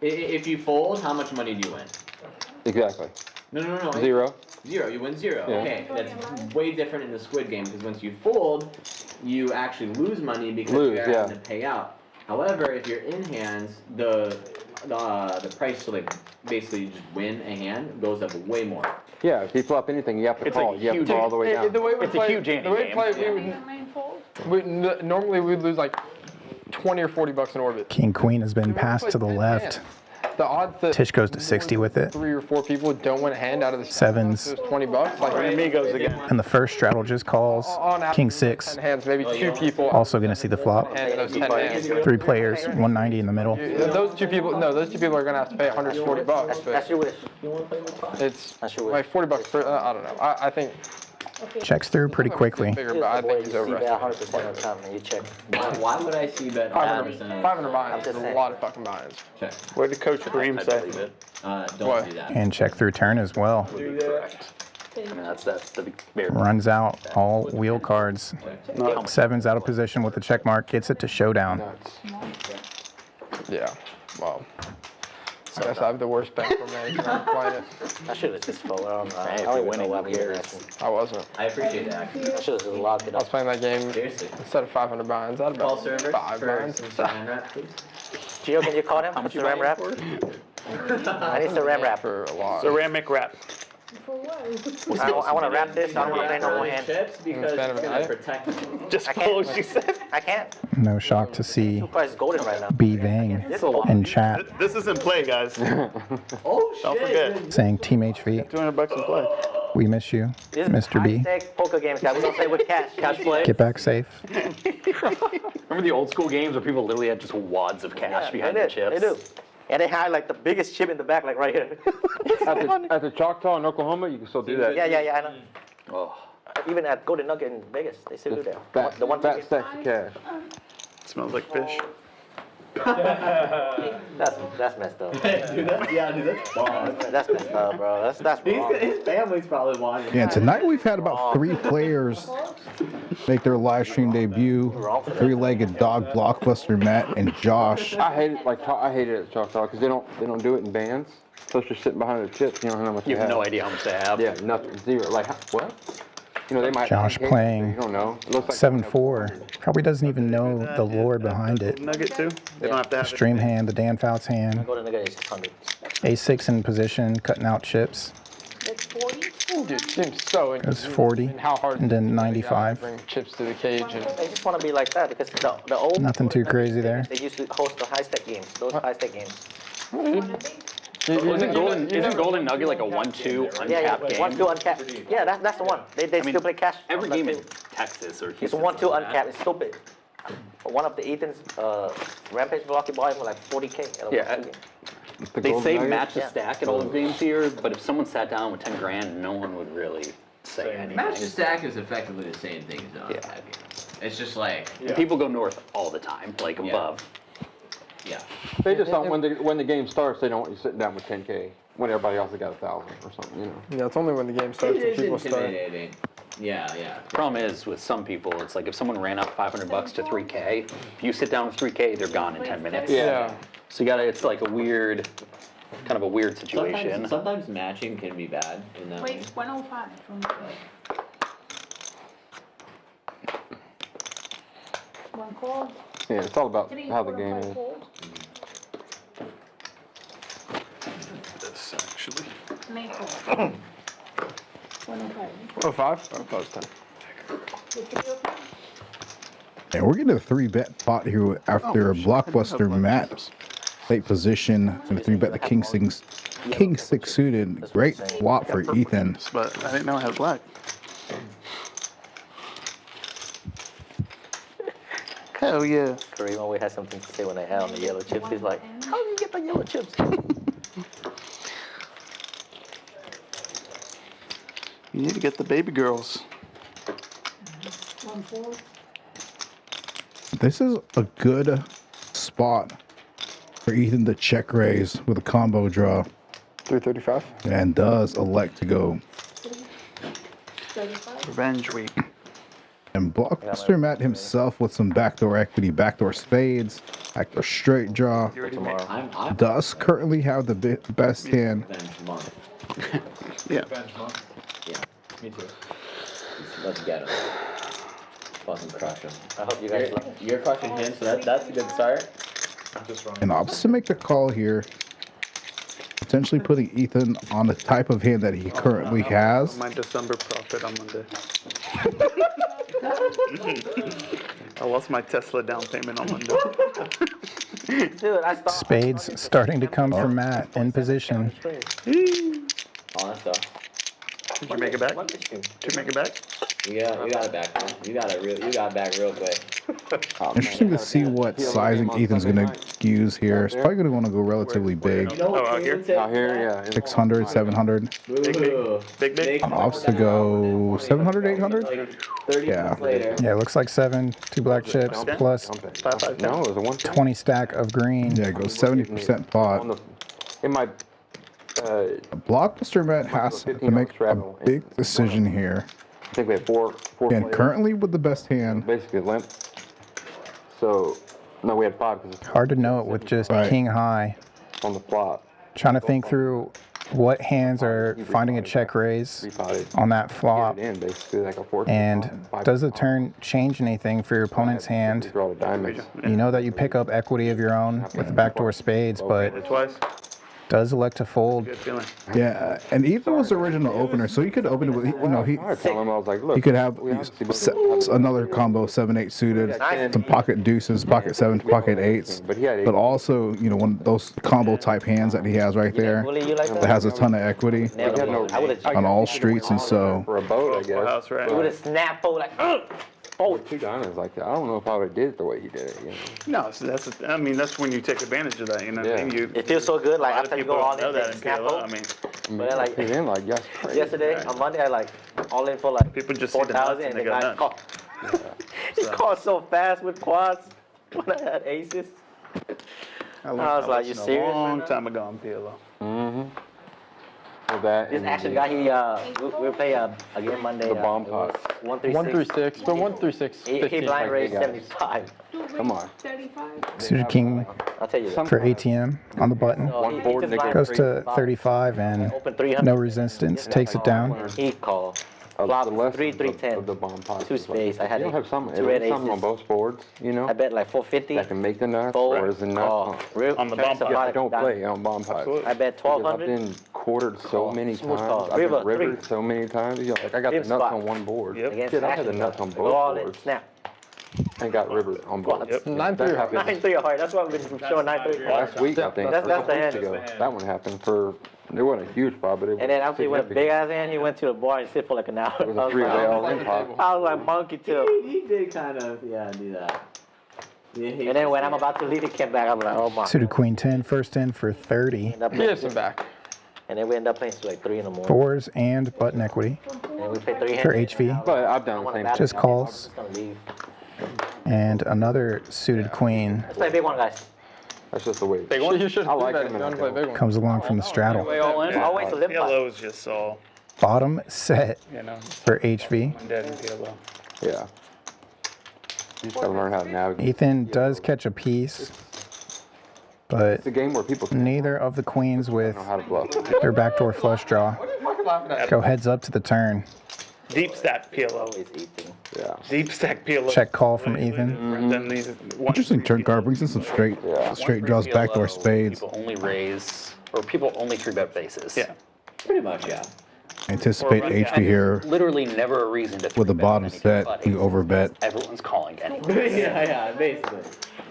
if you fold, how much money do you win? Exactly. No. 0. 0, you win 0. Yeah. Okay, that's way different in the Squid Game because once you fold, you actually lose money because you're having to pay out. However, if you're in hands, the price to like basically just win a hand goes up way more. Yeah, if you flop anything, you have to It's call. a You have to huge- call all the way down. The way we It's a play, huge ante the way we game. play, normally we'd lose like 20 or 40 bucks in orbit. King, queen has been passed to the left. The odds that Tish goes to 60 with it. 3 or 4 people don't win a hand out of the Sevens. Those 20 bucks. Like Amigos again. And the first straddle just calls on average, king 10 6. hands, maybe 2 people. Also going to see the flop. And those 10 hands. 3 players, 190 in the middle. Those two people are gonna have to pay 140 bucks. That's But your wish. You want to play with flop? it's That's your wish. like 40 bucks per. I don't know. I think Checks through pretty quickly. bigger, but I think he's you see that overestimated. 100% of the time and you check. Why would I see bet 500 buy-ins. just A saying. lot of fucking buy-ins. Check. What did Coach Kareem I say? believe it. Don't What? do that. And check through turn as well. Would be correct. I mean, that's the big bear. Runs out all wheel cards. Sevens out of position with the check mark. Gets it to showdown. Yeah. Well, I guess I have the worst bankroll management. I'm playing it. I should have just folded. I don't know. Hey, I if don't you're even winning, know why who we were cares? asking. I wasn't. I appreciate that. I should have just locked it I was up. playing that game Seriously. instead of 500 buy-ins. I'd Call bet server 5 for buy-ins. some saran wrap, please. Gio, can you call him? How much Mr. you Ram Wrap? I need some Ram Wrap. For a lot. Ceramic wrap. For what? I want to wrap this. I don't want to play no more hand. Chips because fan of it's an gonna eye? protect you. Just I follow can't. what she said. I can't. No shock to see Two price is golden right now. B Vang in chat This isn't play, guys. Oh shit! Don't forget. saying Team HV, $200 in play. we miss you, This is Mr. B. high-stake poker games, guys. We don't play with cash. Cash play. Get back safe. Remember the old school games where people literally had just wads of cash behind they the did. chips? They do. And they had like the biggest chip in the back, like right here. At the Choctaw in Oklahoma, you can still do that. Yeah, I know. Oh, Even at Golden Nugget in Vegas, they still do that. Fat, The one fat ticket. stacks of cash. Smells like fish. That's messed up. Dude, that's fun. That's messed up, bro. That's wrong. His family's probably watching. Yeah, tonight we've had about 3 players make their live stream debut. 3-legged dog, Blockbuster Matt, and Josh. I hate it. I hate it at Choctaw because they don't do it in bands. So it's just sitting behind their chips. You don't know how much you they have no idea how much they have. Yeah, nothing. 0. Like what? You know they might. Josh have playing You don't know. It looks like 7-4. Probably doesn't even know the lore behind it. Nugget too? They don't have to have it. Stream hand, the Dan Fouts hand. Golden Nugget is 600. A6 in position, cutting out chips. That's 40? Dude, seems so Goes interesting. 40, And how hard and then it is to 95. bring chips to the cage. And They just want to be like that because the old. Nothing too crazy there. They used to host the high-stake games. Those high-stake games. Isn't Golden Nugget like a 1-2 uncapped Yeah, game? 1-2 uncapped. Yeah, that's the one. They still play cash. Every game in Texas or It's Houston. 1-2 uncapped. It's stupid. One of the Ethan's Rampage Blocky bought him for like 40K. Yeah. The They Golden say Nugget? match the stack at all the games here, but if someone sat down with 10 grand, no one would really say anything. Match the stack is effectively the same thing as an uncapped game. It's just like And people go north all the time, like above. yeah. They just don't when the game starts. They don't want you sitting down with 10K when everybody else has got 1,000 or something. You know. yeah, it's only when the game starts It that is people start. intimidating. Yeah. Problem is, with some people, it's like if someone ran up $500 to 3K, if you sit down with 3K, they're gone in 10 minutes. Yeah. So you gotta, it's like a weird kind of a weird situation. Sometimes matching can be bad in that way. Wait, 105 from one call. Yeah, it's all about Three, how the 4, game 5 is. calls. This actually. Main call. 105. Oh, 5? Oh, close 10. The 3 o'clock. And we're getting a 3-bet pot here after a Blockbuster Matt late position and a 3-bet the King 6 suited. Great flop for Ethan. But I didn't know I had black. Hell yeah. Kareem always has something to say when I had on the yellow chips. He's like, how did you get the yellow chips? You need to get the baby girls. 1-4. This is a good spot for Ethan to check raise with a combo draw 335. and does elect to go. 35. Revenge week. And Blockbuster Matt himself with some backdoor equity, backdoor spades, backdoor straight draw. I'm Does currently have the best hand. Revenge month. Yeah. Yeah. Me too. Let's get him. Fucking crush him. I hope you guys like You're crushing him, so that's a good start. And opts to make the call here. Potentially putting Ethan on the type of hand that he currently has. My December profit on Monday. I lost my Tesla down payment on Monday. Dude, I stopped. Spades starting to come from Matt in position. All that stuff. Did you make it back? Did you make it back? You got it back, man. You got it back real quick. Interesting to see what sizing Ethan's going to use here. He's probably going to want to go relatively big. Oh, out here? Out here, yeah. 600, 700. Big. Opts to go 700, 800? 30 Yeah. minutes later. Yeah, it looks like 7, 2 black chips, plus 5, 10. No, it was a 1. 20 stack of green. Yeah, it goes 70% pot. In my Blockbuster Matt has to make a big decision here. I think we had four And players, currently with the best hand. basically limp. So, no, we had 5 because it's Hard to know it with just Right. king high. on the flop. Trying to think through what hands are finding a check raise 3-5. on that flop. Get it in, basically, like a 4. And does the turn change anything for your opponent's hand? Draw the diamonds. You know that you pick up equity of your own with the backdoor spades, but Twice. does elect to fold. Good feeling. Yeah, and Ethan was the original opener, so you could open it with, you know, he I told him, I was like, look, you could have we obviously both- another combo 7-8 suited, some pocket deuces, pocket 7s, pocket 8s, But he had 8. but also, you know, one of those combo type hands that he has right there Willie, you like that that? has a ton of equity Never no- did. I would have on all streets, and so For a boat, I guess. House, right? He would have snapped forward like, ugh! Oh, With 2 diamonds like that, I don't know if I would have did it the way he did it. You know? No, so that's when you take advantage of that, you know what I mean? You, it feels so good. Like a lot of after you people go all don't know in, that they and snap feel it. out. I mean, But then like He's in like, yes, crazy. yesterday Right. on Monday, I like all in for like people just see the nuts 4,000, and and they the go guy nuts. called. He called so fast with quads when I had aces. I learned I was my like, you lesson serious a right long now? time ago on PLO. Mm-hmm. With that. This and actually the- guy, we play again Monday. The bomb it was pot. 136. 136, but 136. He blind raised guys. 75. Come on. 35. Suited king I'll tell you that. for ATM on the button. So he board just and they blind Goes raised to 75. 35 and Open 300. no resistance. Takes it down. He called. The Flop lessons 3, 3, of 10. the bomb pot. 2 is like, spades. I had you don't have some, two red something on aces. both boards, you know, I bet like 450. that can make the nuts, Fold. or is the nuts Call. Real On the turns bomb to pot. pot, don't done. play on bomb pots. I bet Because 1,200. I've been quartered so Call. many Smooth times. call. I've River, been rivered 3. so many times. You know, like I got the Rib nuts spot. on one board. Yep. Against Shit, I had action. the nuts on Go all both in. boards. Snap. And got rivers on both. Yep. 9-3. That happened 9-3 hard. That's why we've been showing 9-3 hard. last week, I think. That's or the a couple hand. weeks ago. That one happened for, it wasn't a huge pot, but it was And then after he went big significant. ass in, he went to the bar and sit for like an hour. It was I a was 3-way like, all-in pot. I was like monkey too. He did kind of, do that. Yeah, And then when I'm about to leave, he came back. I'm like, oh my. Suited queen 10, first in for 30. End up He playing- has some back. And then we end up playing till like 3 in the morning. Fours and button equity And we play 3 for hands. HV. But I've done the same thing. Just calls. I'm just gonna leave. And another suited queen Let's play a big one, guys. That's just the way. Big one? You should I like bet him if in you want a to play a go. big one. comes along from the straddle. Always a limp pot. PLO is just all, Bottom set you know, for HV. I'm dead in PLO. Yeah. You just gotta learn how to navigate. Ethan does catch a piece, but It's a game where people neither of the queens with know how to bluff. their backdoor flush draw go heads up to the turn. Deep stack PLO. Yeah. Deep stack PLO. Check call from Ethan. Then these Interesting turn card. Brings in some straight draws, backdoor spades. People only raise, or people only 3-bet faces. Yeah. Pretty much, yeah. Anticipate HB here. Literally never a reason to With the 3-bet bottom anything set, but you aces. overbet. Everyone's calling anyways. yeah, basically.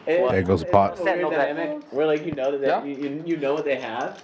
There goes the pot. It's a weird dynamic where like you know that you know what they have,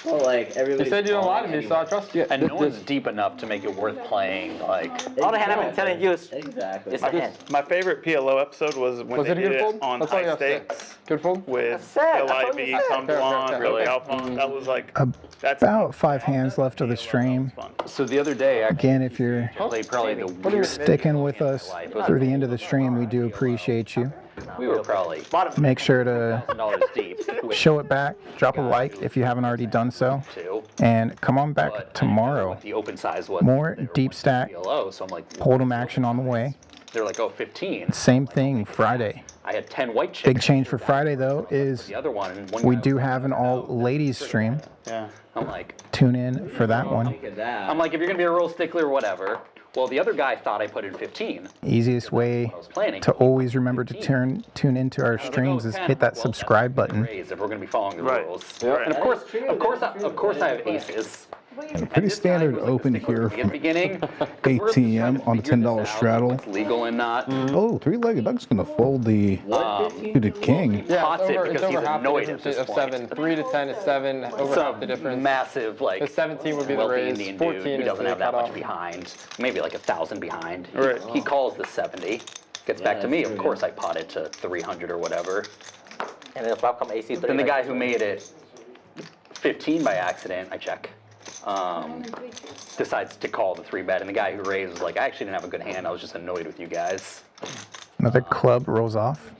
but like everybody. You said you don't lie to me, so I trust you. And no one's deep enough to make it worth playing. Like, All the hand I've been telling you is Exactly. it's a hand. My favorite PLO episode was when Was they it a did good it fold? on That's all you high have to say. stakes Good fold? with That's it. Bill That's what Ivy, you said. Tom Fair, Blonde, fair, Bill fair. Alphonse. That was like that's About 5 hands left of the stream. so the other day, I Again, if you're played probably the weirdest sticking with us through the end of the stream, we do appreciate you. We were probably Make sure to $1,000 deep. show it back, drop a like if you haven't already done so, Too. and come on back But I didn't know tomorrow. what the open size was. More They were deep like stack PLO, so I'm like, Hold'em action on the way. they're like, oh, 15. Same thing Friday. I had 10 white chips. Big change for Friday though is The other one, and one we guy do was have an all ladies stream. yeah. I'm like, Tune in for that one. Look at that. if you're gonna be a real stickler, whatever. Well, the other guy thought I put in 15. Easiest way I was planning to always remember to tune into our streams is hit that subscribe button. Raise if we're gonna be following the Right. rules. Right. And of course, I have aces. And pretty standard open here In the from beginning, ATM on the $10 straddle. what's legal and not. Oh, three-legged duck's gonna fold the suited king. He pots it It's because over he's half the annoyed at difference this of point. 7. 3 to 10 is 7. Over Some half the difference. massive, like, The 17 would be the wealthy raise. Indian 14 dude who is doesn't the have that much cutoff. behind, maybe like 1,000 behind. Right. He calls the 70, gets back to that's me. true, Of course, I pot it to 300 or whatever. And then the flop come AC. Then the guy who made it 15 by accident, I check. Decides to call the 3-bet, and the guy who raised was like, I actually didn't have a good hand. I was just annoyed with you guys. Another club rolls off.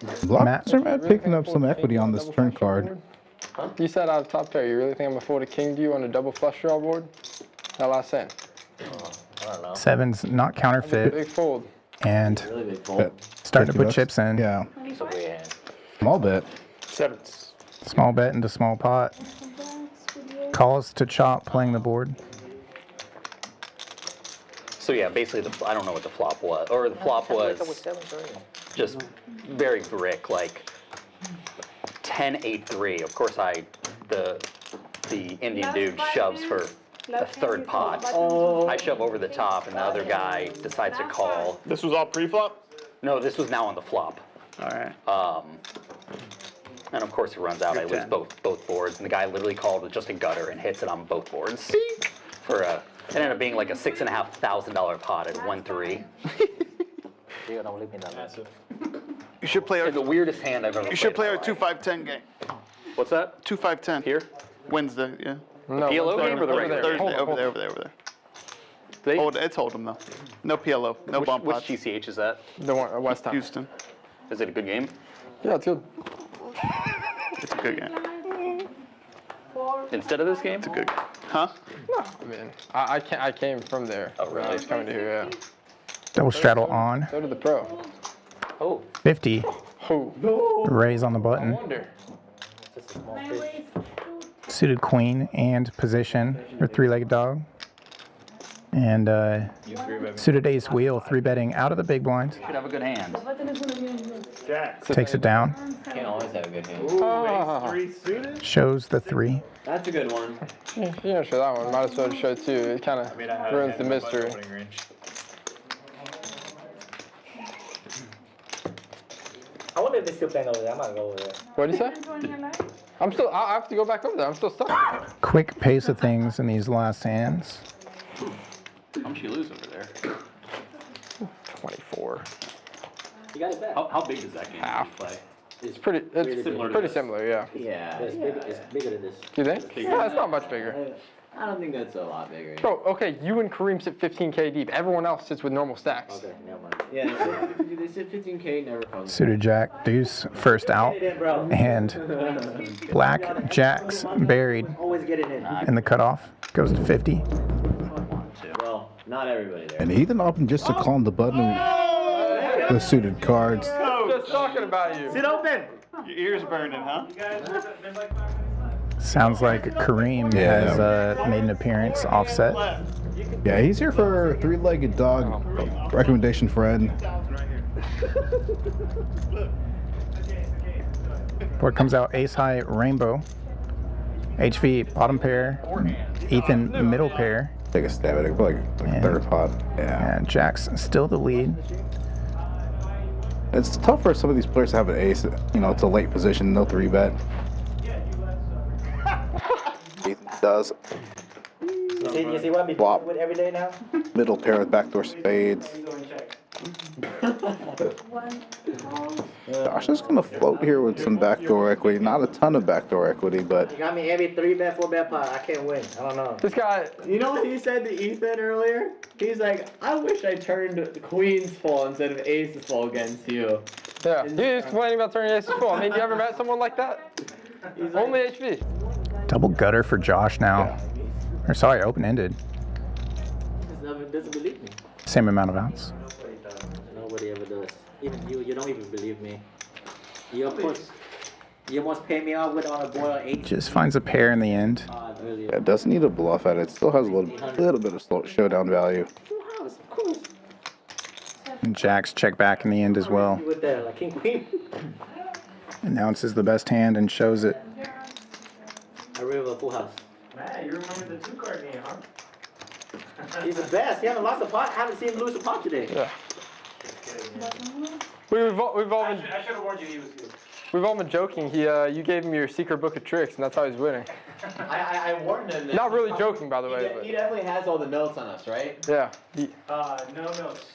Blockbuster man picking up some equity on this turn card. You said out of top pair, you really think I'm gonna fold a king to you on a double flush draw board? That last hand. I don't know. Seven's not counterfeit Big fold. and Really big fold. starting to put $50. chips in. Yeah, It's a weird hand. small bet. Sevens. Small bet into small pot. Calls to chop playing the board. So yeah, basically, I don't know what the flop was, or the flop was just very brick, like 10-8-3. Of course, the Indian dude shoves for the third pot. I shove over the top, and the other guy decides to call. This was all pre-flop? No, this was now on the flop. All right. And of course, it runs out. I lose 10. both boards, and the guy literally called with just a gutter and hits it on both boards. For it ended up being like a $6,500 pot at 1-3. You should play our The weirdest hand I've ever. you should played play in our my life. 2-5-10 game. What's that? 2-5-10. Here? Wednesday, yeah. No, PLO what's game or the over regular there? game? Thursday, Hold over on, there, hold over there, over there. They, It's Hold'em though. No PLO, no which, bump which pots. GCH is that? on. The one, West Ham. Houston. Is it a good game? Yeah, it's good. It's a good game. Instead of this game? It's a good game. Huh? I mean, I came from there. Oh, really? When I was coming to here, yeah. Double straddle on. So did the pro. Oh, 50. Who? Raise on the I button. wonder. just a small fish. Suited queen and position for 3-legged dog. And suited ace wheel 3-betting out of the big blind. Should have a good hand. Takes it down. Can't always have a good hand. Oh, Shows the 3. That's a good one. you don't show that one. Might as well show 2. It kind of ruins the mystery. I wonder if they're still playing over there. I'm not gonna go over there. What did you say? I have to go back over there. I'm still stuck. Quick pace of things in these last hands. How much you lose over there? 24. You got it back. How big is that game Half. play? It's pretty Similar to pretty this. similar, yeah. Yeah. It's bigger than this. You think? Yeah, it's not much bigger. I don't think that's a lot bigger. Bro, okay, you and Kareem sit 15K deep. Everyone else sits with normal stacks. Okay, never mind. Yeah, they said 15K never comes. Suited jack, deuce, first out. And black jacks buried Always get it in. in the cutoff. Goes to 50. Well, not everybody there. And Ethan opted just to call on the button the suited cards. Just talking about you. Sit open. Your ears burning, huh? Sounds like Kareem has made an appearance offset. Yeah, he's here for three-legged dog. Recommendation, Fred. Board comes out ace high rainbow. HV bottom pair. Ethan middle pair. Take a stab at it. Like third pot. Yeah. And Jack's still the lead. It's tough for some of these players to have an ace. You know, it's a late position, no 3-bet. Ethan does. You see what I'm Flop. with every day now? Middle pair with backdoor spades. Josh is gonna float here with some backdoor equity. Not a ton of backdoor equity, but You got me every 3-bet, 4-bet pot. I can't win. I don't know. This guy, You know what he said to Ethan earlier? He's like, I wish I turned queens full instead of aces full against you. yeah, he was complaining about turning aces full. I mean, you ever met someone like that? Only HV. Double gutter for Josh now. Or sorry, open-ended. Doesn't believe me. Same amount of outs. Nobody ever does. Even you don't even believe me. You almost pay me off with on a boil 8. Just finds a pair in the end. Earlier. yeah, it doesn't need a bluff at it. Still has a little bit of showdown value. Of course. And Jack's check back in the end as well. With that, like king queen. Announces the best hand and shows it. A river full house. Man, you remember the 2-card game, huh? He's the best. He hasn't lost a pot. I haven't seen him lose a pot today. Yeah. We've all been. I should have warned you he was good. We've all been joking. You gave him your secret book of tricks, and that's how he's winning. I warned him that. Not really joking, by the way. He definitely has all the notes on us, right? Yeah. No notes.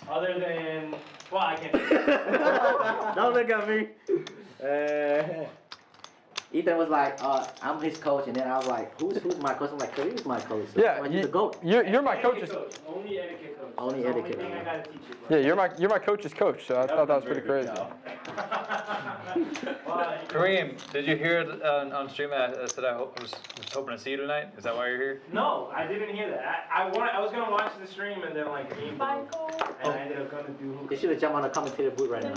Other than, well, I can't. Don't look at me. Ethan was like, I'm his coach, and then I was like, who's my coach? I'm like, Kareem's my coach. So Yeah, he's the GOAT. You're my coach's. Only etiquette coach. Only etiquette. Only thing I gotta teach you. Yeah, you're my coach's coach. So I thought that was pretty crazy. Kareem, did you hear it on stream that I said I was hoping to see you tonight? Is that why you're here? No, I didn't hear that. I was gonna watch the stream and then like game and I ended up gonna do. They should have jumped on a commentator booth right now.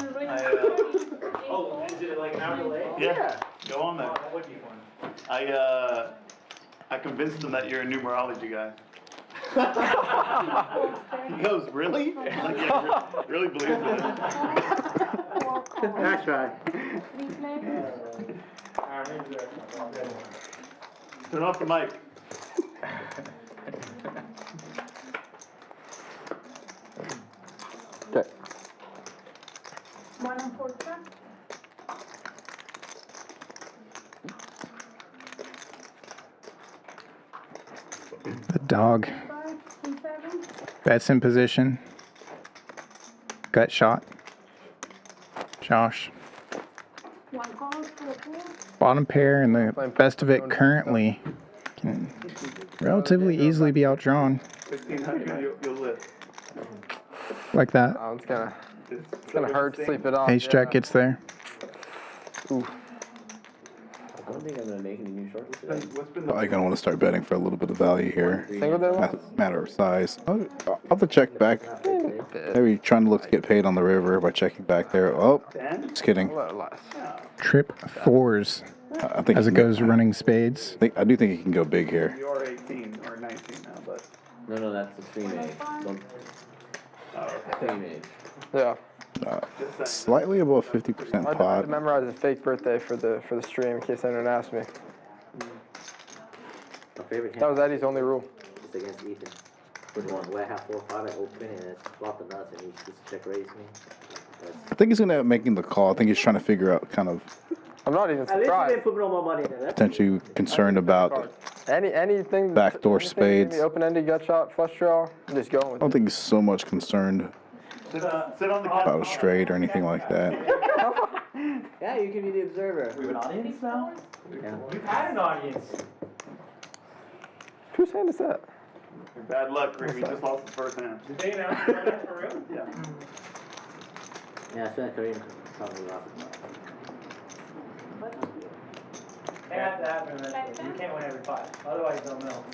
Oh, is it like an hour delay? Yeah. Go on there. Oh, that would be fun. I convinced him that you're a numerology guy. He goes, really? Like, yeah, really believes it. That's right. Turn off the mic. Okay. The dog. Bets in position. Gut shot. Josh. Bottom pair and the best of it currently can relatively easily be outdrawn 1,600, you'll live. like that. Oh, it's gonna hurt to sleep it off. Ace Jack gets there. Ooh. I don't think I'm gonna make any new shorts today. Probably gonna want to start betting for a little bit of value here. Single day Matter of size. I'll have to check back. Maybe trying to look to get paid on the river by checking back there. Oh, just kidding. Trip fours I think as it goes running spades. I do think he can go big here. You are 18 or 19 now, but. No, that's the stream age. Stream age. Yeah. Slightly above 50% I had pot. to memorize a fake birthday for the stream in case anyone asked me. My favorite hand. That was Eddie's only rule. It's against Ethan. We're going where I have 4 or 5 at open and it's flop the nuts and he just check raised me. I think he's gonna end up making the call. I think he's trying to figure out kind of I'm not even At least you surprised. didn't put no more money in there. potentially concerned about. Anything. Backdoor spades. Open-ended gut shot, flush draw. I'm just going I with don't it. think he's so much concerned Sit on the about a straight or anything like that. Yeah, you can be the observer. We have an audience now? Yeah. You've had an audience. Whose hand is that? Bad luck, Rick. We just lost the first hand. Did they announce that for real? Yeah. Yeah, I spent Kareem probably lost it. It has to happen eventually. You can't win every pot. Otherwise, they'll know.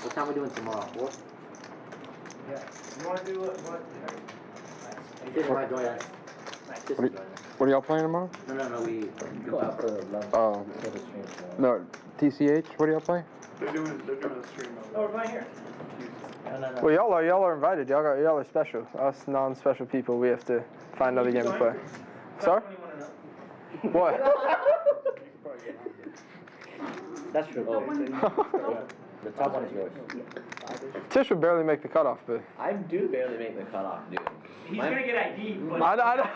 What time are we doing tomorrow? 4? Yeah. You want to do what? This is my joy. What are y'all playing tomorrow? No, we go out for lunch. Oh. No, TCH, what do y'all play? They're doing a stream. Oh, we're playing here. Well, y'all are invited. Y'all are special. Us non-special people, we have to find another game to play. Sorry? What? That's true. The top one is yours. Tish would barely make the cutoff, but I do barely make the cutoff, dude. He's gonna get ID, but I know.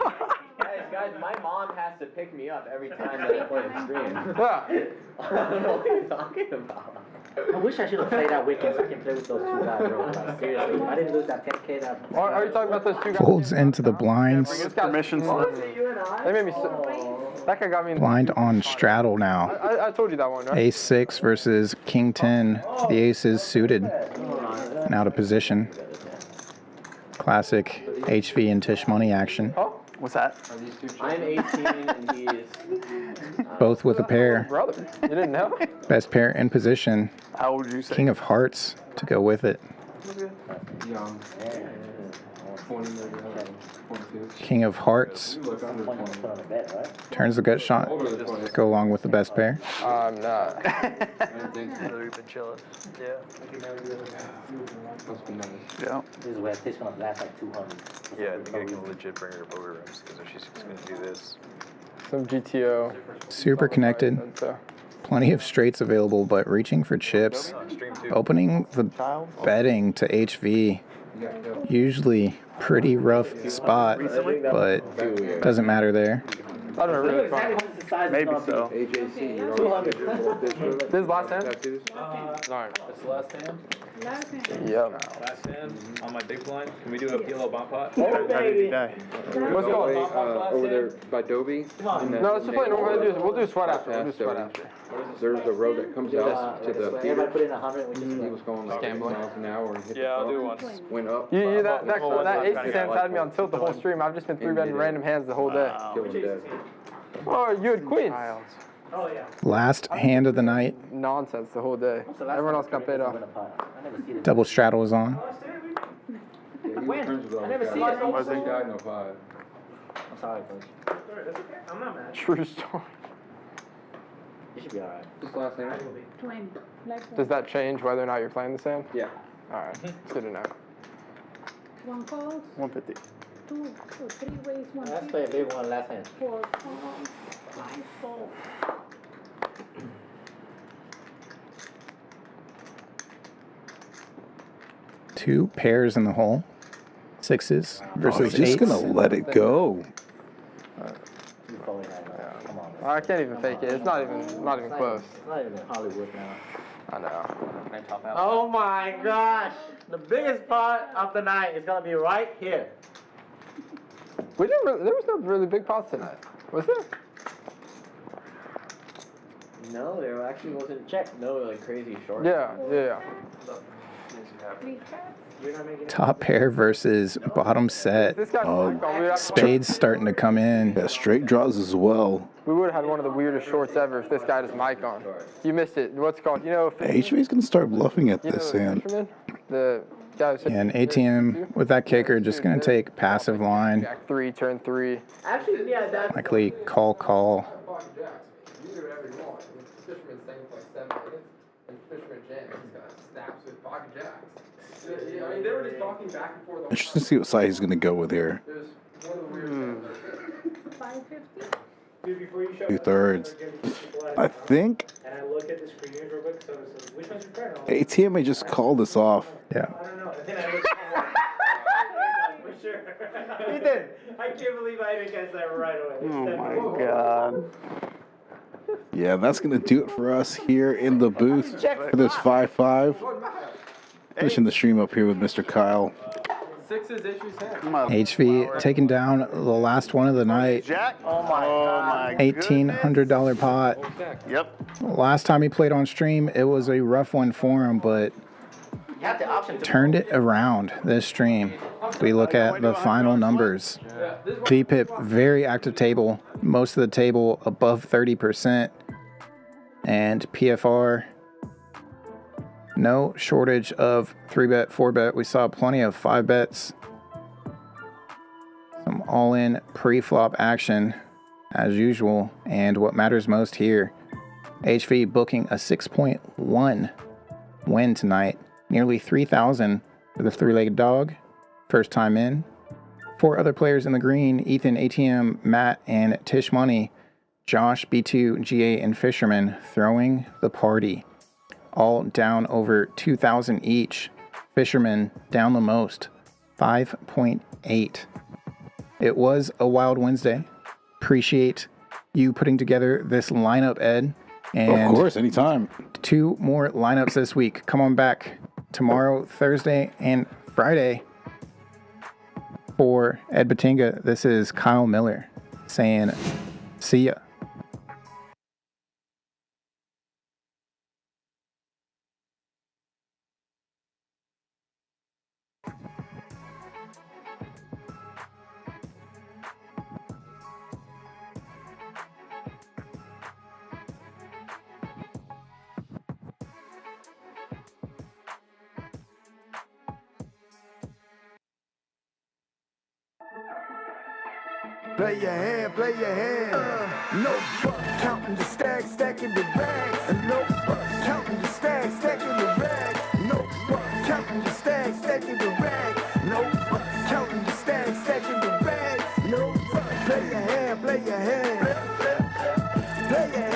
Guys, my mom has to pick me up every time that I play a stream. Yeah. I don't know what you're talking about. I wish I should have played that weekend so I can play with those two guys, bro. Like, seriously, I didn't lose that 10K. Are you talking about those two guys? Folds into the blinds. Permission slip. They made me sick. That guy got me in Blind on straddle now. I told you that one, right? Ace 6 versus King 10. The ace is suited and out of position. Classic HV and Tish money action. Oh, what's that? I'm 18 and he's... Both with a pair. Brother, you didn't know? Best pair in position. How old would you say? King of hearts to go with it. Young. 20 maybe, 22. King of hearts. Turns the gut shot. Go along with the best pair. I'm not. We've been chilling. Yeah. Must be nice. Yeah. This is where Tish gonna last like 200. Yeah, I think I can legit bring her to poker rooms because if she's gonna do this. Some GTO. Super connected. Plenty of straights available, but reaching for chips. Opening the betting to HV. Usually pretty rough spot, but doesn't matter there. I don't know, really fun. Maybe so. AJC. 200. This is last hand? No, it's the last hand. Yep. Last hand on my big blind. Can we do a PLO bomb pot? What's it called? Over there by Dobie. No, let's just play normal. We'll do sweat after. We'll do sweat after. There's a road that comes out to the theater. Everybody put in 100 and we just He was going like 80 miles an hour and hit the I'll bump. do one. Went up. That ace hand's had me on tilt the whole stream. I've just been 3-betting random hands the whole day. Killed him dead. Oh, you had queens. oh yeah. Last hand of the night. Nonsense the whole day. Everyone else got paid off. Double straddle is on. I never see it. Was he died no 5. I'm sorry, coach. I'm not mad. True story. You should be alright. This last hand? 20. Does that change whether or not you're playing the same? Yeah. Alright, it's good to know. One calls, 150. 2 or 3 ways, 1 Let's play a big one last hand. 4 calls, 5 fold. Two pairs in the hole. Sixes versus Just eights. gonna let it go. You probably have come on. I can't even fake it. It's not even close. It's not even Hollywood now. I know. Oh my gosh! The biggest part of the night is gonna be right here. We didn't. There was no really big pots tonight, was there? No, there actually wasn't no like crazy short. Yeah. Top pair versus bottom set. This guy. Spades starting to come in. Yeah, straight draws as well. We would have had one of the weirdest shorts ever if this guy had his mic on. You missed it. What's it called? You know. HV's gonna start bluffing at this hand. Fisherman? The guy who And ATM with that kicker just gonna take passive line. Jack 3, turn 3. Actually, yeah, that's Likely call. You do whatever you want. Fisherman's staying for like 7 minutes, and Fisherman jams. He's gonna snaps with pocket jacks. I mean, they were just talking back and forth. Interesting to see what side he's gonna go with here. There's one of the weird 550. Dude, before you show 2/3. I think and I look at the screen real quick, so which one's your friend? ATM may just call this off. Yeah. I don't know. And then I look for sure. He did. I can't believe I didn't catch that right away. Oh my god. Yeah, that's gonna do it for us here in the booth for this 5-5. Finishing the stream up here with Mr. Kyle. 6 is issues hand. HV taking down the last one of the night. Jack? Oh my $1,800 pot. Yep. Last time he played on stream, it was a rough one for him, but You have the option to turned it around this stream. We look at the final numbers. VPIP, very active table. Most of the table above 30%. And PFR, no shortage of 3-bet, 4-bet. We saw plenty of 5-bets. Some all-in pre-flop action as usual. And what matters most here, HV booking a 6.1 win tonight. Nearly 3,000 for the three-legged dog. First time in. 4 other players in the green, Ethan, ATM, Matt, and Tish Money. Josh, B2, GA, and Fisherman throwing the party. All down over 2,000 each. Fisherman down the most, 5.8. It was a wild Wednesday. Appreciate you putting together this lineup, Ed. And Of course, anytime. 2 more lineups this week. Come on back tomorrow, Thursday, and Friday. For Ed Batinga, this is Kyle Miller saying, see ya. Play your hand, play your hand. No fuck, counting the stacks, stacking the rags. And no fuck, counting the stacks, stacking the rags. No fuck, counting the stacks, stacking the rags. No fuck, counting the stacks, stacking the rags. No fuck, play your hand, play your hand. Play your